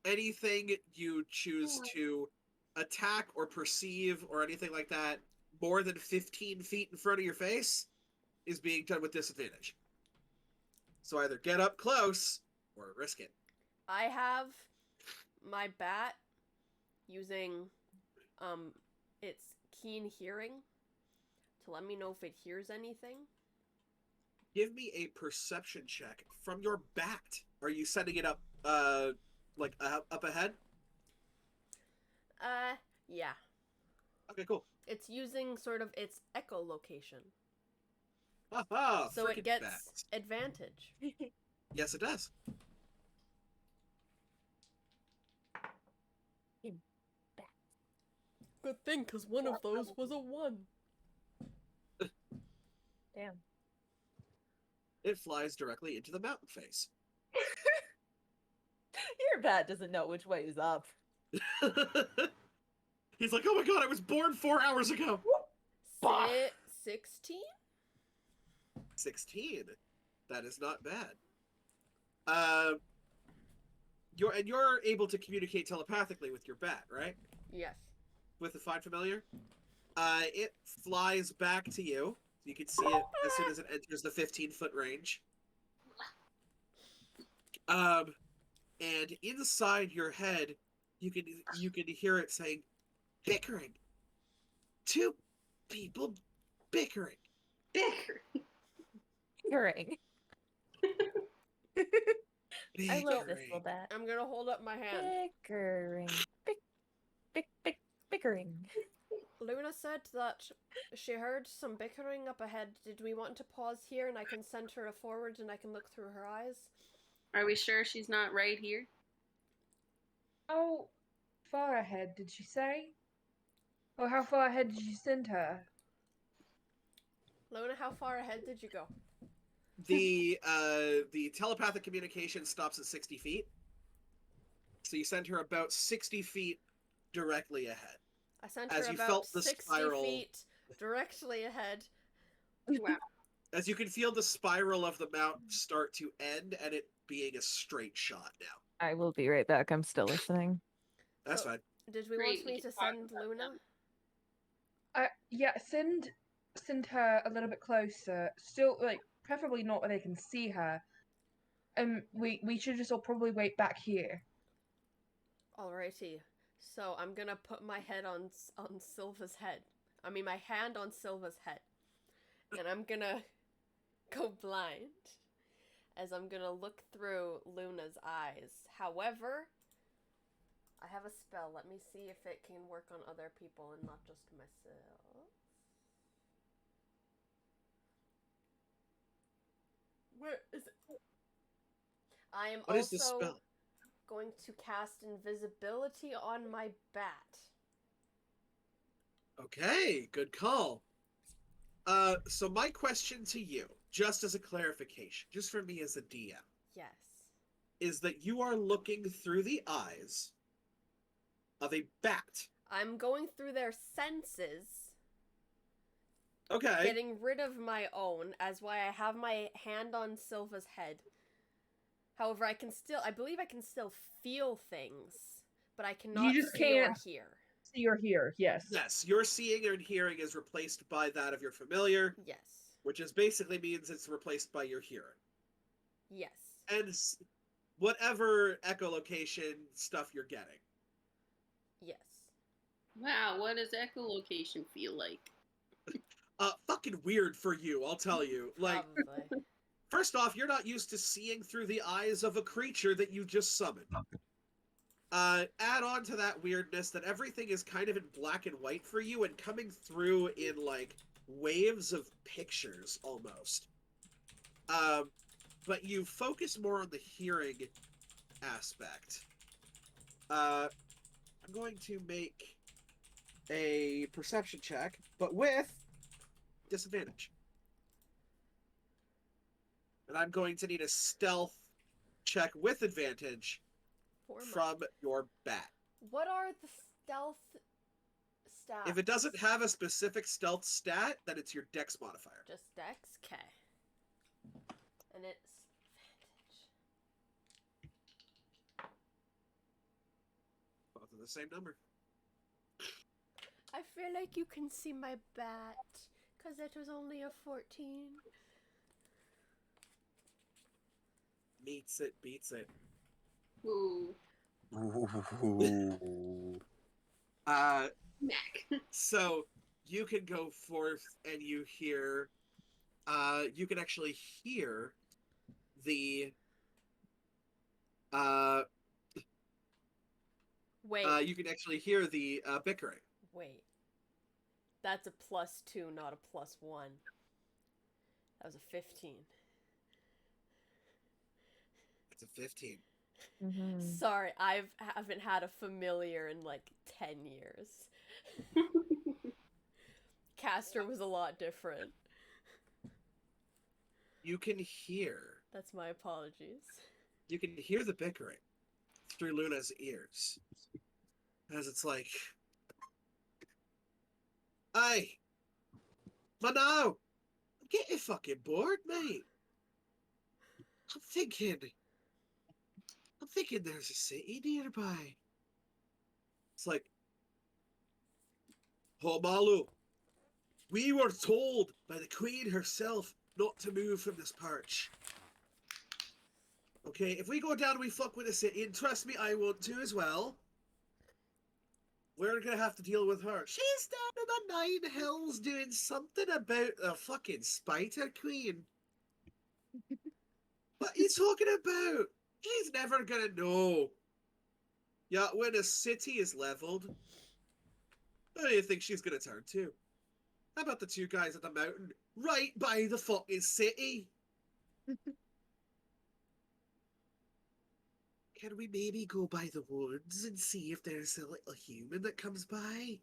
Anything you choose to attack or perceive or anything like that more than 15 feet in front of your face is being done with disadvantage. So either get up close or risk it. I have my bat using its keen hearing to let me know if it hears anything. Give me a perception check from your bat. Are you setting it up up ahead? Yeah. Okay, cool. It's using sort of its echolocation. Haha, So frickin' it gets bats. advantage. Yes, it does. Good thing, because one of those was a 1. Damn. It flies directly into the mountain face. Your bat doesn't know which way is up. He's like, oh my god, I was born 4 hours ago. 16? 16. That is not bad. you're able to communicate telepathically with your bat, right? Yes. With the Find Familiar. It flies back to you. You can see it as soon as it enters the 15-foot range. And inside your head, you can hear it saying, "Bickering. Two people bickering." Hearing. I love this little bat. I'm gonna hold up my hand. Bickering. Bickering. Luna said that she heard some bickering up ahead. Did we want to pause here and I can send her forward and I can look through her eyes? Are we sure she's not right here? How far ahead did she say? Or how far ahead did you send her? Luna, how far ahead did you go? The telepathic communication stops at 60 feet. So you send her about 60 feet directly ahead. I sent As her you about felt the 60 spiral- feet directly ahead. Wow. As you can feel the spiral of the mount start to end and it being a straight shot now. I will be right back. I'm still listening. That's So- fine. Did we Great, want we me can to talk send about Luna? Yeah, send her a little bit closer. Still, like, preferably not where they can see her. We should just all probably wait back here. Alrighty. So I'm gonna put my head on Silva's head. I mean my hand on Silva's head. And I'm gonna go blind. As I'm gonna look through Luna's eyes. However, I have a spell. Let me see if it can work on other people and not just myself. Where is it? I am What is the also spell? going to cast invisibility on my bat. Okay, good call. So my question to you, just as a clarification, just for me as a DM, Yes. is that you are looking through the eyes of a bat. I'm going through their senses, Okay. getting rid of my own, as why I have my hand on Silva's head. However, I believe I can still feel things, but I cannot just see or can't- hear. See or hear, yes. Yes, your seeing and hearing is replaced by that of your familiar, Yes. which is basically means it's replaced by your hearing. Yes. And whatever echolocation stuff you're getting. Yes. Wow, what does echolocation feel like? Fucking weird for you, I'll tell you. Like, Probably. first off, you're not used to seeing through the eyes of a creature that you just summoned. Add on to that weirdness that everything is kind of in black and white for you and coming through in, like, waves of pictures, almost. But you focus more on the hearing aspect. I'm going to make a perception check, but with disadvantage. And I'm going to need a stealth check with advantage For my- from your bat. What are the stealth stats? If it doesn't have a specific stealth stat, then it's your dex modifier. Just dex? Okay. And it's advantage. Both are the same number. I feel like you can see my bat, because it was only a 14. Meets it, beats it. Ooh, Ooh. Mac. So you can go forth and you hear, you can actually hear the, Wait, you can actually hear the bickering. wait. That's a +2, not a +1. That was a 15. It's a 15. Mhm. Sorry, haven't had a familiar in like 10 years. Caster was a lot different. You can hear, That's my apologies. you can hear the bickering through Luna's ears. As it's like, hey, Mano, I'm getting fucking bored, mate. I'm I'm thinking there's a city nearby. It's like, Homalu, we were told by the queen herself not to move from this perch. Okay, if we go down and we fuck with the city, and trust me, I want to as well, we're gonna have to deal with her. She's down in the Nine Hills doing something about a fucking spider queen. What are you talking about? She's never gonna know. Yeah, when a city is leveled, who do you think she's gonna turn to? How about the two guys at the mountain right by the fucking city? Can we maybe go by the woods and see if there's a little human that comes by?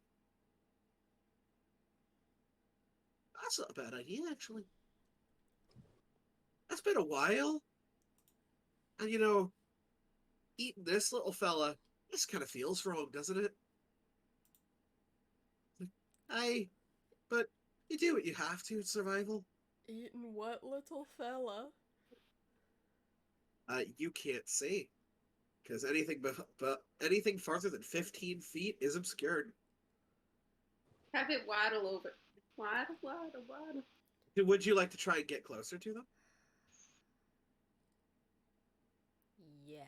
That's not a bad idea, actually. It's been a while. And you know, eating this little fella, this kind of feels wrong, doesn't it? Aye, but you do what you have to in survival. Eating what, little fella? You can't say. Because anything but anything farther than 15 feet is obscured. Have it waddle over. Waddle, waddle, waddle. Would you like to try and get closer to them? Yes.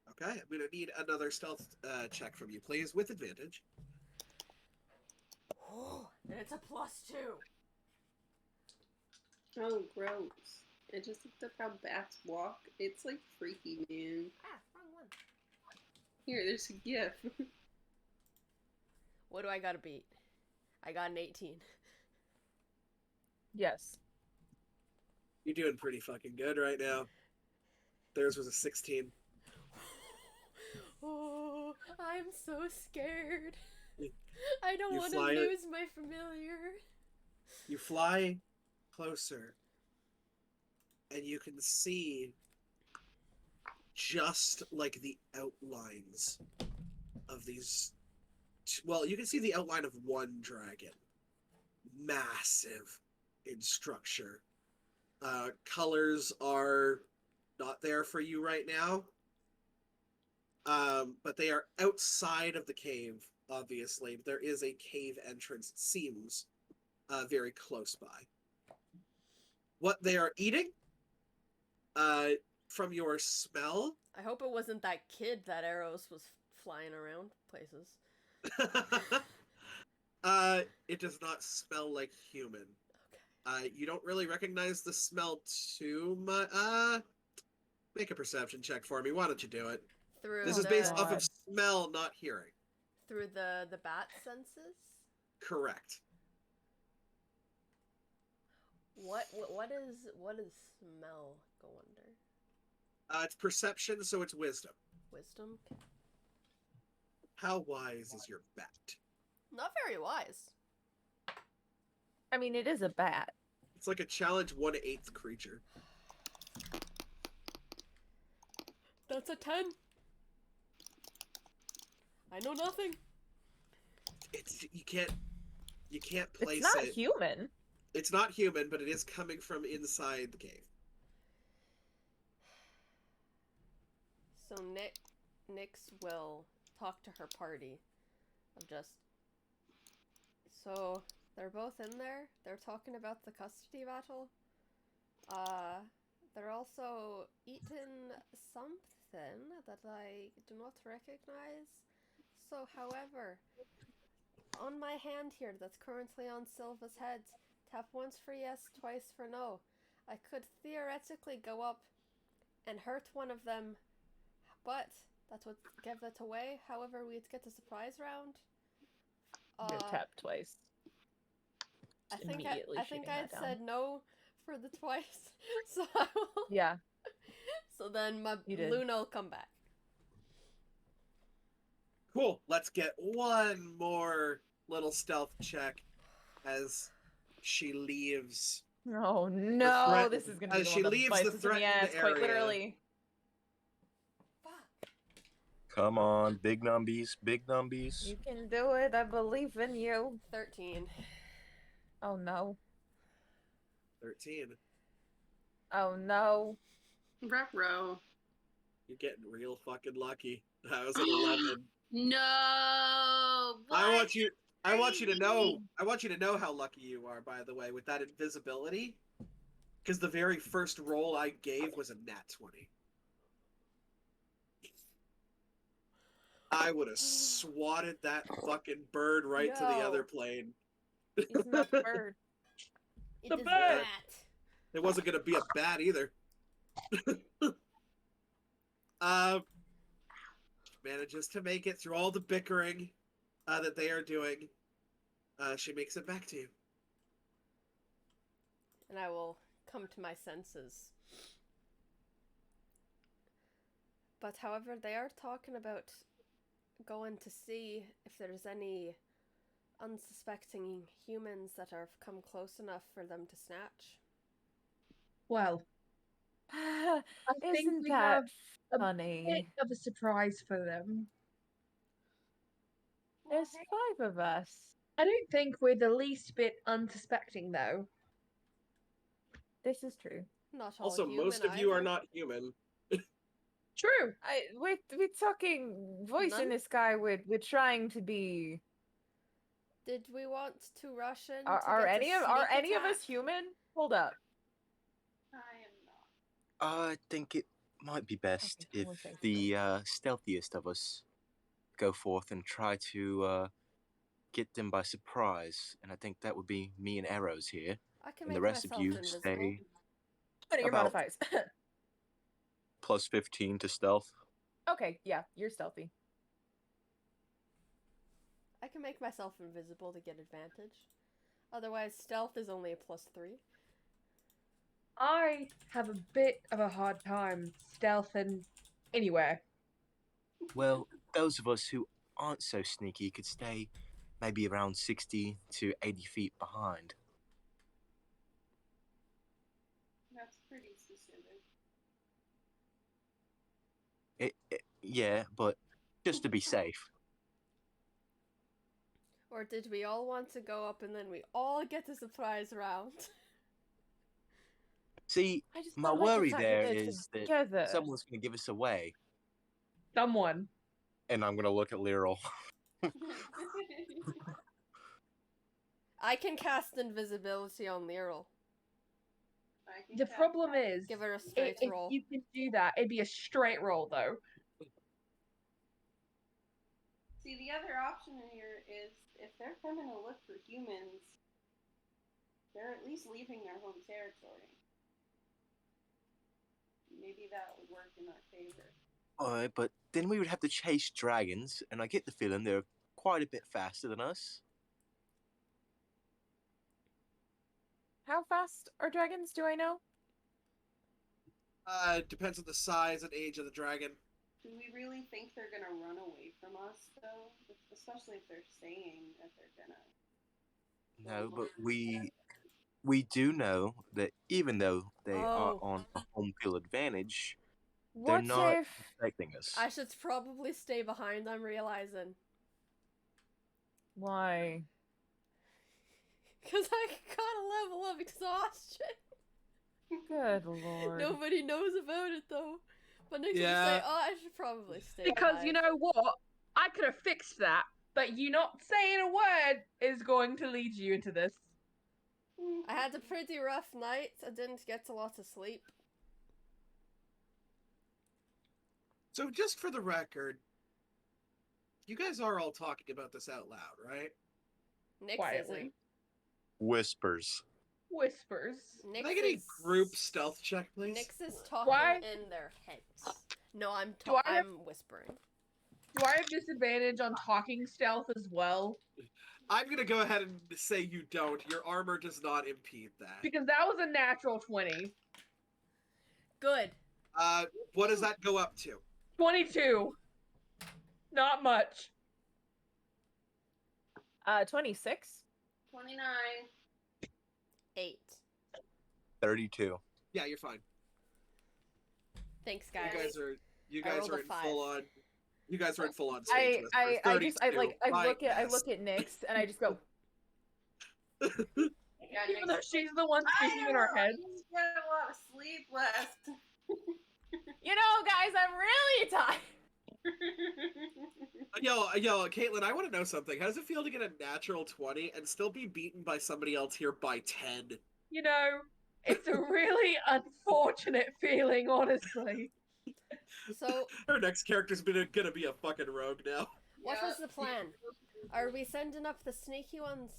Okay, I'm going to need another stealth check from you, please, with advantage. Oh, and it's a +2. Oh, gross. I just looked up how bats walk. It's like freaky, man. Ah, wrong one. Here, there's a gif. What do I gotta beat? I got an 18. Yes. You're doing pretty fucking good right now. Theirs was a 16. Oh, I'm so scared. You- I don't you want to fly- lose my familiar. You fly closer, and you can see just like the outlines of these. Well, you can see the outline of one dragon, massive in structure. Colors are not there for you right now, but they are outside of the cave. Obviously, there is a cave entrance. It seems very close by. What they are eating, from your smell, I hope it wasn't that kid that Eros was flying around places. it does not smell like human. Okay. You don't really recognize the smell too much. Make a perception check for me. Why don't you do it? Through This is the, based off God. of smell, not hearing. through the bat senses. Correct. What is smell go under? It's perception, so it's wisdom. Wisdom? How wise is your bat? Not very wise. I mean, it is a bat. It's like a challenge 1/8 creature. That's a 10. I know nothing. It's you can't place It's not it. human. It's not human, but it is coming from inside the cave. So Nyx will talk to her party of just. So they're both in there. They're talking about the custody battle. They're also eating something that I do not recognize. So, however, on my hand here that's currently on Silva's head, tap once for yes, twice for no. I could theoretically go up and hurt one of them, but that would give it away. However, we'd get a surprise round. You tap twice. I think immediately I think shooting I'd that said down. no for the twice, so I will. Yeah. So then my You did. Luna will come back. Cool. Let's get one more little stealth check as she leaves. Oh no, threat- this is gonna be as the she one that leaves bites the us in the threatened ass, quite area. literally. Fuck. Come on, big numbies, big numbies. You can do it. I believe in you. 13. Oh no. 13. Oh no. Ruh-roh. You're getting real fucking lucky. That was an 11. No. I What? want you to know. Crazy. I want you to know how lucky you are. By the way, with that invisibility, because the very first roll I gave was a nat 20. I would have swatted that fucking bird right to the other No. plane. It's not the bird. It The is bird. that. It wasn't gonna be a bat either. Manages to make it through all the bickering that they are doing. She makes it back to you. And I will come to my senses. But however, they are talking about going to see if there's any unsuspecting humans that have come close enough for them to snatch. Well, I think Isn't we that have a bit funny? of a surprise for them. There's 5 of us. I don't think we're the least bit unsuspecting, though. This is true. Not all Also, human most of you are either. not human. True. We're talking voice in None? the sky. We're trying to be. Did we want to rush in? Are any of us human? Hold up. I am not. I think it might be best Okay, if we'll say so. the stealthiest of us go forth and try to get them by surprise. And I think that would be me and Arrows here. I can And make the rest of myself you invisible. stay What are your About- modifiers? plus 15 to stealth. Okay, yeah, you're stealthy. I can make myself invisible to get advantage. Otherwise, stealth is only a +3. I have a bit of a hard time stealthing anywhere. Well, those of us who aren't so sneaky could stay maybe around 60 to 80 feet behind. That's pretty specific. Yeah, but just to be safe. Or did we all want to go up and then we all get a surprise round? See, I just my don't like the worry fact that there they're is that together. someone's going to give us away. Someone. And I'm going to look at Lyral. I can cast invisibility on Lyral. I can The cast problem that. is, Give her a straight if roll. you can do that, it'd be a straight roll, though. See, the other option in here is if they're coming to look for humans, they're at least leaving their home territory. Maybe that would work in our favor. Alright, but then we would have to chase dragons, and I get the feeling they're quite a bit faster than us. How fast are dragons? Do I know? It depends on the size and age of the dragon. Do we really think they're gonna run away from us, though? Especially if they're saying that they're gonna. No, but we do know that even though they are Oh. on a home field advantage, they're What not if? affecting us. I should probably stay behind, I'm realizing. Why? Because I got a level of exhaustion. Good lord. Nobody knows about it, though. But Nick's Yeah. just like, oh, I should probably stay Because you behind. know what? I could have fixed that, but you not saying a word is going to lead you into this. I had a pretty rough night. I didn't get a lot of sleep. So just for the record, you guys are all talking about this out loud, right? Nix Quietly. isn't. Whispers. Whispers. Nix Can I get a is... group stealth check, please? Nix is talking Why? in their heads. No, I'm Do I have- I'm whispering. Do I have disadvantage on talking stealth as well? I'm gonna go ahead and say you don't. Your armor does not impede that. Because that was a natural 20. Good. What does that go up to? 22. Not much. 26. 29. 8. 32. Yeah, you're fine. Thanks, You guys. you I guys rolled are a in 5. full on. You guys are in full on I stage. look at Nyx and I just go, Yeah, Even Nick's- though she's the one speaking in our heads. I didn't get a lot of sleep last. You know, guys, I'm really tired. Yo, Caitlin, I want to know something. How does it feel to get a natural 20 and still be beaten by somebody else here by 10? You know, it's a really unfortunate feeling, honestly. So, Our next character's gonna be a fucking rogue now. what was the plan? Are we sending up the sneaky ones?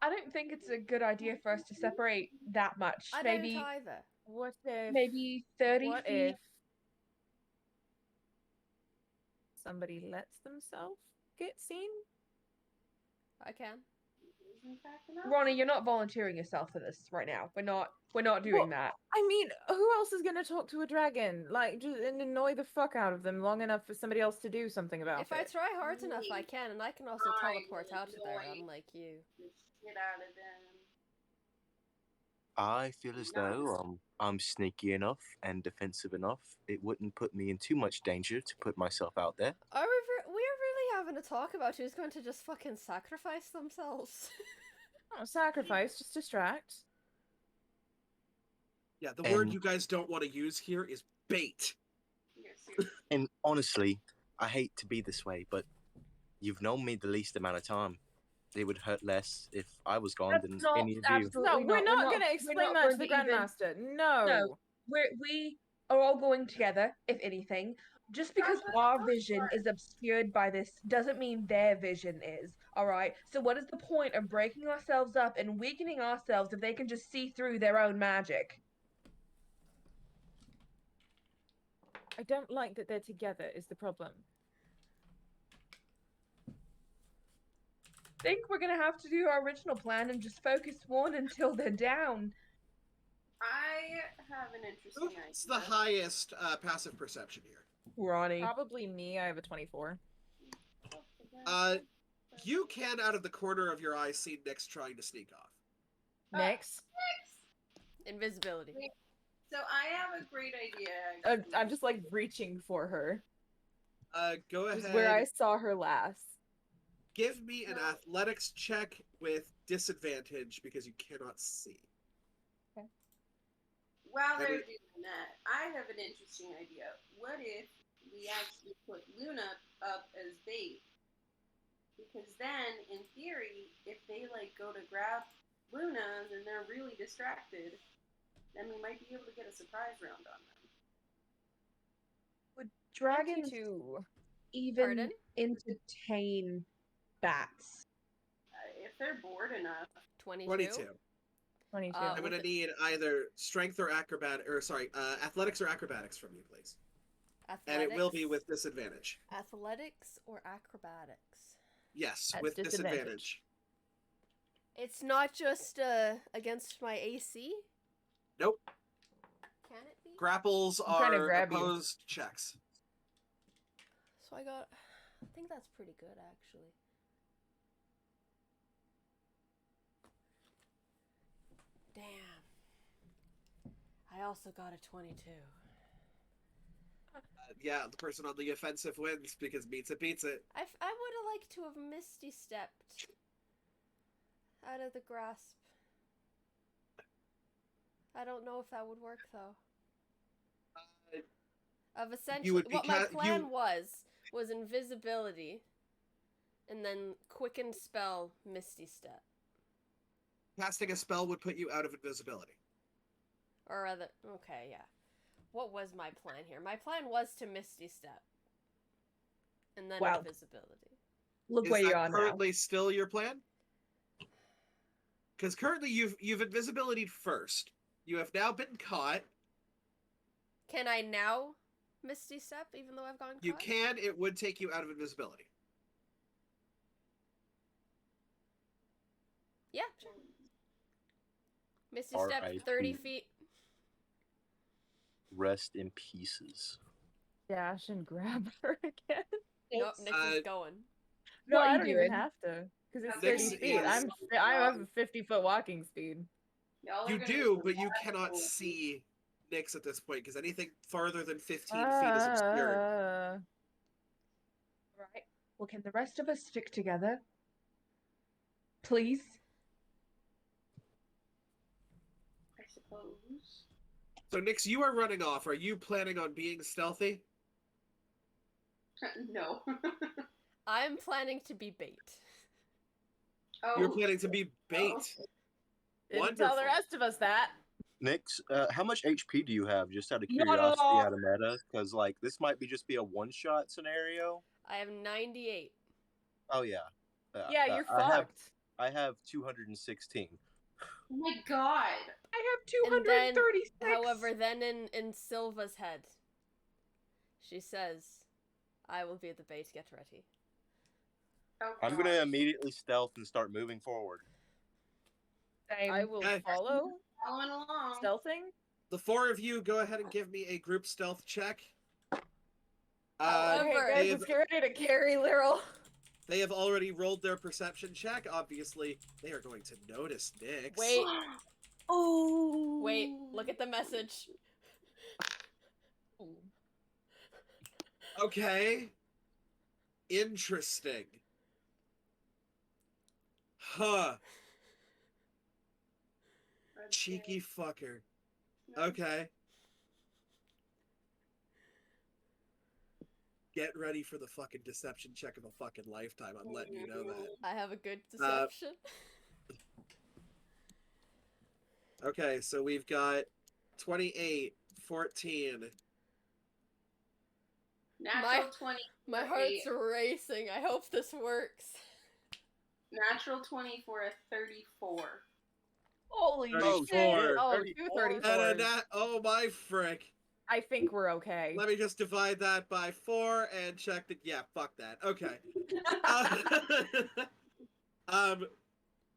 I don't think it's a good idea for us to separate that much. I maybe don't either. What if? maybe 30 What feet. if somebody lets themselves get seen? I can. Ronnie, you're not volunteering yourself for this right now. We're not doing Well, that. I mean, who else is gonna talk to a dragon? Like, just and annoy the fuck out of them long enough for somebody else to do something about If I it? try hard enough, I can, and I can also teleport out to there, annoy unlike you. the shit out of them. I feel as though I'm sneaky enough and defensive enough. It wouldn't put me in too much danger to put myself out there. Are we are really having a talk about who's going to just fucking sacrifice themselves? Oh, sacrifice, just distract. Yeah, the word And- you guys don't want to use here is bait. And honestly, I hate to be this way, but you've known me the least amount of time. It would hurt less if I was gone That's than not any of you. absolutely No, we're not we're gonna explain not that to going the even- Grandmaster. No. No. We are all going together, if anything. Just because our vision is obscured by this doesn't mean their vision is, alright? So what is the point of breaking ourselves up and weakening ourselves if they can just see through their own magic? I don't like that they're together is the problem. I think we're gonna have to do our original plan and just focus one until they're down. I have an interesting idea. What's the highest passive perception here? Ronnie. Probably me. I have a 24. You can, out of the corner of your eye, see Nyx trying to sneak off. Nyx. Invisibility. So I have a great idea. I'm just like reaching for her. Go Just ahead. where I saw her last. Give me an athletics check with disadvantage because you cannot see. While they're Maybe- doing that, I have an interesting idea. What if we actually put Luna up as bait? Because then, in theory, if they like go to grab Luna and they're really distracted, then we might be able to get a surprise round on them. Would dragons 22. even Pardon? entertain bats? If they're bored enough, 22. 22. 22. Uh, I'm gonna need either strength or athletics or acrobatics from you, please. And it will be with disadvantage. athletics or acrobatics. Yes, At with disadvantage. disadvantage. It's not just against my AC. Nope. Can it be? Grapples I'm trying to are grab you. opposed checks. So I think that's pretty good actually. Damn. I also got a 22. Yeah, the person on the offensive wins because beats it beats it. I would have liked to have Misty stepped out of the grasp. I don't know if that would work though. Of essentially, would be what my ca- plan you- was invisibility, and then quicken spell Misty Step, Casting a spell would put you out of invisibility. or rather, okay, yeah. What was my plan here? My plan was to Misty Step, and then Wow. invisibility. Look Is where you that are now. currently still your plan? Because currently you've invisibility first. You have now been caught. Can I now Misty Step, even though I've gone caught? You can. It would take you out of invisibility. Yeah. Sure. Misty R.I.P. Step 30 feet. Rest in pieces. Dash and grab her again. Nope, Nick Uh, is going. No, What are I you don't doing? even have to. Because it's Nyx 30 feet. is- I have a 50-foot walking speed. y'all are You gonna do, be but you cannot see Nyx at this point because anything farther than 15 feet is obscured. Right. Well, can the rest of us stick together? Please? I suppose. So, Nix, you are running off. Are you planning on being stealthy? No. I'm planning to be bait. Oh. You're planning to be bait. Didn't tell the Wonderful. rest of us that. Nix, how much HP do you have, just out of Not a curiosity, lot. out of meta? Because, like, this might be just be a one-shot scenario. I have 98. Oh, yeah. Yeah, you're I fucked. have 216. Oh my god. I have And then, 236. however, then in Silva's head, she says, I will be the bait, get ready. Oh, I'm God. gonna immediately stealth and start moving forward. I will Okay. follow. Following along. Stealthing. The four of you go ahead and give me a group stealth check. However- Okay, guys, They've- let's get ready to carry Lyral. They have already rolled their perception check. Obviously, they are going to notice Nix. Wait, Oh. wait, look at the message. Okay. Interesting. Huh. Cheeky fucker. Okay. Get ready for the fucking deception check of a fucking lifetime. I'm letting you know that. I have a good deception. Okay, so we've got 28, 14. Natural 20. My heart's racing. I hope this works. Natural 20 for a 34. Holy 34. shit! Oh, 34. 234. Oh my frick. I think we're okay. Let me just divide that by 4 and check that. Yeah, fuck that. Okay.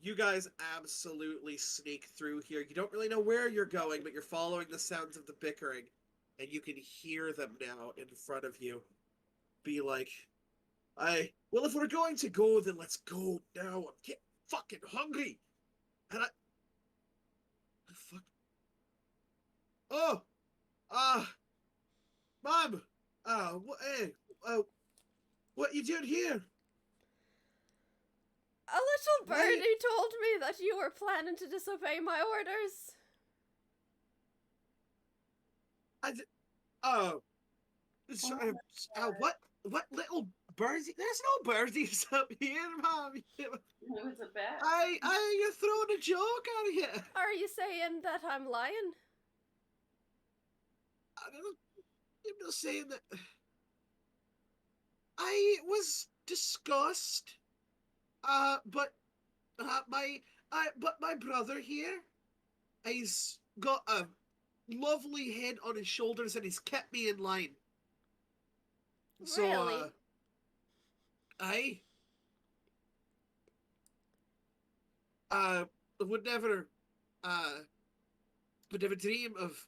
You guys absolutely sneak through here. You don't really know where you're going, but you're following the sounds of the bickering, and you can hear them now in front of you. Be like, well, if we're going to go, then let's go now. I'm getting fucking hungry. And fuck. Oh! Mom! What you doing here? A little Wait. birdie told me that you were planning to disobey my orders. What little birdie? There's no birdies up here, Mom. It was a bet. You're throwing a joke out of here. Are you saying that I'm lying? I'm just saying that I was disgusted. But my brother here, he's got a lovely head on his shoulders and he's kept me in line. So, Really? I would never dream of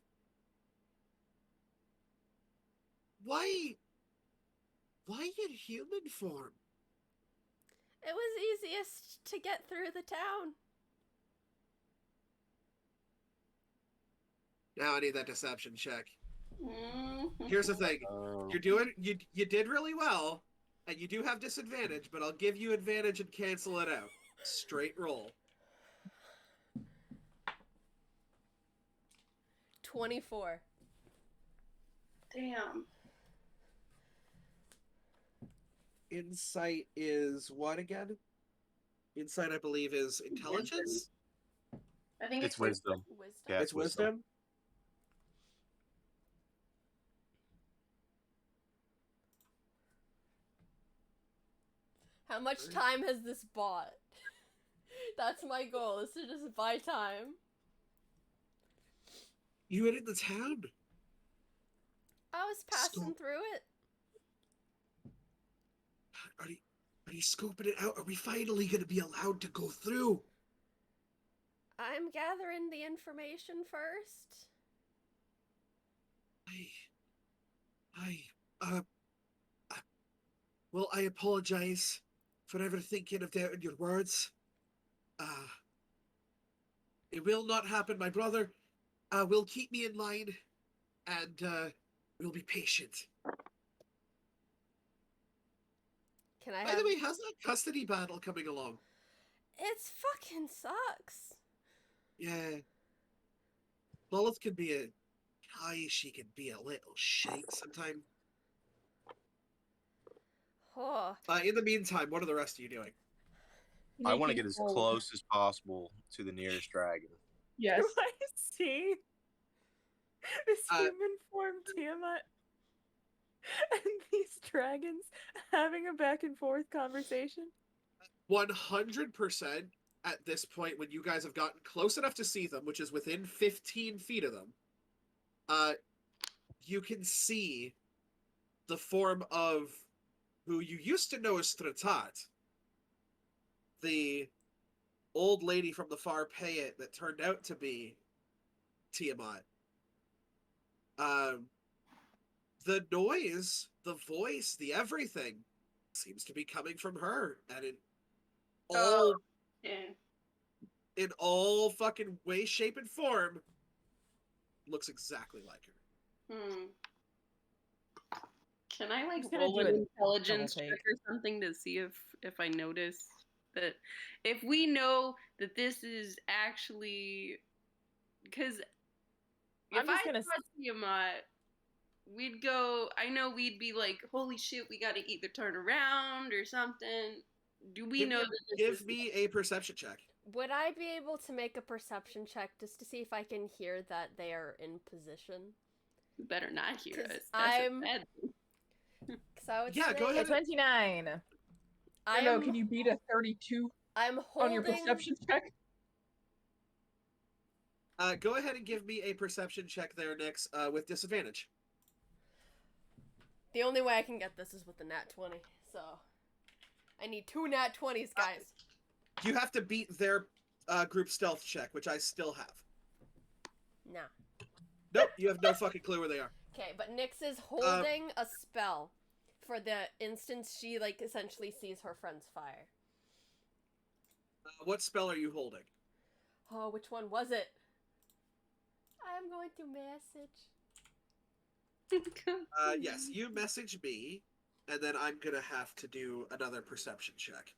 why in human form? It was easiest to get through the town. Now I need that deception check. Mm-hmm. Here's the thing. You did really well, and you do have disadvantage, but I'll give you advantage and cancel it out. Straight roll. 24. Damn. Insight is what again? Insight, I believe, is intelligence. I think It's wisdom. Wisdom. Yeah, It's wisdom. How much time has this bought? That's my goal, is to just buy time. You were in the town. I was passing Stop. through it. Are you scoping it out? Are we finally going to be allowed to go through? I'm gathering the information first. Well, I apologize for ever thinking of doubting your words. It will not happen, my brother. Will keep me in line, and we'll be patient. Can I By have... the way, how's that custody battle coming along? It's fucking sucks. Yeah. Lilith can be a she can be a little shite sometimes. Oh, In the meantime, what are the rest of you doing? I want to Making get as fold. close as possible to the nearest dragon. Yes. Do I see this Uh, human form Tiamat and these dragons having a back and forth conversation? 100% at this point, when you guys have gotten close enough to see them, which is within 15 feet of them, you can see the form of who you used to know as Stratat, the old lady from the far Payet that turned out to be Tiamat. The noise, the voice, the everything seems to be coming from her, and Yeah. in all fucking way, shape, and form, looks exactly like her. Can I like just gonna roll do an a intelligence double check take. or something to see if I notice that if we know that this is actually because I'm if just I gonna saw Tiamat, we'd go. I know we'd be like, "Holy shit, we got to either turn around or something." Do we know that this Give is me a perception check. would I be able to make a perception check just to see if I can hear that they are in position? You better not hear 'Cause us. That's I'm- a bad thing. Because I would Yeah, say go A ahead. 29. I know. Can you beat a 32 I'm on holding. your perception check? Go ahead and give me a perception check there, Nix, with disadvantage. The only way I can get this is with the nat 20, so I need 2 nat 20s, guys. You have to beat their group stealth check, which I still have. Nah. Nope, you have no fucking clue where they are. Okay, but Nyx is holding a spell for the instance she like essentially sees her friend's fire. What spell are you holding? Oh, which one was it? I'm going to message. Yes, you message me, and then I'm gonna have to do another perception check.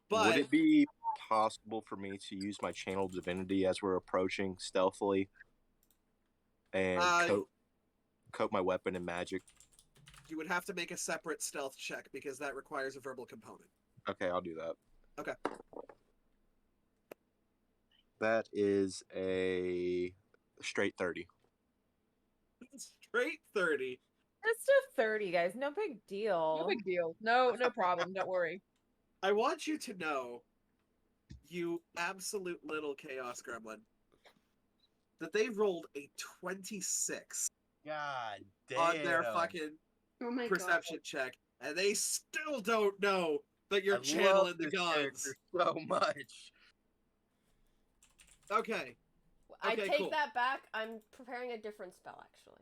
But Would it be possible for me to use my channel divinity as we're approaching stealthily and coat my weapon in magic? you would have to make a separate stealth check because that requires a verbal component. Okay, I'll do that. Okay. That is a straight 30. Straight 30. Just a 30, guys. No big deal. No big deal. No problem. Don't worry. I want you to know, you absolute little chaos gremlin, that they rolled a 26 God damn. on their fucking Oh my perception check, and they still don't know that you're I channeling love the this gods. character so much. Okay. I Okay, take cool. that back. I'm preparing a different spell, actually.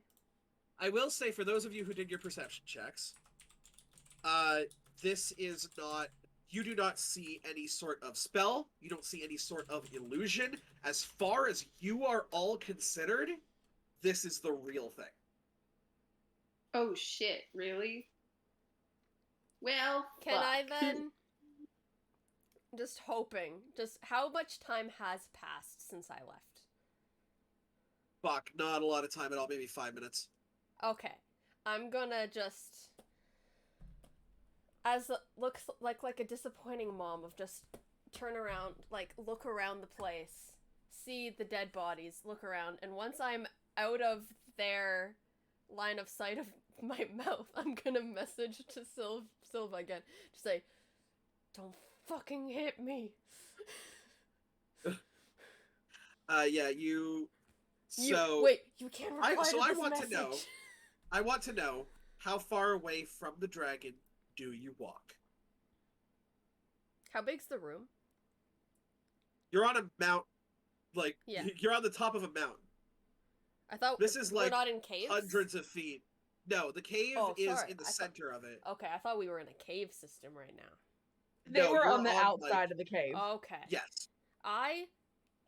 I will say, for those of you who did your perception checks, this is not... You do not see any sort of spell. You don't see any sort of illusion. As far as you are all considered, this is the real thing. Oh shit! Really? Well, Can fuck. I then? Just hoping. Just how much time has passed since I left? Fuck, not a lot of time at all. Maybe 5 minutes. Okay, I'm gonna just, as looks like a disappointing mom, of just turn around, like look around the place, see the dead bodies, look around, and once I'm out of their line of sight of my mouth, I'm gonna message to Silva again to say, "Don't fucking hit me." Yeah, you... So... wait, you can't reply I to this want message. to know... I want to know, how far away from the dragon do you walk? How big's the room? You're on a mount, like, Yeah. you're on the top of a mountain. I thought This is we're like not in caves. hundreds of feet. No, the cave Oh, is sorry. in the I thought- center of it. Okay, I thought we were in a cave system right now. They No, were you're on the on, outside like- of the cave. Okay. Yes. I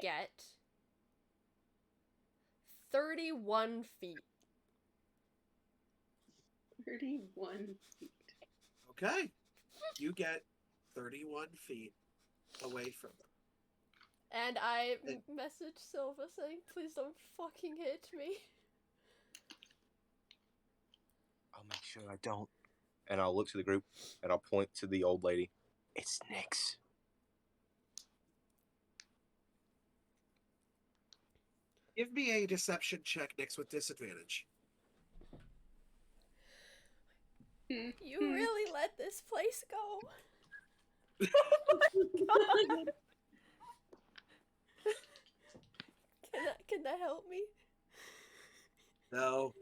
get 31 feet. 31 feet. Okay. You get 31 feet away from them. And I message Silva saying, "Please don't fucking hit me." sure I don't. And I'll look to the group, and I'll point to the old lady. It's Nyx. Give me a deception check, Nyx, with disadvantage. You really let this place go? Can that help me? No.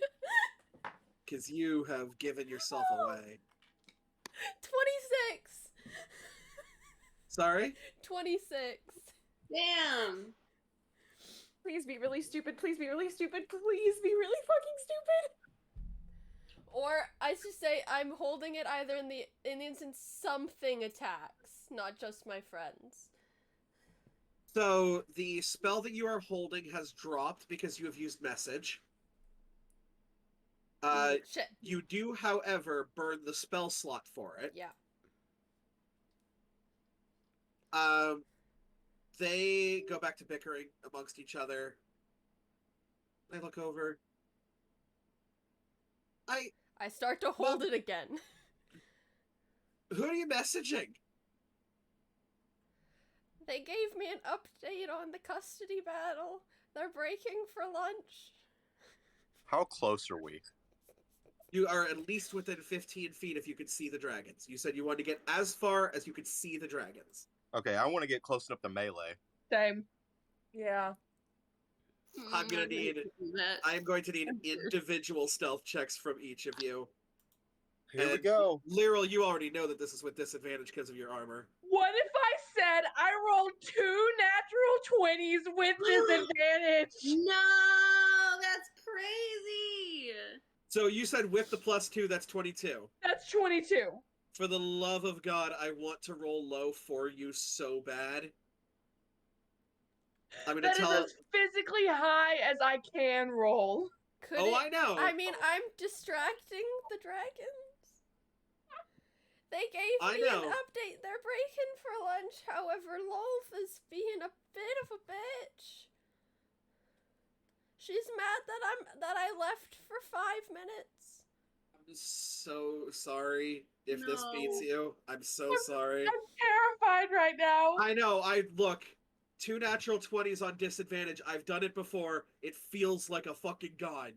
Because you have given yourself away. 26! Sorry? 26. Damn. Please be really stupid. Please be really stupid. Please be really fucking stupid. Or I should say I'm holding it either in the instant something attacks, not just my friends. So, the spell that you are holding has dropped because you have used message. Shit. You do, however, burn the spell slot for it. Yeah. They go back to bickering amongst each other. They look over. I start to hold it again. Who are you messaging? They gave me an update on the custody battle. They're breaking for lunch. How close are we? You are at least within 15 feet if you could see the dragons. You said you wanted to get as far as you could see the dragons. Okay, I want to get close enough to melee. Same. Yeah. I'm gonna need. I am going to need individual stealth checks from each of you. Here we And go. Lyral, you already know that this is with disadvantage because of your armor. What if I said I rolled 2 natural 20s with disadvantage? No, that's crazy. So you said with the +2, that's 22. That's 22. For the love of God, I want to roll low for you so bad. I'm gonna That is tell. as physically high as I can roll. Could Oh, it... I know. I mean, I'm distracting the dragons. They gave I me know. an update. They're breaking for lunch. However, Lolth is being a bit of a bitch. She's mad that I left for 5 minutes. I'm so sorry if this No. beats you. I'm so sorry. I'm terrified right now. I know. Look. 2 natural 20s on disadvantage. I've done it before. It feels like a fucking god.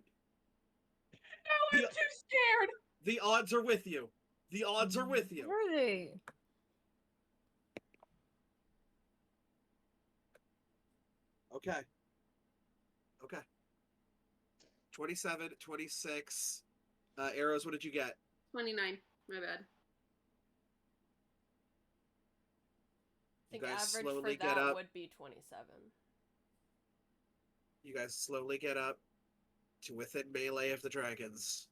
No, I'm too scared. The odds are with you. The odds are with you. Are they? Okay. Okay. 27, 26. Arrows, what did you get? 29. My bad. I think You guys average for slowly get that up. would be 27. You guys slowly get up to within melee of the dragons.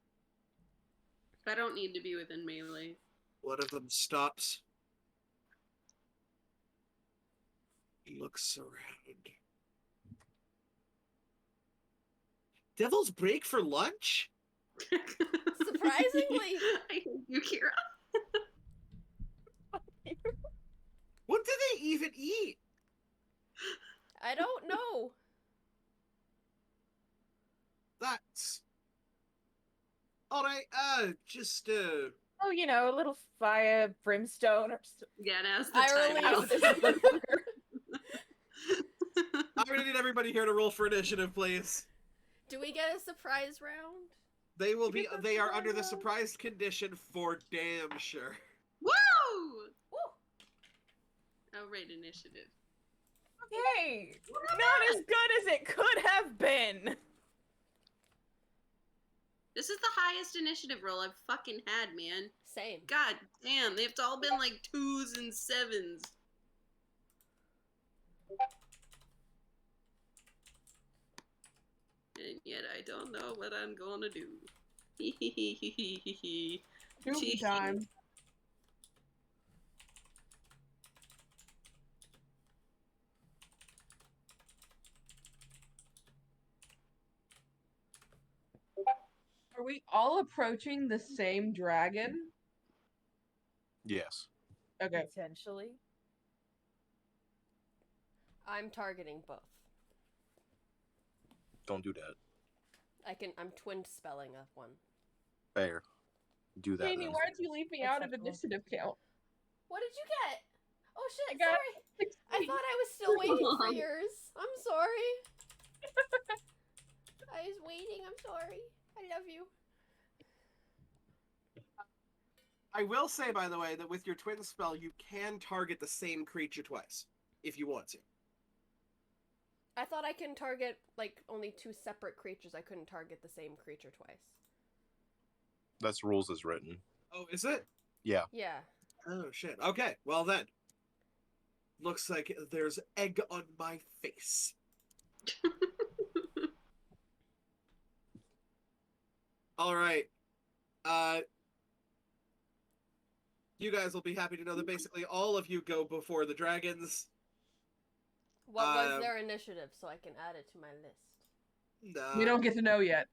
I don't need to be within melee. One of them stops. Looks around. Devil's break for lunch? Surprisingly. I hate you, Kira. What do they even eat? I don't know. That's... Alright, just, Oh, you know, a little fire, brimstone, or Yeah, now's the I time. really- I'm gonna need everybody here to roll for initiative, please. Do we get a surprise round? They will be, get the they are under the surprise surprise condition for damn sure. Woo! Woo! I'll rate initiative. Yay! Not as good as it could have been. This is the highest initiative roll I've fucking had, man. Same. God damn, they've all been like 2s and 7s. And yet I don't know what I'm gonna do. Goofy time. Are we all approaching the same dragon? Yes. Okay. potentially. I'm targeting both. Don't do that. I'm twin spelling up one. Fair. do that. Jamie, Then. why did you leave me out of Acceptable. initiative count? What did you get? Oh I shit, got sorry. I 16. thought I was still waiting for yours. I'm sorry. I was waiting. I'm sorry. I love you. I will say, by the way, that with your twin spell, you can target the same creature twice if you want to. I thought I can target like only 2 separate creatures. I couldn't target the same creature twice. That's rules as written. Oh, is it? Yeah. Yeah. Oh shit. Okay, well then. Looks like there's egg on my face. All right. You guys will be happy to know that basically all of you go before the dragons. What was their initiative so I can add it to my list? No. We don't get to know yet.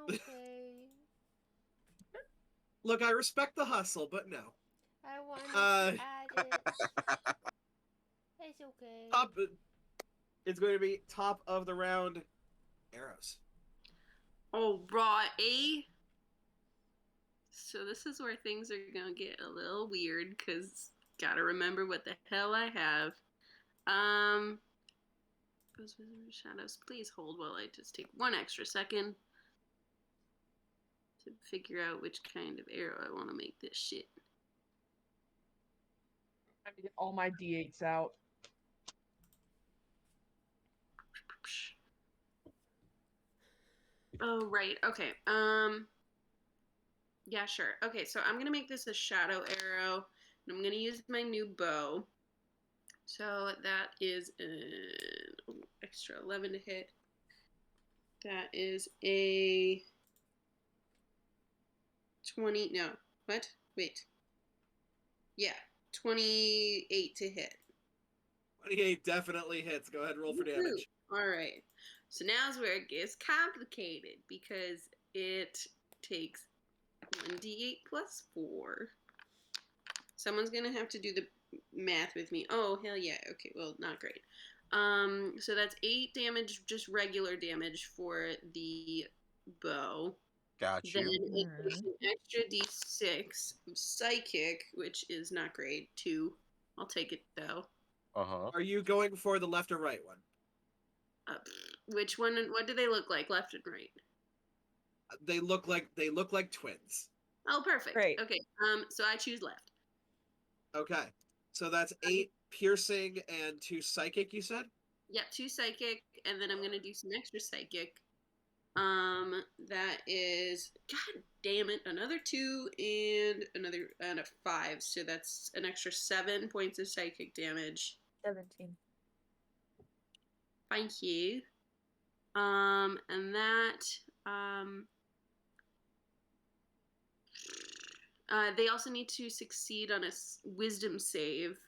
Okay. Look, I respect the hustle, but no. I want to add it. It's okay. It's going to be top of the round arrows. Alright. So this is where things are gonna get a little weird, because gotta remember what the hell I have. Those wizard shadows, please hold while I just take 1 extra second to figure out which kind of arrow I want to make this shit. I need to get all my d8s out. Oh, right. Okay. Yeah, sure. Okay, so I'm gonna make this a shadow arrow, and I'm gonna use my new bow. So that is an extra 11 to hit. That is a 20. No, what? Wait. Yeah, 28 to hit. 28 definitely hits. Go ahead and roll for damage. All right. So now's where it gets complicated, because it takes 1d8 plus 4. Someone's gonna have to do the math with me. Oh, hell yeah. Okay, well, not great. So that's 8 damage, just regular damage for the bow. Got Then you. it takes an extra d6 of psychic, which is not great. 2. I'll take it though. Uh-huh. Are you going for the left or right one? Which one? What do they look like, left and right? They look like twins. Oh, perfect. Great. Okay. So I choose left. Okay. So that's 8 piercing and 2 psychic, you said? Yep, 2 psychic, and then I'm gonna do some extra psychic. That is, god damn it, another 2 and a 5. So that's an extra 7 points of psychic damage. 17. Thank you. And that, they also need to succeed on a wisdom save.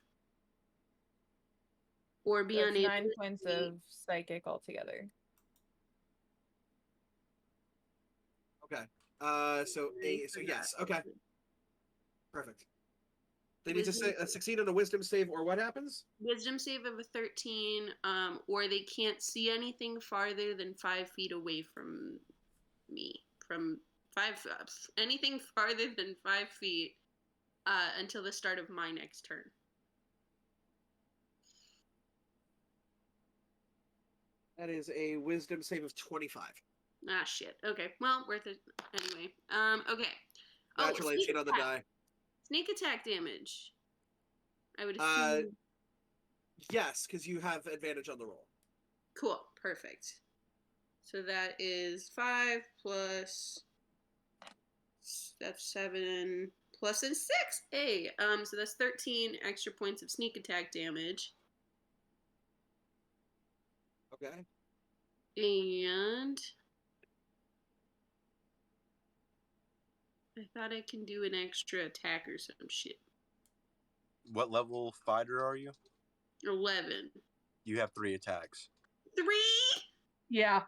Or be That's unable 9 to points see- of psychic altogether. Okay. So yes. Okay. Perfect. They need to succeed on a wisdom save, or what happens? Wisdom save of a 13, or they can't see anything farther than 5 feet away from me. From 5, anything farther than 5 feet until the start of my next turn. That is a wisdom save of 25. Ah, shit. Okay, well, worth it anyway. Okay. Naturally, sneak cheat on the attack. die. Sneak attack damage. I would assume. Yes, because you have advantage on the roll. Cool. Perfect. So that is 5 plus. That's 7 plus a 6. Hey. So that's 13 extra points of sneak attack damage. Okay. And I thought I can do an extra attack or some shit. What level fighter are you? 11. You have 3 attacks. 3? Yeah.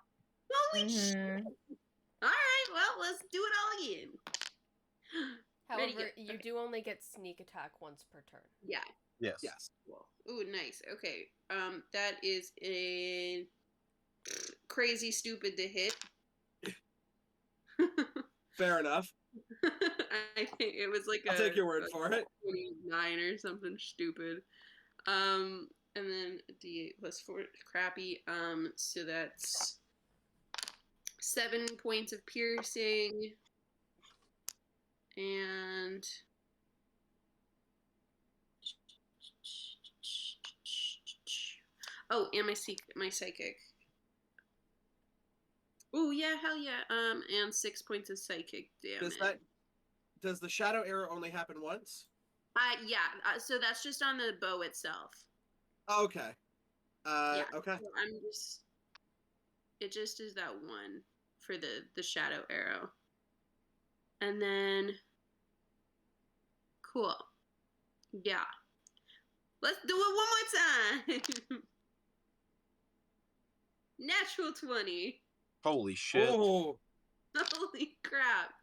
Holy shit. Alright, well, let's do it all again. Ready, However, go. you Okay. do only get sneak attack once per turn. Yeah. Yes. Yes. Cool. Ooh, nice. Okay. That is a crazy stupid to hit. Fair enough. I think it was like I'll take your word for it. 29 or something stupid. And then a D8 plus 4, crappy. So that's 7 points of piercing, and my psychic. Oh yeah, hell yeah. And 6 points of psychic damage. Does the shadow arrow only happen once? Yeah. So that's just on the bow itself. Okay. Yeah. Okay. So it just is that one for the shadow arrow. And then cool. Yeah. Let's do it one more time. Natural 20. Holy shit. Oh, Holy crap.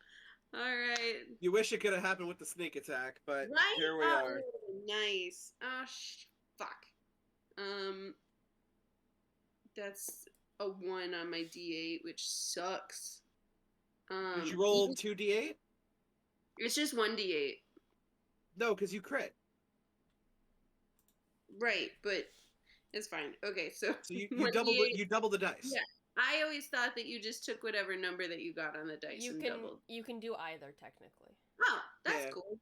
All right. you wish it could have happened with the sneak attack, but Right? here we Oh, are. nice. Oh, fuck. That's a 1 on my D8, which sucks. Did you roll 2d8? It's just 1 D8. No, because you crit. Right, but it's fine. Okay, so So one D8. you double the dice. Yeah. I always thought that you just took whatever number that you got on the dice and doubled. You can do either technically. Oh, that's Yeah. cool.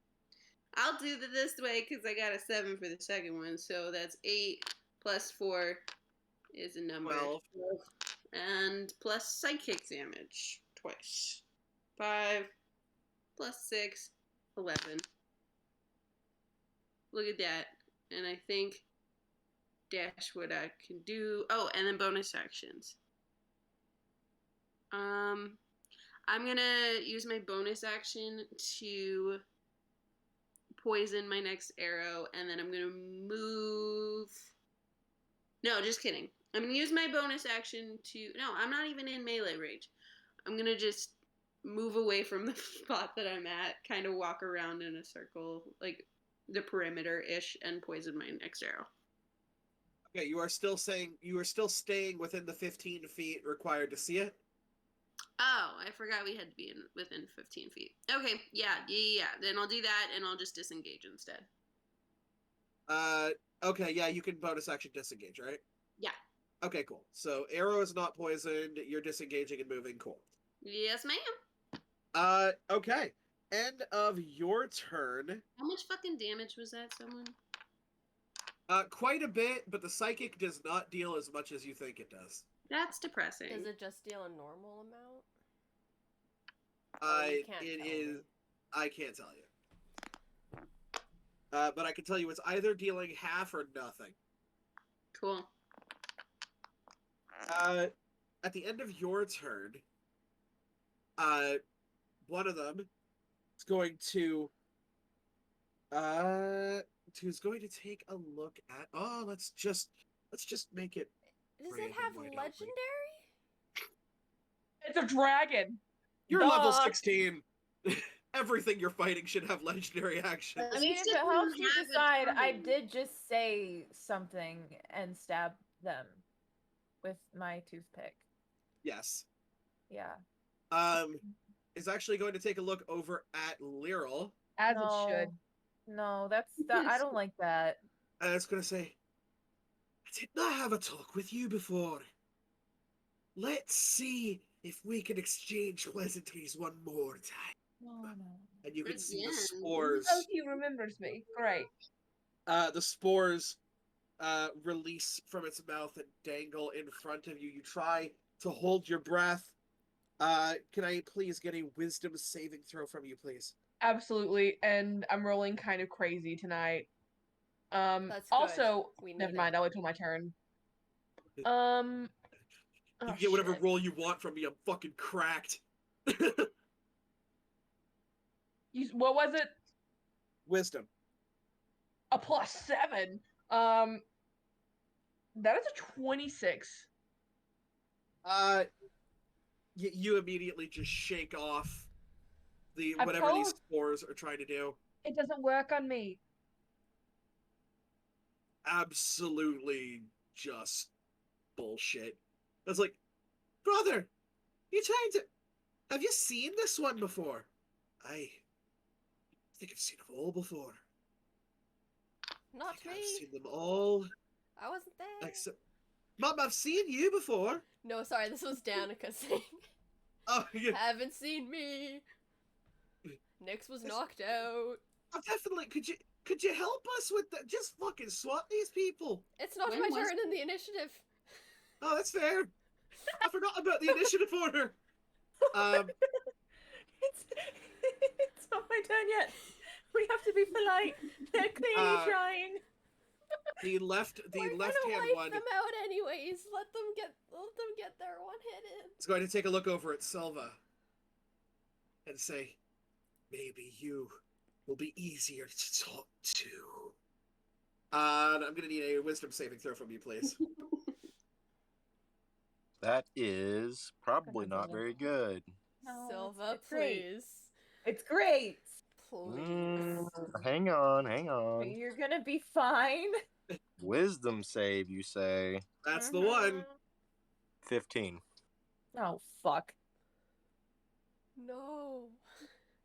I'll do this way because I got a 7 for the second one. So that's 8 plus 4 is a number. 12. And plus psychic damage twice. 5 plus 6, 11. Look at that. And I think dash what I can do. Oh, and then bonus actions. I'm gonna use my bonus action to poison my next arrow, and then I'm gonna move. No, just kidding. I'm gonna use my bonus action to. No, I'm not even in melee range. I'm gonna just move away from the spot that I'm at, kind of walk around in a circle, like the perimeter-ish, and poison my next arrow. Okay, you are still staying within the 15 feet required to see it. Oh, I forgot we had to be within 15 feet. Okay, yeah. Then I'll do that, and I'll just disengage instead. Okay, yeah, you can bonus action disengage, right? Yeah. Okay, cool. So arrow is not poisoned. You're disengaging and moving. Cool. Yes, ma'am. Okay. End of your turn. How much fucking damage was that, someone? Quite a bit, but the psychic does not deal as much as you think it does. That's depressing. Does it just deal a normal amount? I you can't tell me. I can't tell you. But I can tell you it's either dealing half or nothing. Cool. At the end of your turn, one of them is going to take a look at. Oh, let's just make it. Does Brandon, it have why don't we? legendary? It's a dragon. You're level Duh. 16. Everything you're fighting should have legendary action. I mean, if it helps you decide, I did just say something and stab them with my toothpick. Yes. Yeah. Is actually going to take a look over at Lyral. As no, it should. No, I don't like that. And it's going to say, I did not have a talk with you before. Let's see if we can exchange pleasantries one more time. No. And you can see the Again. spores. Oh, he remembers me. Great. The spores release from its mouth and dangle in front of you. You try to hold your breath. Can I please get a wisdom saving throw from you, please? Absolutely. And I'm rolling kind of crazy tonight. That's good. Also, We never need mind. it. I'll wait till my turn. You Oh, can get whatever shit. roll you want from me. I'm fucking cracked. What was it? Wisdom. A +7. That is a 26. You immediately just shake off the I'm whatever these told- spores are trying to do. It doesn't work on me. Absolutely just bullshit. It's like, brother, you trying to... Have you seen this one before? I think I've seen them all before. I Not think I've me. seen them all. I wasn't there. Except, Mom, I've seen you before. No, sorry, this was Danica saying. Oh, yeah. Haven't seen me. Nyx was knocked out. Definitely. Could you help us with that? Just fucking swat these people. It's not When my was turn in the initiative. Oh, that's fair. I forgot about the initiative order. It's not my turn yet. We have to be polite. They're clearly trying. The left We're hand gonna wipe one them out anyways. Let them get their one hit in. is going to take a look over at Silva and say, maybe you will be easier to talk to. And I'm going to need a wisdom saving throw from you, please. That is probably not very good. No, Silva, it's great. please. It's great. Please. Hang on. But you're gonna be fine. Wisdom save, you say? That's the one. 15. Oh fuck. No.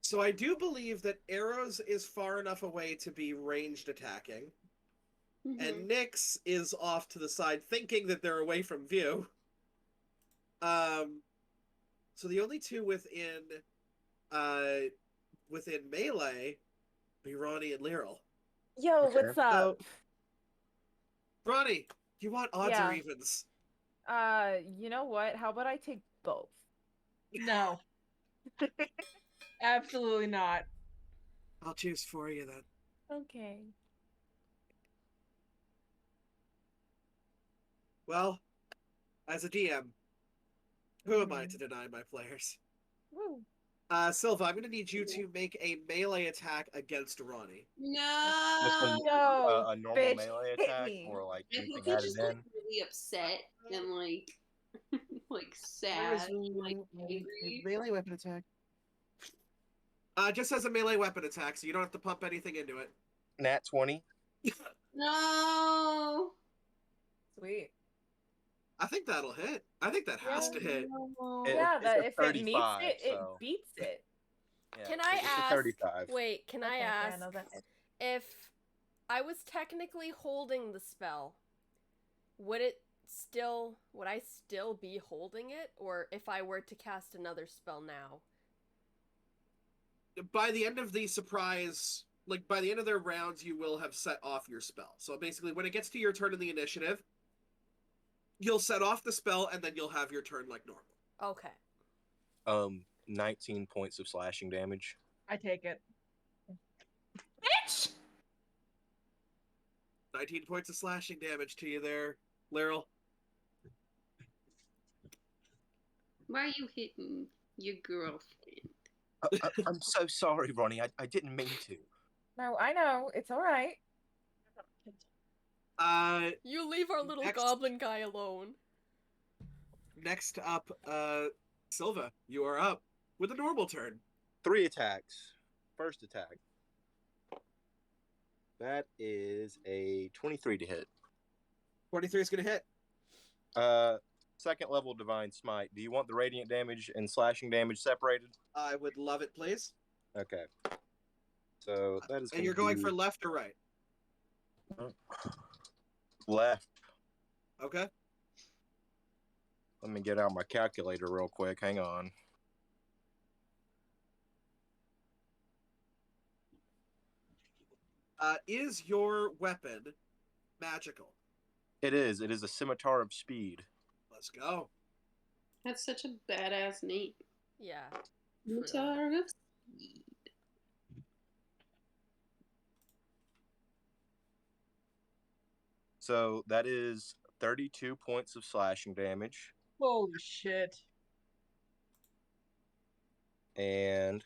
So I do believe that arrows is far enough away to be ranged attacking, and Nyx is off to the side, thinking that they're away from view. So the only two within melee be Ronnie and Lyral. Yo, Okay. what's up? Ronnie, do you want odds Yeah. or evens? You know what? How about I take both? No. Absolutely not. I'll choose for you then. Okay. Well, as a DM, who am I to deny my players? Woo. Silva, I'm going to need you to make a melee attack against Ronnie. No. No, A normal bitch, melee hit attack me. or like I anything think he added just in? like really upset and like like sad, like angry. melee weapon attack. Just as a melee weapon attack, so you don't have to pump anything into it. Nat 20. No. Sweet. I think that'll hit. I think that has to hit. No. Yeah, It's that a if it meets 35, it, it so- beats it. Yeah, Can I it's a ask? 35. Wait, can I Okay, yeah, ask no, that- if I was technically holding the spell? Would I still be holding it, or if I were to cast another spell now? By the end of the surprise, like by the end of their rounds, you will have set off your spell. So basically, when it gets to your turn in the initiative, you'll set off the spell, and then you'll have your turn like normal. Okay. 19 points of slashing damage. I take it. Bitch! 19 points of slashing damage to you there, Lyral. Why are you hitting your girlfriend? I'm so sorry, Ronnie. I didn't mean to. No, I know. It's all right. You leave our little Next. goblin guy alone. Next up, Silva, you are up with a normal turn. 3 attacks. First attack. That is a 23 to hit. 23 is going to hit. Second level Divine Smite. Do you want the radiant damage and slashing damage separated? I would love it, please. Okay. So that is. And you're going for left or right? left. Okay. Let me get out my calculator real quick. Hang on. Is your weapon magical? It is. It is a scimitar of speed. Let's go. That's such a badass name. Yeah. Scimitar of Speed. So that is 32 points of slashing damage. Holy shit. And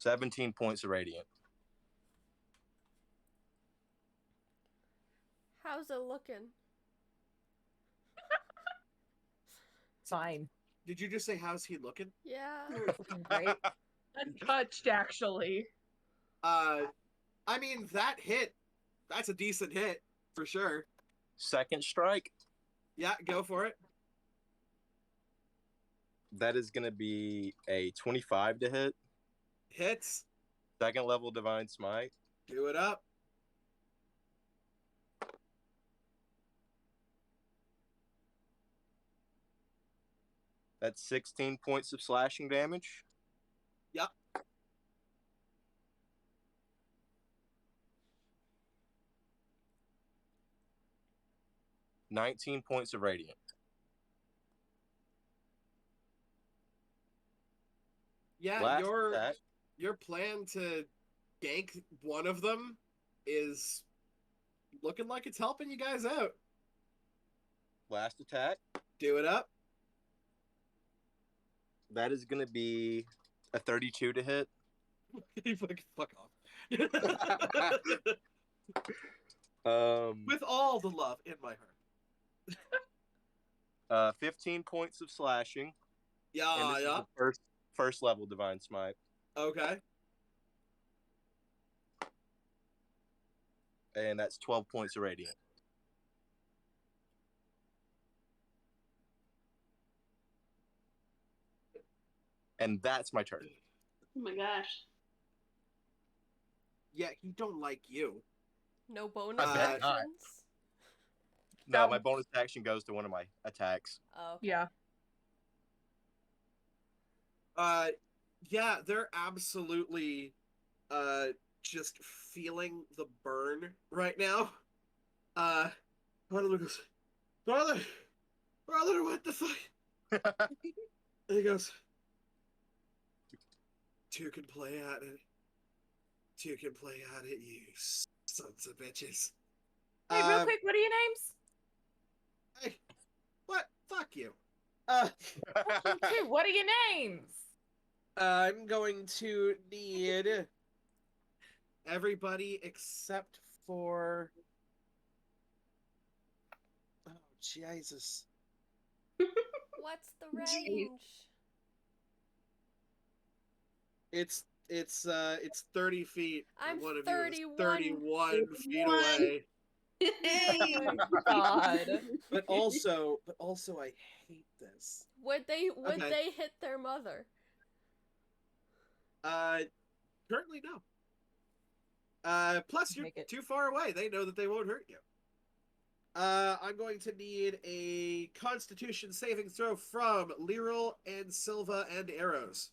$17 points of radiant. How's it looking? Fine. Did you just say how's he looking? Yeah. Looking great. Untouched, actually. I mean that hit. That's a decent hit for sure. Second strike. Yeah, go for it. That is going to be a 25 to hit. Hits. Second level Divine Smite. Do it up. That's 16 points of slashing damage. Yep. $19 points of radiant. Yeah, Last attack. your plan to gank one of them is looking like it's helping you guys out. Last attack. Do it up. That is going to be a 32 to hit. You fucking fuck off. With all the love in my heart. 15 points of slashing. Yeah, And this is the first level Divine Smite. Okay. And that's 12 points of radiant. And that's my turn. Oh my gosh. Yeah, he don't like you. No bonus I bet not. actions? No, No. my bonus action goes to one of my attacks. Oh, okay. Yeah. Yeah, they're absolutely just feeling the burn right now. Brother goes, Brother, what the fuck? And he goes, two can play at it. Two can play at it, you sons of bitches. Hey, real quick, what are your names? Hey, what? Fuck you. Dude, what are your names? I'm going to need everybody except for. Oh, Jesus. What's the Jeez. range? It's 30 feet. and I'm one of 31. you is 31 feet away. Hey! Oh my god. But also I hate this. Would they Okay. hit their mother? Currently no. Plus you're Make it. too far away. They know that they won't hurt you. I'm going to need a Constitution saving throw from Lyral and Silva and Arrows.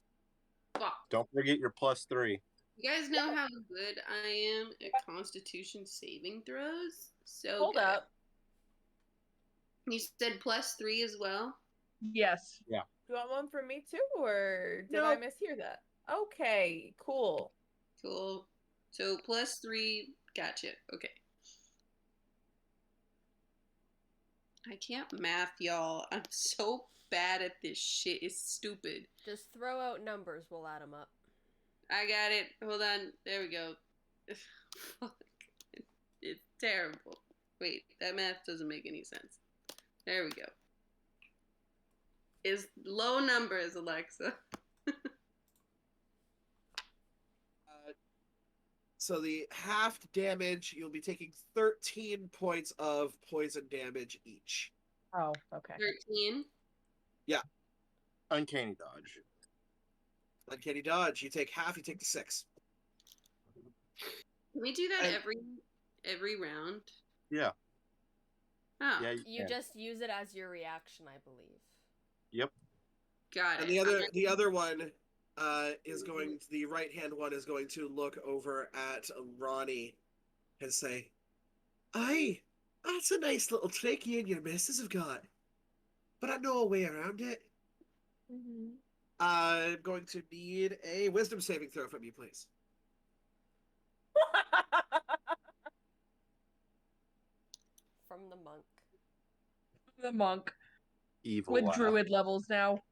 Fuck. Don't forget your +3. You guys know how good I am at Constitution saving throws? So Hold good. up. You said +3 as well? Yes. Do you want one from me too, or did I Nope. mishear that? Okay, cool. Cool. So +3, gotcha. Okay. I can't math, y'all. I'm so bad at this shit. It's stupid. Just throw out numbers. We'll add them up. I got it. Hold on. There we go. Fuck. It's terrible. Wait, that math doesn't make any sense. There we go. Is low numbers, Alexa. So the half damage, you'll be taking 13 points of poison damage each. Oh, okay. 13. Uncanny dodge. Uncanny dodge, you take half, you take the 6. Can we do that And- every round? Yeah. Oh, Yeah. You just use it as your reaction, I believe. Yep. got And it. the other one is going. The right hand one is going to look over at Ronnie and say, "Aye, that's a nice little trick you and your missus have got, but I know a way around it. Mm-hmm. I'm going to need a wisdom saving throw from you, please." From the monk. The monk Evil with laugh. druid levels now.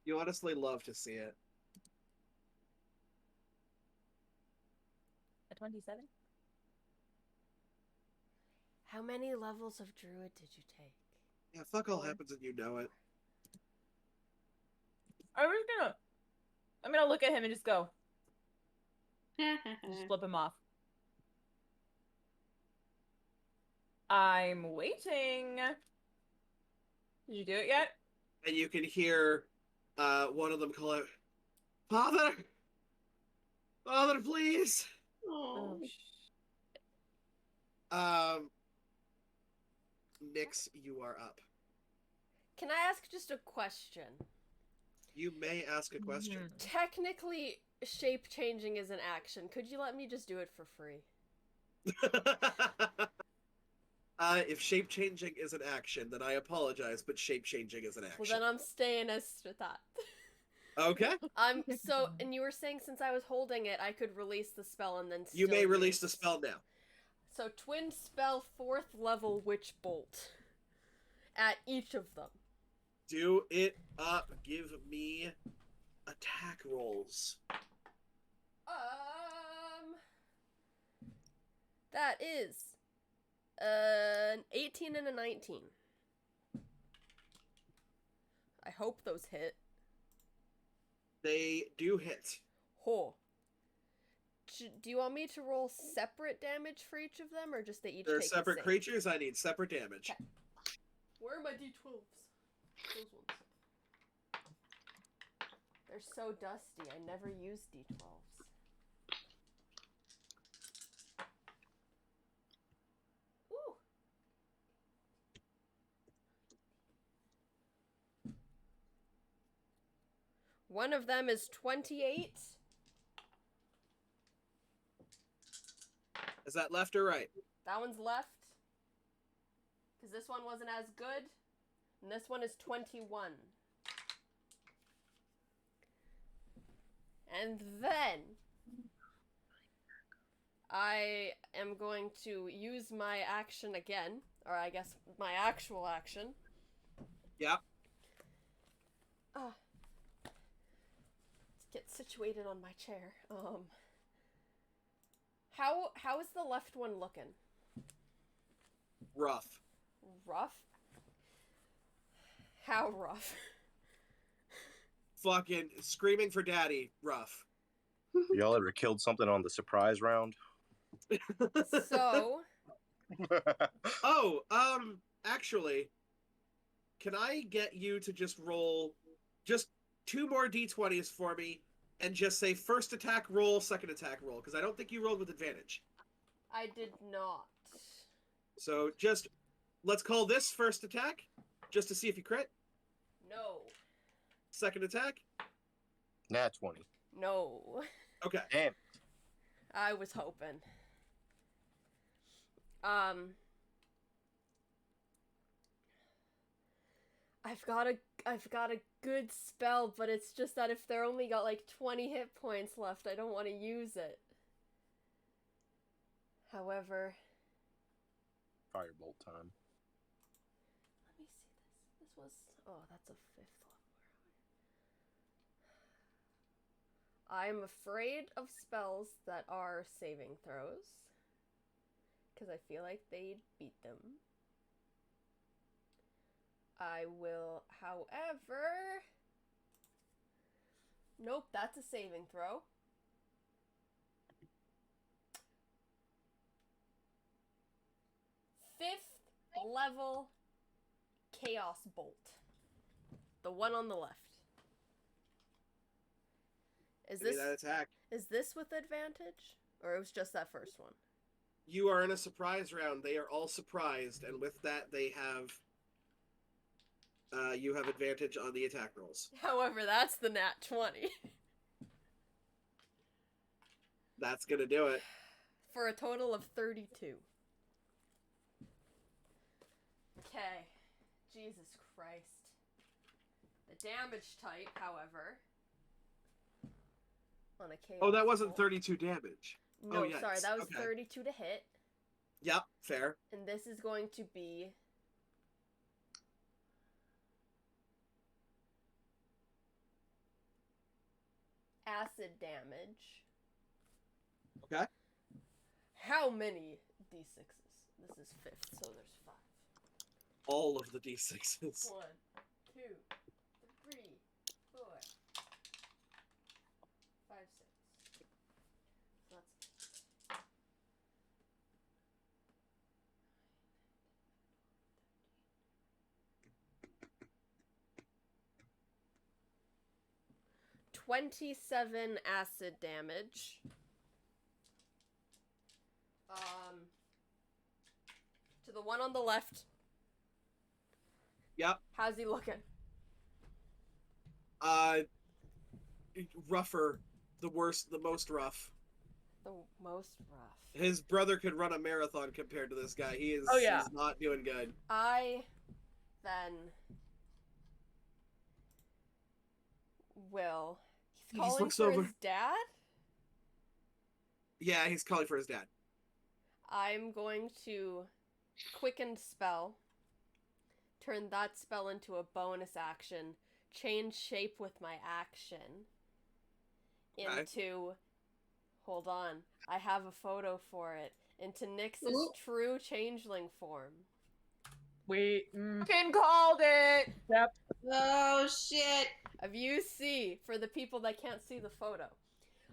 You honestly love to see it. A 27? How many levels of druid did you take? Yeah, fuck all happens and you know it. I'm gonna look at him and just go, just flip him off. I'm waiting. Did you do it yet? And you can hear one of them call out, "Father! Father, please!" Oh. Nyx, you are up. Can I ask just a question? You may ask a question. Mhm. Technically, shape changing is an action. Could you let me just do it for free? If shape changing is an action, then I apologize, but shape changing is an Well, action. then I'm staying as that. Okay. And you were saying since I was holding it, I could release the spell and then You may still release the use- spell now. So twin spell 4th level witch bolt at each of them. Do it up. Give me attack rolls. That is an 18 and a 19. I hope those hit. They do hit. Ho. Do you want me to roll separate damage for each of them, or just they each They're take separate the same? creatures. I need separate damage. Okay. Where are my d12s? Those ones. They're so dusty. I never use d12s. Ooh. One of them is 28. Is that left or right? That one's left. Because this one wasn't as good. And this one is 21. And then I am going to use my action again. Or I guess my actual action. Yeah. Let's get situated on my chair. How is the left one looking? Rough. Rough? How rough? Fucking screaming for daddy. Rough. Y'all ever killed something on the surprise round? So, Oh, actually, can I get you to just roll just 2 more d20s for me and just say first attack roll, second attack roll? Because I don't think you rolled with advantage. I did not. So just, let's call this first attack, just to see if you crit. No. Second attack. Nat 20. No. Okay. Damn. I was hoping. I've got a good spell, but it's just that if they're only got like 20 hit points left, I don't want to use it. However, Firebolt time. let me see this. This was, oh, that's a 5th level. I'm afraid of spells that are saving throws. Because I feel like they'd beat them. I will, however... Nope, that's a saving throw. Fifth level Chaos Bolt. The one on the left. Is Give me this that attack. is this with advantage? Or it was just that first one? You are in a surprise round. They are all surprised, and with that, they have. You have advantage on the attack rolls. However, that's the nat 20. That's gonna do it. For a total of 32. Okay. Jesus Christ. The damage type, however, on a chaos Oh, that wasn't bolt- 32 damage. No, oh, sorry, yikes. that was Okay. 32 to hit, Yep, fair. and this is going to be acid damage. Okay. How many d6s? This is 5th, so there's 5. All of the d6s. 1, 2, 3, 4, 5, 6. So that's 27 acid damage. To the one on the left. Yep. How's he looking? Rougher. The worst, the most rough. The most rough. His brother could run a marathon compared to this guy. He is Oh, yeah. he's not doing good. I then will. He's He just calling looks for over. his dad. Yeah, he's calling for his dad. I'm going to quicken spell. Turn that spell into a bonus action. Change shape with my action. Okay. Into. Hold on. I have a photo for it. Into Nyx's Ooh. true changeling form. Wait. Fucking called it. Yep. Oh shit! If you see, for the people that can't see the photo,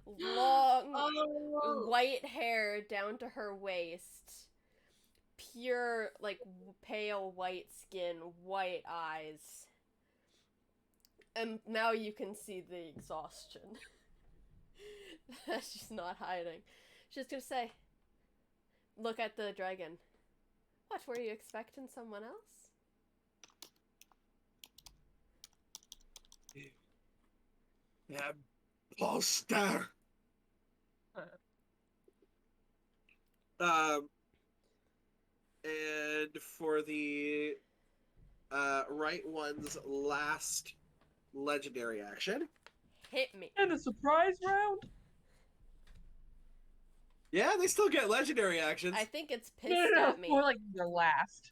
long Oh. white hair down to her waist, pure, like, pale white skin, white eyes. And now you can see the exhaustion. She's not hiding. She's gonna say, look at the dragon. What, were you expecting someone else? Imposter! And for the right one's last legendary action. Hit me. And a surprise round. Yeah, they still get legendary actions. I think it's pissed at me. More like the last.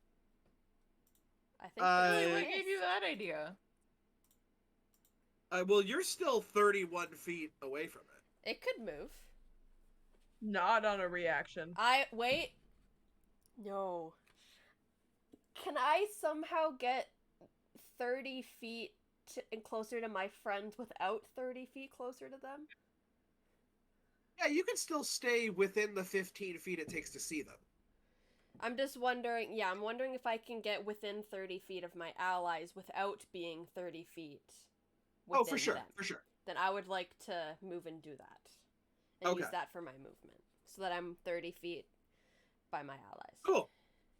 I think Uh, What it's gave you that idea? Well, you're still 31 feet away from it. It could move. Not on a reaction. Wait. No. Can I somehow get 30 feet and closer to my friends without 30 feet closer to them? Yeah, you can still stay within the 15 feet it takes to see them. I'm just wondering, I'm wondering if I can get within 30 feet of my allies without being 30 feet Oh, within for sure, them. for sure. Then I would like to move and do that. And use Okay. that for my movement. So that I'm 30 feet by my allies. Cool.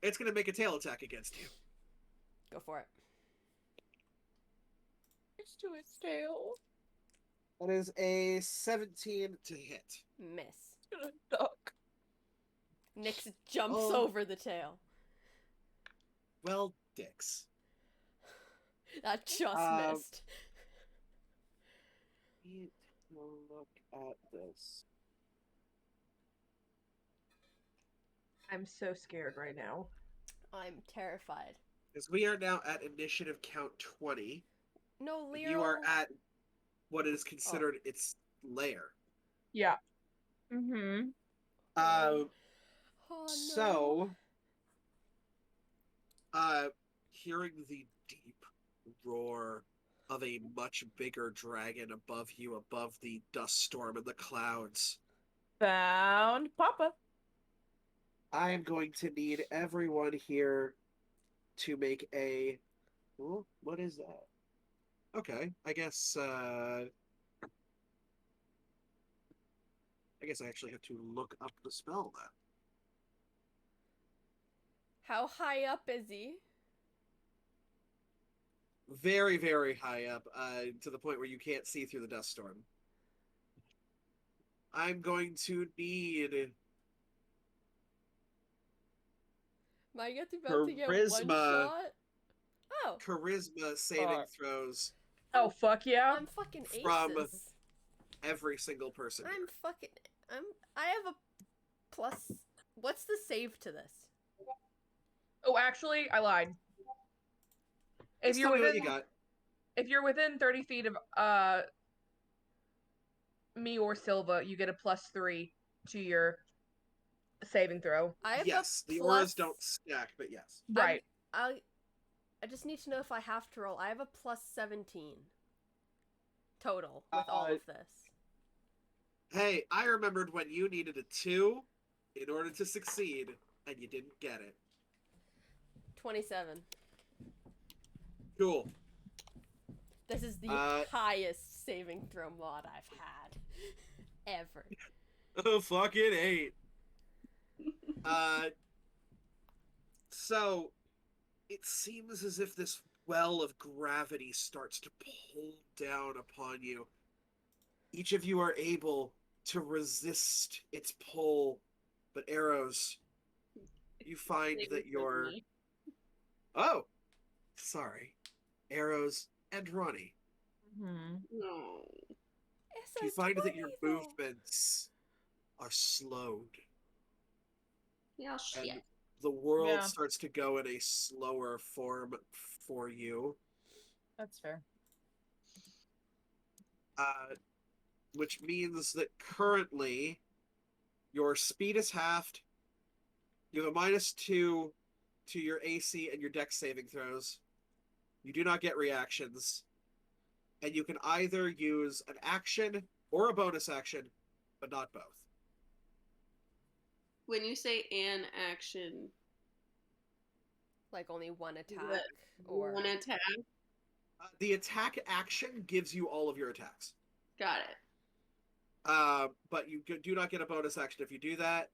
It's gonna make a tail attack against you. Go for it. It's to its tail. That is a 17 to hit. Miss. It's gonna duck. Nyx jumps Oh. over the tail. Well, dicks. That just missed. Need to look at this. I'm so scared right now. I'm terrified. Because we are now at initiative count 20. No, Leo. You are at what is considered its lair. Yeah. Mm-hmm. Oh, no. So, hearing the deep roar of a much bigger dragon above you, above the dust storm and the clouds, Found Papa. I am going to need everyone here to make a. Oh, what is that? Okay, I guess I actually have to look up the spell then. How high up is he? Very, very high up, to the point where you can't see through the dust storm. I'm going to need Am I about to get one Charisma. shot? Oh, charisma saving Fuck. throws Oh, fuck yeah. I'm fucking aces. From every single person. I'm here. fucking. I have a plus. What's the save to this? Oh, actually, I lied. If Just you're tell me what within, you got. if you're within 30 feet of me or Silva, you get a +3 to your saving throw. I have Yes, a the plus, auras don't stack, but yes. Right. I just need to know if I have to roll. I have a plus 17 total with all of this. Hey, I remembered when you needed a 2 in order to succeed, and you didn't get it. 27. Cool. This is the highest saving throw mod I've had ever. Oh, fucking 8. So it seems as if this well of gravity starts to pull down upon you. Each of you are able to resist its pull, but Arrows, you find that you're... Oh, sorry. Arrows and Ronnie. Hmm. No. You find that your movements are slowed. Yeah, And shit. the world Yeah. starts to go in a slower form for you. That's fair. Which means that currently your speed is halved. You have a -2 to your AC and your Dex saving throws. You do not get reactions. And you can either use an action or a bonus action, but not both. When you say an action, Like only one attack, that or one attack, The attack action gives you all of your attacks. got it. But you do not get a bonus action if you do that.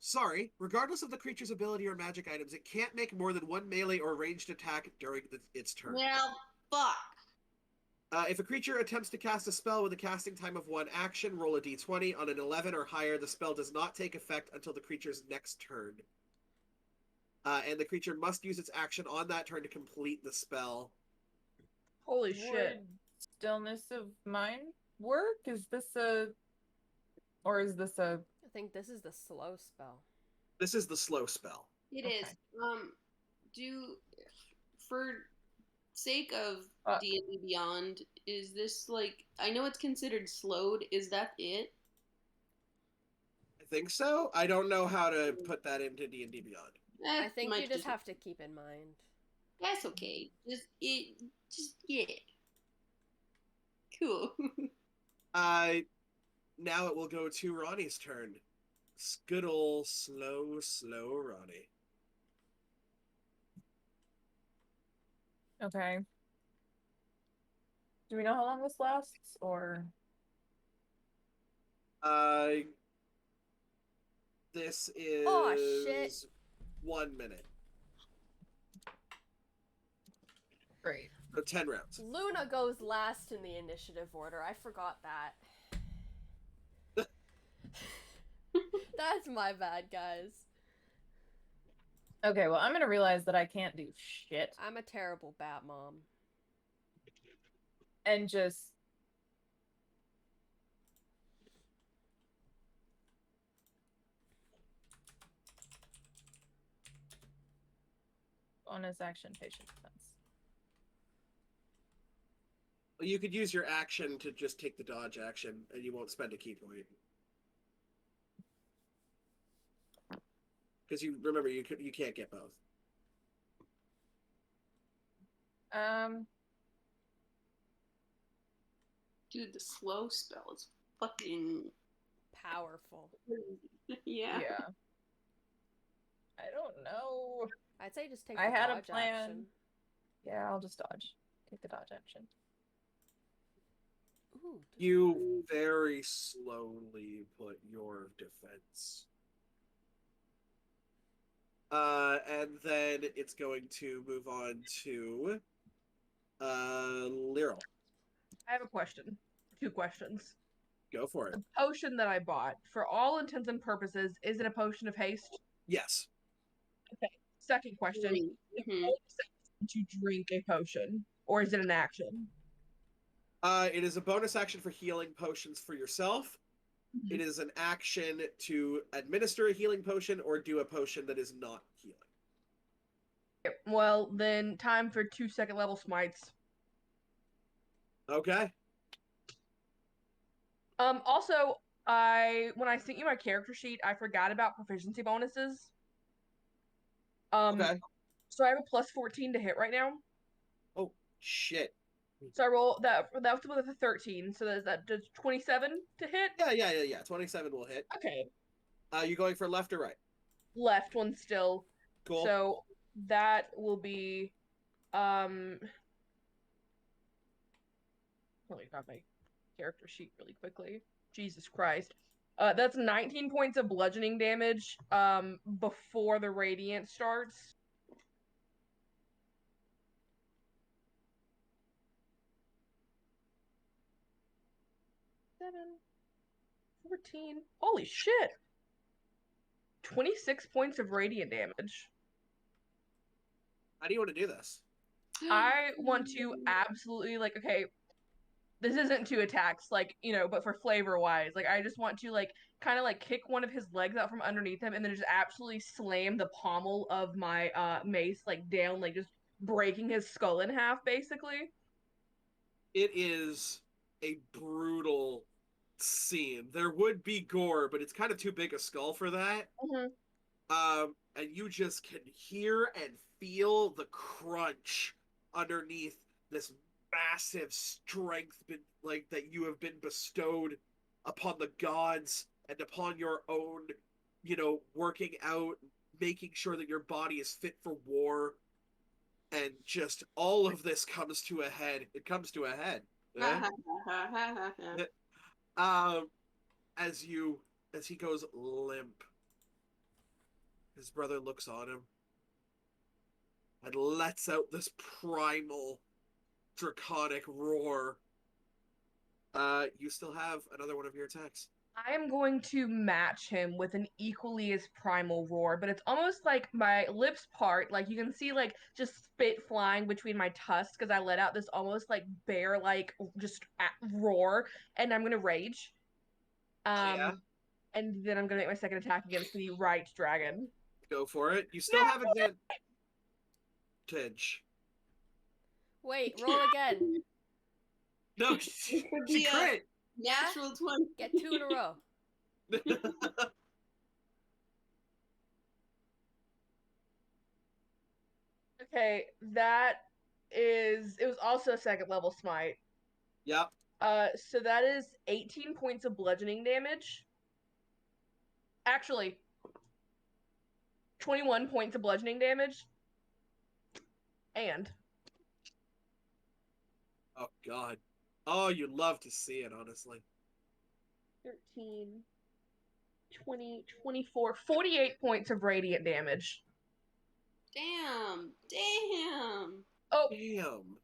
Sorry. Regardless of the creature's ability or magic items, it can't make more than one melee or ranged attack during its turn. Well, fuck. If a creature attempts to cast a spell with a casting time of 1 action, roll a d20. On an 11 or higher, the spell does not take effect until the creature's next turn. And the creature must use its action on that turn to complete the spell. Holy shit. Would Stillness of Mind work? Is this a... Or is this a... I think this is the slow spell. This is the slow spell. It Okay. is. For sake of Uh, D&D Beyond, is this like, I know it's considered slowed, is that it? I think so. I don't know how to put that into D&D Beyond. I think might you just have to keep in mind. That's okay. Yeah. Cool. Now it will go to Ronnie's turn. Good ol' slow Ronnie. Okay. Do we know how long this lasts, or... This is Aw, shit. 1 minute. Great. So 10 rounds. Luna goes last in the initiative order. I forgot that. That's my bad, guys. Okay, well, I'm gonna realize that I can't do shit. I'm a terrible bat mom. And just... Bonus action, patient defense. You could use your action to just take the dodge action, and you won't spend a key point. Because you remember you can't get both. Dude, the slow spell is fucking Powerful. yeah. Yeah. I don't know. I'd say just take I the had a dodge plan. action. Yeah, I'll just dodge. Take the dodge action. Ooh, You very slowly put your defense. And then it's going to move on to Lyral. I have a question. 2 questions. Go for it. The potion that I bought, for all intents and purposes, is it a potion of haste? Yes. Okay. Second question. Mhm. To drink a potion, or is it an action? It is a bonus action for healing potions for yourself. Mhm. It is an action to administer a healing potion or do a potion that is not healing. Well, then time for 2 second level smites. Okay. Also, when I sent you my character sheet, I forgot about proficiency bonuses. Okay. So I have a plus 14 to hit right now. Oh, shit. So I roll that was with a 13. So that does 27 to hit. Yeah. 27 will hit. Okay. You going for left or right? Left one still. Cool. So that will be Really got my character sheet really quickly. Jesus Christ. That's 19 points of bludgeoning damage before the radiant starts. Seven, 14. Holy shit. 26 points of radiant damage. How do you want to do this? I want to absolutely like, okay, this isn't two attacks, like, you know, but for flavor wise, like I just want to like kind of like kick one of his legs out from underneath him and then just absolutely slam the pommel of my mace like down, like just breaking his skull in half basically. It is a brutal scene. There would be gore, but it's kind of too big a skull for that. And you just can hear and feel the crunch underneath this massive strength like that you have been bestowed upon the gods and upon your own, you know, working out, making sure that your body is fit for war, and just all of this comes to a head. It comes to a head. As he goes limp, his brother looks on him and lets out this primal draconic roar. You still have another one of your attacks. I am going to match him with an equally as primal roar, but it's almost like my lips part, like you can see like just spit flying between my tusks because I let out this almost like bear like just roar, and I'm gonna rage. Yeah. And then I'm gonna make my second attack against the right dragon. Go for it. You still have advantage. Wait, roll again. No, she crit. Natural 20. Get 2 in a row. Okay, it was also a second level smite. Yep. So that is 18 points of bludgeoning damage. Actually, 21 points of bludgeoning damage. And oh god. Oh, you love to see it, honestly. 13, 20, 24, 48 points of radiant damage. Damn. Oh, damn.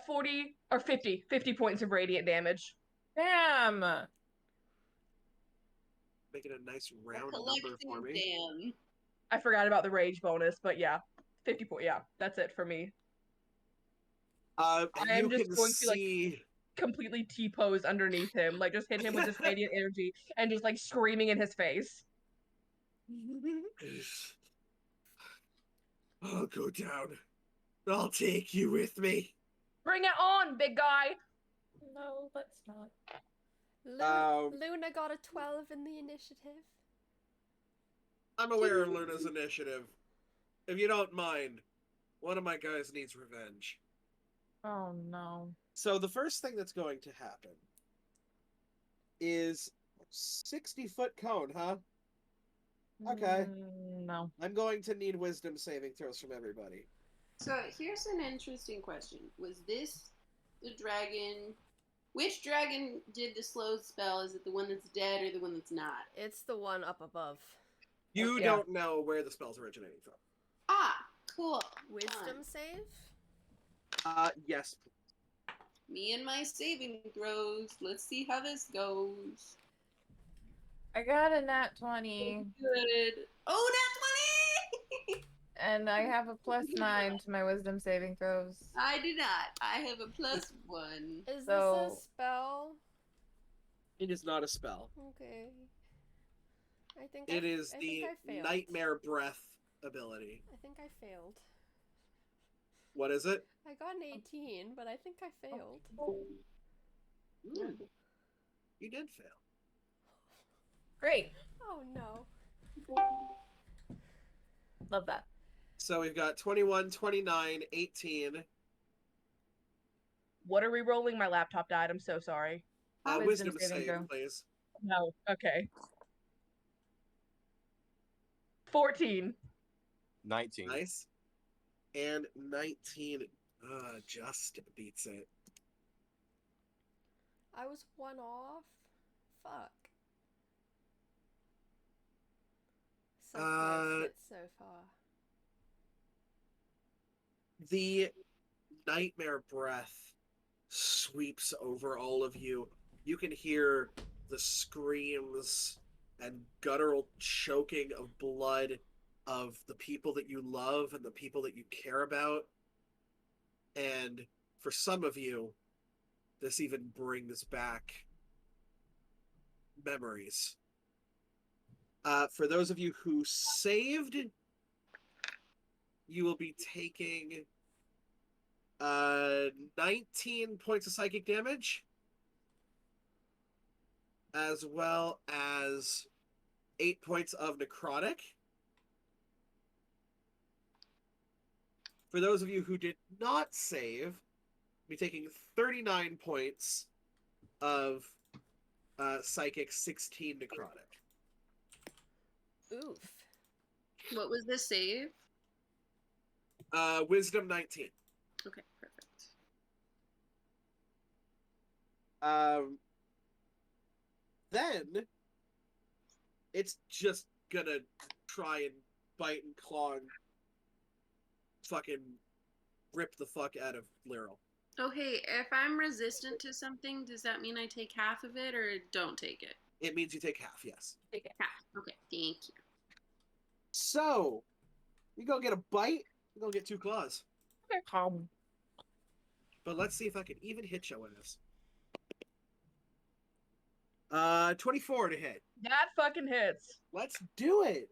40 or 50 points of radiant damage. Damn. Making a nice round number for me. Damn. I forgot about the rage bonus, but yeah, 50 points. Yeah, that's it for me. I am just going to like completely T-pose underneath him, like just hit him with this radiant energy and just like screaming in his face. I'll go down. I'll take you with me. Bring it on, big guy. No, let's not. Luna got a 12 in the initiative. I'm aware of Luna's initiative. If you don't mind, one of my guys needs revenge. Oh no. So the first thing that's going to happen is 60-foot cone, huh? Okay. No. I'm going to need wisdom saving throws from everybody. So here's an interesting question. Was this the dragon? Which dragon did the slow spell? Is it the one that's dead or the one that's not? It's the one up above. You don't know where the spell's originating from. Ah, cool. Wisdom save? Yes. Me and my saving throws. Let's see how this goes. I got a nat 20. Good. Oh, nat 20! And I have a +9 to my wisdom saving throws. I do not. I have a +1. Is this a spell? It is not a spell. Okay. I think it is the I failed. Nightmare Breath ability. I think I failed. What is it? I got an 18, but I think I failed. You did fail. Great. Oh no. Love that. So we've got 21, 29, 18. What are we rolling? My laptop died. I'm so sorry. Wisdom save, please. No. Okay. 14. 19. Nice. And 19 just beats it. I was one off. Fuck. So close yet so far. The nightmare breath sweeps over all of you. You can hear the screams and guttural choking of blood of the people that you love and the people that you care about. And for some of you, this even brings back memories. For those of you who saved, you will be taking 19 points of psychic damage, as well as 8 points of necrotic. For those of you who did not save, be taking 39 points of psychic, 16 necrotic. Oof. What was the save? Wisdom 19. Okay, perfect. Then it's just gonna try and bite and claw and fucking rip the fuck out of Lyral. Okay, if I'm resistant to something, does that mean I take half of it or don't take it? It means you take half, yes. Half. Okay, thank you. So, you go get a bite, you go get 2 claws. But let's see if I can even hit your ass. 24 to hit. That fucking hits. Let's do it.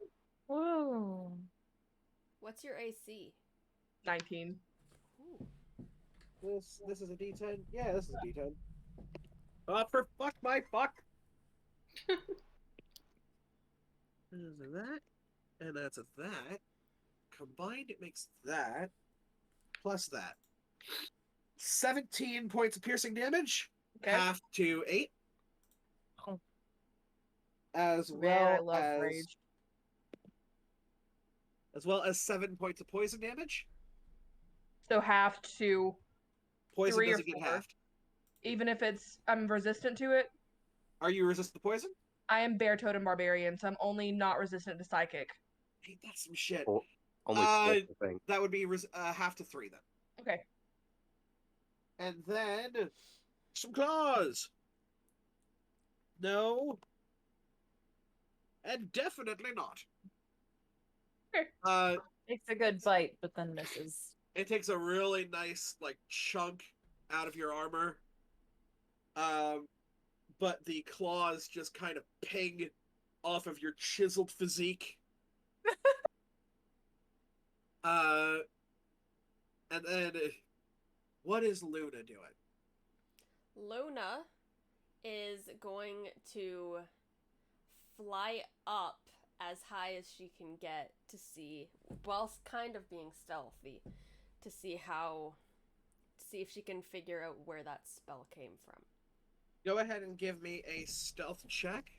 Whoa. What's your AC? 19. Ooh. This is a D10? Yeah, this is a D10. For fuck my fuck. There's a that, and that's a that. Combined, it makes that, plus that. 17 points of piercing damage, Okay. half to 8. Oh. As Man, I well love as rage. 7 points of poison damage. So half to Poison 3 or doesn't get 4. halved. Even if I'm resistant to it. Are you resistant to poison? I am Bear Totem Barbarian, so I'm only not resistant to psychic. Ain't that some shit? Or only Uh, fourth, I think. That would be half to 3 then. Okay. And then some claws. No. And definitely not. Okay. Takes a good bite, but then misses. It takes a really nice chunk out of your armor. But the claws just kind of ping off of your chiseled physique. And then what is Luna doing? Luna is going to fly up as high as she can get to see, whilst kind of being stealthy, to see if she can figure out where that spell came from. Go ahead and give me a stealth check.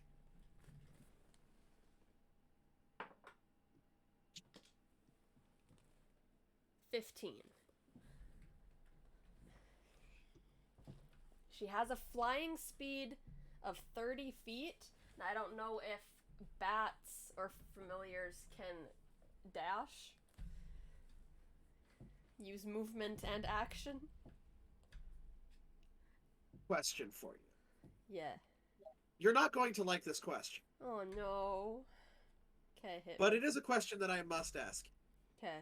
$15. She has a flying speed of 30 feet. I don't know if bats or familiars can dash. Use movement and action. Question for you. Yeah. You're not going to like this question, Oh no. Okay, hit but me. it is a question that I must ask. Okay.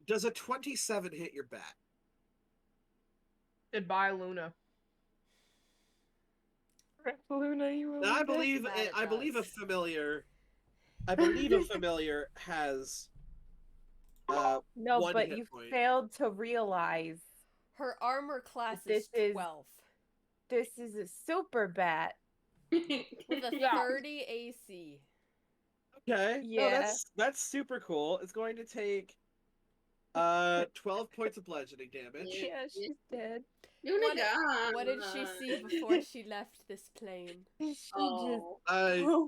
Does a 27 hit your bat? Goodbye, Luna. Luna, you Now, I That it believe a does. familiar has No, one but hit you point. failed to realize Her armor class This is is- 12. this is a super bat. With a Yeah. 30 AC. Okay. No, Yeah. that's super cool. It's going to take 12 points of bludgeoning damage. Yeah, she's dead. What did she see before she left this plane? She just Oh.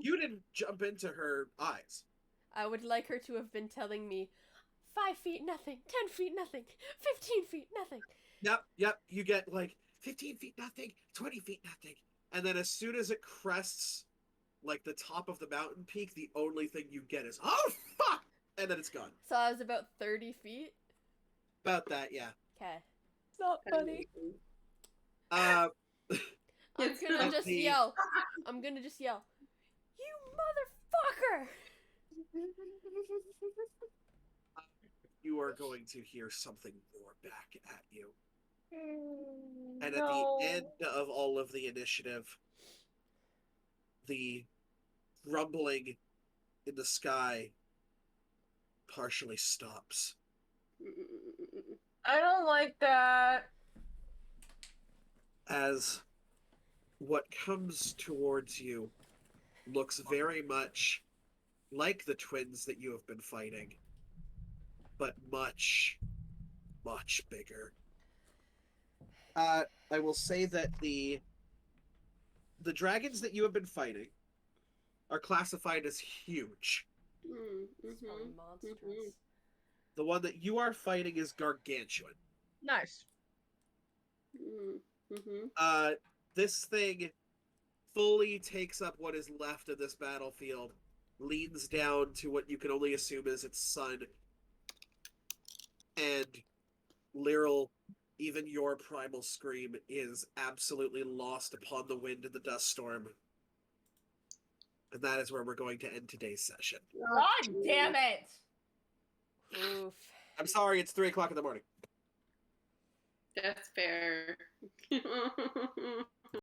You didn't jump into her eyes. I would like her to have been telling me 5 feet nothing, 10 feet nothing, 15 feet nothing. Yep. You get like 15 feet nothing, 20 feet nothing. And then as soon as it crests like the top of the mountain peak, the only thing you get is, oh, fuck! And then it's gone. So I was about 30 feet. About that, yeah. Okay. It's not funny. Uh, I'm It's gonna not just the- yell. I'm gonna just yell. You motherfucker! you are going to hear something more back at you. And at No. the end of all of the initiative, the rumbling in the sky partially stops. I don't like that. As what comes towards you looks very much like the twins that you have been fighting, but much, much bigger. I will say that the dragons that you have been fighting are classified as huge. It's probably monstrous. The one that you are fighting is gargantuan. Nice. This thing fully takes up what is left of this battlefield, leans down to what you can only assume is its son, and Lyral, even your primal scream is absolutely lost upon the wind and the dust storm. And that is where we're going to end today's session. God damn it! Oof. I'm sorry, it's 3 o'clock in the morning. That's fair.